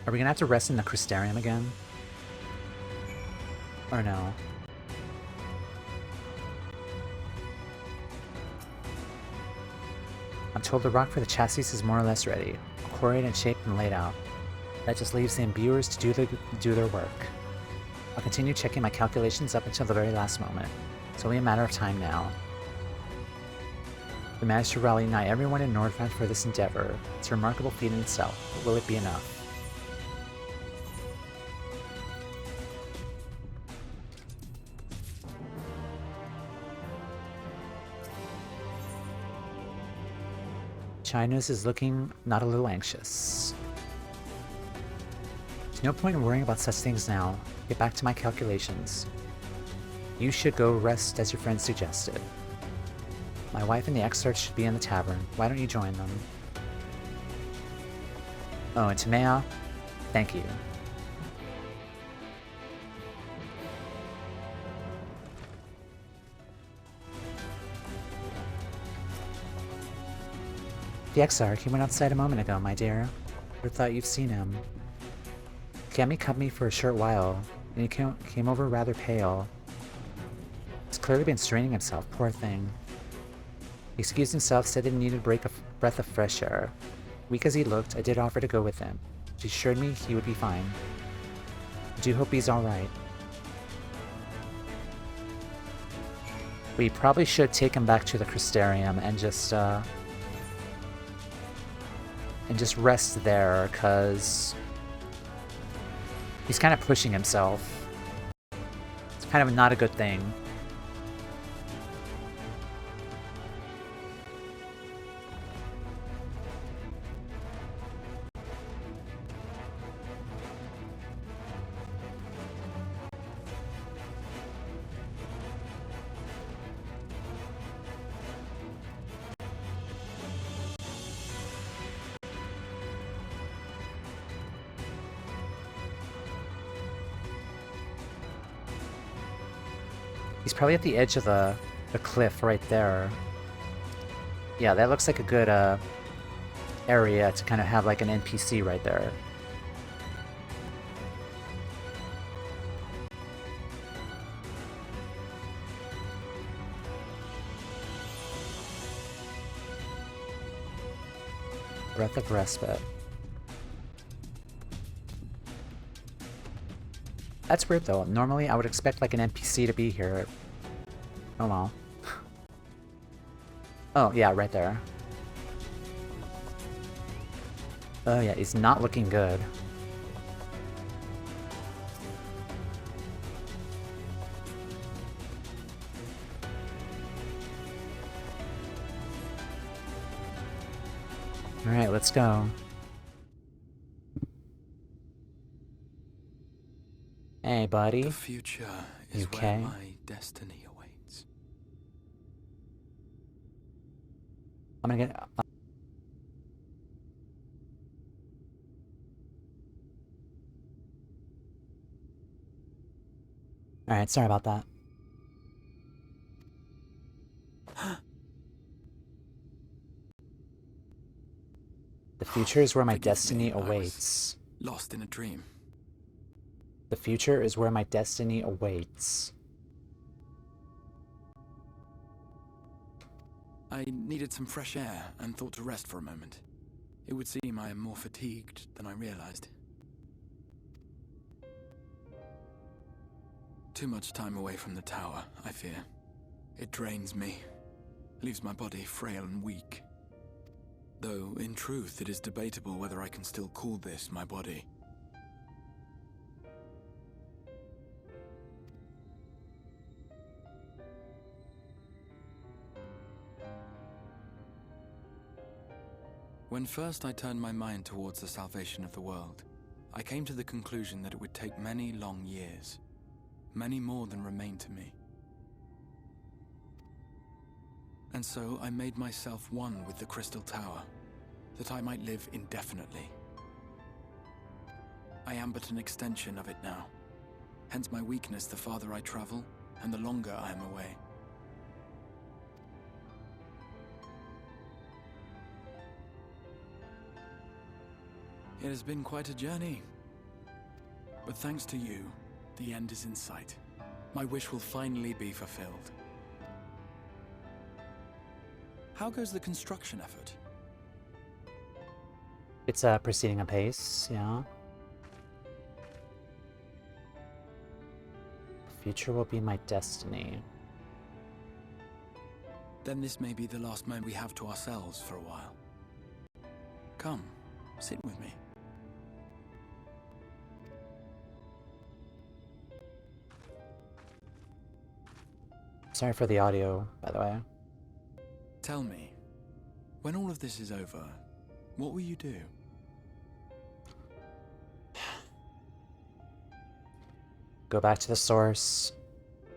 Are we gonna have to rest in the Crystarium again? Or no? I'm told the rock for the chassis is more or less ready, quarried and shaped and laid out. That just leaves the imbuers to do their work. I'll continue checking my calculations up until the very last moment. It's only a matter of time now. We managed to rally nigh everyone in Nordland for this endeavor. It's a remarkable feat in itself, but will it be enough? China's is looking not a little anxious. There's no point in worrying about such things now. Get back to my calculations. You should go rest as your friend suggested. My wife and the exarch should be in the tavern. Why don't you join them? Oh, and Timea, thank you. The exarch, he went outside a moment ago, my dear. I would have thought you've seen him. He kept me company for a short while, and he came over rather pale. He's clearly been straining himself, poor thing. He excused himself, said that he needed a breath of fresh air. Weak as he looked, I did offer to go with him. She assured me he would be fine. I do hope he's alright. We probably should take him back to the Crystarium and just rest there, because he's kind of pushing himself. It's kind of not a good thing. He's probably at the edge of the cliff right there. Yeah, that looks like a good area to kind of have like an NPC right there. Breath of respite. That's weird though. Normally I would expect like an NPC to be here. Oh well. Oh yeah, right there. Oh yeah, he's not looking good. Alright, let's go. Hey, buddy. The future is where my destiny awaits. I'm gonna get... Alright, sorry about that. The future is where my destiny awaits. Lost in a dream. The future is where my destiny awaits. I needed some fresh air and thought to rest for a moment. It would seem I am more fatigued than I realized. Too much time away from the tower, I fear. It drains me, leaves my body frail and weak. Though, in truth, it is debatable whether I can still call this my body. When first I turned my mind towards the salvation of the world, I came to the conclusion that it would take many long years, many more than remain to me. And so I made myself one with the Crystal Tower, that I might live indefinitely. I am but an extension of it now, hence my weakness the farther I travel, and the longer I am away. It has been quite a journey, but thanks to you, the end is in sight. My wish will finally be fulfilled. How goes the construction effort? It's proceeding apace, yeah. The future will be my destiny. Then this may be the last moment we have to ourselves for a while. Come, sit with me. Sorry for the audio, by the way. Tell me, when all of this is over, what will you do? Go back to the source.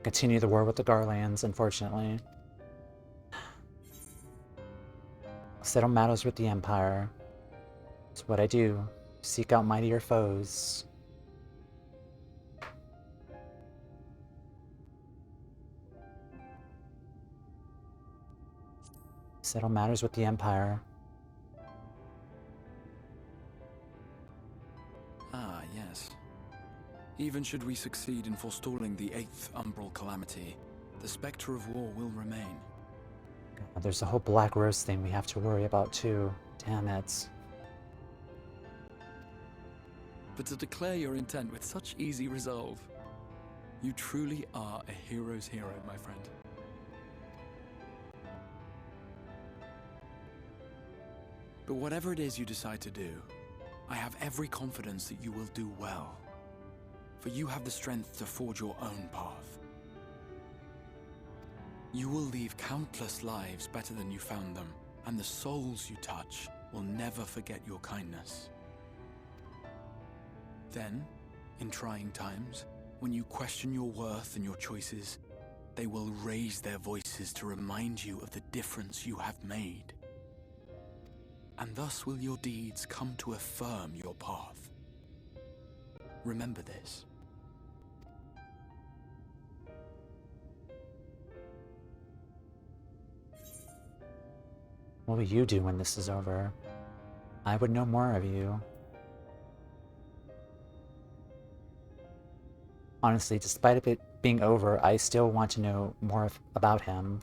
Continue the war with the Garlands, unfortunately. Settle matters with the Empire. It's what I do. Seek out mightier foes. Settle matters with the Empire. Ah, yes. Even should we succeed in forestalling the 8th Umbral Calamity, the specter of war will remain. There's the whole Black Rose thing we have to worry about too. Damn it. But to declare your intent with such easy resolve, you truly are a hero's hero, my friend. But whatever it is you decide to do, I have every confidence that you will do well. For you have the strength to forge your own path. You will leave countless lives better than you found them, and the souls you touch will never forget your kindness. Then, in trying times, when you question your worth and your choices, they will raise their voices to remind you of the difference you have made. And thus will your deeds come to affirm your path. Remember this. What will you do when this is over? I would know more of you. Honestly, despite it being over, I still want to know more about him.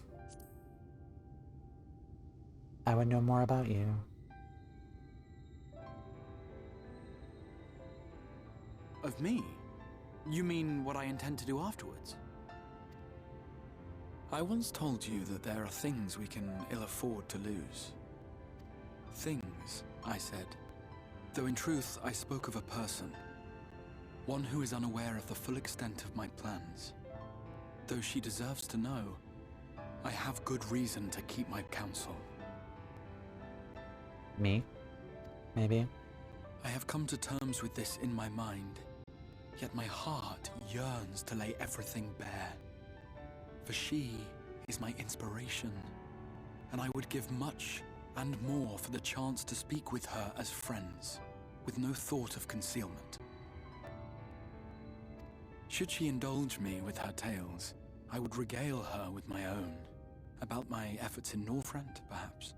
I would know more about you. Of me? You mean what I intend to do afterwards? I once told you that there are things we can ill afford to lose. Things, I said. Though in truth, I spoke of a person. One who is unaware of the full extent of my plans. Though she deserves to know, I have good reason to keep my counsel. Me? Maybe? I have come to terms with this in my mind, yet my heart yearns to lay everything bare. For she is my inspiration, and I would give much and more for the chance to speak with her as friends, with no thought of concealment. Should she indulge me with her tales, I would regale her with my own, about my efforts in Northrend, perhaps.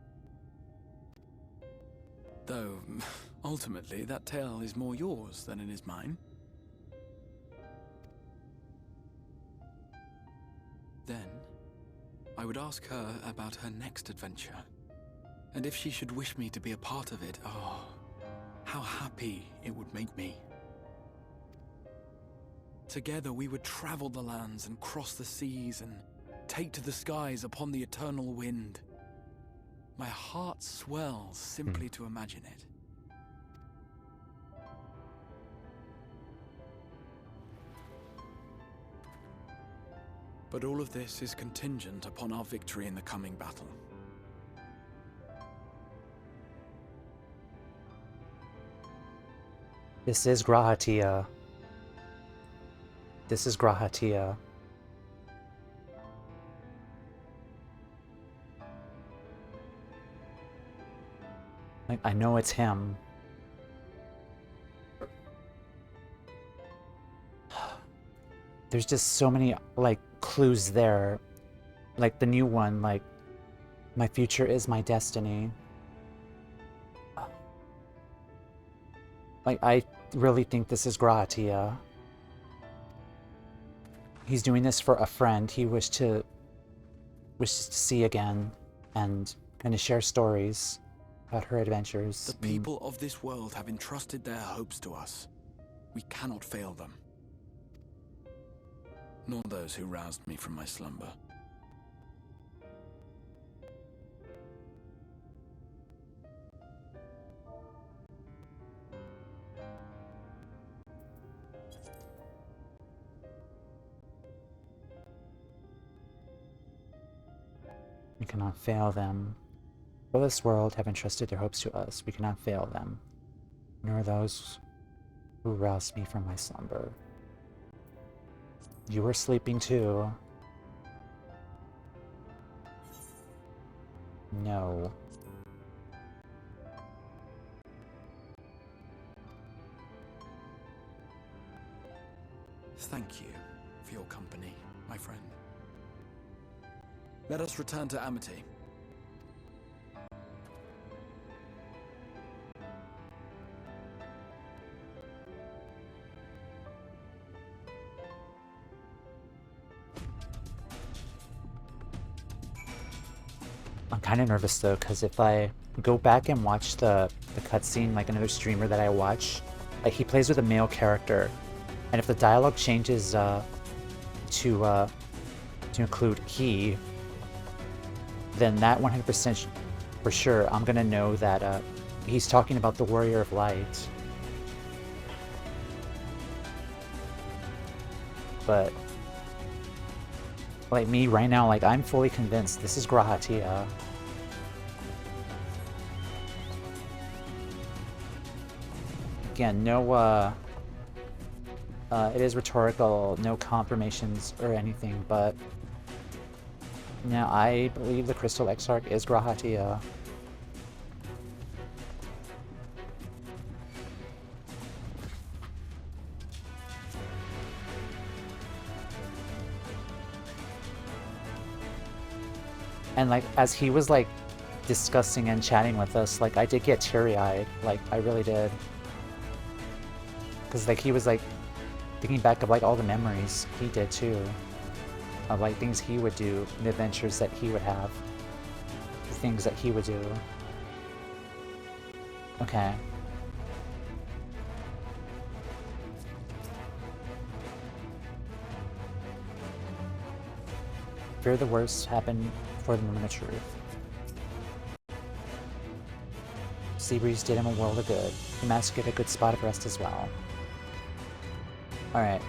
Though, ultimately, that tale is more yours than it is mine. Then, I would ask her about her next adventure. And if she should wish me to be a part of it, oh, how happy it would make me. Together we would travel the lands and cross the seas and take to the skies upon the eternal wind. My heart swells simply to imagine it. But all of this is contingent upon our victory in the coming battle. This is Grahatia. This is Grahatia. Like, I know it's him. There's just so many, like, clues there. Like, the new one, like, my future is my destiny. Like, I really think this is Grahatia. He's doing this for a friend he wishes to see again and kind of share stories about her adventures. The people of this world have entrusted their hopes to us. We cannot fail them. Nor those who roused me from my slumber. cannot fail them. For this world have entrusted their hopes to us. We cannot fail them, nor those who roused me from my slumber. You were sleeping too. No. Thank you for your company, my friend. Let us return to Amity. I'm kind of nervous though, because if I go back and watch the cutscene, like another streamer that I watch, like he plays with a male character, and if the dialogue changes to include he, then that 100% for sure I'm gonna know that he's talking about the Warrior of Light. But like me right now, like I'm fully convinced this is Grahatia. Again, no it is rhetorical, no confirmations or anything, but now I believe the Crystal Exarch is Grahatia. And like as he was like discussing and chatting with us, like I did get teary-eyed, like I really did. Cause like he was like thinking back of like all the memories he did too. Of like things he would do, the adventures that he would have, the things that he would do. Okay. Fear the worst happened for the moment of truth. Seabreeze did him a world of good. The mask get a good spot of rest as well. Alright.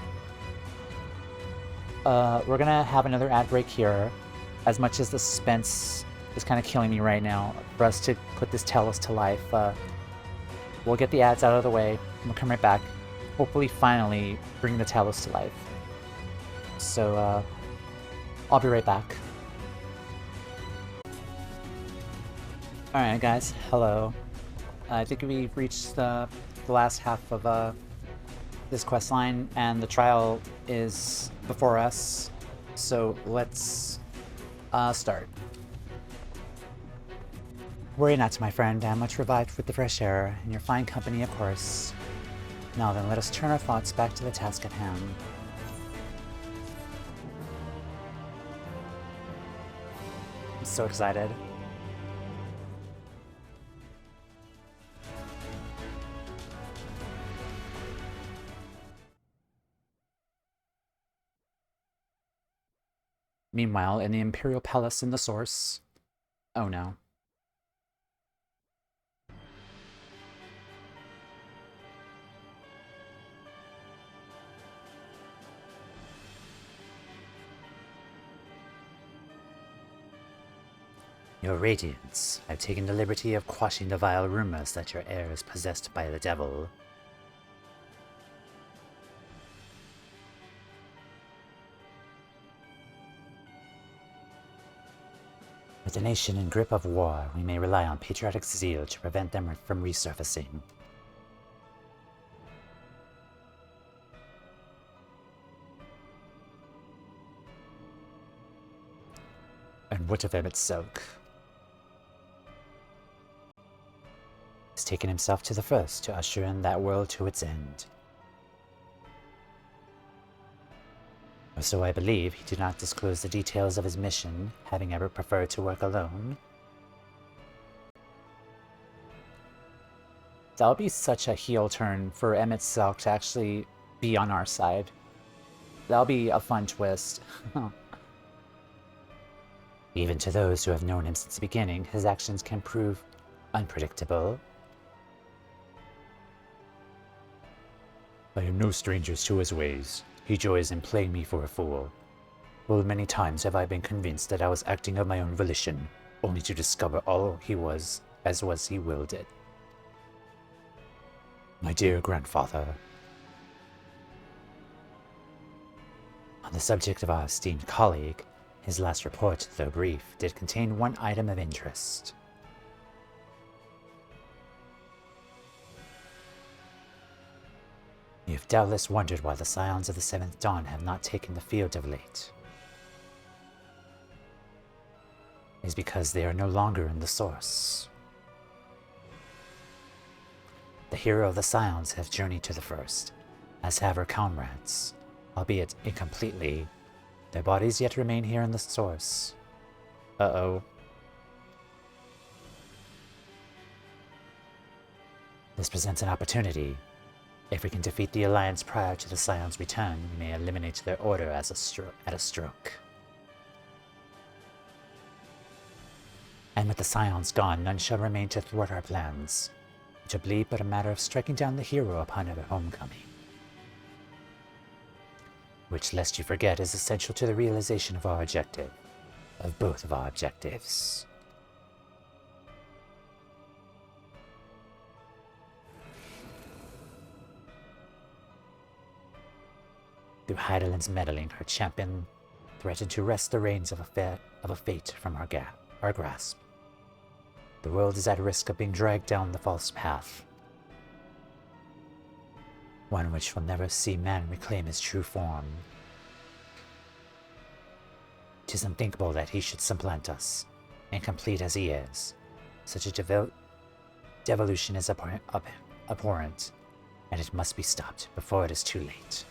We're gonna have another ad break here. As much as the suspense is kind of killing me right now, for us to put this Talos to life, we'll get the ads out of the way, and we'll come right back. Hopefully, finally, bring the Talos to life. So, I'll be right back. Alright guys, hello. I think we've reached the last half of this quest line, and the trial is before us. So let's start. Worry not, my friend. I'm much revived with the fresh air, and your fine company, of course. Now then, let us turn our thoughts back to the task at hand. I'm so excited. Meanwhile, in the Imperial Palace in the Source... Oh no. Your Radiance, I've taken the liberty of quashing the vile rumors that your heir is possessed by the devil. With the nation in grip of war, we may rely on patriotic zeal to prevent them from resurfacing. And what of Emmett Silk? He's taken himself to the first to usher in that world to its end. Or so I believe. He did not disclose the details of his mission, having ever preferred to work alone. That would be such a heel turn for Emmett Silk to actually be on our side. That'll be a fun twist. Even to those who have known him since the beginning, his actions can prove unpredictable. I am no stranger to his ways. He joys in playing me for a fool. Full many times have I been convinced that I was acting of my own volition, only to discover all he was as was he willed it. My dear grandfather, on the subject of our esteemed colleague, his last report, though brief, did contain one item of interest. You have doubtless wondered why the Scions of the Seventh Dawn have not taken the field of late. It is because they are no longer in the source. The hero of the Scions has journeyed to the First, as have her comrades, albeit incompletely. Their bodies yet remain here in the source. Uh-oh. This presents an opportunity. If we can defeat the Alliance prior to the Scions' return, we may eliminate their order as at a stroke. And with the Scions gone, none shall remain to thwart our plans, which will be but a matter of striking down the hero upon our homecoming. Which, lest you forget, is essential to the realization of our objective, of both of our objectives. Through Heidelin's meddling, her champion threatened to wrest the reins of a fate from our grasp. The world is at risk of being dragged down the false path, one which will never see man reclaim his true form. 'Tis unthinkable that he should supplant us, incomplete as he is. Such a devolution is abhorrent, and it must be stopped before it is too late.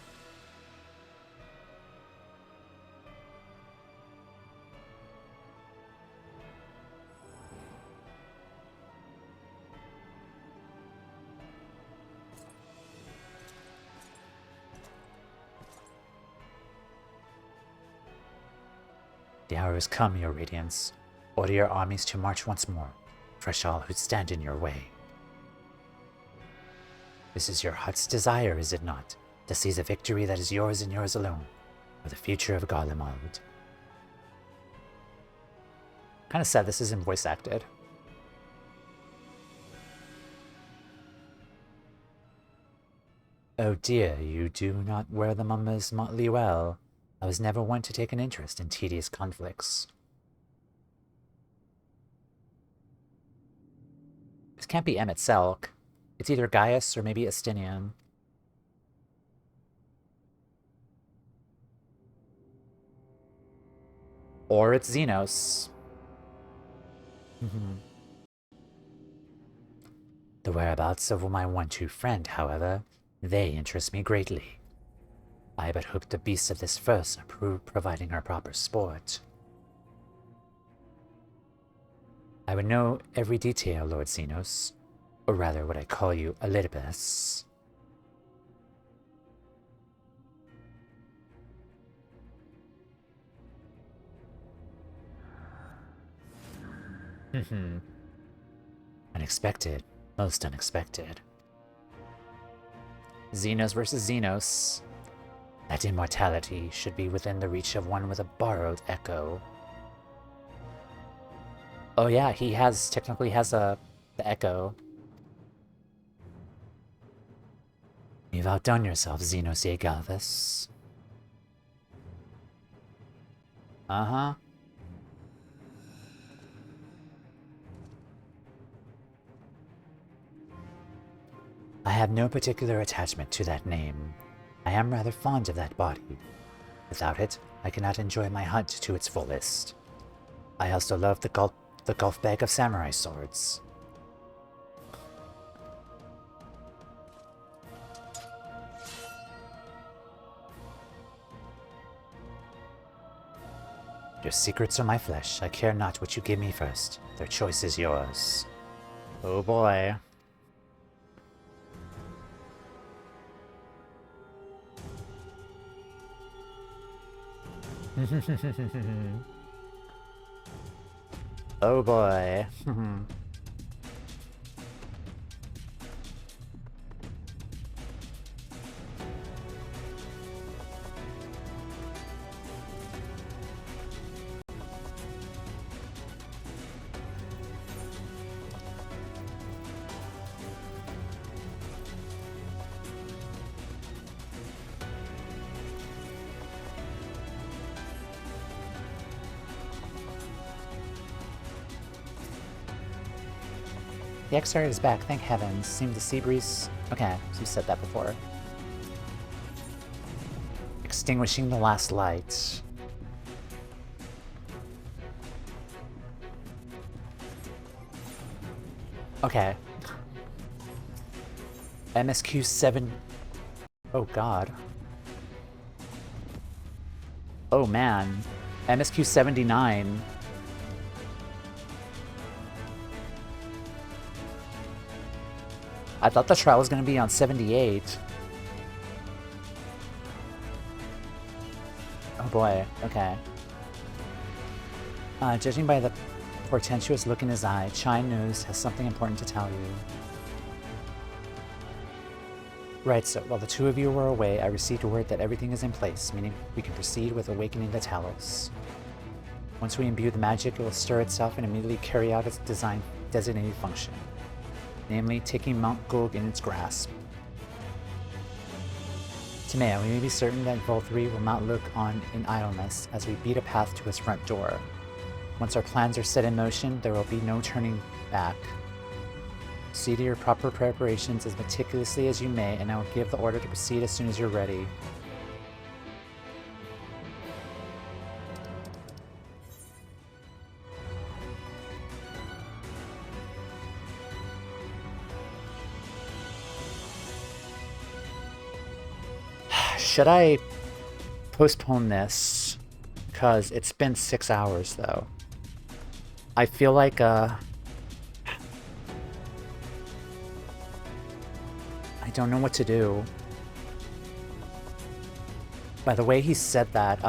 The hour has come, your radiance. Order your armies to march once more. Crush all who stand in your way. This is your heart's desire, is it not? To seize a victory that is yours and yours alone, for the future of Garlemald. Kinda sad this isn't voice acted. Oh dear, you do not wear the mumma's motley well. I was never one to take an interest in tedious conflicts. This can't be Emmett Selk. It's either Gaius or maybe Estinian. Or it's Xenos. The whereabouts of my one-true friend, however, they interest me greatly. I but hope the beasts of this first are providing her proper sport. I would know every detail, Lord Xenos, or rather would I call you Elidibus. Unexpected, most unexpected. Xenos versus Xenos. That immortality should be within the reach of one with a borrowed echo. Oh yeah, he technically has the echo. You've outdone yourself, Xenos Galvus. Uh-huh. I have no particular attachment to that name. I am rather fond of that body. Without it, I cannot enjoy my hunt to its fullest. I also love the golf bag of samurai swords. Your secrets are my flesh. I care not what you give me first. Their choice is yours. Oh boy. Oh boy. The X-Star is back, thank heavens. Seemed the sea breeze... Okay, so you said that before. Extinguishing the last light. Okay. MSQ 7... Oh god. Oh man. MSQ 79. I thought the trial was going to be on 78. Oh boy, okay. Judging by the portentous look in his eye, Chai News has something important to tell you. Right, so while the two of you were away, I received word that everything is in place, meaning we can proceed with awakening the Talos. Once we imbue the magic, it will stir itself and immediately carry out its designated function, namely taking Mount Gulg in its grasp. Timea, we may be certain that Vauthry will not look on in idleness as we beat a path to his front door. Once our plans are set in motion, there will be no turning back. See to your proper preparations as meticulously as you may, and I will give the order to proceed as soon as you're ready. Should I postpone this? Because it's been 6 hours, though. I feel like, I don't know what to do. By the way he said that,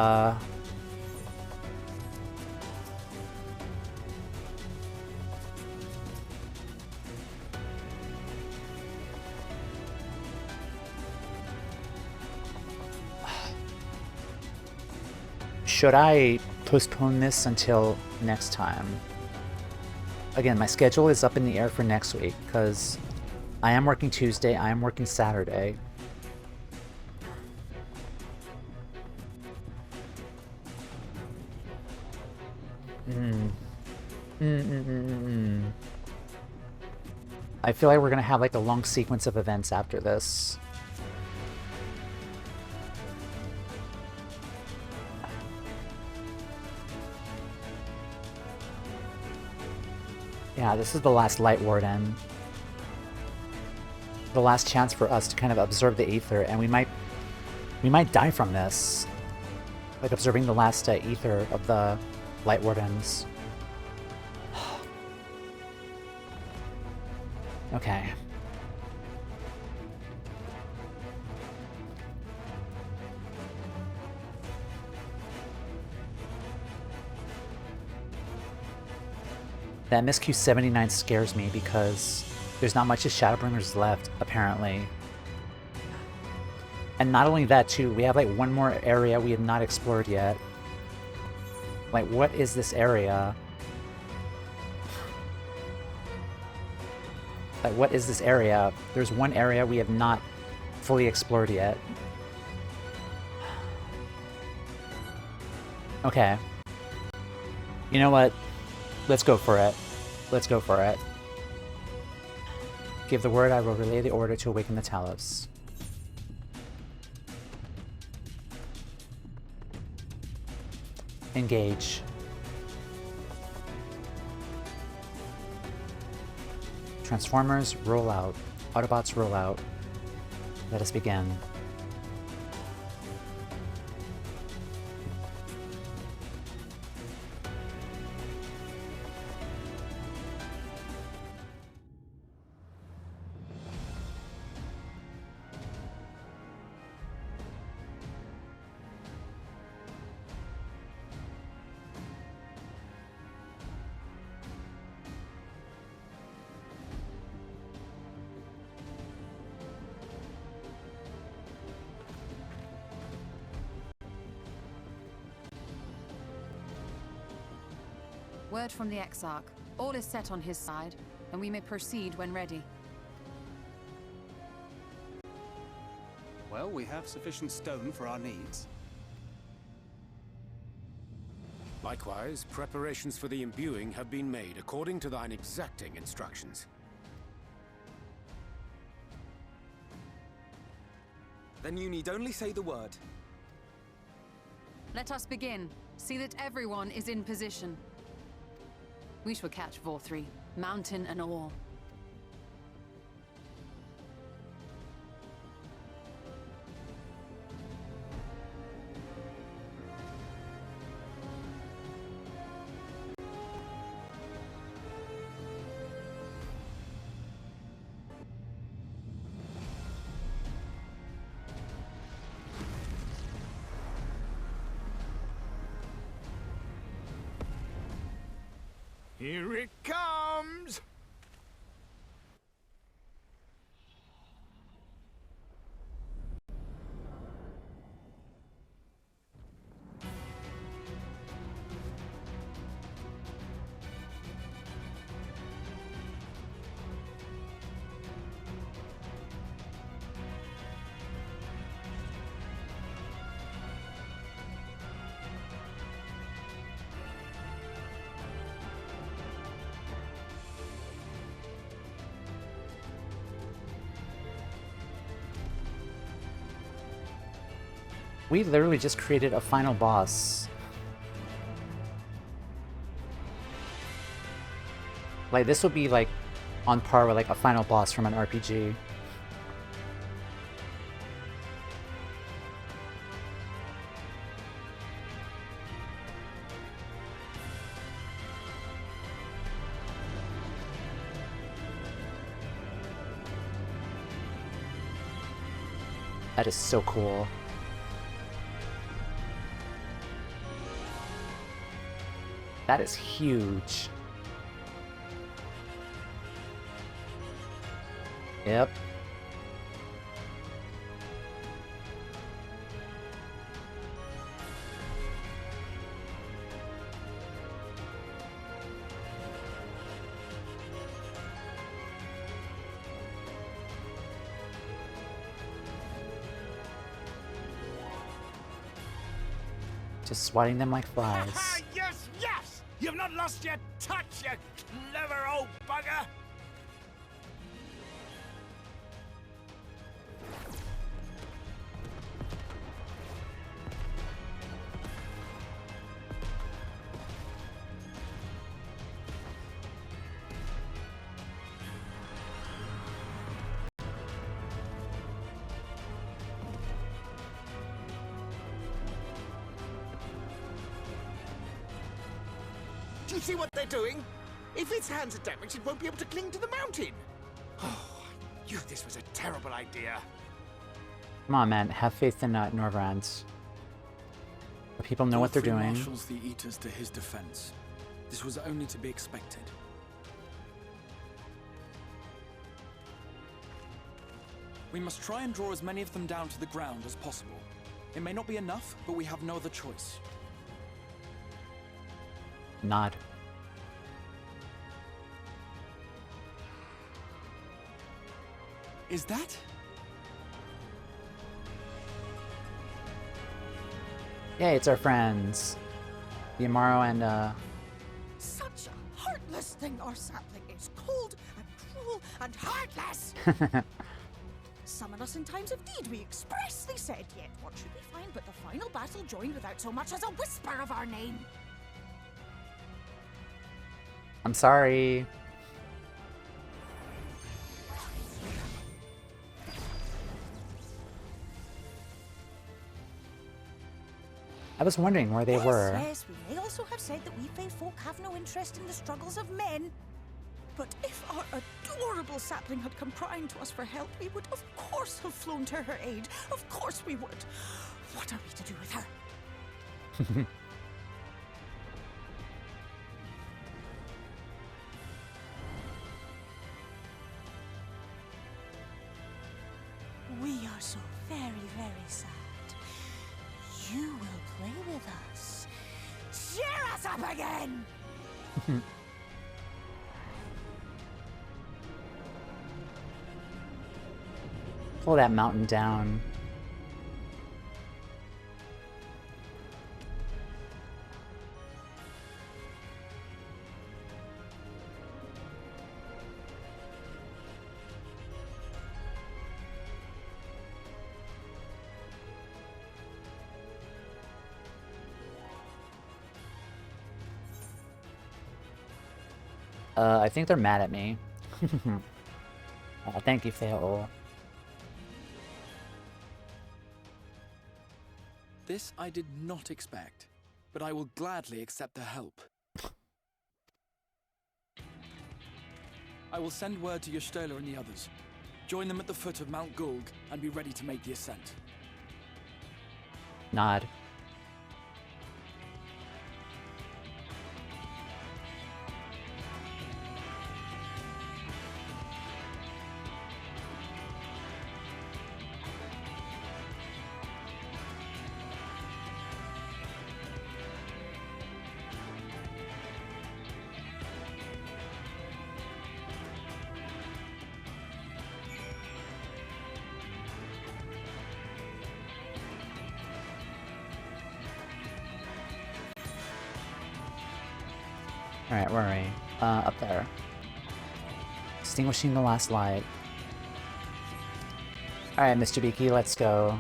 should I postpone this until next time? Again, my schedule is up in the air for next week, because I am working Tuesday, I am working Saturday. I feel like we're gonna have like a long sequence of events after this. Yeah, this is the last Lightwarden. The last chance for us to kind of absorb the ether, and we might die from this. Like absorbing the last ether of the Lightwardens. Okay. The MSQ 79 scares me because there's not much of Shadowbringers left, apparently. And not only that, too, we have like one more area we have not explored yet. Like, what is this area? Like, what is this area? There's one area we have not fully explored yet. Okay. You know what? Let's go for it. Let's go for it. Give the word, I will relay the order to awaken the Talos. Engage. Transformers, roll out. Autobots, roll out. Let us begin. Word from the Exarch. All is set on his side, and we may proceed when ready. Well, we have sufficient stone for our needs. Likewise, preparations for the imbuing have been made according to thine exacting instructions. Then you need only say the word. Let us begin. See that everyone is in position. We shall catch Vauthry, mountain and all. Here it comes! We literally just created a final boss. Like, this would be, like, on par with, like, a final boss from an RPG. That is so cool. That is huge. Yep. Just swatting them like flies. Yes, yes! You've not lost your touch, you clever old bugger! Do you see what they're doing? If its hands are damaged, it won't be able to cling to the mountain. Oh, I knew this was a terrible idea. Come on, man. Have faith in Norvrand. The people know what they're Vauthry doing. marshals the Eaters to his defense. This was only to be expected. We must try and draw as many of them down to the ground as possible. It may not be enough, but we have no other choice. Nod. Is that? Yay, it's our friends. The Amaro and, Such a heartless thing our sapling is. Cold and cruel and heartless. Summon us in times of need, we expressly said. Yet what should we find but the final battle joined without so much as a whisper of our name? I'm sorry. I was wondering where they were. Yes, we may also have said that we Fae folk have no interest in the struggles of men. But if our adorable sapling had come crying to us for help, we would of course have flown to her aid. Of course we would. What are we to do with her? We are so very, very sad. You will play with us. Cheer us up again! Pull that mountain down. I think they're mad at me. Thank you, Theo. This I did not expect, but I will gladly accept their help. I will send word to Y'shtola and the others. Join them at the foot of Mount Gulg and be ready to make the ascent. Nod. Alright, where are we? Up there. Extinguishing the last light. Alright, Mr. Beaky, let's go.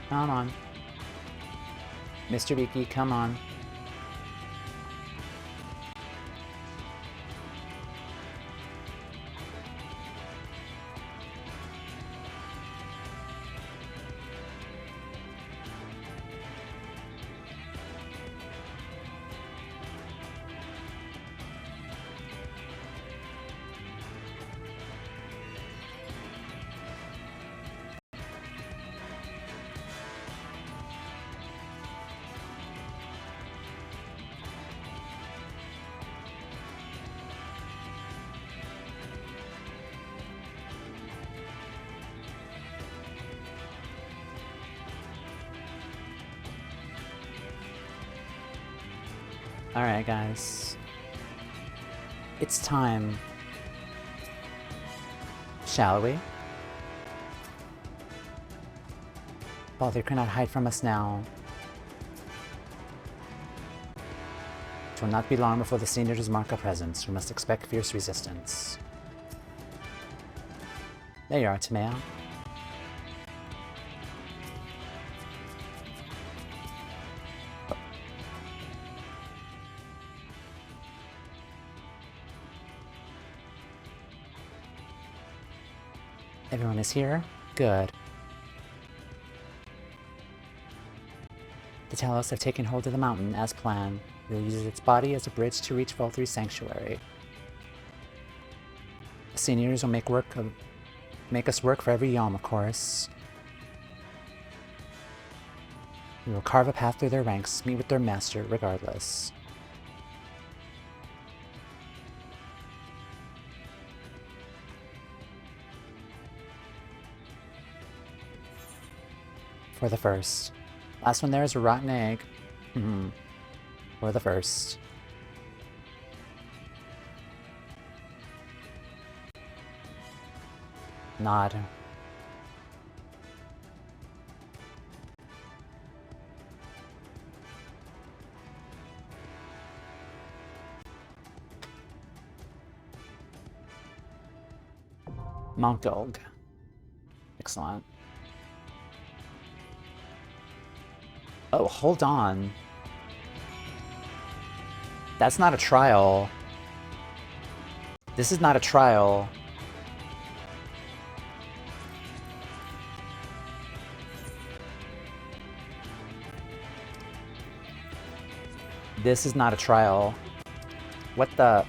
Come on. Mr. Beaky, come on. Alright, guys. It's time. Shall we? Vauthry cannot hide from us now. It will not be long before the seniors mark our presence. We must expect fierce resistance. There you are, Timea. Everyone is here? Good. The Talos have taken hold of the mountain as planned. We'll use its body as a bridge to reach Vauthry's sanctuary. The seniors will make us work for every yalm, of course. We will carve a path through their ranks, meet with their master regardless. For the first. Last one there is a rotten egg. For the first. Nod. Mount Gulg. Excellent. Oh, hold on. That's not a trial. This is not a trial. This is not a trial. What the...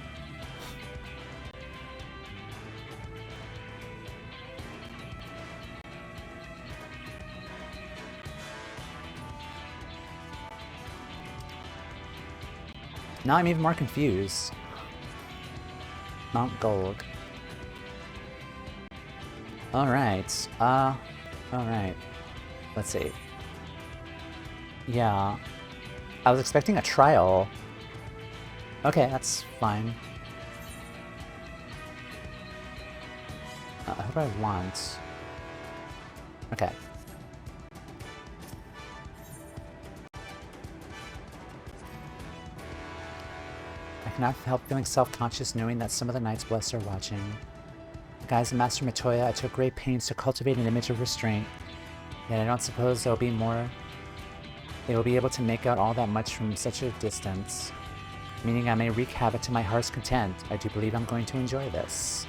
Now I'm even more confused. Mount Gulg. Alright. Alright. Let's see. Yeah. I was expecting a trial. Okay, that's fine. Who do I want? Okay. I cannot help feeling self-conscious knowing that some of the Knights Blessed are watching. Guys, Master Matoya, I took great pains to cultivate an image of restraint, yet I don't suppose they will be able to make out all that much from such a distance. Meaning I may wreak havoc to my heart's content. I do believe I'm going to enjoy this.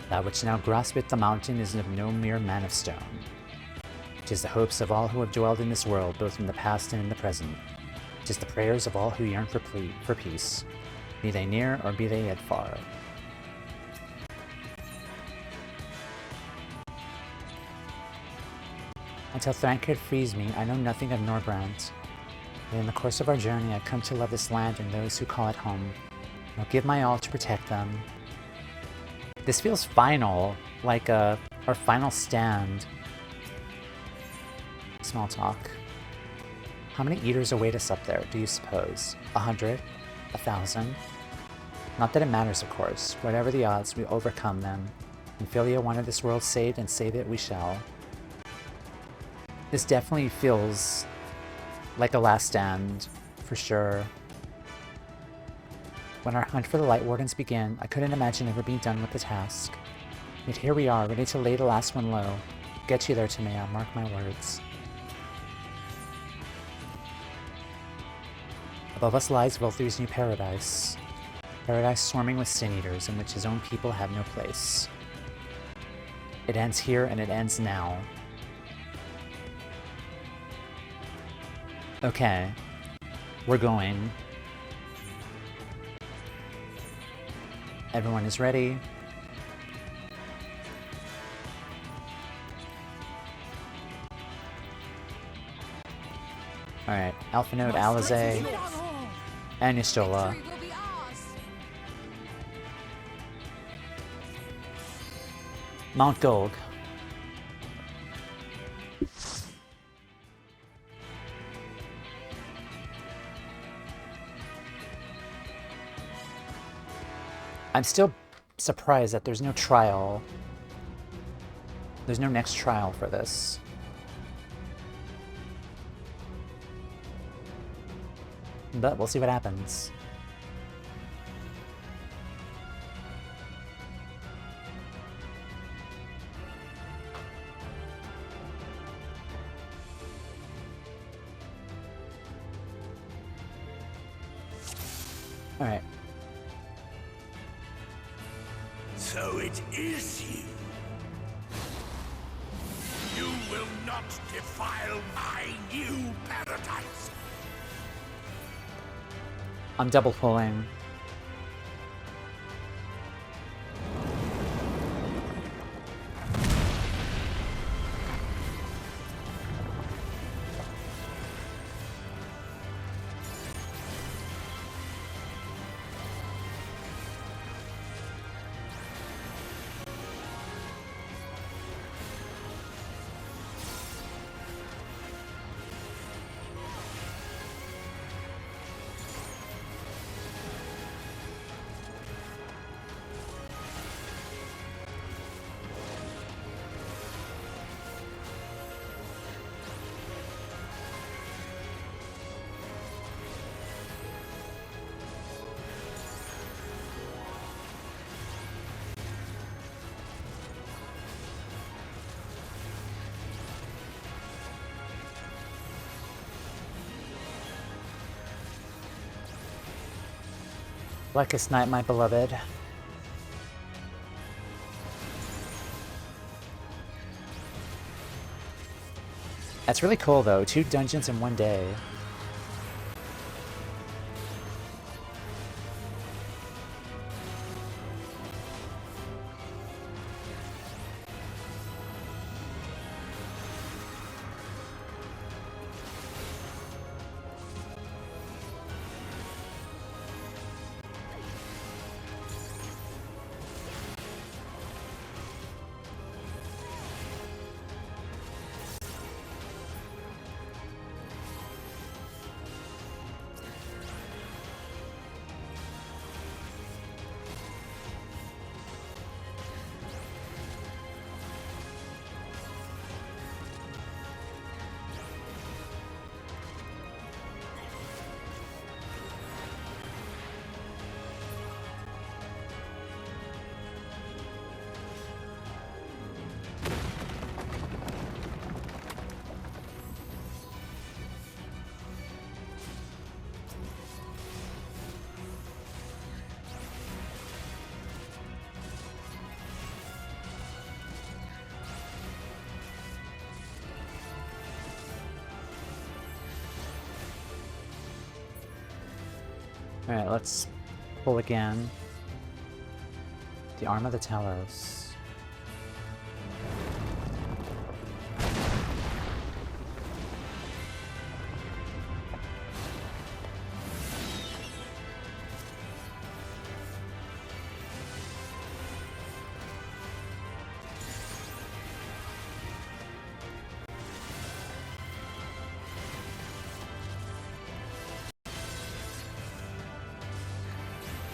That which now graspeth the mountain is of no mere man of stone. It is the hopes of all who have dwelled in this world, both in the past and in the present. It is the prayers of all who yearn for peace, be they near or be they yet far. Until Thancred frees me, I know nothing of Norbrand. But in the course of our journey, I come to love this land and those who call it home. I'll give my all to protect them. This feels final, like our final stand. Small talk. How many eaters await us up there, do you suppose? 100? 1,000? Not that it matters, of course. Whatever the odds, we overcome them. Infilia wanted this world saved, and save it we shall. This definitely feels like a last stand, for sure. When our hunt for the Lightwardens began, I couldn't imagine ever being done with the task. Yet here we are, ready to lay the last one low. Get you there, Timea, mark my words. Above us lies Vauthry's new paradise. Paradise swarming with sin-eaters, in which his own people have no place. It ends here, and it ends now. Okay. We're going. Everyone is ready. Alright, Alpha Node, Alizé, and Y'shtola. Mount Gulg. I'm still surprised that there's no trial. There's no next trial for this. But we'll see what happens. All right. So it is you. You will not defile my new paradise. I'm double pulling. Blackest Night, my beloved. That's really cool, though. 2 dungeons in one day. Alright, let's pull again. The Arm of the Talos.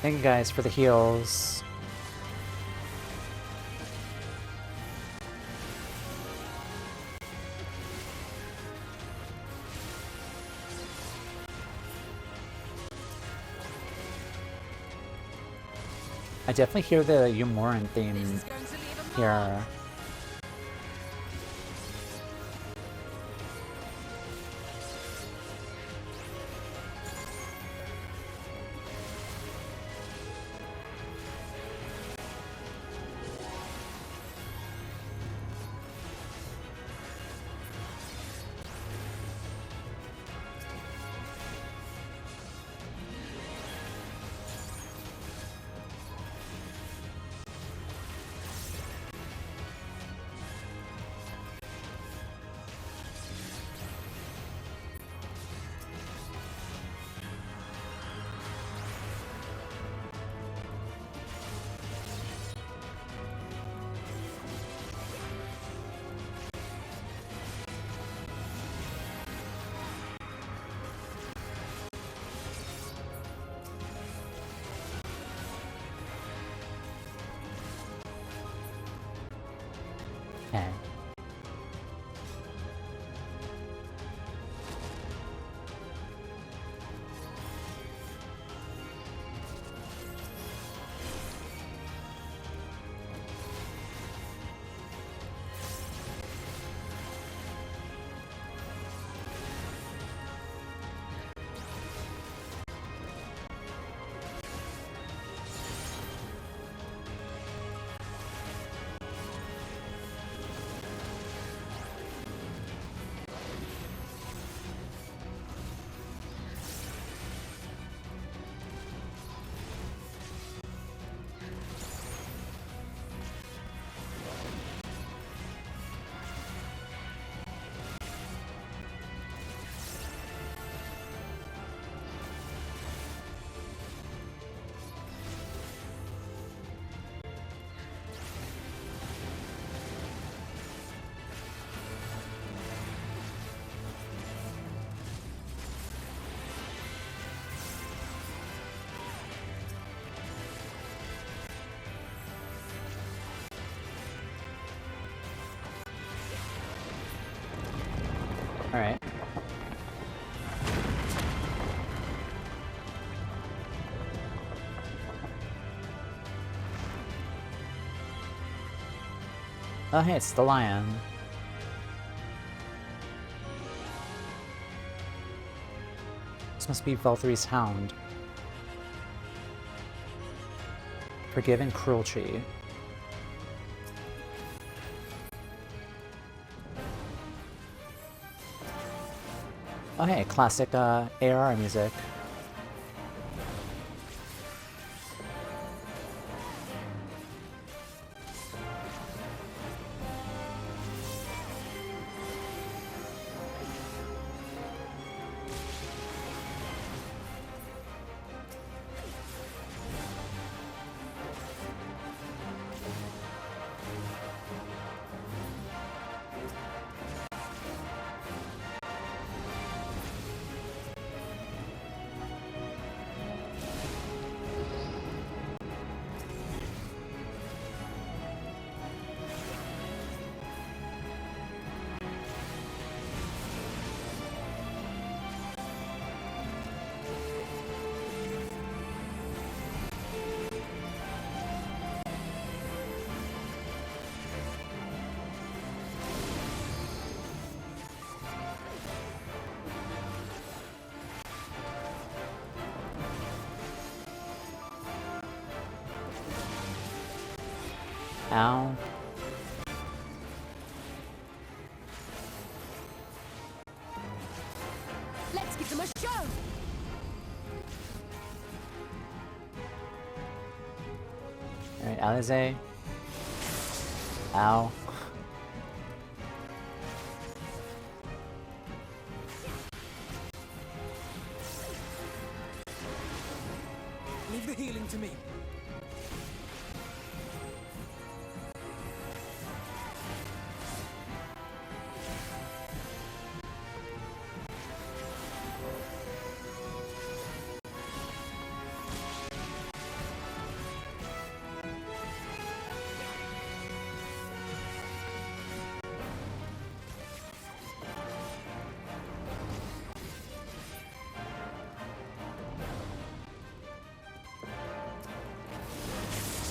Thank you guys for the heals. I definitely hear the Umoran theme here. Okay. All right. Oh, hey, it's the lion. This must be Vauthry's hound. Forgiven cruelty. Oh, hey, classic ARR music. Ow. Let's give them a show! Alright, Alize. Ow. Leave the healing to me.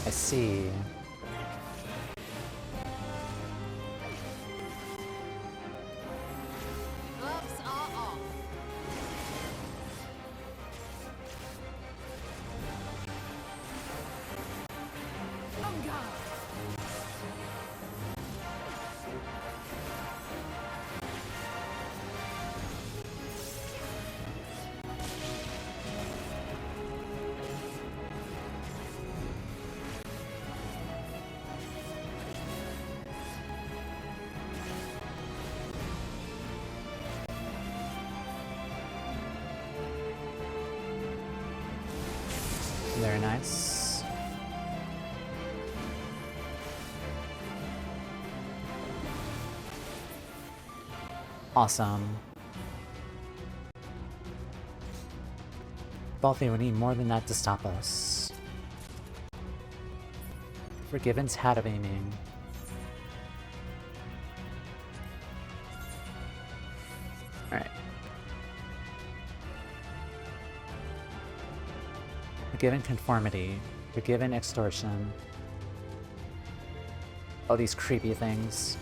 I see. Gloves are off. On guard. Very nice. Awesome. Vauthry, we need more than that to stop us. Forgiven's hat of aiming. Alright. Forgiven conformity. Forgiven extortion. Oh, these creepy things.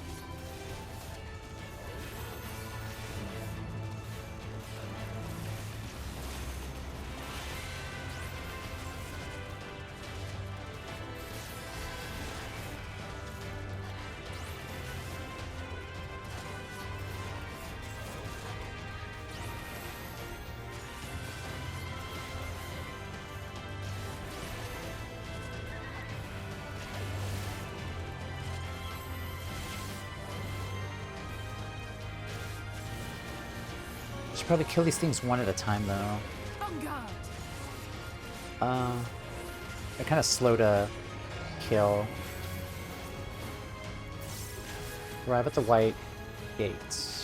Should probably kill these things one at a time, though. On guard. They're kind of slow to kill. Arrive at the white gates.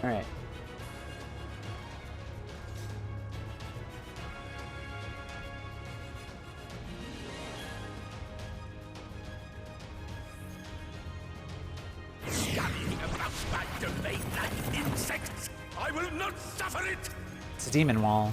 All right. Scurrying about my domain like insects! I will not suffer it! It's a demon wall.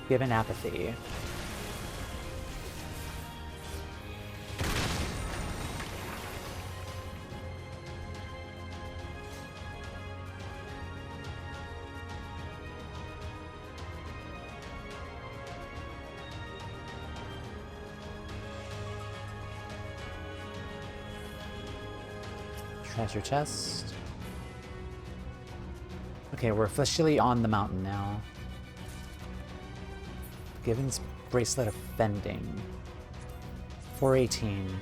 Given apathy. Treasure chest. Okay, we're officially on the mountain now. Given's bracelet of fending. 418.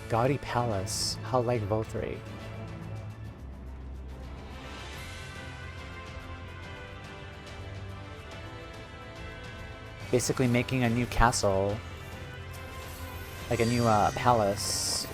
Gaudy palace. How like Vauthry. basically making a new castle, like a new palace.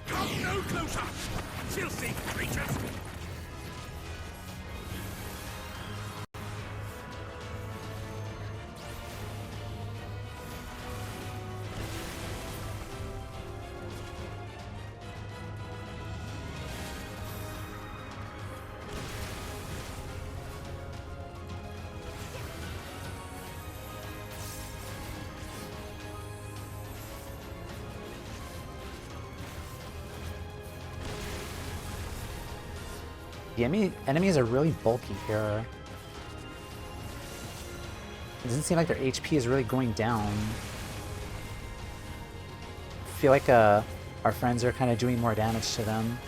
Come no closer! Filthy creatures! The enemies are really bulky here. It doesn't seem like their HP is really going down. I feel like our friends are kind of doing more damage to them.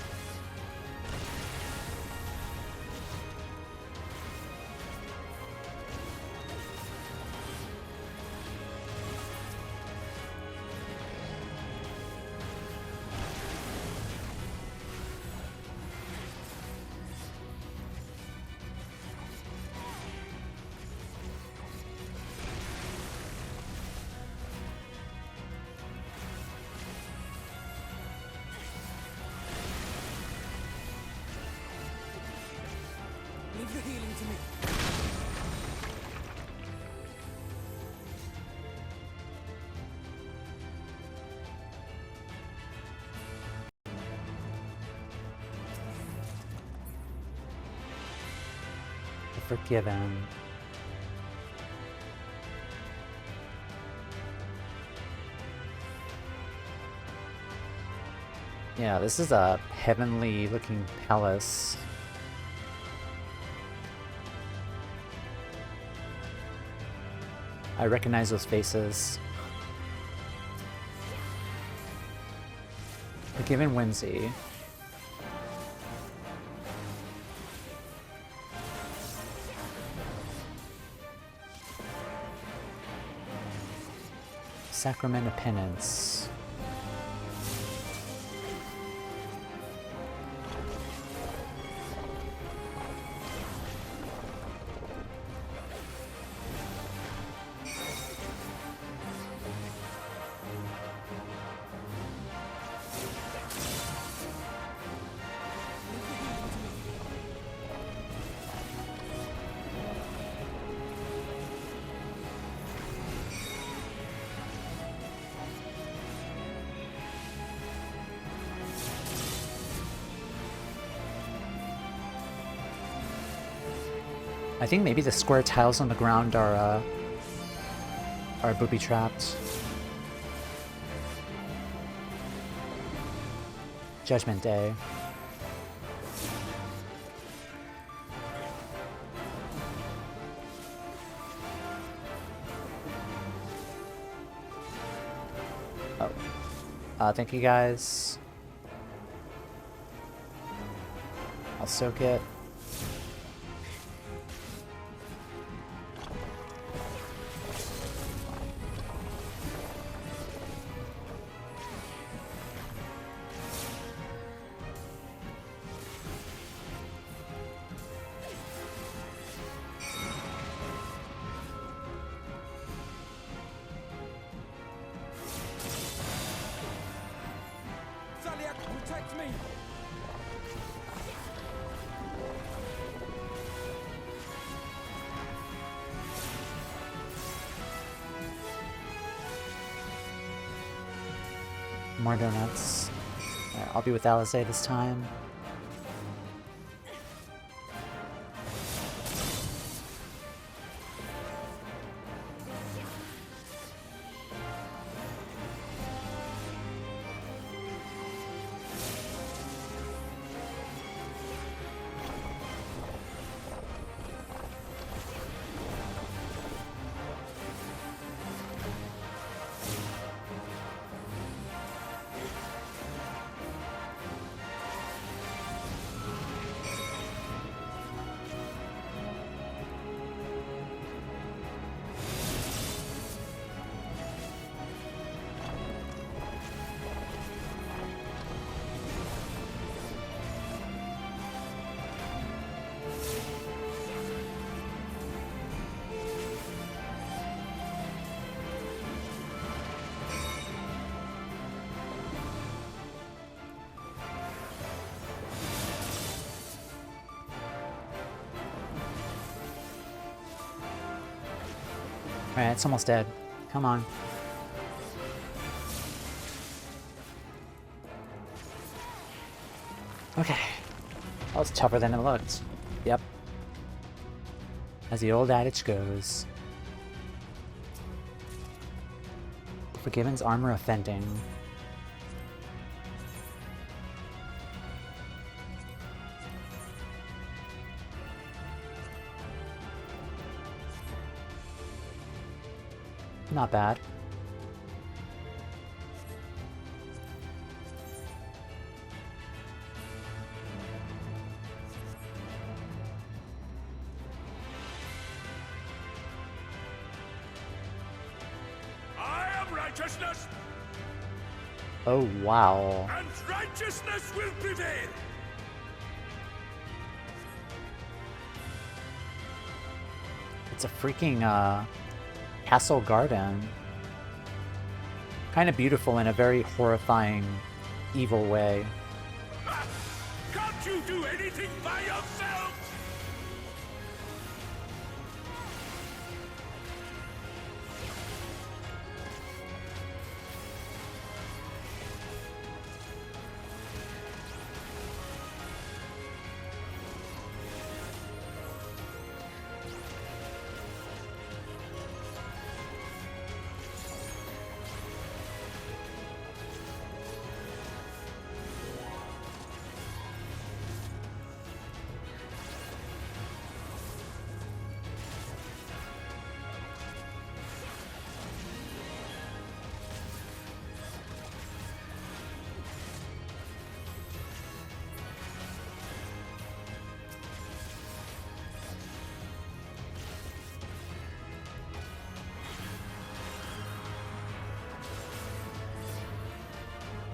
Leave your healing to me. Forgiven. Yeah, this is a heavenly looking palace. I recognize those faces. Forgiven Whimsy. Sacrament of Penance. I think maybe the square tiles on the ground are booby-trapped. Judgment Day. Oh. Thank you guys. I'll soak it. Protect me! More donuts. Alright, I'll be with Alizé this time. Alright, it's almost dead. Come on. Okay. That was tougher than it looked. Yep. As the old adage goes. Forgiven's armor offending. Not bad. I am righteousness, Oh, wow. and righteousness will prevail. It's a freaking, castle garden. Kind of beautiful in a very horrifying, evil way. Can't you do anything by yourself?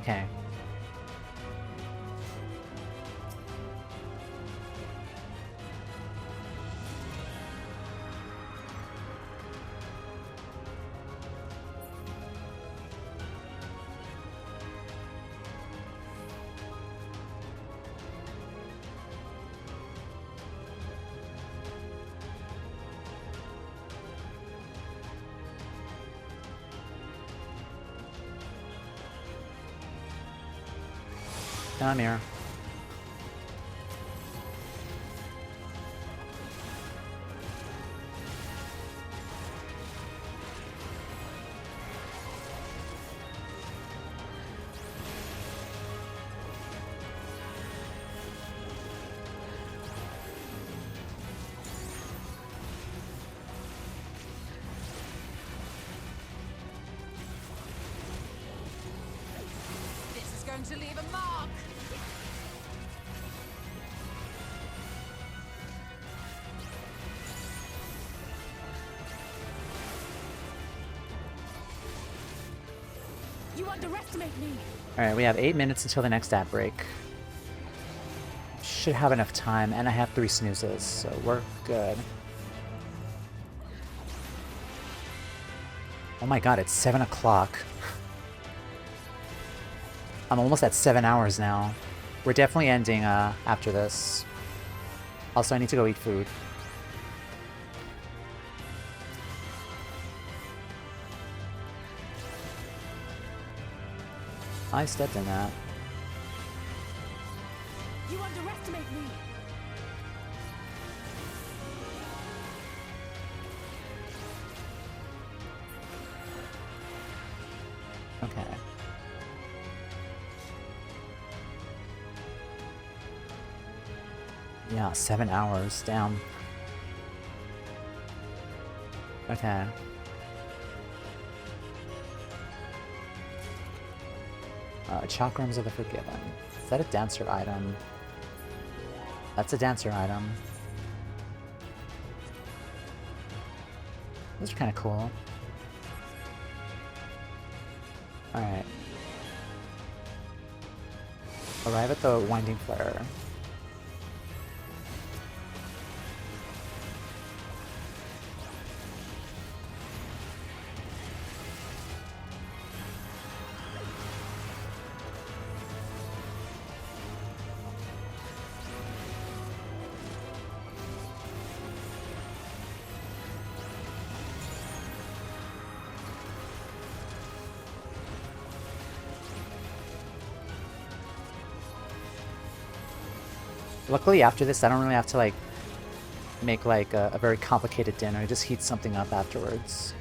Okay. Come here. This is going to leave a mark. You underestimate me. Alright, we have 8 minutes until the next ad break. Should have enough time, and I have 3 snoozes, so we're good. Oh my god, it's 7 o'clock. I'm almost at 7 hours now. We're definitely ending after this. Also, I need to go eat food. I stepped in that. You underestimate me. Okay. Yeah, 7 hours. Damn. Okay. Chakrams of the Forgiven. Is that a dancer item? That's a dancer item. Those are kind of cool. Alright. Arrive at the Winding Flare. Luckily, after this, I don't really have to, like, make, like, a very complicated dinner. I just heat something up afterwards.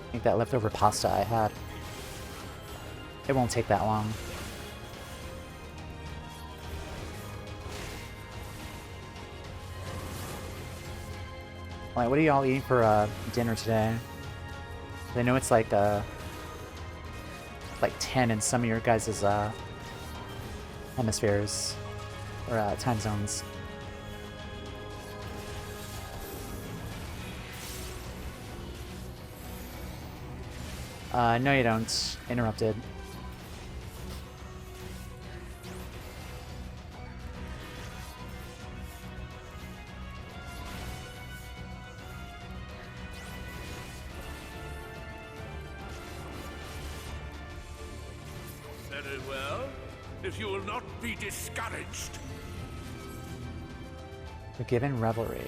I think that leftover pasta I had. It won't take that long. Alright, what are y'all eating for, dinner today? I know it's, like 10 in some of your guys' hemispheres. Or time zones. No you don't. Interrupted. Very well. If you will not be discouraged. Forgiven Revelry.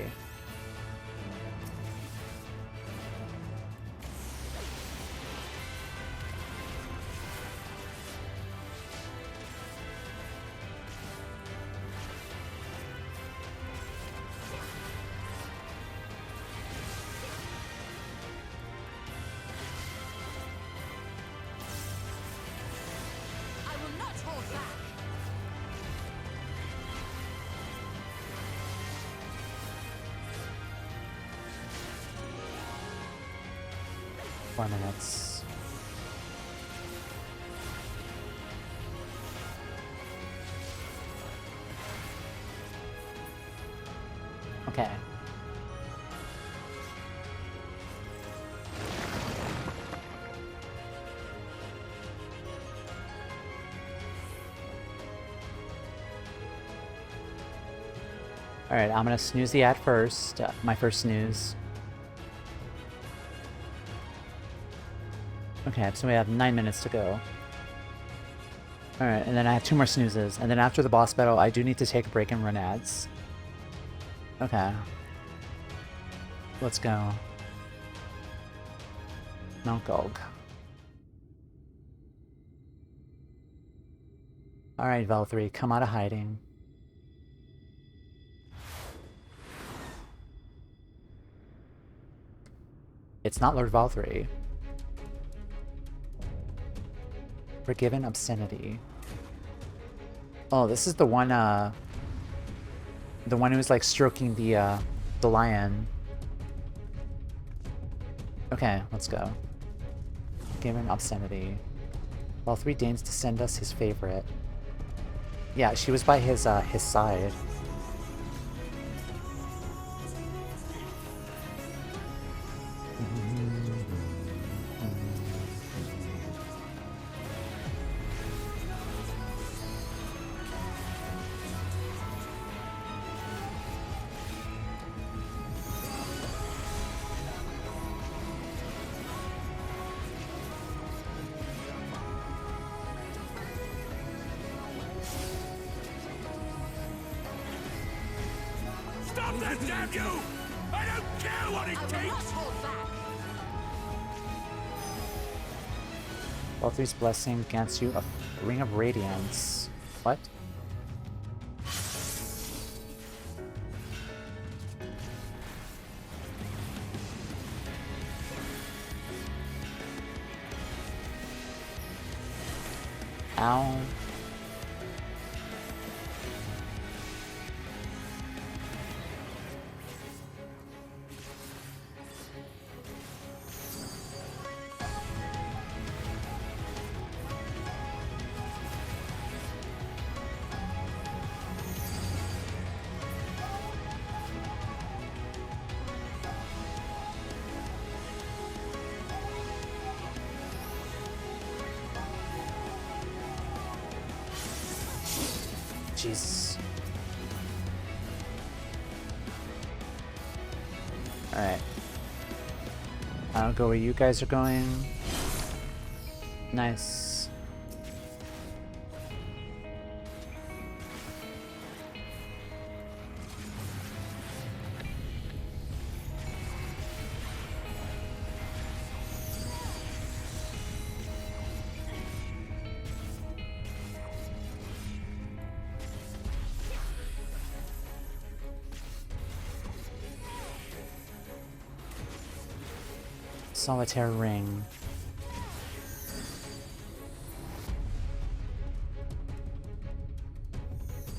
I will not hold back. 4 minutes. Okay. Alright, I'm gonna snooze the ad first. My first snooze. Okay, so we have 9 minutes to go. Alright, and then I have 2 more snoozes. And then after the boss battle, I do need to take a break and run ads. Okay. Let's go. Mount Gulg. Alright, Vauthry, come out of hiding. It's not Lord Vauthry. Forgiven Obscenity. Oh, this is the one who's like stroking the lion. Okay, let's go. Forgiven Obscenity. Vauthry deigns to send us his favorite. Yeah, she was by his side. Stop that, damn you! I don't care what it takes! Vauthry's blessing grants you a ring of radiance. What? Ow. Jesus. Alright. I'll go where you guys are going. Nice. Solitaire ring.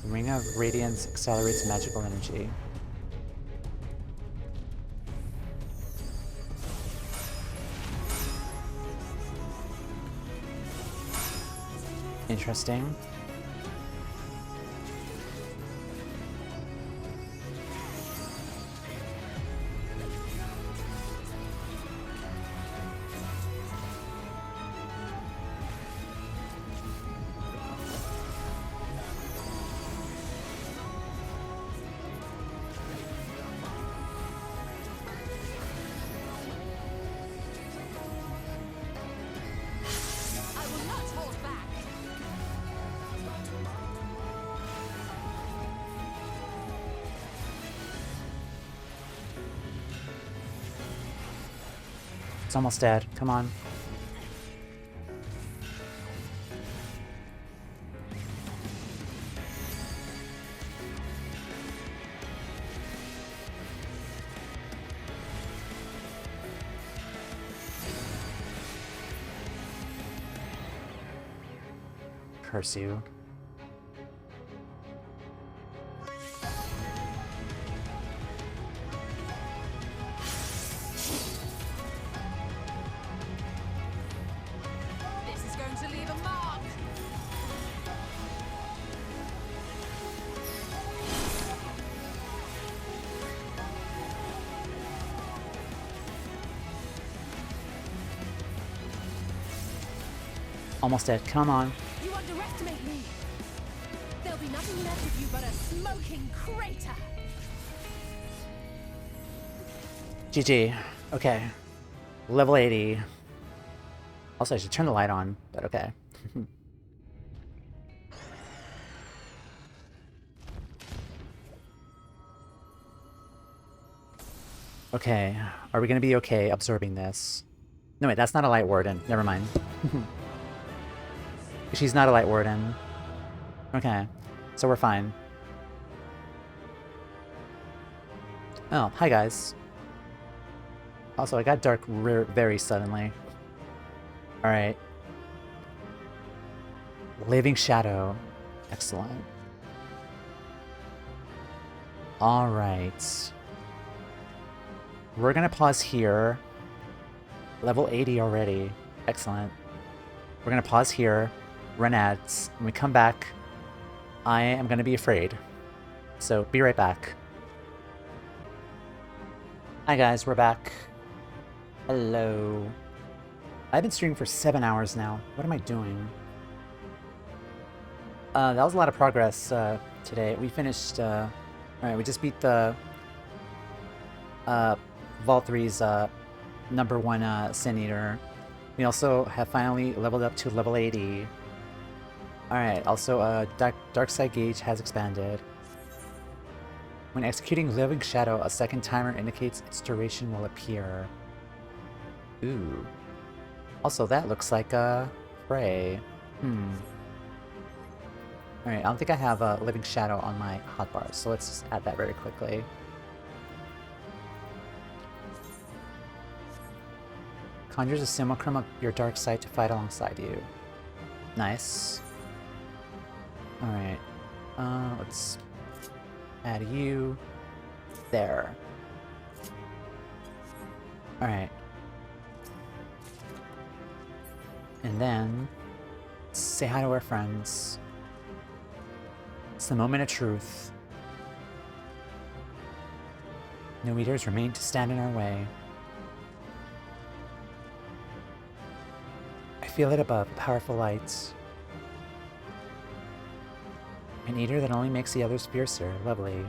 Ring of Radiance accelerates magical energy. Interesting. It's almost dead. Come on. Curse you. Almost dead. Come on. You underestimate me. There'll be nothing left of you but a smoking crater. GG. Okay. Level 80. Also, I should turn the light on, but okay. Okay. Are we gonna be okay absorbing this? No, wait, that's not a Lightwarden. Never mind. She's not a Lightwarden. Okay. So we're fine. Oh, hi guys. Also, I got dark very suddenly. Alright. Living Shadow. Excellent. Alright. We're gonna pause here. Level 80 already. Excellent. We're gonna pause here, run ads. When we come back, I am gonna be afraid. So, be right back. Hi guys, we're back. Hello. I've been streaming for 7 hours now. What am I doing? That was a lot of progress today. We finished, alright, we just beat the Vauthry's #1 Sin Eater. We also have finally leveled up to level 80. Alright, also Dark Side Gauge has expanded. When executing Living Shadow, a second timer indicates its duration will appear. Ooh. Also, that looks like pray. Alright, I don't think I have a Living Shadow on my hotbar, so let's just add that very quickly. Conjures a simulacrum of your dark side to fight alongside you. Nice. Alright. Let's add you there. Alright. And then say hi to our friends. It's the moment of truth. No eaters remain to stand in our way. I feel it above, powerful lights. An eater that only makes the others fiercer. Lovely.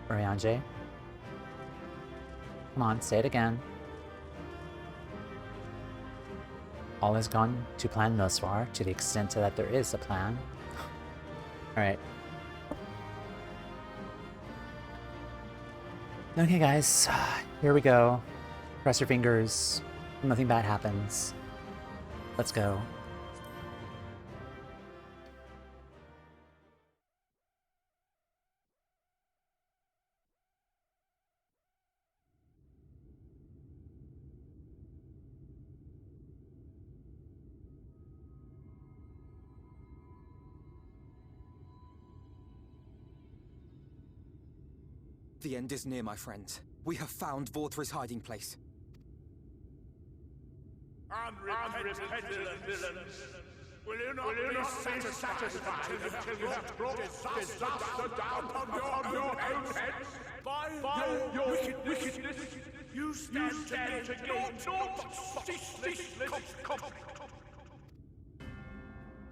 Oriange. Come on, say it again. All has gone to plan thus far, to the extent that there is a plan. Alright. Okay guys, here we go. Cross your fingers. Nothing bad happens. Let's go. The end is near, my friends. We have found Vauthry's hiding place. Unrepentant villains! Will you not be satisfied until you have brought disaster down upon your own heads? By your wickedness, you stand to gain naught but ceaseless conflict.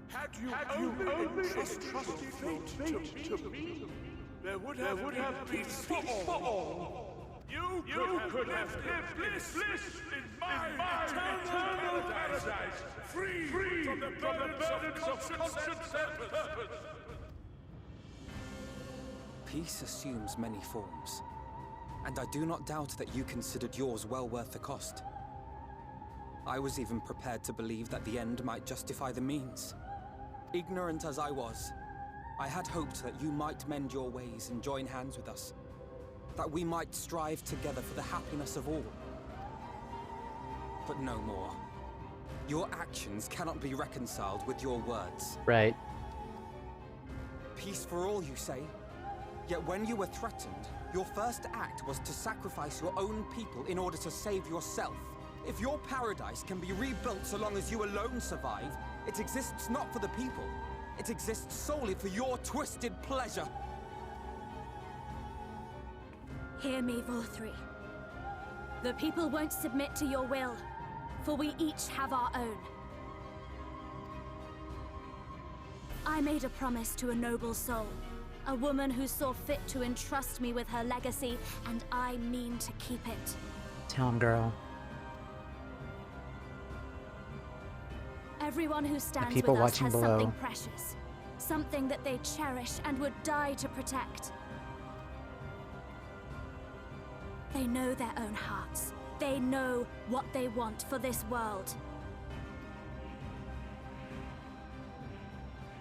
Had you only entrusted fate to me, there would have been peace for all. You could have lived bliss in my eternal paradise, free from the burdens of conscience and purpose. Peace assumes many forms, and I do not doubt that you considered yours well worth the cost. I was even prepared to believe that the end might justify the means. Ignorant as I was, I had hoped that you might mend your ways and join hands with us. That we might strive together for the happiness of all. But no more. Your actions cannot be reconciled with your words. Right. Peace for all, you say? Yet when you were threatened, your first act was to sacrifice your own people in order to save yourself. If your paradise can be rebuilt so long as you alone survive, it exists not for the people. It exists solely for your twisted pleasure. Hear me, Vauthry. The people won't submit to your will, for we each have our own. I made a promise to a noble soul, a woman who saw fit to entrust me with her legacy, and I mean to keep it. Tell him, girl. Everyone who stands people with us watching has below. something precious, something that they cherish and would die to protect. They know their own hearts. They know what they want for this world.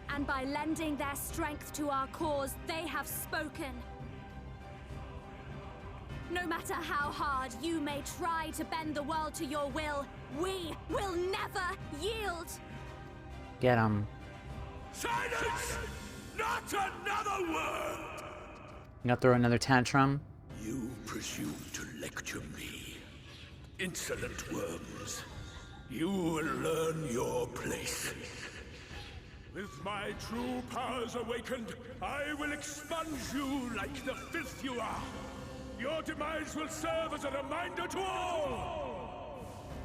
And by lending their strength to our cause, they have spoken. No matter how hard you may try to bend the world to your will, we will never yield! Get him. Silence! Not another word! You gonna throw another tantrum? You presume to lecture me. Insolent worms. You will learn your place. With my true powers awakened, I will expunge you like the filth you are. Your demise will serve as a reminder to all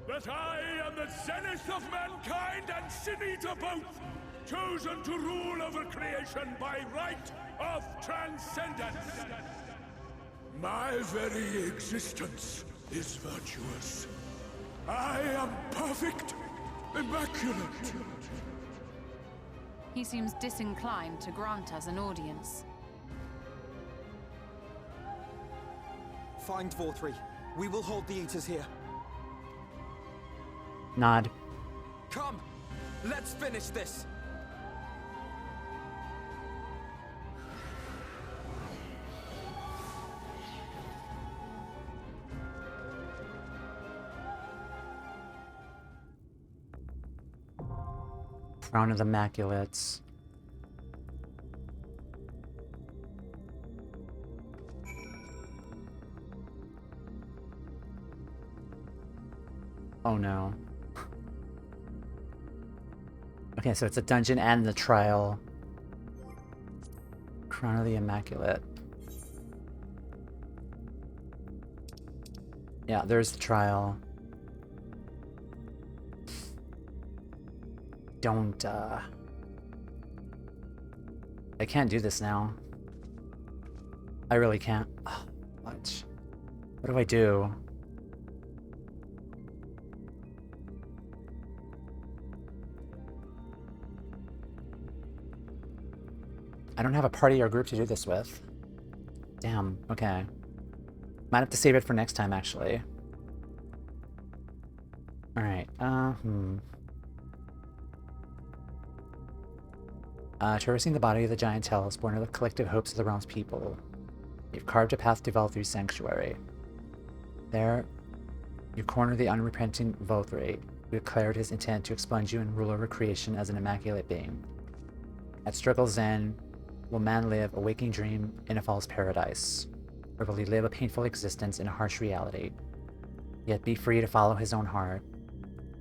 that I am the zenith of mankind and Sin Eater both, chosen to rule over creation by right of transcendence. My very existence is virtuous. I am perfect, immaculate. He seems disinclined to grant us an audience. Find Vauthry. We will hold the Eaters here. Nod. Come! Let's finish this! Crown of the Immaculates. Oh no. Okay, so it's a dungeon and the trial. Crown of the Immaculate. Yeah, there's the trial. Don't, I can't do this now. I really can't. Oh, what? What do I do? I don't have a party or group to do this with. Damn, okay. Might have to save it for next time, actually. Alright, traversing the body of the giant Talos, born of the collective hopes of the realm's people. You've carved a path to Vauthry's sanctuary. There, you corner the unrepenting Vauthry, who declared his intent to expunge you and rule over creation as an immaculate being. At Struggle's end, will man live a waking dream in a false paradise, or will he live a painful existence in a harsh reality? Yet be free to follow his own heart.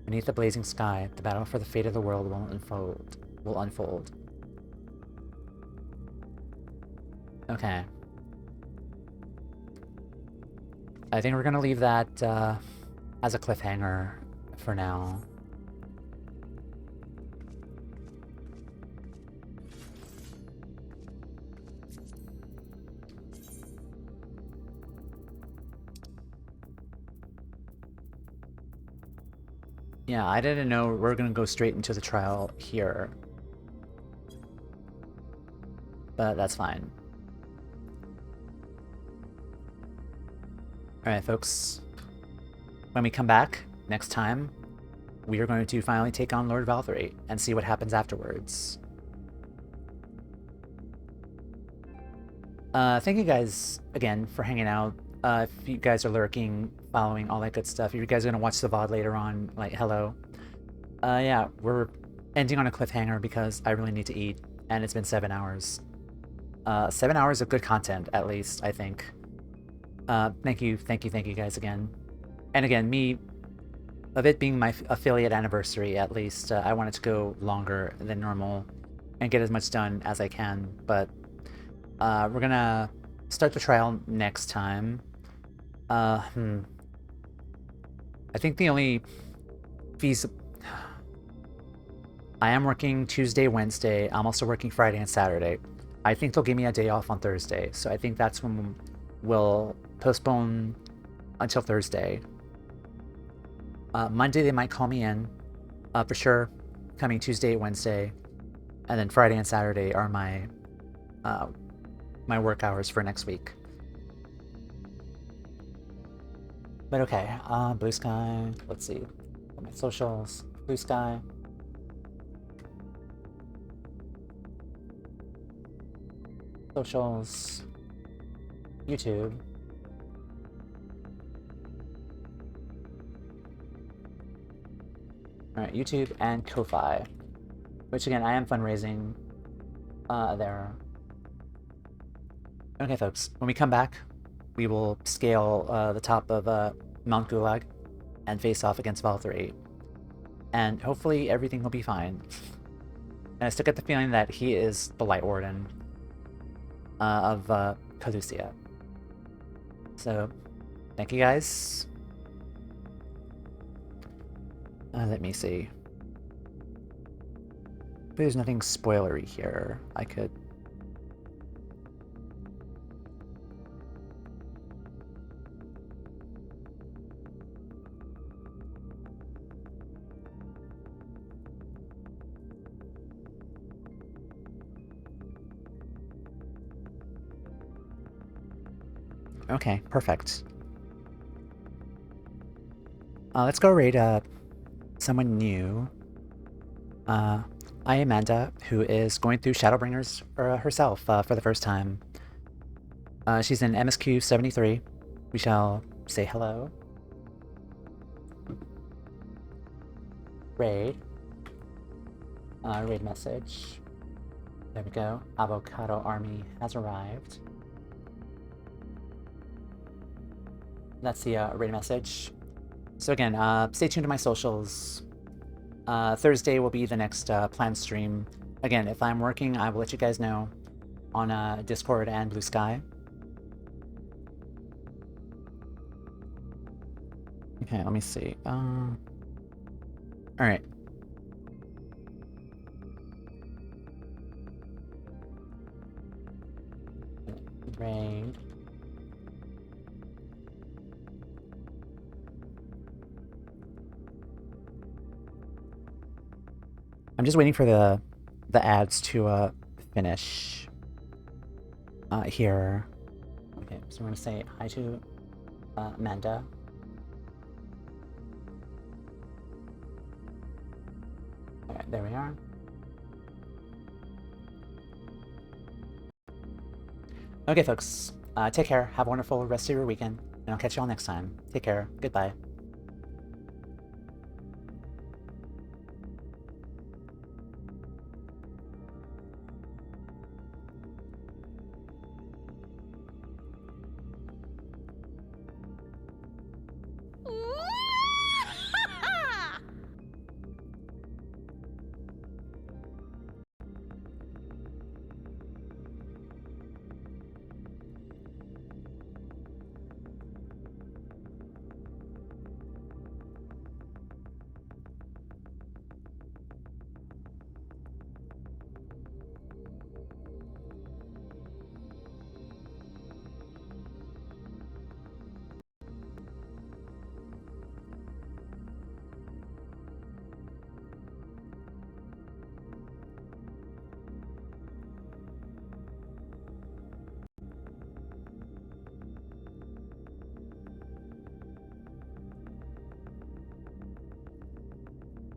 Beneath the blazing sky, the battle for the fate of the world will unfold. Okay. I think we're gonna leave that as a cliffhanger for now. Yeah, I didn't know we're gonna go straight into the trial here. But that's fine. Alright, folks. When we come back next time, we are going to finally take on Lord Vauthry and see what happens afterwards. Thank you guys again for hanging out. If you guys are lurking, following, all that good stuff. If you guys are going to watch the VOD later on, like, hello. Yeah, we're ending on a cliffhanger because I really need to eat, and it's been 7 hours. 7 hours of good content, at least, I think. Thank you guys again. And again, of it being my affiliate anniversary, at least, I wanted to go longer than normal and get as much done as I can, but we're gonna start the trial next time. I think the only I am working Tuesday, Wednesday. I'm also working Friday and Saturday. I think they'll give me a day off on Thursday, so I think that's when we'll postpone until Thursday. Monday they might call me in, for sure. Coming Tuesday, Wednesday, and then Friday and Saturday are my my work hours for next week. But okay, Blue Sky. Let's see, my socials. Blue Sky. Socials. YouTube. Alright, YouTube and Ko-Fi. Which again, I am fundraising there. Okay, folks, when we come back, we will scale the top of Mount Gulag and face off against Vauthry. And hopefully everything will be fine. And I still get the feeling that he is the Lightwarden of Kholusia. So, thank you guys. Let me see. There's nothing spoilery here. I could... Okay, perfect. let's go raid someone new. I Amanda, who is going through Shadowbringers herself for the first time. She's in MSQ 73. We shall say hello. Raid. Raid message. There we go. Avocado Army has arrived. That's the raid message. So again, stay tuned to my socials. Thursday will be the next planned stream. Again, if I'm working, I will let you guys know on Discord and Blue Sky. Okay, let me see. Alright. Raid. I'm just waiting for the ads to finish here. Okay, so we're gonna say hi to Amanda. Alright, there we are. Okay, folks. Take care. Have a wonderful rest of your weekend. And I'll catch you all next time. Take care. Goodbye.